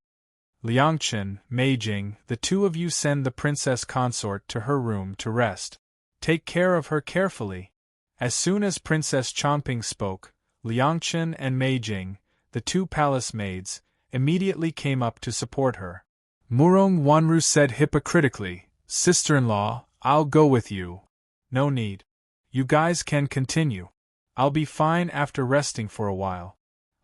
Liangchen, Meijing, the two of you send the Princess Consort to her room to rest. Take care of her carefully. As soon as Princess Chongping spoke, Liangchen and Meijing, the two palace maids, immediately came up to support her. Murong Wanru said hypocritically, "Sister-in-law, I'll go with you." "No need. You guys can continue. I'll be fine after resting for a while."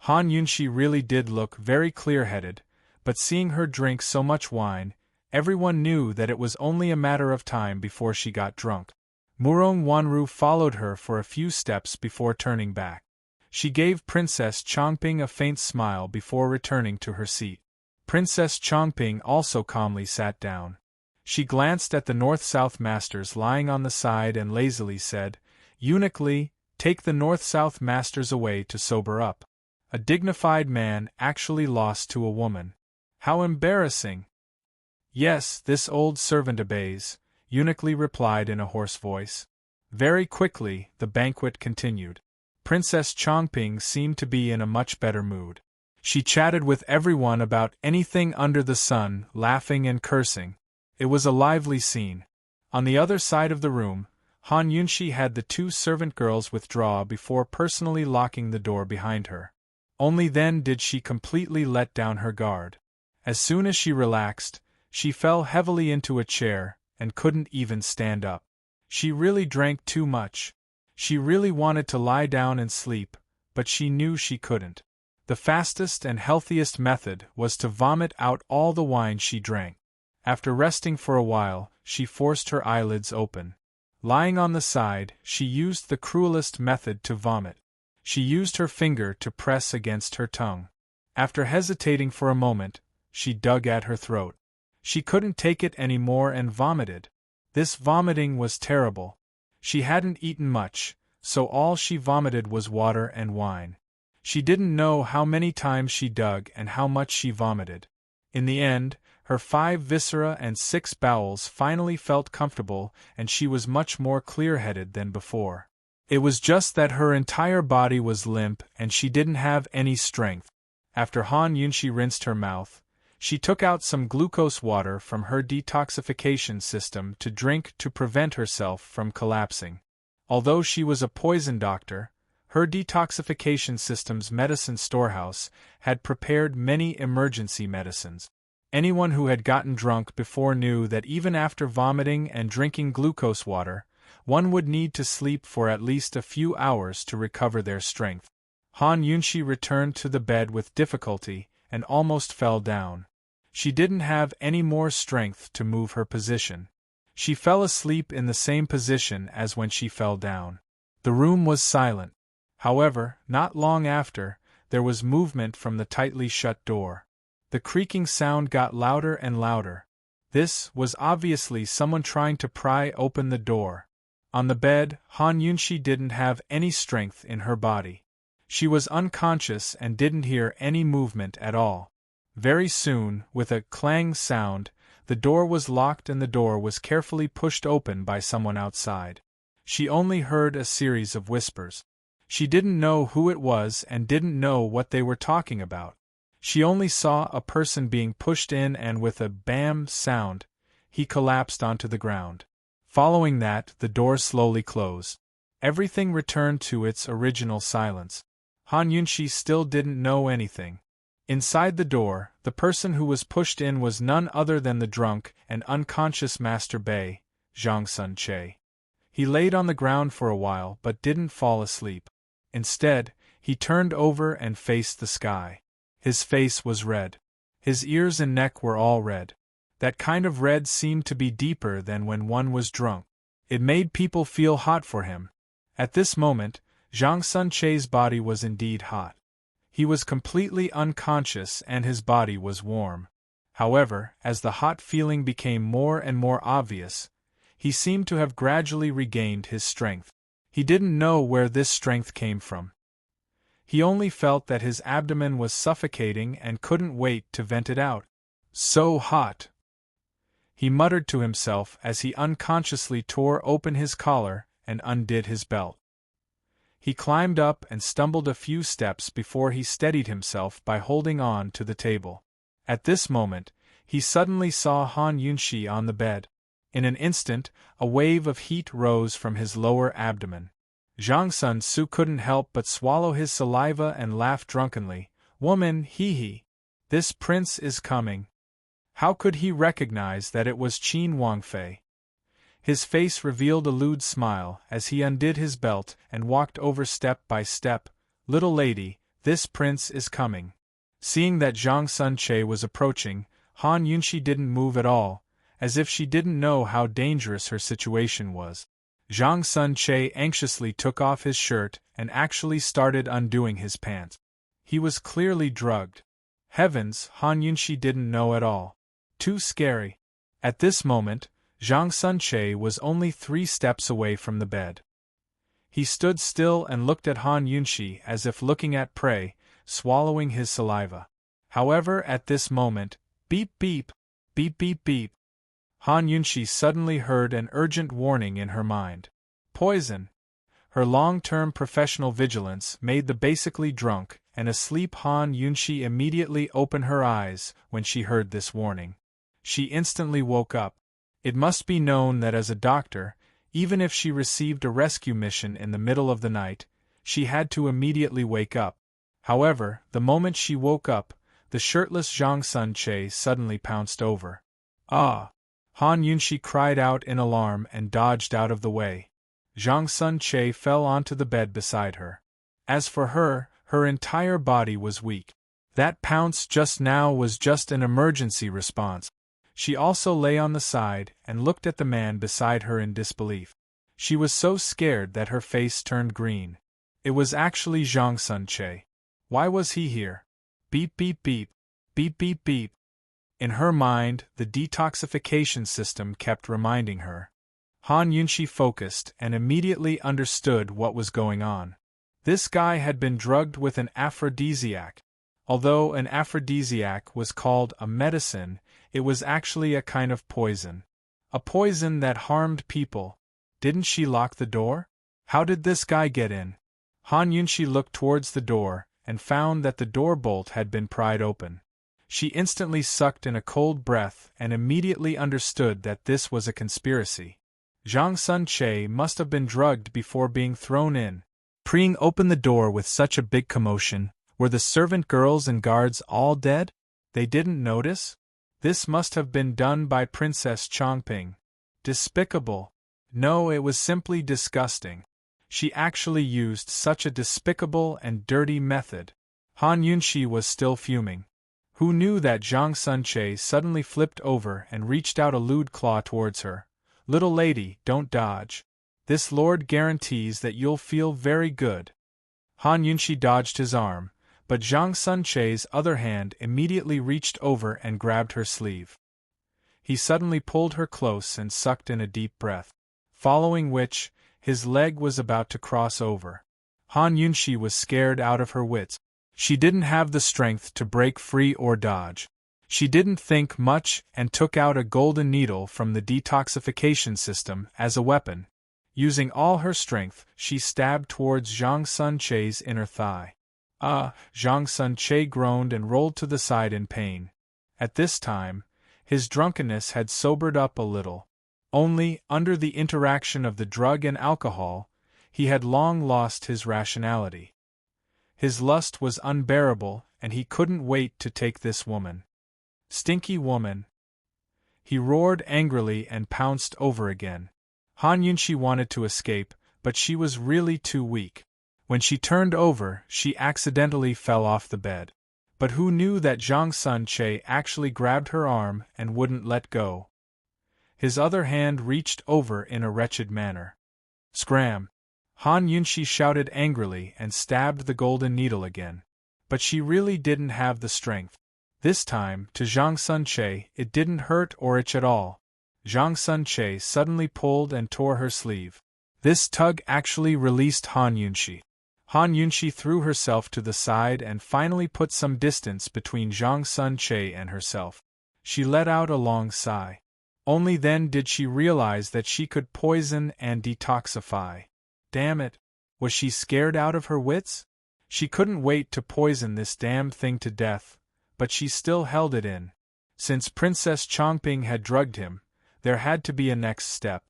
Han Yunshi really did look very clear-headed, but seeing her drink so much wine, everyone knew that it was only a matter of time before she got drunk. Murong Wanru followed her for a few steps before turning back. She gave Princess Chongping a faint smile before returning to her seat. Princess Chongping also calmly sat down. She glanced at the North-South Masters lying on the side and lazily said, "Eunuch, take the North-South Masters away to sober up." A dignified man actually lost to a woman. How embarrassing! "Yes, this old servant obeys," Eunuch replied in a hoarse voice. Very quickly, the banquet continued. Princess Chongping seemed to be in a much better mood. She chatted with everyone about anything under the sun, laughing and cursing. It was a lively scene. On the other side of the room, Han Yunshi had the two servant girls withdraw before personally locking the door behind her. Only then did she completely let down her guard. As soon as she relaxed, she fell heavily into a chair, and couldn't even stand up. She really drank too much. She really wanted to lie down and sleep, but she knew she couldn't. The fastest and healthiest method was to vomit out all the wine she drank. After resting for a while, she forced her eyelids open. Lying on the side, she used the cruelest method to vomit. She used her finger to press against her tongue. After hesitating for a moment, she dug at her throat. She couldn't take it any more and vomited. This vomiting was terrible. She hadn't eaten much, so all she vomited was water and wine. She didn't know how many times she dug and how much she vomited. In the end, her 5 viscera and 6 bowels finally felt comfortable, and she was much more clear-headed than before. It was just that her entire body was limp and she didn't have any strength. After Han Yunshi rinsed her mouth, she took out some glucose water from her detoxification system to drink to prevent herself from collapsing. Although she was a poison doctor, her detoxification system's medicine storehouse had prepared many emergency medicines. Anyone who had gotten drunk before knew that even after vomiting and drinking glucose water, one would need to sleep for at least a few hours to recover their strength. Han Yunshi returned to the bed with difficulty and almost fell down. She didn't have any more strength to move her position. She fell asleep in the same position as when she fell down. The room was silent. However, not long after, there was movement from the tightly shut door. The creaking sound got louder and louder. This was obviously someone trying to pry open the door. On the bed, Han Yunshi didn't have any strength in her body. She was unconscious and didn't hear any movement at all. Very soon, with a clang sound, the door was locked and the door was carefully pushed open by someone outside. She only heard a series of whispers. She didn't know who it was and didn't know what they were talking about. She only saw a person being pushed in and with a bam sound, he collapsed onto the ground. Following that, the door slowly closed. Everything returned to its original silence. Han Yunshi still didn't know anything. Inside the door, the person who was pushed in was none other than the drunk and unconscious Master Bei, Zhang Sun Che. He laid on the ground for a while but didn't fall asleep. Instead, he turned over and faced the sky. His face was red. His ears and neck were all red. That kind of red seemed to be deeper than when one was drunk. It made people feel hot for him. At this moment, Zhang Sun Che's body was indeed hot. He was completely unconscious and his body was warm. However, as the hot feeling became more and more obvious, he seemed to have gradually regained his strength. He didn't know where this strength came from. He only felt that his abdomen was suffocating and couldn't wait to vent it out. So hot! he muttered to himself as he unconsciously tore open his collar and undid his belt. He climbed up and stumbled a few steps before he steadied himself by holding on to the table. At this moment, he suddenly saw Han Yunxi on the bed. In an instant, a wave of heat rose from his lower abdomen. Zhang Sun Su couldn't help but swallow his saliva and laugh drunkenly. Woman, hee. This prince is coming. How could he recognize that it was Qin Wangfei? His face revealed a lewd smile as he undid his belt and walked over step by step. Little lady, this prince is coming. Seeing that Zhang Sunche was approaching, Han Yunxi didn't move at all, as if she didn't know how dangerous her situation was. Zhang Sunche anxiously took off his shirt and actually started undoing his pants. He was clearly drugged. Heavens, Han Yunxi didn't know at all. Too scary. At this moment, Zhang Sunche was only 3 steps away from the bed. He stood still and looked at Han Yunxi as if looking at prey, swallowing his saliva. However, at this moment, beep beep, beep beep beep, Han Yunxi suddenly heard an urgent warning in her mind. Poison. Her long-term professional vigilance made the basically drunk and asleep Han Yunxi immediately open her eyes when she heard this warning. She instantly woke up. It must be known that as a doctor, even if she received a rescue mission in the middle of the night, she had to immediately wake up. However, the moment she woke up, the shirtless Zhang Sunche suddenly pounced over. Ah! Han Yunxi cried out in alarm and dodged out of the way. Zhang Sunche fell onto the bed beside her. As for her, her entire body was weak. That pounce just now was just an emergency response. She also lay on the side and looked at the man beside her in disbelief. She was so scared that her face turned green. It was actually Zhang Sunche. Why was he here? Beep beep beep, beep beep beep. In her mind, the detoxification system kept reminding her. Han Yunxi focused and immediately understood what was going on. This guy had been drugged with an aphrodisiac. Although an aphrodisiac was called a medicine, it was actually a kind of poison. A poison that harmed people. Didn't she lock the door? How did this guy get in? Han Yunxi looked towards the door and found that the door bolt had been pried open. She instantly sucked in a cold breath and immediately understood that this was a conspiracy. Zhang Sunche must have been drugged before being thrown in. Prying open the door with such a big commotion. Were the servant girls and guards all dead? They didn't notice? This must have been done by Princess Chongping. Despicable. No, it was simply disgusting. She actually used such a despicable and dirty method. Han Yunxi was still fuming. Who knew that Zhang Sunche suddenly flipped over and reached out a lewd claw towards her. Little lady, don't dodge. This lord guarantees that you'll feel very good. Han Yunxi dodged his arm, but Zhang Sunche's other hand immediately reached over and grabbed her sleeve. He suddenly pulled her close and sucked in a deep breath, following which, his leg was about to cross over. Han Yunxi was scared out of her wits. She didn't have the strength to break free or dodge. She didn't think much and took out a golden needle from the detoxification system as a weapon. Using all her strength, she stabbed towards Zhang Sunche's inner thigh. Zhang Sunche groaned and rolled to the side in pain. At this time, his drunkenness had sobered up a little. Only, under the interaction of the drug and alcohol, he had long lost his rationality. His lust was unbearable, and he couldn't wait to take this woman. Stinky woman! He roared angrily and pounced over again. Han Yunxi wanted to escape, but she was really too weak. When she turned over, she accidentally fell off the bed. But who knew that Zhang Sunche actually grabbed her arm and wouldn't let go? His other hand reached over in a wretched manner. Scram! Han Yunxi shouted angrily and stabbed the golden needle again. But she really didn't have the strength. This time, to Zhang Sunche, it didn't hurt or itch at all. Zhang Sunche suddenly pulled and tore her sleeve. This tug actually released Han Yunxi. Han Yunxi threw herself to the side and finally put some distance between Zhang Sunche and herself. She let out a long sigh. Only then did she realize that she could poison and detoxify. Damn it! Was she scared out of her wits? She couldn't wait to poison this damned thing to death, but she still held it in. Since Princess Chongping had drugged him, there had to be a next step.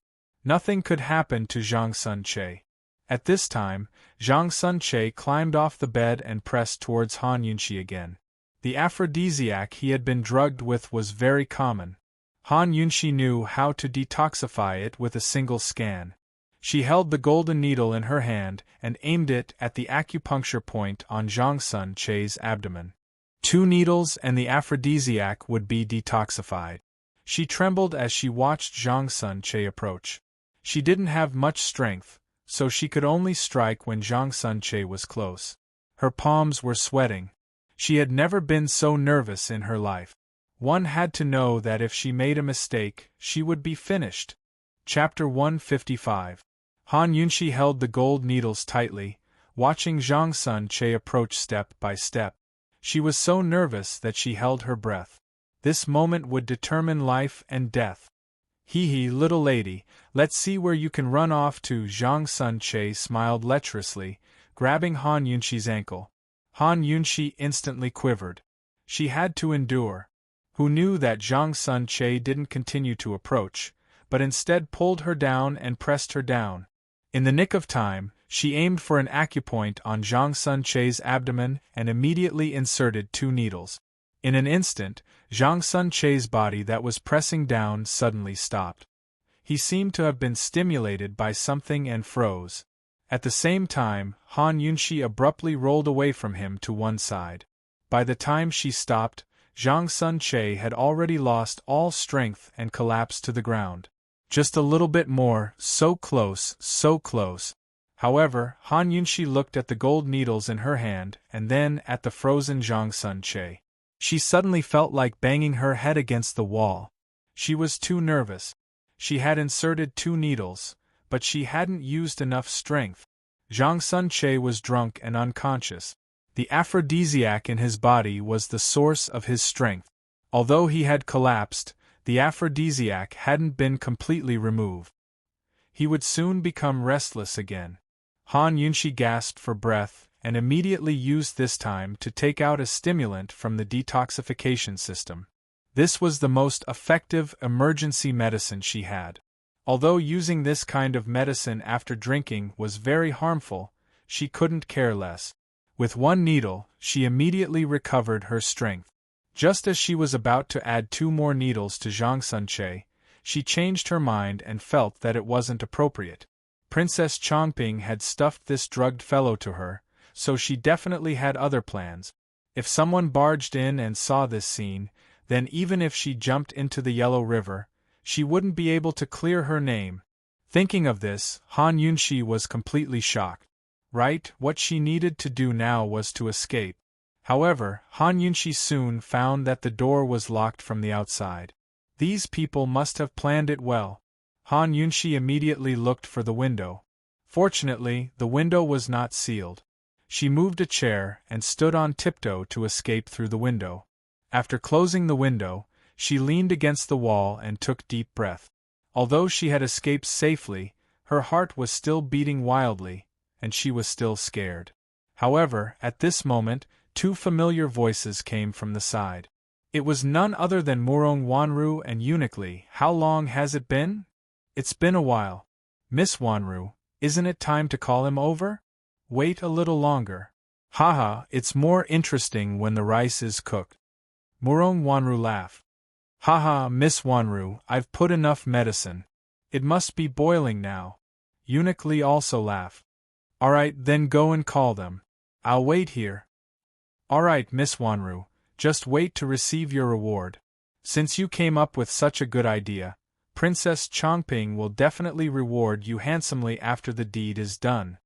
Nothing could happen to Zhang Sunche. At this time, Zhang Sunche climbed off the bed and pressed towards Han Yunxi again. The aphrodisiac he had been drugged with was very common. Han Yunxi knew how to detoxify it with a single scan. She held the golden needle in her hand and aimed it at the acupuncture point on Zhang Sunche's abdomen. 2 needles and the aphrodisiac would be detoxified. She trembled as she watched Zhang Sunche approach. She didn't have much strength, so she could only strike when Zhang Sunche was close. Her palms were sweating. She had never been so nervous in her life. One had to know that if she made a mistake, she would be finished. Chapter 155. Han Yunxi held the gold needles tightly, watching Zhang Sunche approach step by step. She was so nervous that she held her breath. This moment would determine life and death. Hee, little lady, let's see where you can run off to. Zhang Sunche smiled lecherously, grabbing Han Yunxi's ankle. Han Yunxi instantly quivered. She had to endure. Who knew that Zhang Sunche didn't continue to approach, but instead pulled her down and pressed her down. In the nick of time, she aimed for an acupoint on Zhang Sunche's abdomen and immediately inserted 2 needles. In an instant, Zhang Sunche's body that was pressing down suddenly stopped. He seemed to have been stimulated by something and froze. At the same time, Han Yunxi abruptly rolled away from him to one side. By the time she stopped, Zhang Sunche had already lost all strength and collapsed to the ground. Just a little bit more, so close, so close. However, Han Yunxi looked at the gold needles in her hand and then at the frozen Zhang Sunche. She suddenly felt like banging her head against the wall. She was too nervous. She had inserted 2 needles, but she hadn't used enough strength. Zhang Sunche was drunk and unconscious. The aphrodisiac in his body was the source of his strength. Although he had collapsed, the aphrodisiac hadn't been completely removed. He would soon become restless again. Han Yunxi gasped for breath and immediately used this time to take out a stimulant from the detoxification system. This was the most effective emergency medicine she had. Although using this kind of medicine after drinking was very harmful, she couldn't care less. With 1 needle, she immediately recovered her strength. Just as she was about to add 2 more needles to Zhang Sunche, she changed her mind and felt that it wasn't appropriate. Princess Chongping had stuffed this drugged fellow to her, so she definitely had other plans. If someone barged in and saw this scene, then even if she jumped into the Yellow River, she wouldn't be able to clear her name. Thinking of this, Han Yunxi was completely shocked. Right, what she needed to do now was to escape. However, Han Yunxi soon found that the door was locked from the outside. These people must have planned it well. Han Yunxi immediately looked for the window. Fortunately, the window was not sealed. She moved a chair and stood on tiptoe to escape through the window. After closing the window, she leaned against the wall and took deep breath. Although she had escaped safely, her heart was still beating wildly, and she was still scared. However, at this moment, 2 familiar voices came from the side. It was none other than Murong Wanru and Eunuch Li. How long has it been? It's been a while. Miss Wanru, isn't it time to call him over? Wait a little longer. Haha, it's more interesting when the rice is cooked. Murong Wanru laughed. Haha, Miss Wanru, I've put enough medicine. It must be boiling now. Eunuch Li also laughed. Alright, then go and call them. I'll wait here. Alright, Miss Wanru, just wait to receive your reward. Since you came up with such a good idea, Princess Chongping will definitely reward you handsomely after the deed is done.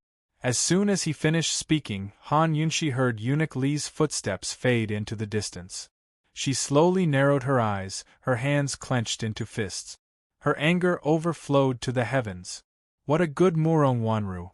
As soon as he finished speaking, Han Yunxi heard Eunuch Li's footsteps fade into the distance. She slowly narrowed her eyes, her hands clenched into fists. Her anger overflowed to the heavens. What a good Murong Wanru.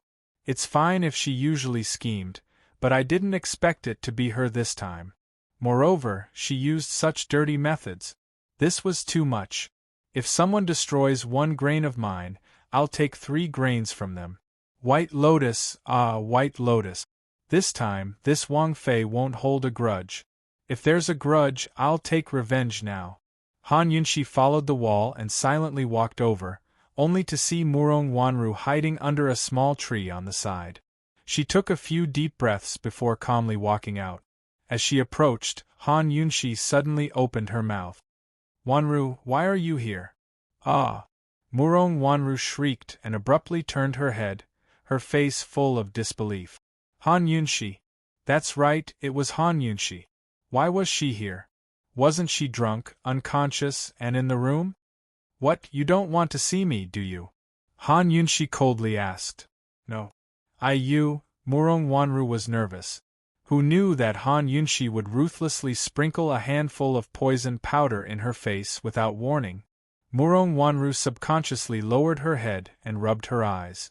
It's fine if she usually schemed, but I didn't expect it to be her this time. Moreover, she used such dirty methods. This was too much. If someone destroys 1 grain of mine, I'll take 3 grains from them. White Lotus, ah, White Lotus. This time, this Wang Fei won't hold a grudge. If there's a grudge, I'll take revenge now. Han Yunxi followed the wall and silently walked over, only to see Murong Wanru hiding under a small tree on the side. She took a few deep breaths before calmly walking out. As she approached, Han Yunxi suddenly opened her mouth. Wanru, why are you here? Ah! Murong Wanru shrieked and abruptly turned her head, her face full of disbelief. Han Yunxi. That's right, it was Han Yunxi. Why was she here? Wasn't she drunk, unconscious, and in the room? What, you don't want to see me, do you? Han Yunxi coldly asked. No. Murong Wanru was nervous. Who knew that Han Yunxi would ruthlessly sprinkle a handful of poison powder in her face without warning? Murong Wanru subconsciously lowered her head and rubbed her eyes.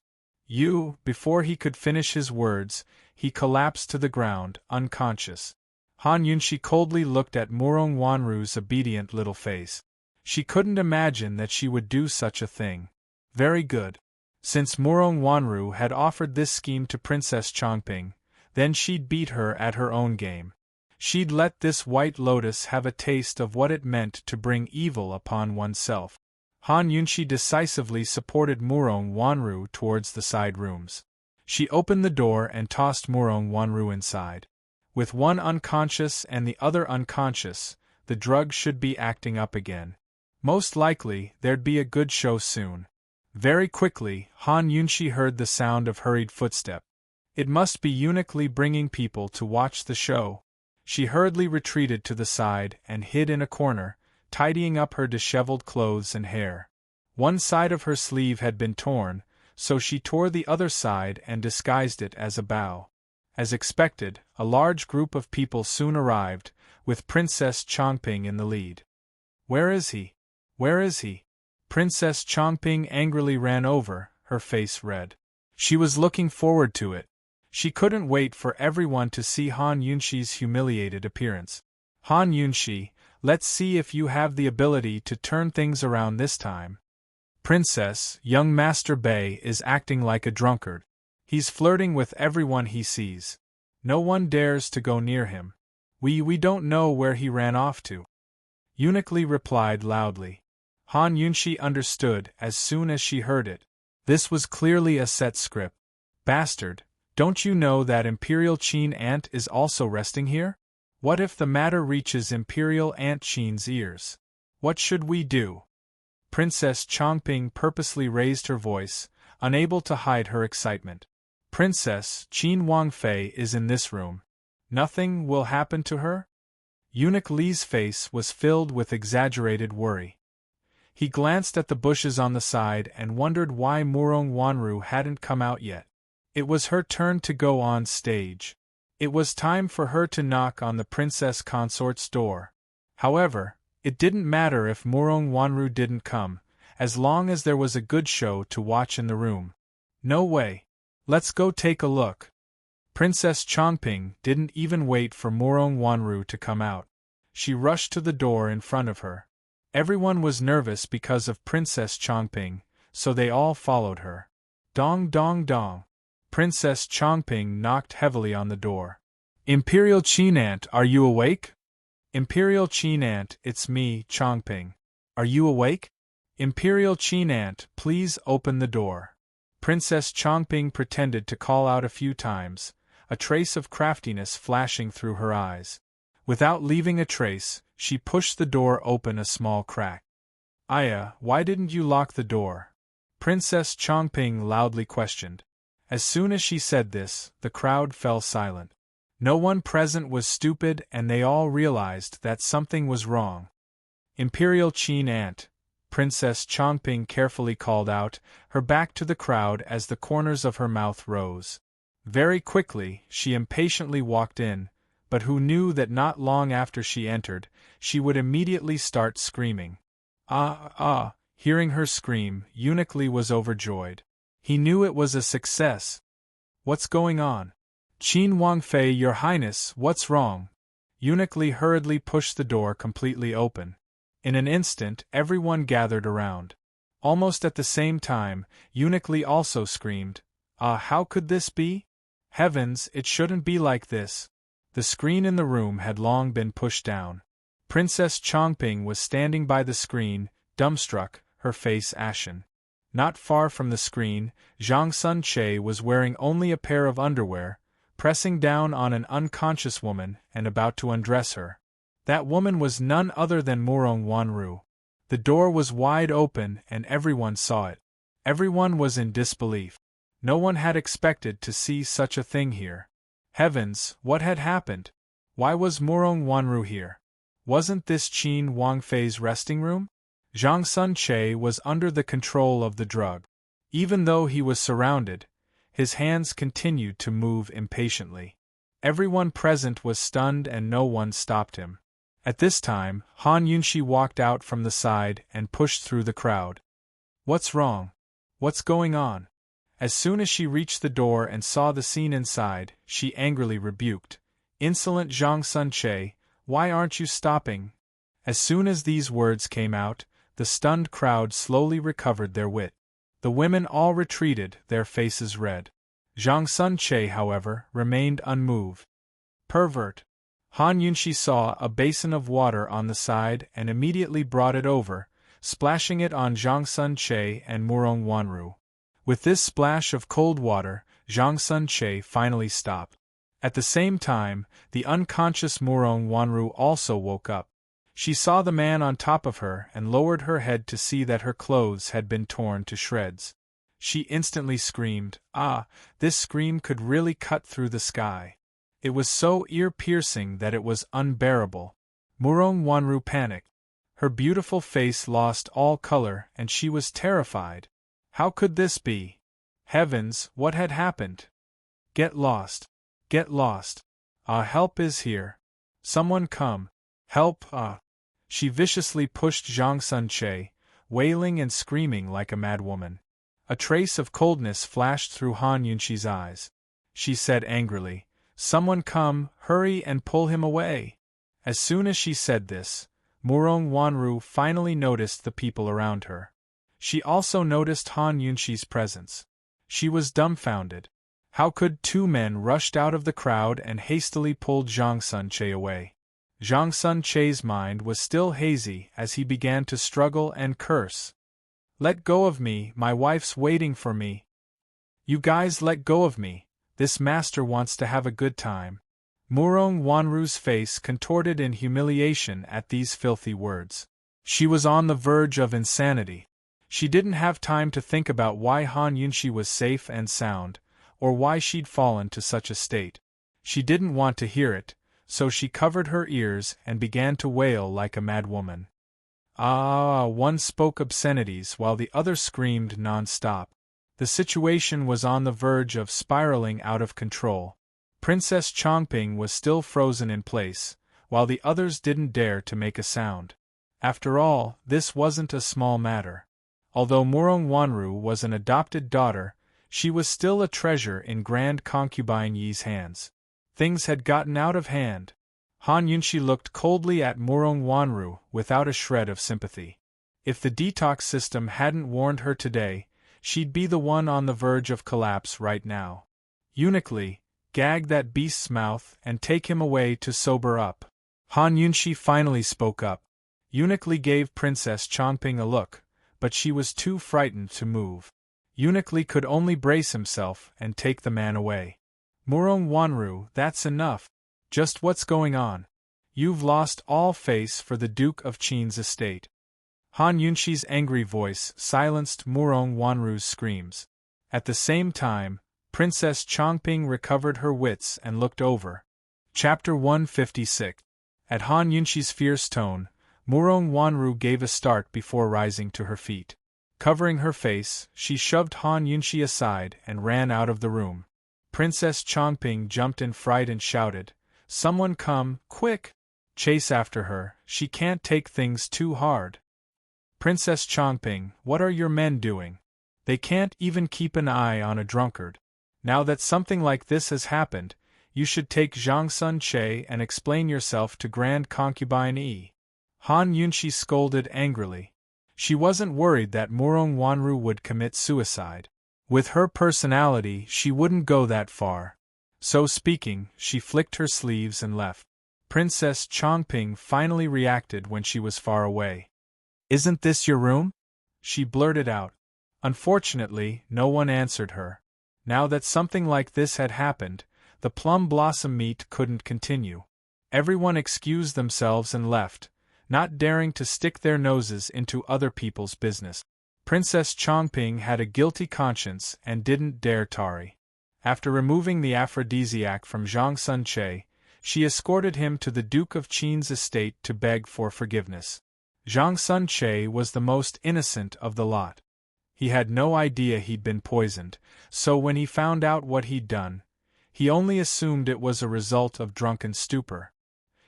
Before he could finish his words, he collapsed to the ground, unconscious. Han Yunxi coldly looked at Murong Wanru's obedient little face. She couldn't imagine that she would do such a thing. Very good. Since Murong Wanru had offered this scheme to Princess Chongping, then she'd beat her at her own game. She'd let this White Lotus have a taste of what it meant to bring evil upon oneself. Han Yunxi decisively supported Murong Wanru towards the side rooms. She opened the door and tossed Murong Wanru inside. With one unconscious and the other unconscious, the drug should be acting up again. Most likely, there'd be a good show soon. Very quickly, Han Yunxi heard the sound of hurried footsteps. It must be Eunuch Li bringing people to watch the show. She hurriedly retreated to the side and hid in a corner, tidying up her disheveled clothes and hair. One side of her sleeve had been torn, so she tore the other side and disguised it as a bow. As expected, a large group of people soon arrived, with Princess Chongping in the lead. Where is he? Where is he? Princess Chongping angrily ran over, her face red. She was looking forward to it. She couldn't wait for everyone to see Han Yunxi's humiliated appearance. Han Yunxi, let's see if you have the ability to turn things around this time. Princess, young Master Bei is acting like a drunkard. He's flirting with everyone he sees. No one dares to go near him. We don't know where he ran off to. Eunuch Li replied loudly. Han Yunxi understood as soon as she heard it. This was clearly a set script. Bastard, don't you know that Imperial Qin Ant is also resting here? What if the matter reaches Imperial Ant Qin's ears? What should we do? Princess Chongping purposely raised her voice, unable to hide her excitement. Princess Qin Wang Fei is in this room. Nothing will happen to her? Eunuch Li's face was filled with exaggerated worry. He glanced at the bushes on the side and wondered why Murong Wanru hadn't come out yet. It was her turn to go on stage. It was time for her to knock on the Princess Consort's door. However, it didn't matter if Murong Wanru didn't come, as long as there was a good show to watch in the room. No way. Let's go take a look. Princess Chongping didn't even wait for Murong Wanru to come out. She rushed to the door in front of her. Everyone was nervous because of Princess Chongping, so they all followed her. Dong dong dong. Princess Chongping knocked heavily on the door. Imperial Qin Ant, are you awake? Imperial Qin Ant, it's me, Chongping. Are you awake? Imperial Qin Ant, please open the door. Princess Chongping pretended to call out a few times, a trace of craftiness flashing through her eyes. Without leaving a trace, she pushed the door open a small crack. Aya, why didn't you lock the door? Princess Chongping loudly questioned. As soon as she said this, the crowd fell silent. No one present was stupid and they all realized that something was wrong. Imperial Qin Ant, Princess Chongping carefully called out, her back to the crowd as the corners of her mouth rose. Very quickly, she impatiently walked in, but who knew that not long after she entered, she would immediately start screaming. Hearing her scream, Eunuch Li was overjoyed. He knew it was a success. What's going on? Qin Wang Fei, Your Highness, what's wrong? Eunuch Li hurriedly pushed the door completely open. In an instant, everyone gathered around. Almost at the same time, Eunuch Lee also screamed, "Ah, how could this be? Heavens, it shouldn't be like this." The screen in the room had long been pushed down. Princess Chongping was standing by the screen, dumbstruck, her face ashen. Not far from the screen, Zhang Sun-che was wearing only a pair of underwear, pressing down on an unconscious woman and about to undress her. That woman was none other than Murong Wanru. The door was wide open and everyone saw it. Everyone was in disbelief. No one had expected to see such a thing here. Heavens, what had happened? Why was Murong Wanru here? Wasn't this Qin Wangfei's resting room? Zhang Sun-che was under the control of the drug. Even though he was surrounded, his hands continued to move impatiently. Everyone present was stunned and no one stopped him. At this time, Han Yunxi walked out from the side and pushed through the crowd. "What's wrong? What's going on?" As soon as she reached the door and saw the scene inside, she angrily rebuked, "Insolent Zhang Sun-che, why aren't you stopping?" As soon as these words came out, the stunned crowd slowly recovered their wit. The women all retreated, their faces red. Zhang Sun-che, however, remained unmoved. "Pervert!" Han Yunxi saw a basin of water on the side and immediately brought it over, splashing it on Zhang Sun-che and Murong Wanru. With this splash of cold water, Zhang Sun-che finally stopped. At the same time, the unconscious Murong Wanru also woke up. She saw the man on top of her and lowered her head to see that her clothes had been torn to shreds. She instantly screamed, "Ah!" This scream could really cut through the sky. It was so ear-piercing that it was unbearable. Murong Wanru panicked. Her beautiful face lost all color and she was terrified. How could this be? Heavens, what had happened? "Get lost! Get lost! Ah, help is here! Someone come! Help, ah!" She viciously pushed Zhang Sun-che, wailing and screaming like a madwoman. A trace of coldness flashed through Han Yunxi's eyes. She said angrily, "Someone come, hurry and pull him away." As soon as she said this, Murong Wanru finally noticed the people around her. She also noticed Han Yunxi's presence. She was dumbfounded. How could two men rushed out of the crowd and hastily pulled Zhang Sun-che away? Zhang Sun-che's mind was still hazy as he began to struggle and curse. "Let go of me, my wife's waiting for me. You guys let go of me. This master wants to have a good time." Murong Wanru's face contorted in humiliation at these filthy words. She was on the verge of insanity. She didn't have time to think about why Han Yunxi was safe and sound, or why she'd fallen to such a state. She didn't want to hear it, so she covered her ears and began to wail like a madwoman. One spoke obscenities while the other screamed non-stop. The situation was on the verge of spiraling out of control. Princess Chongping was still frozen in place, while the others didn't dare to make a sound. After all, this wasn't a small matter. Although Murong Wanru was an adopted daughter, she was still a treasure in Grand Concubine Yi's hands. Things had gotten out of hand. Han Yunxi looked coldly at Murong Wanru without a shred of sympathy. If the detox system hadn't warned her today, she'd be the one on the verge of collapse right now. "Eunuch Lee, gag that beast's mouth and take him away to sober up." Han Yunxi finally spoke up. Eunuch Lee gave Princess Chongping a look, but she was too frightened to move. Eunuch Lee could only brace himself and take the man away. "Murong Wanru, that's enough. Just what's going on? You've lost all face for the Duke of Qin's estate." Han Yunxi's angry voice silenced Murong Wanru's screams. At the same time, Princess Chongping recovered her wits and looked over. Chapter 156. At Han Yunxi's fierce tone, Murong Wanru gave a start before rising to her feet. Covering her face, she shoved Han Yunxi aside and ran out of the room. Princess Chongping jumped in fright and shouted, "Someone come, quick! Chase after her, she can't take things too hard." "Princess Chongping, what are your men doing? They can't even keep an eye on a drunkard. Now that something like this has happened, you should take Zhang Sun-che and explain yourself to Grand Concubine Yi." Han Yunshi scolded angrily. She wasn't worried that Murong Wanru would commit suicide. With her personality, she wouldn't go that far. So speaking, she flicked her sleeves and left. Princess Chongping finally reacted when she was far away. "Isn't this your room?" she blurted out. Unfortunately, no one answered her. Now that something like this had happened, the plum blossom meet couldn't continue. Everyone excused themselves and left, not daring to stick their noses into other people's business. Princess Chongping had a guilty conscience and didn't dare tarry. After removing the aphrodisiac from Zhang Sunche, she escorted him to the Duke of Qin's estate to beg for forgiveness. Zhang Sunche was the most innocent of the lot. He had no idea he'd been poisoned, so when he found out what he'd done, he only assumed it was a result of drunken stupor.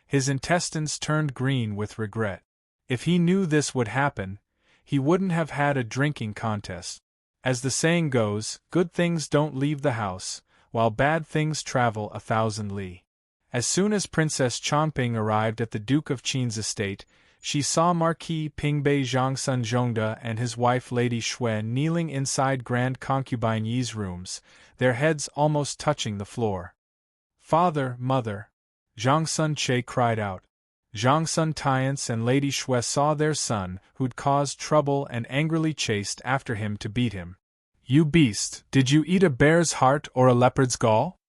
His intestines turned green with regret. If he knew this would happen, he wouldn't have had a drinking contest. As the saying goes, good things don't leave the house, while bad things travel 1,000 li. As soon as Princess Chongping arrived at the Duke of Qin's estate, she saw Marquis Pingbei Zhangsun Zhongde and his wife Lady Shui kneeling inside Grand Concubine Yi's rooms, their heads almost touching the floor. "Father, Mother!" Zhang Sunche cried out. Zhang Sun Tiance and Lady Shui saw their son, who'd caused trouble, and angrily chased after him to beat him. "You beast, did you eat a bear's heart or a leopard's gall?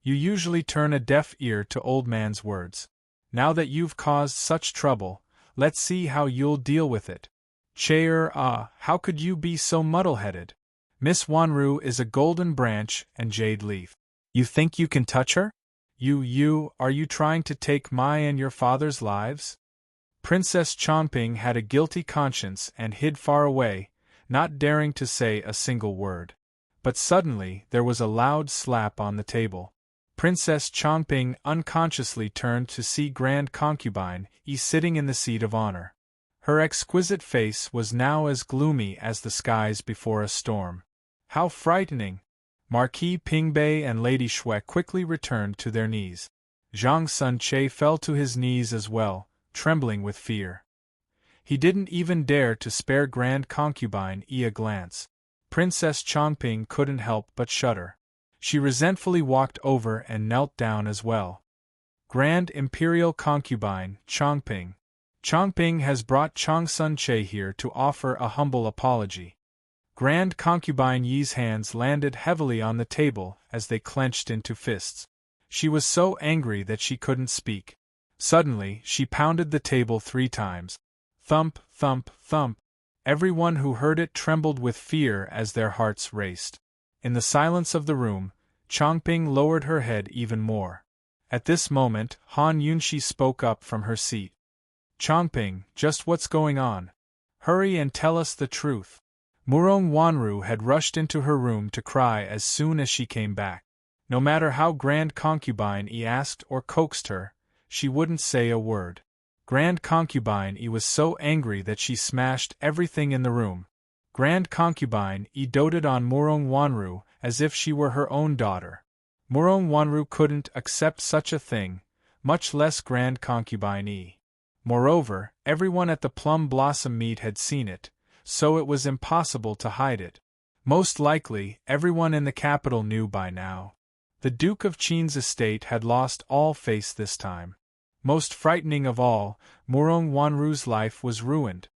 You usually turn a deaf ear to old man's words. Now that you've caused such trouble, let's see how you'll deal with it. How could you be so muddle-headed? Miss Wanru is a golden branch and jade leaf. You think you can touch her? Are you trying to take my and your father's lives?" Princess Chongping had a guilty conscience and hid far away, not daring to say a single word. But suddenly there was a loud slap on the table. Princess Chongping unconsciously turned to see Grand Concubine Yi sitting in the seat of honor. Her exquisite face was now as gloomy as the skies before a storm. "How frightening!" Marquis Pingbei and Lady Shui quickly returned to their knees. Zhang Sunche fell to his knees as well, trembling with fear. He didn't even dare to spare Grand Concubine Yi a glance. Princess Chongping couldn't help but shudder. She resentfully walked over and knelt down as well. "Grand Imperial Concubine, Chongping. Chongping has brought Zhang Sunche here to offer a humble apology." Grand Concubine Yi's hands landed heavily on the table as they clenched into fists. She was so angry that she couldn't speak. Suddenly, she pounded the table 3 times. Thump, thump, thump. Everyone who heard it trembled with fear as their hearts raced. In the silence of the room, Chongping lowered her head even more. At this moment, Han Yunshi spoke up from her seat. "Chongping, just what's going on? Hurry and tell us the truth." Murong Wanru had rushed into her room to cry as soon as she came back. No matter how Grand Concubine Yi asked or coaxed her, she wouldn't say a word. Grand Concubine Yi was so angry that she smashed everything in the room. Grand Concubine Yi doted on Murong Wanru as if she were her own daughter. Murong Wanru couldn't accept such a thing, much less Grand Concubine Yi. Moreover, everyone at the Plum Blossom meet had seen it, so it was impossible to hide it. Most likely, everyone in the capital knew by now. The Duke of Qin's estate had lost all face this time. Most frightening of all, Murong Wanru's life was ruined.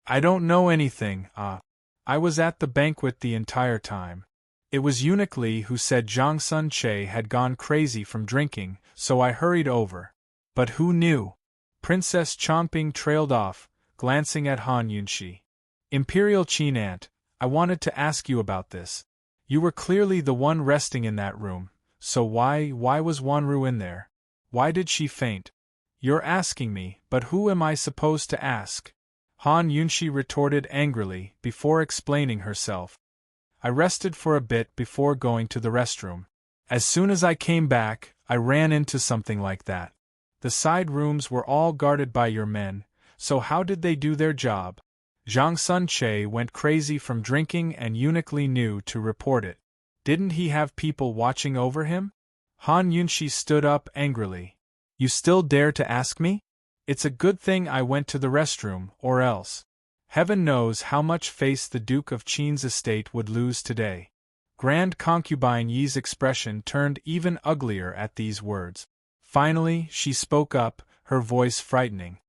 "I don't know anything, I was at the banquet the entire time. It was Eunuch Li who said Zhang Sunche had gone crazy from drinking, so I hurried over. But who knew?" Princess Chongping trailed off, glancing at Han Yunshi. "Imperial Qin Aunt, I wanted to ask you about this. You were clearly the one resting in that room, so why was Wanru in there? Why did she faint?" "You're asking me, but who am I supposed to ask?" Han Yunshi retorted angrily, before explaining herself. "I rested for a bit before going to the restroom. As soon as I came back, I ran into something like that. The side rooms were all guarded by your men, so how did they do their job? Zhang Sunche went crazy from drinking and Eunuch Li knew to report it. Didn't he have people watching over him?" Han Yunshi stood up angrily. "You still dare to ask me? It's a good thing I went to the restroom, or else. Heaven knows how much face the Duke of Qin's estate would lose today. Grand Concubine Yi's expression turned even uglier at these words. Finally, she spoke up, her voice frightening.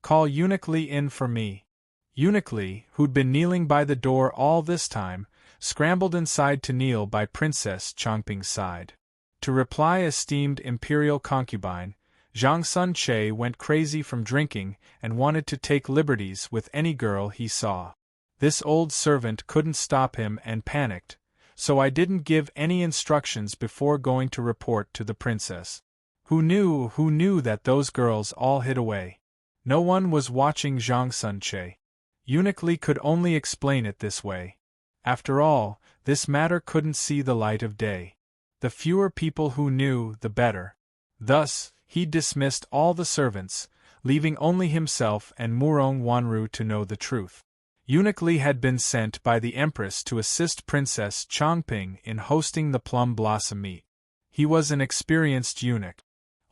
Call Eunuch Li in for me. Eunuch Li, who'd been kneeling by the door all this time, scrambled inside to kneel by Princess Changping's side. To reply, esteemed imperial concubine, Zhang Sun Che went crazy from drinking and wanted to take liberties with any girl he saw. This old servant couldn't stop him and panicked, so I didn't give any instructions before going to report to the princess. Who knew that those girls all hid away? No one was watching Zhang Sun Che. Eunuch Li could only explain it this way. After all, this matter couldn't see the light of day. The fewer people who knew, the better. Thus, he dismissed all the servants, leaving only himself and Murong Wanru to know the truth. Eunuch Li had been sent by the Empress to assist Princess Changping in hosting the Plum Blossom Meet. He was an experienced eunuch.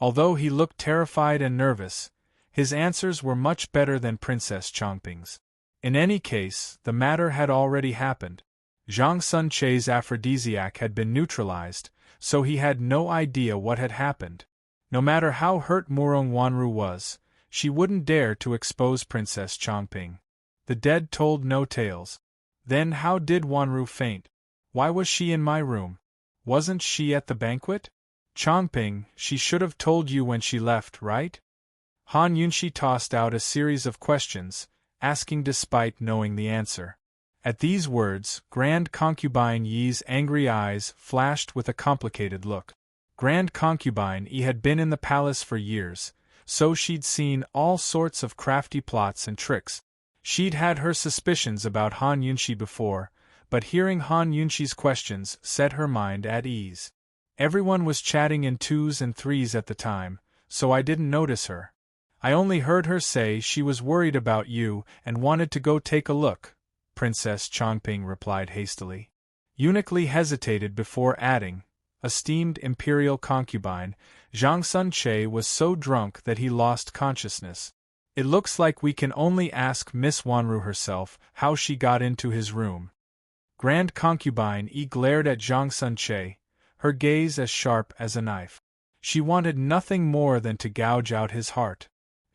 Although he looked terrified and nervous, his answers were much better than Princess Changping's. In any case, the matter had already happened. Zhang Sun Che's aphrodisiac had been neutralized, so he had no idea what had happened. No matter how hurt Murong Wanru was, she wouldn't dare to expose Princess Changping. The dead told no tales. Then how did Wanru faint? Why was she in my room? Wasn't she at the banquet? Changping, she should have told you when she left, right? Han Yunxi tossed out a series of questions, asking despite knowing the answer. At these words, Grand Concubine Yi's angry eyes flashed with a complicated look. Grand Concubine Yi had been in the palace for years, so she'd seen all sorts of crafty plots and tricks. She'd had her suspicions about Han Yunxi before, but hearing Han Yunxi's questions set her mind at ease. Everyone was chatting in twos and threes at the time, so I didn't notice her. I only heard her say she was worried about you and wanted to go take a look, Princess Changping replied hastily. Eunuch Li hesitated before adding, esteemed imperial concubine, Zhang Sun Che was so drunk that he lost consciousness. It looks like we can only ask Miss Wanru herself how she got into his room. Grand Concubine Yi glared at Zhang Sun Che, her gaze as sharp as a knife. She wanted nothing more than to gouge out his heart.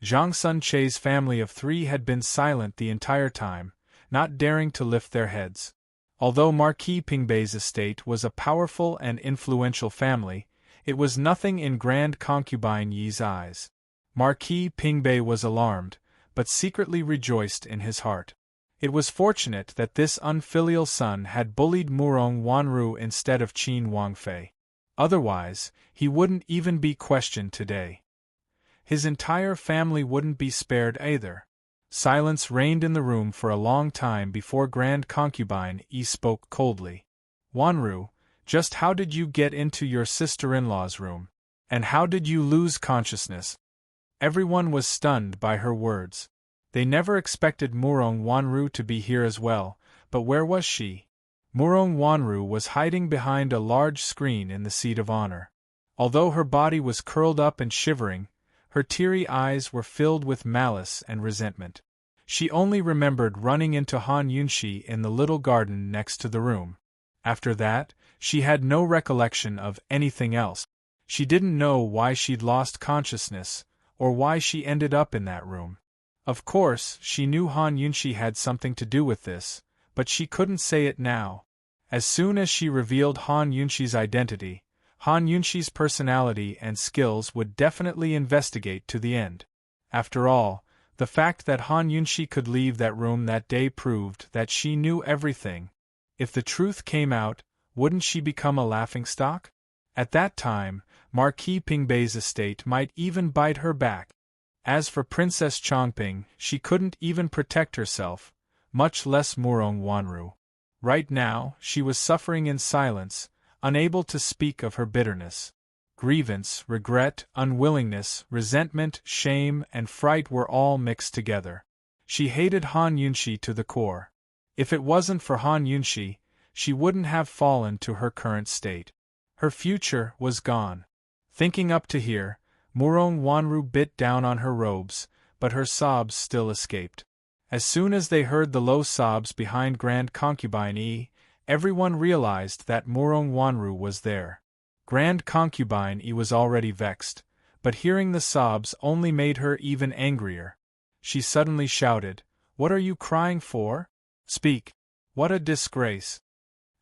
Zhang Sun Che's family of 3 had been silent the entire time, not daring to lift their heads. Although Marquis Pingbei's estate was a powerful and influential family, it was nothing in Grand Concubine Yi's eyes. Marquis Pingbei was alarmed, but secretly rejoiced in his heart. It was fortunate that this unfilial son had bullied Murong Wanru instead of Qin Wangfei. Otherwise, he wouldn't even be questioned today. His entire family wouldn't be spared either. Silence reigned in the room for a long time before Grand Concubine Yi spoke coldly. Wanru, just how did you get into your sister-in-law's room? And how did you lose consciousness? Everyone was stunned by her words. They never expected Murong Wanru to be here as well, but where was she? Murong Wanru was hiding behind a large screen in the seat of honor. Although her body was curled up and shivering, her teary eyes were filled with malice and resentment. She only remembered running into Han Yunxi in the little garden next to the room. After that, she had no recollection of anything else. She didn't know why she'd lost consciousness, or why she ended up in that room. Of course, she knew Han Yunxi had something to do with this, but she couldn't say it now. As soon as she revealed Han Yunxi's identity, Han Yunxi's personality and skills would definitely investigate to the end. After all, the fact that Han Yunxi could leave that room that day proved that she knew everything. If the truth came out, wouldn't she become a laughingstock? At that time, Marquis Pingbei's estate might even bite her back. As for Princess Changping, she couldn't even protect herself, much less Murong Wanru. Right now, she was suffering in silence, unable to speak of her bitterness. Grievance, regret, unwillingness, resentment, shame, and fright were all mixed together. She hated Han Yunxi to the core. If it wasn't for Han Yunxi, she wouldn't have fallen to her current state. Her future was gone. Thinking up to here, Murong Wanru bit down on her robes, but her sobs still escaped. As soon as they heard the low sobs behind Grand Concubine Yi, everyone realized that Murong Wanru was there. Grand Concubine Yi was already vexed, but hearing the sobs only made her even angrier. She suddenly shouted, "What are you crying for? Speak! What a disgrace!"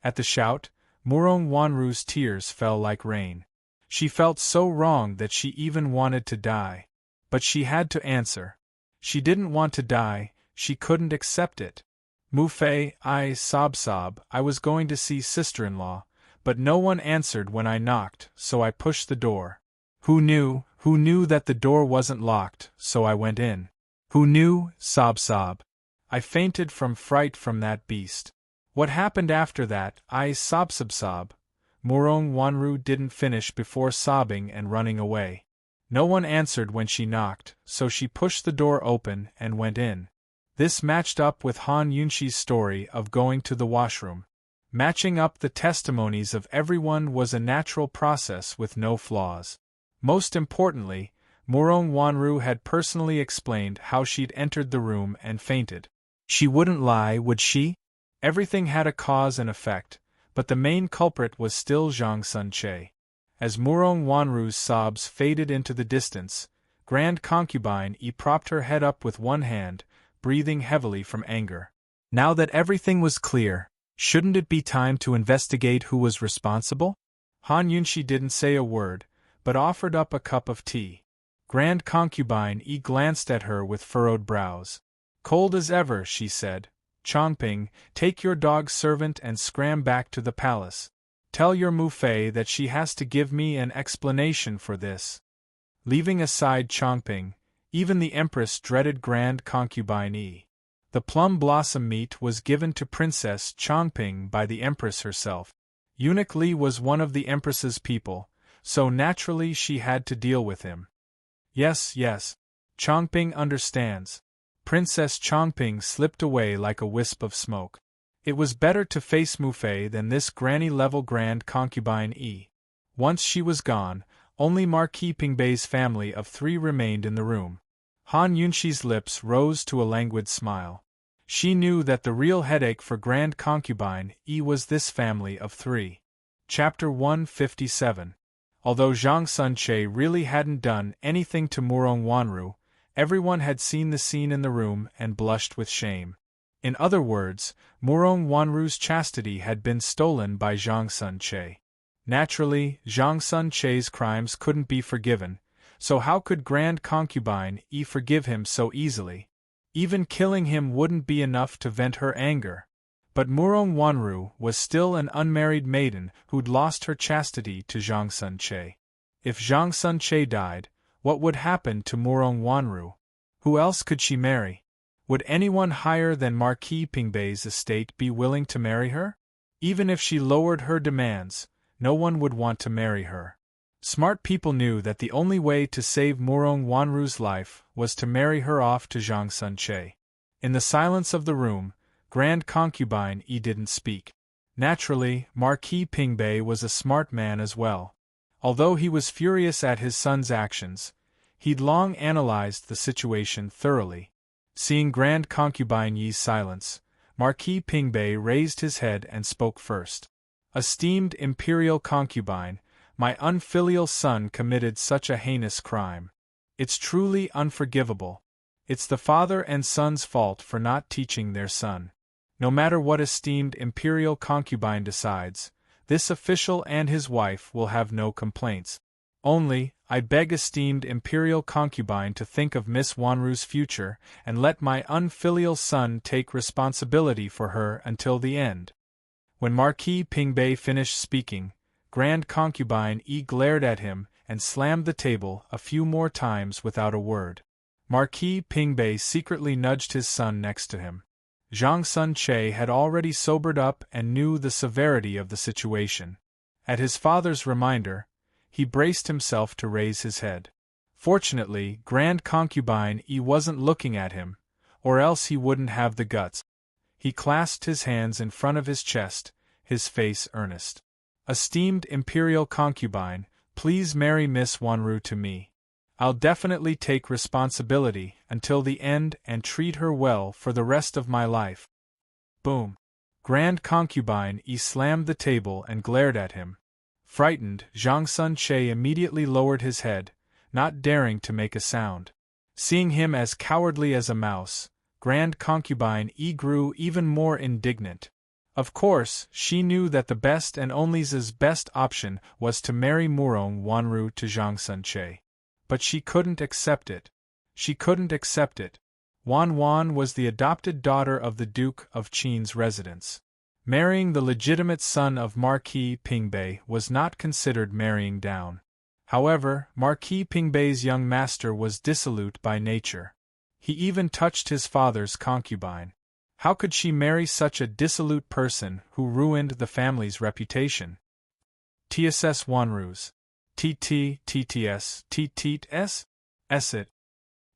At the shout, Murong Wanru's tears fell like rain. She felt so wrong that she even wanted to die. But she had to answer. She didn't want to die, she couldn't accept it. Mu Fei, I was going to see sister-in-law, but no one answered when I knocked, so I pushed the door. Who knew that the door wasn't locked, so I went in. Who knew, sob. I fainted from fright from that beast. What happened after that, sob. Murong Wanru didn't finish before sobbing and running away. No one answered when she knocked, so she pushed the door open and went in. This matched up with Han Yunxi's story of going to the washroom. Matching up the testimonies of everyone was a natural process with no flaws. Most importantly, Murong Wanru had personally explained how she'd entered the room and fainted. She wouldn't lie, would she? Everything had a cause and effect, but the main culprit was still Zhang Sunche. As Murong Wanru's sobs faded into the distance, Grand Concubine Yi propped her head up with one hand, breathing heavily from anger. Now that everything was clear, shouldn't it be time to investigate who was responsible? Han Yunxi didn't say a word, but offered up a cup of tea. Grand Concubine Yi glanced at her with furrowed brows. Cold as ever, she said. Chongping, take your dog servant and scram back to the palace. Tell your Mu Fei that she has to give me an explanation for this. Leaving aside Chongping, even the Empress dreaded Grand Concubine Yi. The plum blossom meat was given to Princess Chongping by the Empress herself. Eunuch Li was one of the Empress's people, so naturally she had to deal with him. Yes, Chongping understands. Princess Chongping slipped away like a wisp of smoke. It was better to face Mu Fei than this granny-level Grand Concubine Yi. Once she was gone, only Marquis Pingbei's family of 3 remained in the room. Han Yunxi's lips rose to a languid smile. She knew that the real headache for Grand Concubine Yi was this family of 3. Chapter 157. Although Zhang Sunche really hadn't done anything to Murong Wanru, everyone had seen the scene in the room and blushed with shame. In other words, Murong Wanru's chastity had been stolen by Zhang Sunche. Naturally, Zhang Sunche's crimes couldn't be forgiven, so how could Grand Concubine Yi forgive him so easily? Even killing him wouldn't be enough to vent her anger. But Murong Wanru was still an unmarried maiden who'd lost her chastity to Zhang Sunche. If Zhang Sunche died, what would happen to Murong Wanru? Who else could she marry? Would anyone higher than Marquis Pingbei's estate be willing to marry her? Even if she lowered her demands, no one would want to marry her. Smart people knew that the only way to save Murong Wanru's life was to marry her off to Zhang Sunche. In the silence of the room, Grand Concubine Yi didn't speak. Naturally, Marquis Pingbei was a smart man as well. Although he was furious at his son's actions, he'd long analyzed the situation thoroughly. Seeing Grand Concubine Yi's silence, Marquis Pingbei raised his head and spoke first. "Esteemed imperial concubine, my unfilial son committed such a heinous crime. It's truly unforgivable. It's the father and son's fault for not teaching their son. No matter what esteemed imperial concubine decides, this official and his wife will have no complaints. Only, I beg esteemed imperial concubine to think of Miss Wanru's future and let my unfilial son take responsibility for her until the end." When Marquis Pingbei finished speaking, Grand Concubine Yi glared at him and slammed the table a few more times without a word. Marquis Pingbei secretly nudged his son next to him. Zhang Sunche had already sobered up and knew the severity of the situation. At his father's reminder, he braced himself to raise his head. Fortunately, Grand Concubine Yi wasn't looking at him, or else he wouldn't have the guts. He clasped his hands in front of his chest, his face earnest. "Esteemed imperial concubine, please marry Miss Wanru to me. I'll definitely take responsibility until the end and treat her well for the rest of my life. Boom. Grand concubine Yi slammed the table and glared at him. Frightened, Zhang Sun-che immediately lowered his head, not daring to make a sound. Seeing him as cowardly as a mouse, Grand concubine Yi grew even more indignant. Of course, she knew that the best and only's best option was to marry Murong Wanru to Zhang Sun-che. But she couldn't accept it. She couldn't accept it. Wan Wan was the adopted daughter of the Duke of Qin's residence. Marrying the legitimate son of Marquis Pingbei was not considered marrying down. However, Marquis Pingbei's young master was dissolute by nature. He even touched his father's concubine. How could she marry such a dissolute person who ruined the family's reputation? TSS Wanrus. TTTTS. It.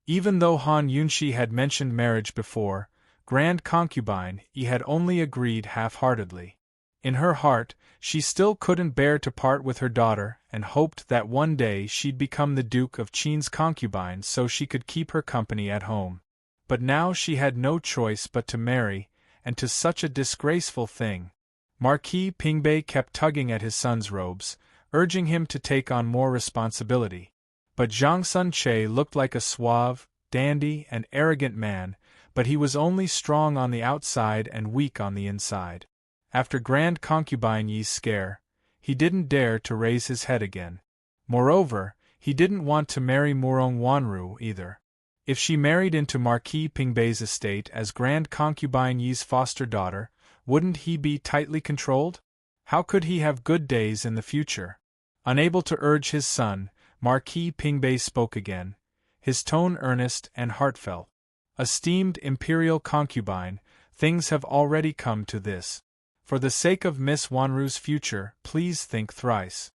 Even though Han Yunshi had mentioned marriage before, Grand Concubine Yi had only agreed half-heartedly. In her heart, she still couldn't bear to part with her daughter and hoped that one day she'd become the Duke of Qin's concubine so she could keep her company at home. But now she had no choice but to marry, and to such a disgraceful thing. Marquis Pingbei kept tugging at his son's robes, urging him to take on more responsibility. But Zhang Sun-che looked like a suave, dandy, and arrogant man, but he was only strong on the outside and weak on the inside. After Grand Concubine Yi's scare, he didn't dare to raise his head again. Moreover, he didn't want to marry Murong Wanru either. If she married into Marquis Pingbei's estate as Grand Concubine Yi's foster daughter, wouldn't he be tightly controlled? How could he have good days in the future? Unable to urge his son, Marquis Pingbei spoke again, his tone earnest and heartfelt. Esteemed imperial concubine, things have already come to this. For the sake of Miss Wanru's future, please think thrice.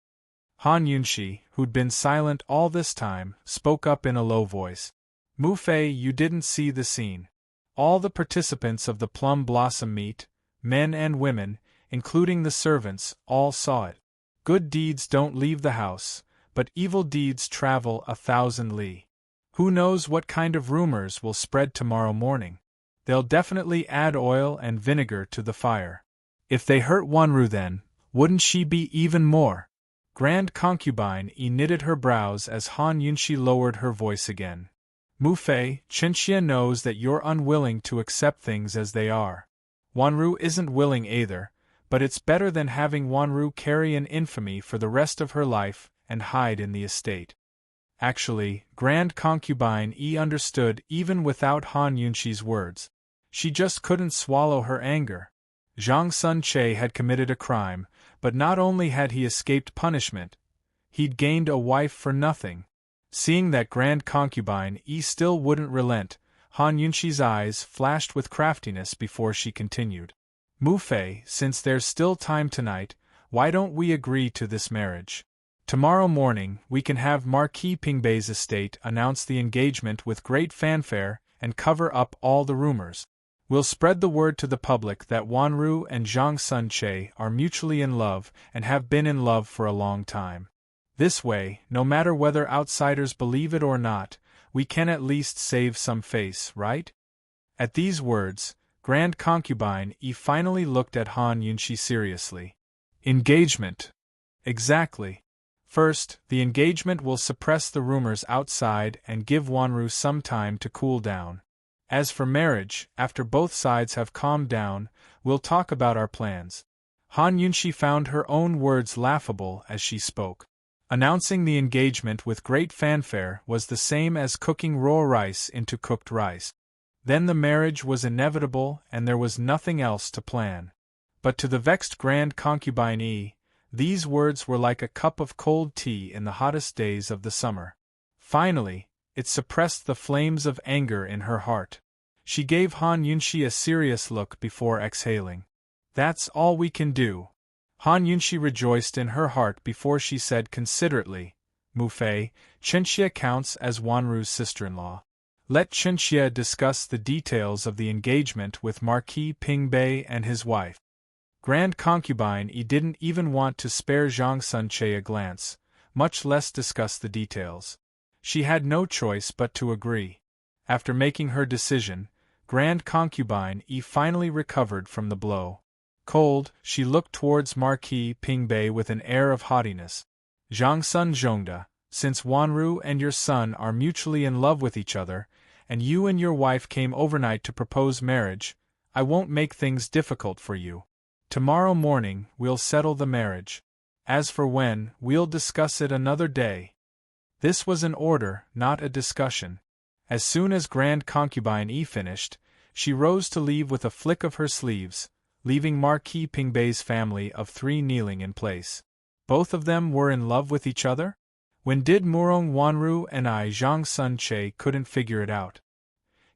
Han Yunshi, who'd been silent all this time, spoke up in a low voice. Mu Fei, you didn't see the scene. All the participants of the Plum Blossom Meet, men and women, including the servants, all saw it. Good deeds don't leave the house, but evil deeds travel 1,000 li. Who knows what kind of rumors will spread tomorrow morning? They'll definitely add oil and vinegar to the fire. If they hurt Wanru then, wouldn't she be even more? Grand Concubine Yi knitted her brows as Han Yunshi lowered her voice again. Mu Fei, Qinxia knows that you're unwilling to accept things as they are. Wanru isn't willing either, but it's better than having Wanru carry an infamy for the rest of her life and hide in the estate. Actually, Grand Concubine Yi understood even without Han Yunshi's words. She just couldn't swallow her anger. Zhang Sun-che had committed a crime, but not only had he escaped punishment, he'd gained a wife for nothing. Seeing that Grand Concubine Yi still wouldn't relent, Han Yunshi's eyes flashed with craftiness before she continued. Mu Fei, since there's still time tonight, why don't we agree to this marriage? Tomorrow morning, we can have Marquis Pingbei's estate announce the engagement with great fanfare and cover up all the rumors. We'll spread the word to the public that Wanru and Zhang Sun-che are mutually in love and have been in love for a long time. This way, no matter whether outsiders believe it or not, we can at least save some face, right? At these words, Grand Concubine Yi finally looked at Han Yunshi seriously. Engagement. Exactly. First, the engagement will suppress the rumors outside and give Wanru some time to cool down. As for marriage, after both sides have calmed down, we'll talk about our plans. Han Yunshi found her own words laughable as she spoke. Announcing the engagement with great fanfare was the same as cooking raw rice into cooked rice. Then the marriage was inevitable and there was nothing else to plan. But to the vexed Grand Concubine Yi, these words were like a cup of cold tea in the hottest days of the summer. Finally, it suppressed the flames of anger in her heart. She gave Han Yunshi a serious look before exhaling. That's all we can do. Han Yunshi rejoiced in her heart before she said considerately, Mu Fei, Qinxia counts as Wanru's sister-in-law. Let Qinxia discuss the details of the engagement with Marquis Pingbei and his wife. Grand Concubine Yi didn't even want to spare Zhang Sun-che a glance, much less discuss the details. She had no choice but to agree. After making her decision, Grand Concubine Yi finally recovered from the blow. Cold, she looked towards Marquis Pingbei with an air of haughtiness. Zhangsun Zhongda, since Wanru and your son are mutually in love with each other, and you and your wife came overnight to propose marriage, I won't make things difficult for you. Tomorrow morning we'll settle the marriage. As for when, we'll discuss it another day. This was an order, not a discussion. As soon as Grand Concubine Yi finished, she rose to leave with a flick of her sleeves, leaving Marquis Pingbei's family of 3 kneeling in place. Both of them were in love with each other? When did Murong Wanru and Zhang Sun Che couldn't figure it out?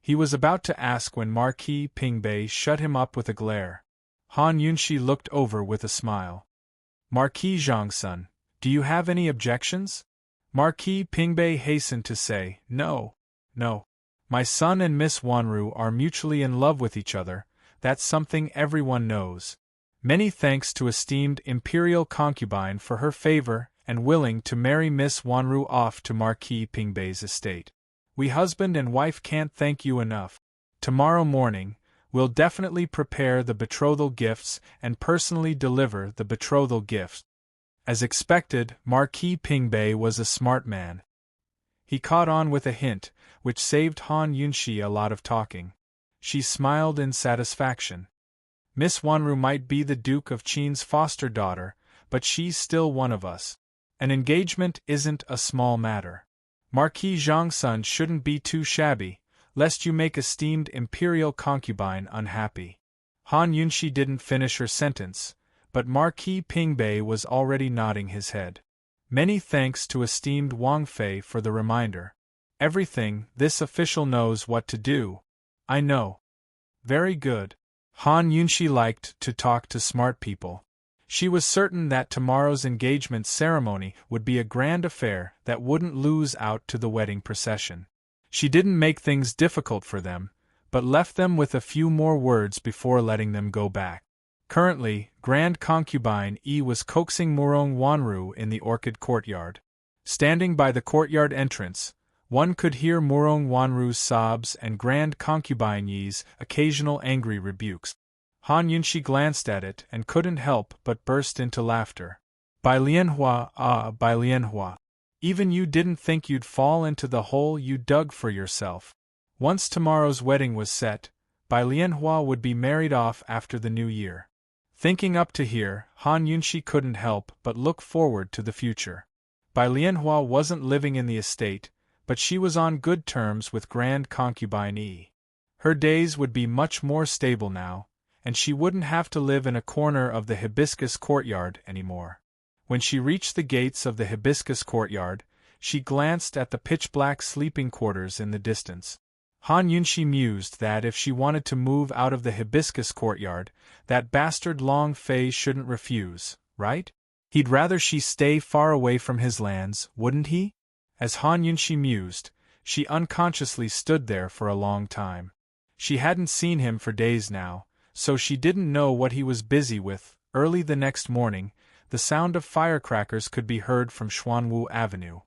He was about to ask when Marquis Pingbei shut him up with a glare. Han Yunshi looked over with a smile. Marquis Zhangsun, do you have any objections? Marquis Pingbei hastened to say, No. My son and Miss Wanru are mutually in love with each other, that's something everyone knows. Many thanks to esteemed Imperial Concubine for her favor and willing to marry Miss Wanru off to Marquis Pingbei's estate. We husband and wife can't thank you enough. Tomorrow morning, we'll definitely prepare the betrothal gifts and personally deliver the betrothal gifts. As expected, Marquis Pingbei was a smart man. He caught on with a hint, which saved Han Yunshi a lot of talking. She smiled in satisfaction. Miss Wanru might be the Duke of Qin's foster daughter, but she's still one of us. An engagement isn't a small matter. Marquis Zhangsun shouldn't be too shabby, lest you make esteemed Imperial Concubine unhappy. Han Yunshi didn't finish her sentence, but Marquis Pingbei was already nodding his head. Many thanks to esteemed Wang Fei for the reminder. Everything, this official knows what to do. I know. Very good. Han Yunshi liked to talk to smart people. She was certain that tomorrow's engagement ceremony would be a grand affair that wouldn't lose out to the wedding procession. She didn't make things difficult for them, but left them with a few more words before letting them go back. Currently, Grand Concubine Yi was coaxing Murong Wanru in the orchid courtyard. Standing by the courtyard entrance, one could hear Murong Wanru's sobs and Grand Concubine Yi's occasional angry rebukes. Han Yunshi glanced at it and couldn't help but burst into laughter. Bai Lianhua, Bai Lianhua. Even you didn't think you'd fall into the hole you dug for yourself. Once tomorrow's wedding was set, Bai Lianhua would be married off after the new year. Thinking up to here, Han Yunshi couldn't help but look forward to the future. Bai Lianhua wasn't living in the estate, but she was on good terms with Grand Concubine Yi. Her days would be much more stable now, and she wouldn't have to live in a corner of the hibiscus courtyard anymore. When she reached the gates of the hibiscus courtyard, she glanced at the pitch-black sleeping quarters in the distance. Han Yunshi mused that if she wanted to move out of the hibiscus courtyard, that bastard Long Fei shouldn't refuse, right? He'd rather she stay far away from his lands, wouldn't he? As Han Yunshi mused, she unconsciously stood there for a long time. She hadn't seen him for days now, so she didn't know what he was busy with. Early the next morning, the sound of firecrackers could be heard from Xuanwu Avenue.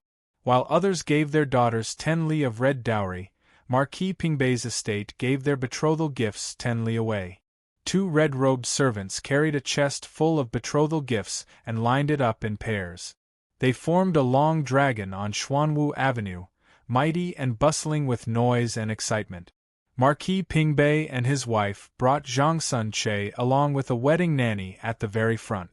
While others gave their daughters 10 li of red dowry, Marquis Pingbei's estate gave their betrothal gifts 10 li away. 2 red-robed servants carried a chest full of betrothal gifts and lined it up in pairs. They formed a long dragon on Xuanwu Avenue, mighty and bustling with noise and excitement. Marquis Pingbei and his wife brought Zhangsun Che along with a wedding nanny at the very front.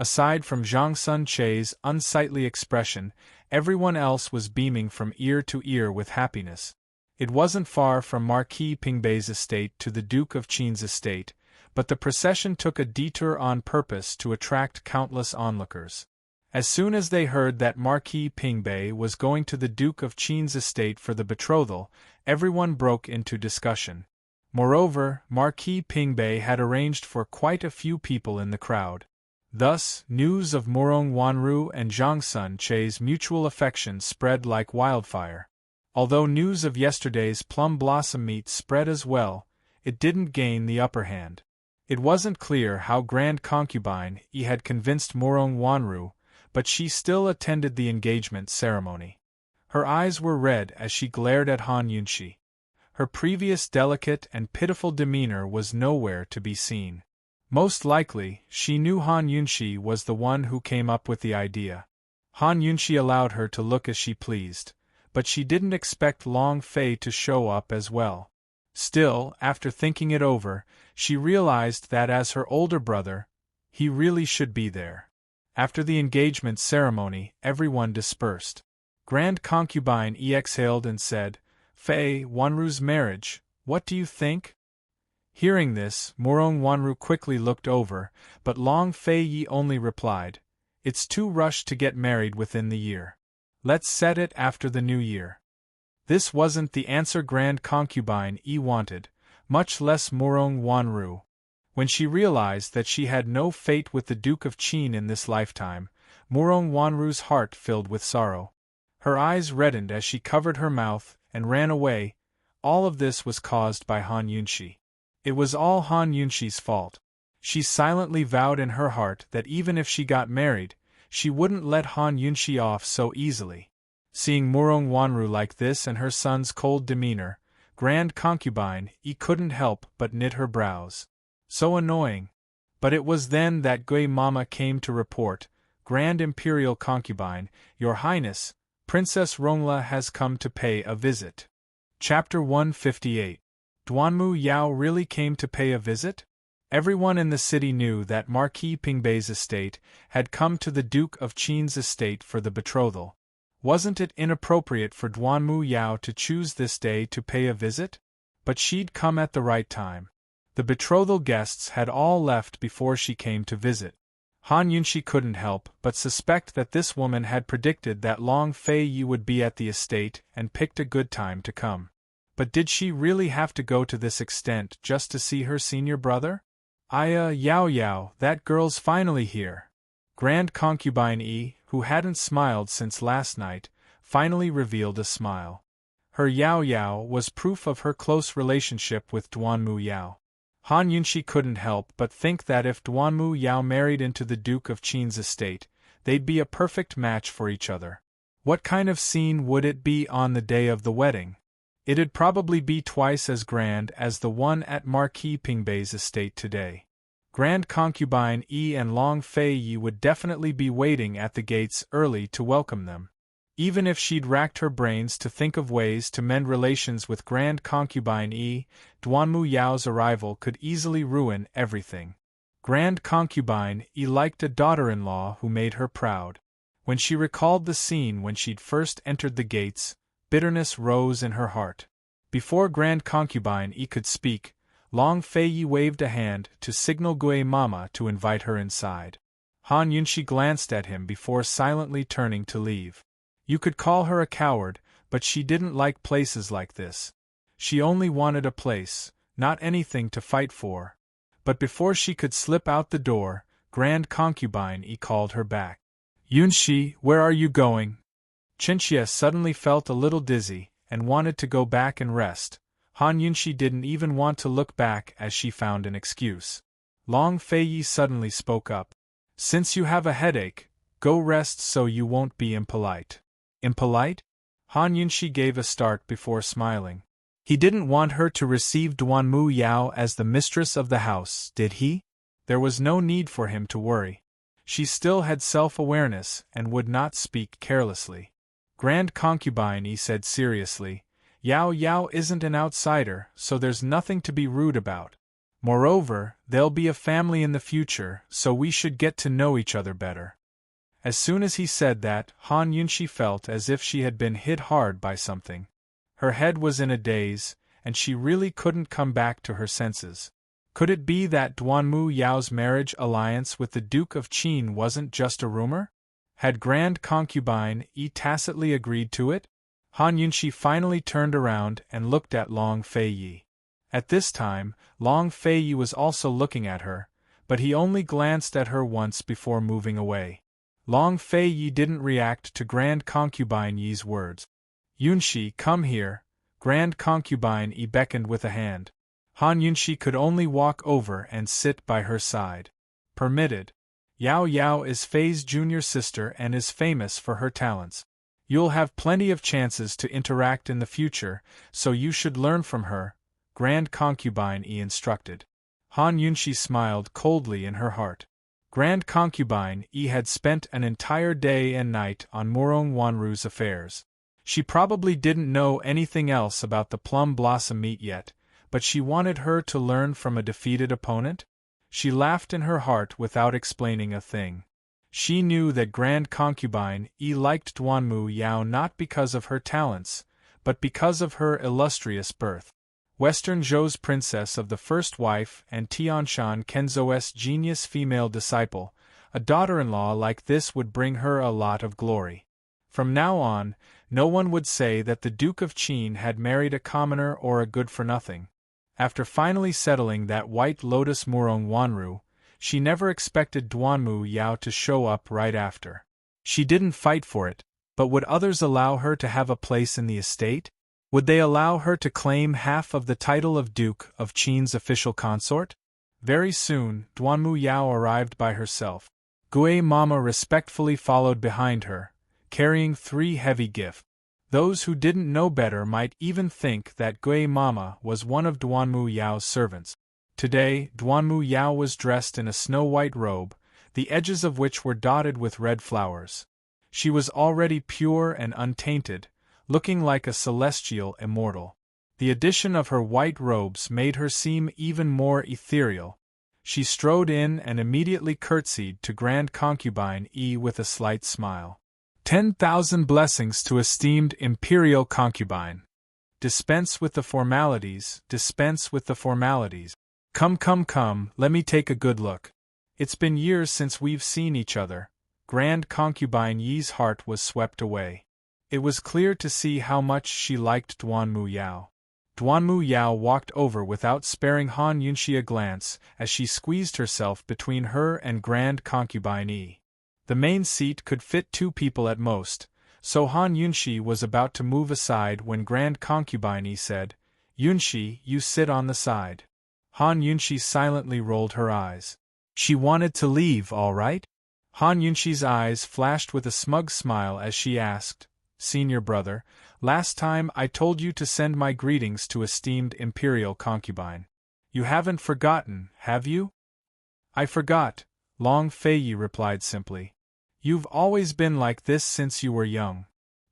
Aside from Zhangsun Che's unsightly expression, everyone else was beaming from ear to ear with happiness. It wasn't far from Marquis Pingbei's estate to the Duke of Qin's estate, but the procession took a detour on purpose to attract countless onlookers. As soon as they heard that Marquis Pingbei was going to the Duke of Qin's estate for the betrothal, everyone broke into discussion. Moreover, Marquis Pingbei had arranged for quite a few people in the crowd. Thus, news of Murong Wanru and Zhangsun Che's mutual affection spread like wildfire. Although news of yesterday's plum blossom meet spread as well, it didn't gain the upper hand. It wasn't clear how Grand Concubine Yi had convinced Murong Wanru, but she still attended the engagement ceremony. Her eyes were red as she glared at Han Yunshi. Her previous delicate and pitiful demeanor was nowhere to be seen. Most likely, she knew Han Yunshi was the one who came up with the idea. Han Yunshi allowed her to look as she pleased, but she didn't expect Long Fei to show up as well. Still, after thinking it over, she realized that as her older brother, he really should be there. After the engagement ceremony, everyone dispersed. Grand Concubine exhaled and said, "Fei, Wanru's marriage, what do you think?" Hearing this, Murong Wanru quickly looked over, but Long Fei only replied, "It's too rushed to get married within the year. Let's set it after the new year." This wasn't the answer Grand Concubine wanted, much less Murong Wanru. When she realized that she had no fate with the Duke of Qin in this lifetime, Murong Wanru's heart filled with sorrow. Her eyes reddened as she covered her mouth and ran away. All of this was caused by Han Yunshi. It was all Han Yunshi's fault. She silently vowed in her heart that even if she got married, she wouldn't let Han Yunshi off so easily. Seeing Murong Wanru like this and her son's cold demeanor, Grand Concubine couldn't help but knit her brows. So annoying. But it was then that Gui Mama came to report, "Grand Imperial Concubine, Your Highness, Princess Rongla has come to pay a visit." Chapter 158. Duanmu Yao really came to pay a visit? Everyone in the city knew that Marquis Pingbei's estate had come to the Duke of Qin's estate for the betrothal. Wasn't it inappropriate for Duanmu Yao to choose this day to pay a visit? But she'd come at the right time. The betrothal guests had all left before she came to visit. Han Yunshi couldn't help but suspect that this woman had predicted that Long Fei would be at the estate and picked a good time to come. But did she really have to go to this extent just to see her senior brother? Yao, that girl's finally here. Grand Concubine who hadn't smiled since last night, finally revealed a smile. Her Yao was proof of her close relationship with Duanmu Yao. Han Yunshi couldn't help but think that if Duanmu Yao married into the Duke of Qin's estate, they'd be a perfect match for each other. What kind of scene would it be on the day of the wedding? It'd probably be twice as grand as the one at Marquis Pingbei's estate today. Grand Concubine and Long Fei would definitely be waiting at the gates early to welcome them. Even if she'd racked her brains to think of ways to mend relations with Grand Concubine Duanmu Yao's arrival could easily ruin everything. Grand Concubine liked a daughter-in-law who made her proud. When she recalled the scene when she'd first entered the gates, bitterness rose in her heart. Before Grand Concubine could speak, Long Fei waved a hand to signal Gui Mama to invite her inside. Han Yunshi glanced at him before silently turning to leave. You could call her a coward, but she didn't like places like this. She only wanted a place, not anything to fight for. But before she could slip out the door, Grand Concubine called her back. "Yunshi, where are you going?" Qinxia suddenly felt a little dizzy, and wanted to go back and rest. Han Yunshi didn't even want to look back as she found an excuse. Long Fei suddenly spoke up. "Since you have a headache, go rest so you won't be impolite." Impolite? Han Yunshi gave a start before smiling. He didn't want her to receive Duanmu Yao as the mistress of the house, did he? There was no need for him to worry. She still had self-awareness and would not speak carelessly. Grand Concubine said seriously, Yao isn't an outsider, so there's nothing to be rude about. Moreover, they'll be a family in the future, so we should get to know each other better. As soon as he said that, Han Yunshi felt as if she had been hit hard by something. Her head was in a daze, and she really couldn't come back to her senses. Could it be that Duanmu Yao's marriage alliance with the Duke of Qin wasn't just a rumor? Had Grand Concubine tacitly agreed to it? Han Yunshi finally turned around and looked at Long Fei. At this time, Long Fei was also looking at her, but he only glanced at her once before moving away. Long Fei didn't react to Grand Concubine's words. "Yunshi, come here." Grand Concubine beckoned with a hand. Han Yunshi could only walk over and sit by her side. Permitted. Yao is Fei's junior sister and is famous for her talents. You'll have plenty of chances to interact in the future, so you should learn from her, Grand Concubine Yi instructed. Han Yunshi smiled coldly in her heart. Grand Concubine Yi had spent an entire day and night on Murong Wanru's affairs. She probably didn't know anything else about the plum blossom meat yet, but she wanted her to learn from a defeated opponent? She laughed in her heart without explaining a thing. She knew that Grand Concubine Yi liked Duanmu Yao not because of her talents, but because of her illustrious birth. Western Zhou's princess of the first wife and Tianshan Kenzo's genius female disciple, a daughter-in-law like this would bring her a lot of glory. From now on, no one would say that the Duke of Qin had married a commoner or a good-for-nothing. After finally settling that White Lotus Murong Wanru, she never expected Duanmu Yao to show up right after. She didn't fight for it, but would others allow her to have a place in the estate? Would they allow her to claim half of the title of Duke of Qin's official consort? Very soon, Duanmu Yao arrived by herself. Gui Mama respectfully followed behind her, carrying 3 heavy gifts. Those who didn't know better might even think that Gui Mama was one of Duanmu Yao's servants. Today, Duanmu Yao was dressed in a snow-white robe, the edges of which were dotted with red flowers. She was already pure and untainted, looking like a celestial immortal. The addition of her white robes made her seem even more ethereal. She strode in and immediately curtsied to Grand Concubine Yi with a slight smile. 10,000 blessings to esteemed imperial concubine. Dispense with the formalities, dispense with the formalities. Come, let me take a good look. It's been years since we've seen each other. Grand Concubine Yi's heart was swept away. It was clear to see how much she liked Duanmu Yao. Duanmu Yao walked over without sparing Han Yunshi a glance as she squeezed herself between her and Grand Concubine Yi. The main seat could fit 2 people at most, so Han Yunshi was about to move aside when Grand Concubine Yi said, "Yunshi, you sit on the side." Han Yunshi silently rolled her eyes. She wanted to leave, all right? Han Yunshi's eyes flashed with a smug smile as she asked, "Senior brother, last time I told you to send my greetings to esteemed imperial concubine. You haven't forgotten, have you?" "I forgot," Long Feiyi replied simply. "You've always been like this since you were young."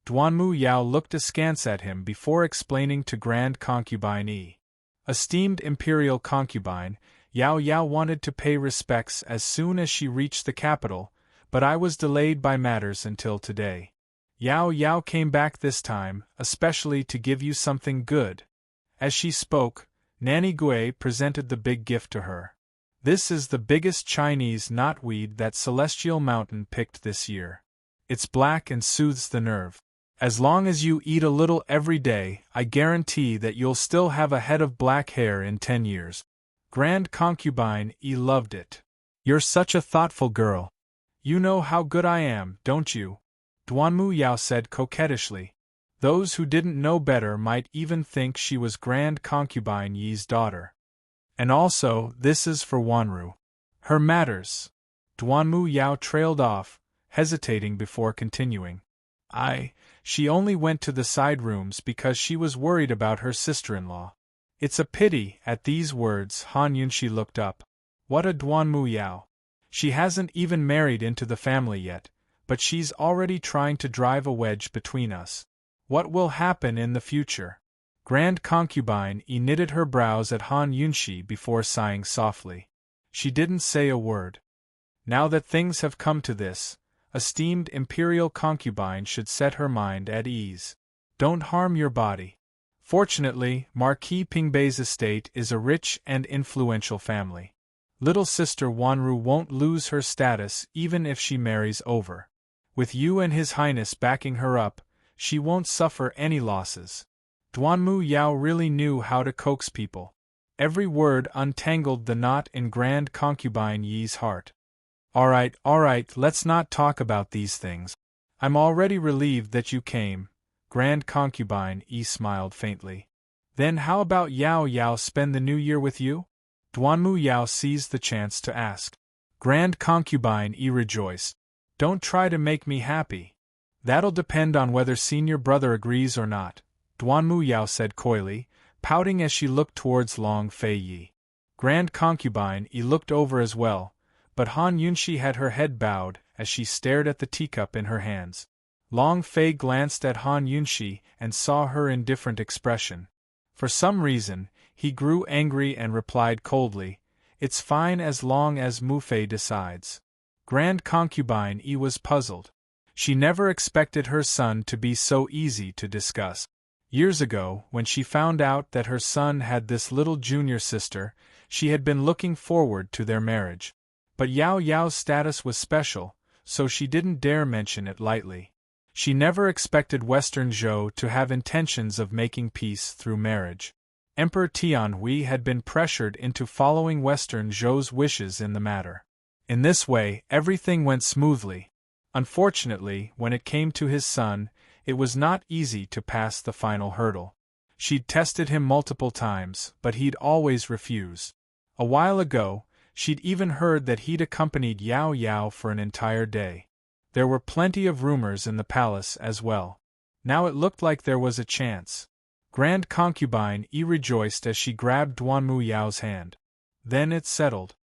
Duanmu Yao looked askance at him before explaining to Grand Concubine Yi. Esteemed imperial concubine, Yao Yao wanted to pay respects as soon as she reached the capital, but I was delayed by matters until today. Yao Yao came back this time, especially to give you something good. As she spoke, Nanny Gui presented the big gift to her. This is the biggest Chinese knotweed that Celestial Mountain picked this year. It's black and soothes the nerve. As long as you eat a little every day, I guarantee that you'll still have a head of black hair in 10 years. Grand Concubine Yi loved it. "You're such a thoughtful girl. You know how good I am, don't you?" Duanmu Yao said coquettishly. Those who didn't know better might even think she was Grand Concubine Yi's daughter. "And also, this is for Wanru. Her matters." Duanmu Yao trailed off, hesitating before continuing. She only went to the side rooms because she was worried about her sister-in-law." "It's a pity." At these words Han Yunshi looked up. "What a Duanmu Yao. She hasn't even married into the family yet, but she's already trying to drive a wedge between us. What will happen in the future?" Grand Concubine Yi knitted her brows at Han Yunshi before sighing softly. She didn't say a word. Now that things have come to this, esteemed imperial concubine should set her mind at ease. Don't harm your body. Fortunately, Marquis Pingbei's estate is a rich and influential family. Little sister Wanru won't lose her status even if she marries over. With you and His Highness backing her up, she won't suffer any losses. Duanmu Yao really knew how to coax people. Every word untangled the knot in Grand Concubine Yi's heart. All right, let's not talk about these things. I'm already relieved that you came." Grand Concubine Yi smiled faintly. "Then how about Yao Yao spend the new year with you?" Duanmu Yao seized the chance to ask. Grand Concubine Yi rejoiced. "Don't try to make me happy. That'll depend on whether senior brother agrees or not, Duanmu Yao said coyly, pouting as she looked towards Long Fei Yi. Grand concubine Yi looked over as well, but Han Yunshi had her head bowed as she stared at the teacup in her hands. Long Fei glanced at Han Yunshi and saw her indifferent expression. For some reason, he grew angry and replied coldly, "It's fine as long as Mu Fei decides." Grand concubine Yi was puzzled. She never expected her son to be so easy to discuss. Years ago, when she found out that her son had this little junior sister, she had been looking forward to their marriage. But Yao Yao's status was special, so she didn't dare mention it lightly. She never expected Western Zhou to have intentions of making peace through marriage. Emperor Tianhui had been pressured into following Western Zhou's wishes in the matter. In this way, everything went smoothly. Unfortunately, when it came to his son, it was not easy to pass the final hurdle. She'd tested him multiple times, but he'd always refused. A while ago, she'd even heard that he'd accompanied Yao Yao for an entire day. There were plenty of rumors in the palace as well. Now it looked like there was a chance. Grand concubine Yi rejoiced as she grabbed Duanmu Yao's hand. Then it's settled.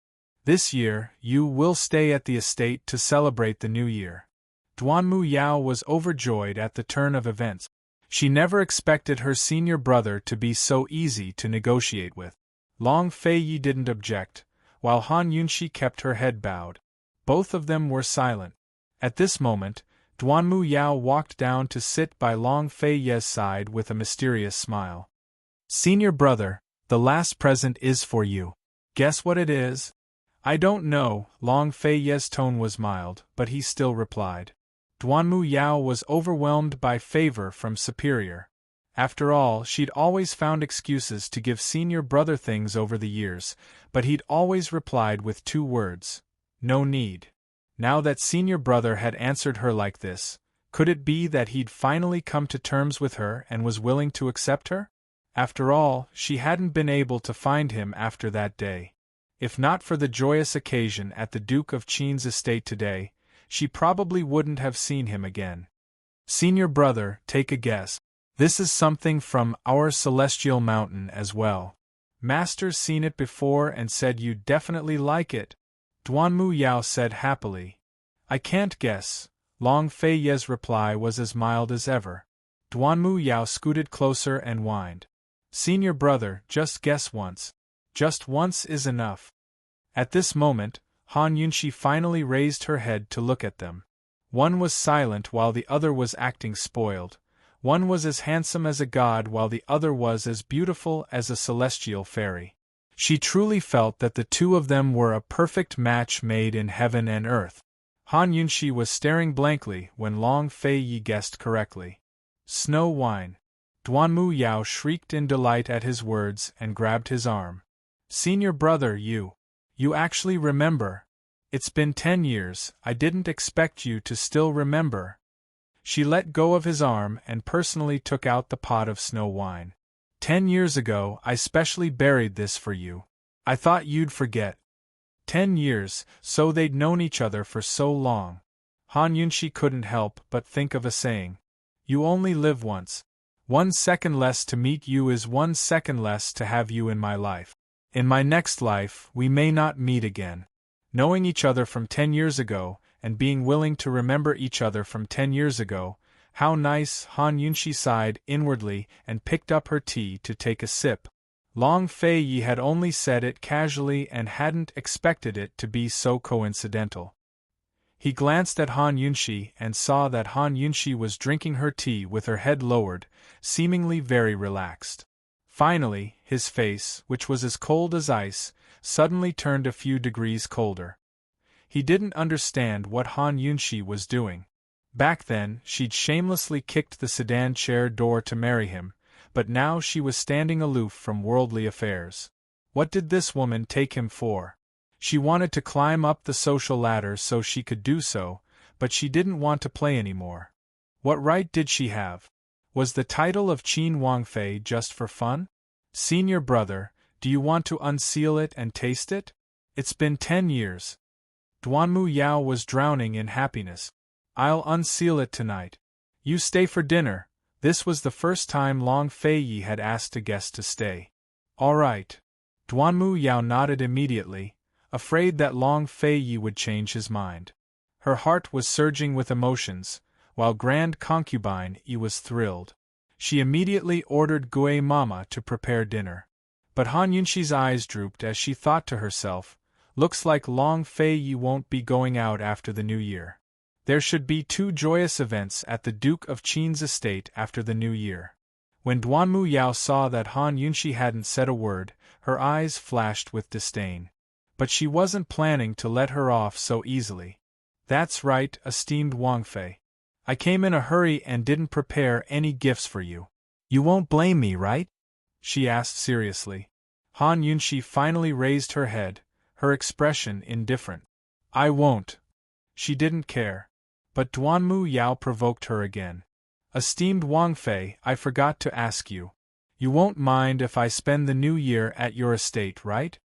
This year, you will stay at the estate to celebrate the new year. Duanmu Yao was overjoyed at the turn of events. She never expected her senior brother to be so easy to negotiate with. Long Fei Yi didn't object, while Han Yunshi kept her head bowed. Both of them were silent. At this moment, Duanmu Yao walked down to sit by Long Fei Yi's side with a mysterious smile. "Senior brother, the last present is for you. Guess what it is?" "I don't know." Long Fei Yi's tone was mild, but he still replied. Duanmu Yao was overwhelmed by favor from superior. After all, she'd always found excuses to give senior brother things over the years, but he'd always replied with 2 words: "No need." Now that senior brother had answered her like this, could it be that he'd finally come to terms with her and was willing to accept her? After all, she hadn't been able to find him after that day. If not for the joyous occasion at the Duke of Qin's estate today, she probably wouldn't have seen him again. "Senior brother, take a guess. This is something from our celestial mountain as well. Master's seen it before and said you'd definitely like it," Duanmu Yao said happily. "I can't guess." Long Fei Yi's reply was as mild as ever. Duanmu Yao scooted closer and whined, "Senior brother, just guess once. Just once is enough." At this moment, Han Yunshi finally raised her head to look at them. One was silent while the other was acting spoiled. One was as handsome as a god while the other was as beautiful as a celestial fairy. She truly felt that the two of them were a perfect match made in heaven and earth. Han Yunshi was staring blankly when Long Fei Yi guessed correctly. "Snow wine." Duanmu Yao shrieked in delight at his words and grabbed his arm. "Senior brother, you actually remember. It's been 10 years, I didn't expect you to still remember." She let go of his arm and personally took out the pot of snow wine. 10 years ago, I specially buried this for you. I thought you'd forget." 10 years, so they'd known each other for so long. Han Yunshi couldn't help but think of a saying. "You only live once. 1 second less to meet you is 1 second less to have you in my life. In my next life, we may not meet again." Knowing each other from 10 years ago, and being willing to remember each other from 10 years ago, how nice, Han Yunshi sighed inwardly and picked up her tea to take a sip. Long Fei Yi had only said it casually and hadn't expected it to be so coincidental. He glanced at Han Yunshi and saw that Han Yunshi was drinking her tea with her head lowered, seemingly very relaxed. Finally, his face, which was as cold as ice, suddenly turned a few degrees colder. He didn't understand what Han Yunshi was doing. Back then, she'd shamelessly kicked the sedan chair door to marry him, but now she was standing aloof from worldly affairs. What did this woman take him for? She wanted to climb up the social ladder so she could do so, but she didn't want to play anymore. What right did she have? Was the title of Qin Wangfei just for fun? "Senior brother, do you want to unseal it and taste it? It's been 10 years. Duanmu Yao was drowning in happiness. "I'll unseal it tonight." You stay for dinner. This was the first time Long Fei Yi had asked a guest to stay. All right. Duanmu Yao nodded immediately, afraid that Long Fei Yi would change his mind. Her heart was surging with emotions, while Grand Concubine Yi was thrilled. She immediately ordered Gui Mama to prepare dinner. But Han Yunshi's eyes drooped as she thought to herself, looks like Long Fei Yi won't be going out after the new year. There should be 2 joyous events at the Duke of Qin's estate after the new year. When Duanmu Yao saw that Han Yunshi hadn't said a word, her eyes flashed with disdain. But she wasn't planning to let her off so easily. That's right, esteemed Wang Fei. I came in a hurry and didn't prepare any gifts for you. You won't blame me, right? She asked seriously. Han Yunshi finally raised her head, her expression indifferent. I won't. She didn't care. But Duanmu Yao provoked her again. Esteemed Wang Fei, I forgot to ask you. You won't mind if I spend the new year at your estate, right?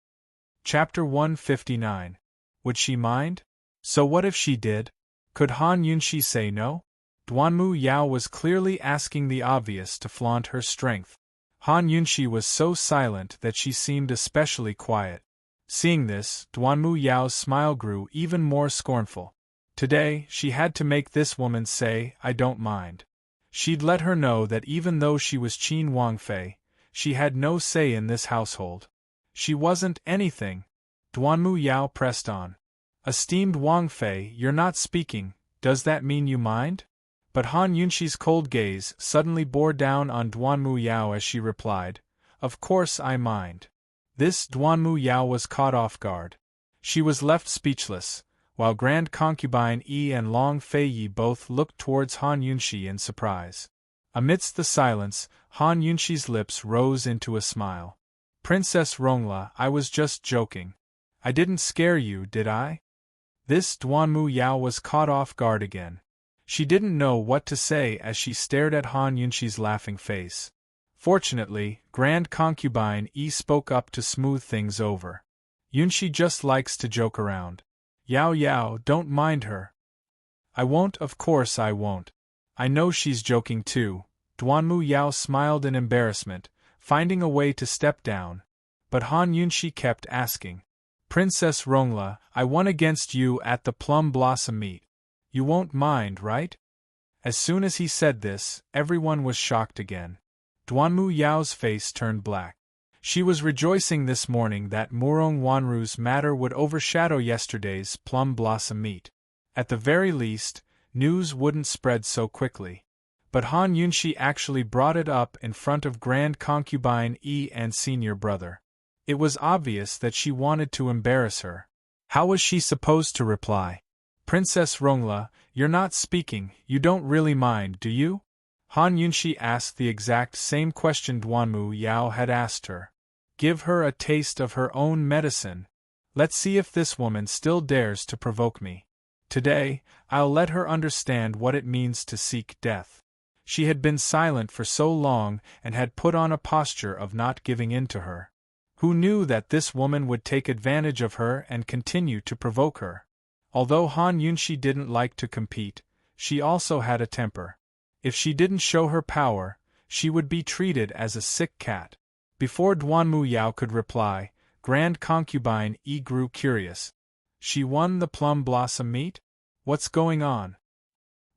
Chapter 159. Would she mind? So what if she did? Could Han Yunshi say no? Duanmu Yao was clearly asking the obvious to flaunt her strength. Han Yunshi was so silent that she seemed especially quiet. Seeing this, Duanmu Yao's smile grew even more scornful. Today, she had to make this woman say, I don't mind. She'd let her know that even though she was Qin Wangfei, she had no say in this household. She wasn't anything. Duanmu Yao pressed on. Esteemed Wang Fei, you're not speaking, does that mean you mind? But Han Yunshi's cold gaze suddenly bore down on Duanmu Yao as she replied, Of course I mind. This Duanmu Yao was caught off guard. She was left speechless, while Grand Concubine Yi and Long Fei Yi both looked towards Han Yunshi in surprise. Amidst the silence, Han Yunshi's lips rose into a smile. Princess Rongla, I was just joking. I didn't scare you, did I? This Duanmu Yao was caught off guard again. She didn't know what to say as she stared at Han Yunshi's laughing face. Fortunately, Grand Concubine Yi spoke up to smooth things over. Yunshi just likes to joke around. Yao Yao, don't mind her. I won't, of course I won't. I know she's joking too. Duanmu Yao smiled in embarrassment, finding a way to step down. But Han Yunshi kept asking. Princess Rongla, I won against you at the plum blossom meet. You won't mind, right? As soon as he said this, everyone was shocked again. Duanmu Yao's face turned black. She was rejoicing this morning that Murong Wanru's matter would overshadow yesterday's plum blossom meet. At the very least, news wouldn't spread so quickly. But Han Yunshi actually brought it up in front of Grand Concubine Yi and Senior Brother. It was obvious that she wanted to embarrass her. How was she supposed to reply? Princess Rongla, you're not speaking, you don't really mind, do you? Han Yunshi asked the exact same question Duanmu Yao had asked her. Give her a taste of her own medicine. Let's see if this woman still dares to provoke me. Today, I'll let her understand what it means to seek death. She had been silent for so long and had put on a posture of not giving in to her. Who knew that this woman would take advantage of her and continue to provoke her? Although Han Yunshi didn't like to compete, she also had a temper. If she didn't show her power, she would be treated as a sick cat. Before Duanmu Yao could reply, Grand Concubine Yi grew curious. She won the plum blossom meet? What's going on?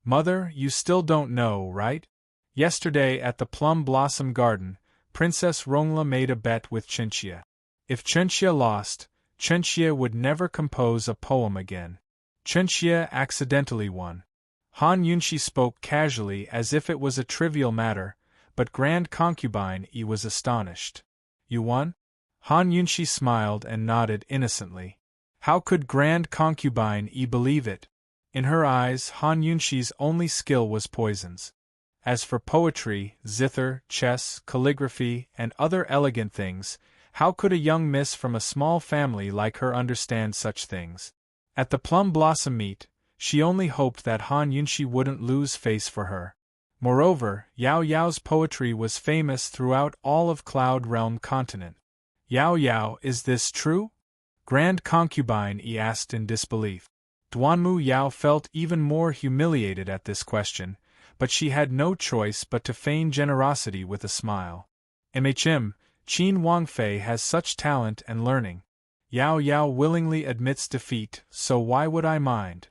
Mother, you still don't know, right? Yesterday at the plum blossom garden, Princess Rongla made a bet with Chenxia. If Chenxia lost, Chenxia would never compose a poem again. Chenxia accidentally won. Han Yunshi spoke casually as if it was a trivial matter, but Grand Concubine Yi was astonished. You won? Han Yunshi smiled and nodded innocently. How could Grand Concubine Yi believe it? In her eyes, Han Yunshi's only skill was poisons. As for poetry, zither, chess, calligraphy, and other elegant things, how could a young miss from a small family like her understand such things? At the plum blossom meet, she only hoped that Han Yunshi wouldn't lose face for her. Moreover, Yao Yao's poetry was famous throughout all of Cloud Realm continent. Yao Yao, is this true? Grand Concubine Yi asked in disbelief. Duanmu Yao felt even more humiliated at this question, but she had no choice but to feign generosity with a smile. "Mhm, Qin Wangfei has such talent and learning. Yao Yao willingly admits defeat, so why would I mind?"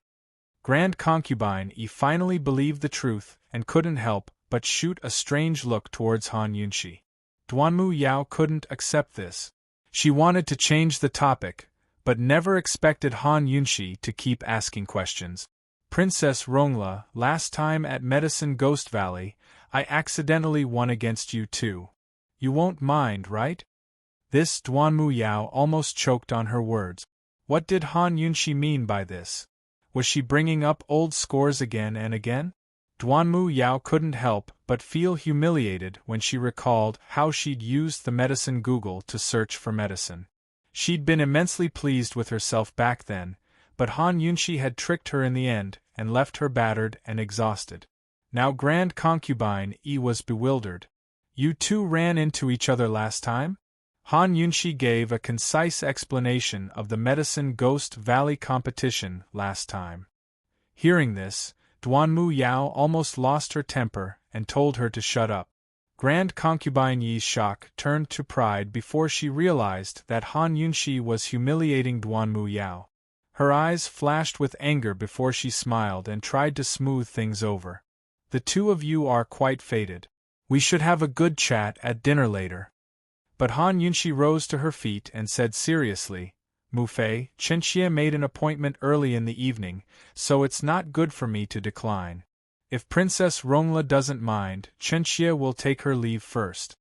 Grand Concubine Yi finally believed the truth and couldn't help but shoot a strange look towards Han Yunshi. Duanmu Yao couldn't accept this. She wanted to change the topic, but never expected Han Yunshi to keep asking questions. "Princess Rongla, last time at Medicine Ghost Valley, I accidentally won against you too. You won't mind, right?" This Duanmu Yao almost choked on her words. What did Han Yunshi mean by this? Was she bringing up old scores again and again? Duanmu Yao couldn't help but feel humiliated when she recalled how she'd used the medicine Google to search for medicine. She'd been immensely pleased with herself back then, but Han Yunshi had tricked her in the end and left her battered and exhausted. Now Grand Concubine Yi was bewildered. "You two ran into each other last time?" Han Yunshi gave a concise explanation of the Medicine Ghost Valley competition last time. Hearing this, Duanmu Yao almost lost her temper and told her to shut up. Grand Concubine Yi's shock turned to pride before she realized that Han Yunshi was humiliating Duanmu Yao. Her eyes flashed with anger before she smiled and tried to smooth things over. "The two of you are quite fated. We should have a good chat at dinner later." But Han Yunshi rose to her feet and said seriously, "Mu Fei, Chenxie made an appointment early in the evening, so it's not good for me to decline. If Princess Rongla doesn't mind, Chenxie will take her leave first."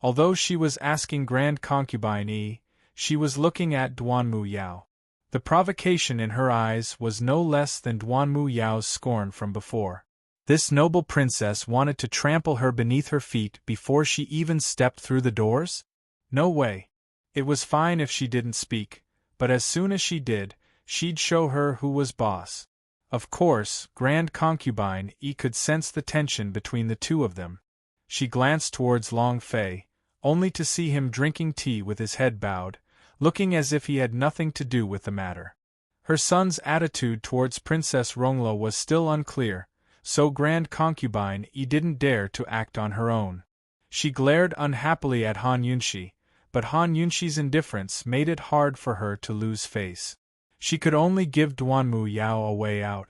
Although she was asking Grand Concubine Yi, she was looking at Duanmu Yao. The provocation in her eyes was no less than Duanmu Yao's scorn from before. This noble princess wanted to trample her beneath her feet before she even stepped through the doors? No way. It was fine if she didn't speak, but as soon as she did, she'd show her who was boss. Of course, Grand Concubine Yi could sense the tension between the two of them. She glanced towards Long Fei, only to see him drinking tea with his head bowed, looking as if he had nothing to do with the matter. Her son's attitude towards Princess Rongla was still unclear, so Grand Concubine Yi didn't dare to act on her own. She glared unhappily at Han Yunshi, but Han Yunshi's indifference made it hard for her to lose face. She could only give Duanmu Yao a way out.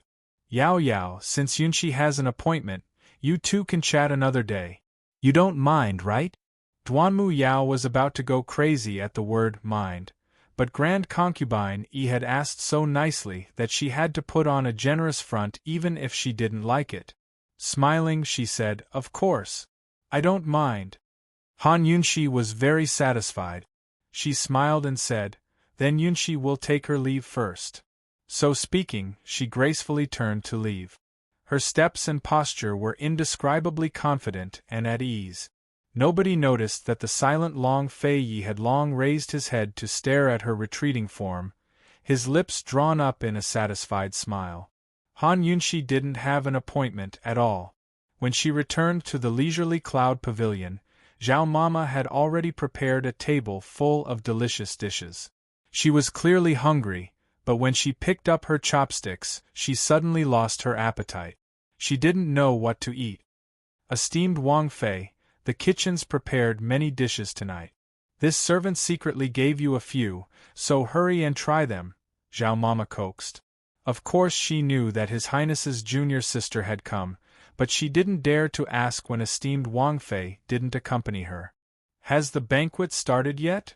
"Yao Yao, since Yunshi has an appointment, you two can chat another day. You don't mind, right?" Duanmu Yao was about to go crazy at the word mind, but Grand Concubine Yi had asked so nicely that she had to put on a generous front even if she didn't like it. Smiling, she said, "Of course. I don't mind." Han Yunshi was very satisfied. She smiled and said, "Then Yunshi will take her leave first." So speaking, she gracefully turned to leave. Her steps and posture were indescribably confident and at ease. Nobody noticed that the silent Long Fei Yi had long raised his head to stare at her retreating form, his lips drawn up in a satisfied smile. Han Yunshi didn't have an appointment at all. When she returned to the leisurely cloud pavilion, Zhao Mama had already prepared a table full of delicious dishes. She was clearly hungry, but when she picked up her chopsticks, she suddenly lost her appetite. She didn't know what to eat. "Esteemed Wang Fei, the kitchen's prepared many dishes tonight. This servant secretly gave you a few, so hurry and try them," Zhao Mama coaxed. Of course she knew that His Highness's junior sister had come, but she didn't dare to ask when esteemed Wang Fei didn't accompany her. "Has the banquet started yet?"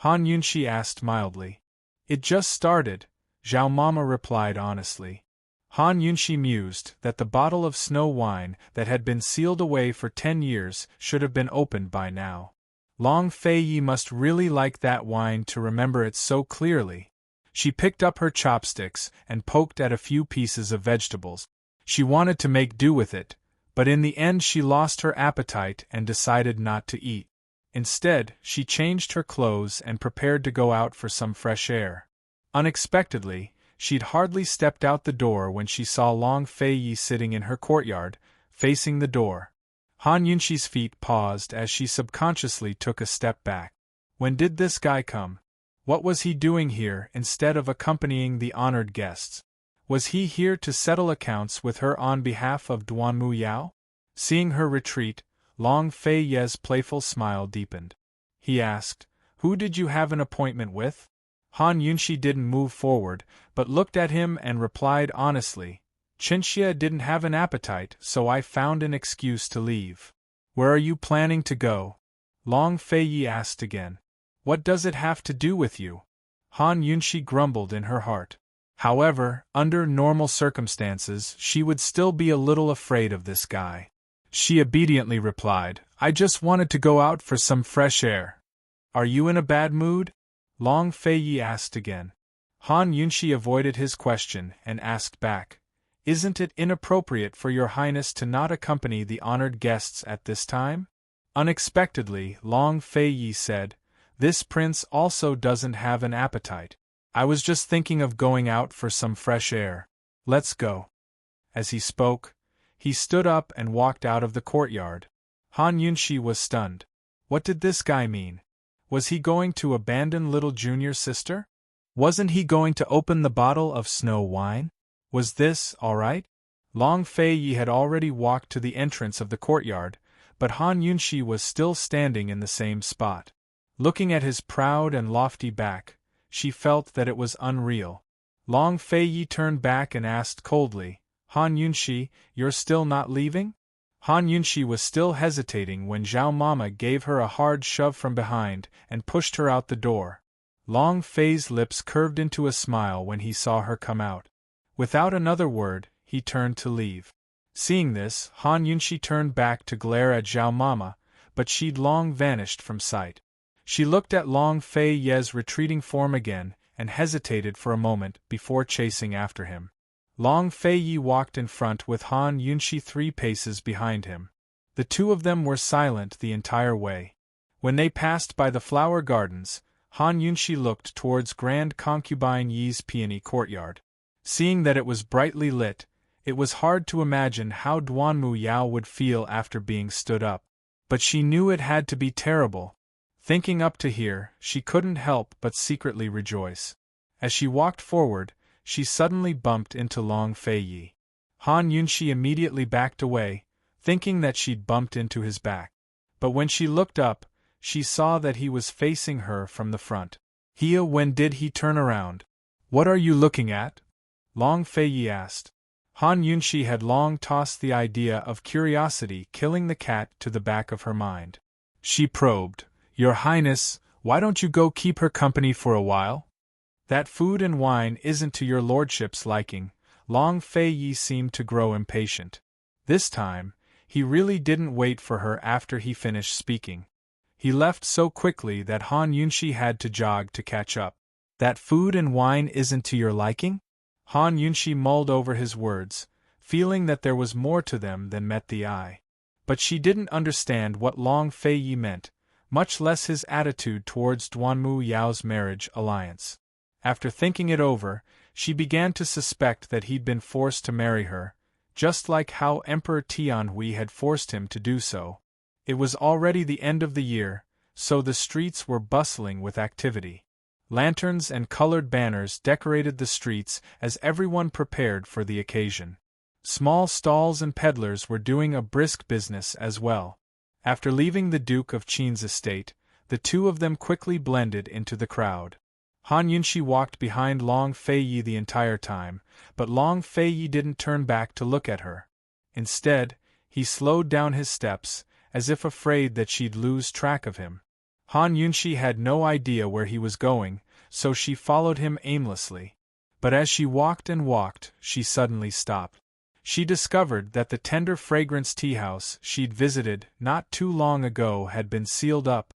Han Yunshi asked mildly. "It just started," Zhao Mama replied honestly. Han Yunshi mused that the bottle of snow wine that had been sealed away for 10 years should have been opened by now. Long Fei Yi must really like that wine to remember it so clearly. She picked up her chopsticks and poked at a few pieces of vegetables. She wanted to make do with it, but in the end she lost her appetite and decided not to eat. Instead, she changed her clothes and prepared to go out for some fresh air. Unexpectedly, she'd hardly stepped out the door when she saw Long Fei Yi sitting in her courtyard, facing the door. Han Yunshi's feet paused as she subconsciously took a step back. When did this guy come? What was he doing here instead of accompanying the honored guests? Was he here to settle accounts with her on behalf of Duanmu Yao? Seeing her retreat, Long Fei Ye's playful smile deepened. He asked, "Who did you have an appointment with?" Han Yunshi didn't move forward, but looked at him and replied honestly, "Chinxia didn't have an appetite, so I found an excuse to leave." "Where are you planning to go?" Long Fei Yi asked again. "What does it have to do with you?" Han Yunshi grumbled in her heart. However, under normal circumstances, she would still be a little afraid of this guy. She obediently replied, "I just wanted to go out for some fresh air." "Are you in a bad mood?" Long Fei Yi asked again. Han Yunshi avoided his question and asked back, "Isn't it inappropriate for your highness to not accompany the honored guests at this time?" Unexpectedly, Long Fei Yi said, "This prince also doesn't have an appetite. I was just thinking of going out for some fresh air. Let's go." As he spoke, he stood up and walked out of the courtyard. Han Yunshi was stunned. What did this guy mean? Was he going to abandon little junior sister? Wasn't he going to open the bottle of snow wine? Was this all right? Long Fei Yi had already walked to the entrance of the courtyard, but Han Yunshi was still standing in the same spot. Looking at his proud and lofty back, she felt that it was unreal. Long Fei Yi turned back and asked coldly, "Han Yunshi, you're still not leaving?" Han Yunshi was still hesitating when Zhao Mama gave her a hard shove from behind and pushed her out the door. Long Fei's lips curved into a smile when he saw her come out. Without another word, he turned to leave. Seeing this, Han Yunshi turned back to glare at Zhao Mama, but she'd long vanished from sight. She looked at Long Fei Ye's retreating form again and hesitated for a moment before chasing after him. Long Fei Yi walked in front with Han Yunshi 3 paces behind him. The two of them were silent the entire way. When they passed by the flower gardens, Han Yunshi looked towards Grand Concubine Yi's peony courtyard. Seeing that it was brightly lit, it was hard to imagine how Duanmu Yao would feel after being stood up. But she knew it had to be terrible. Thinking up to here, she couldn't help but secretly rejoice. As she walked forward, she suddenly bumped into Long Fei Yi. Han Yunshi immediately backed away, thinking that she'd bumped into his back. But when she looked up, she saw that he was facing her from the front. When did he turn around? "What are you looking at?" Long Fei Yi asked. Han Yunshi had long tossed the idea of curiosity killing the cat to the back of her mind. She probed, "Your Highness, why don't you go keep her company for a while?" "That food and wine isn't to your lordship's liking." Long Fei Yi seemed to grow impatient. This time, he really didn't wait for her after he finished speaking. He left so quickly that Han Yunshi had to jog to catch up. "That food and wine isn't to your liking?" Han Yunshi mulled over his words, feeling that there was more to them than met the eye. But she didn't understand what Long Fei Yi meant, much less his attitude towards Duanmu Yao's marriage alliance. After thinking it over, she began to suspect that he'd been forced to marry her, just like how Emperor Tianhui had forced him to do so. It was already the end of the year, so the streets were bustling with activity. Lanterns and colored banners decorated the streets as everyone prepared for the occasion. Small stalls and peddlers were doing a brisk business as well. After leaving the Duke of Qin's estate, the two of them quickly blended into the crowd. Han Yunshi walked behind Long Fei Yi the entire time, but Long Fei Yi didn't turn back to look at her. Instead, he slowed down his steps, as if afraid that she'd lose track of him. Han Yunshi had no idea where he was going, so she followed him aimlessly. But as she walked and walked, she suddenly stopped. She discovered that the tender fragrance tea house she'd visited not too long ago had been sealed up,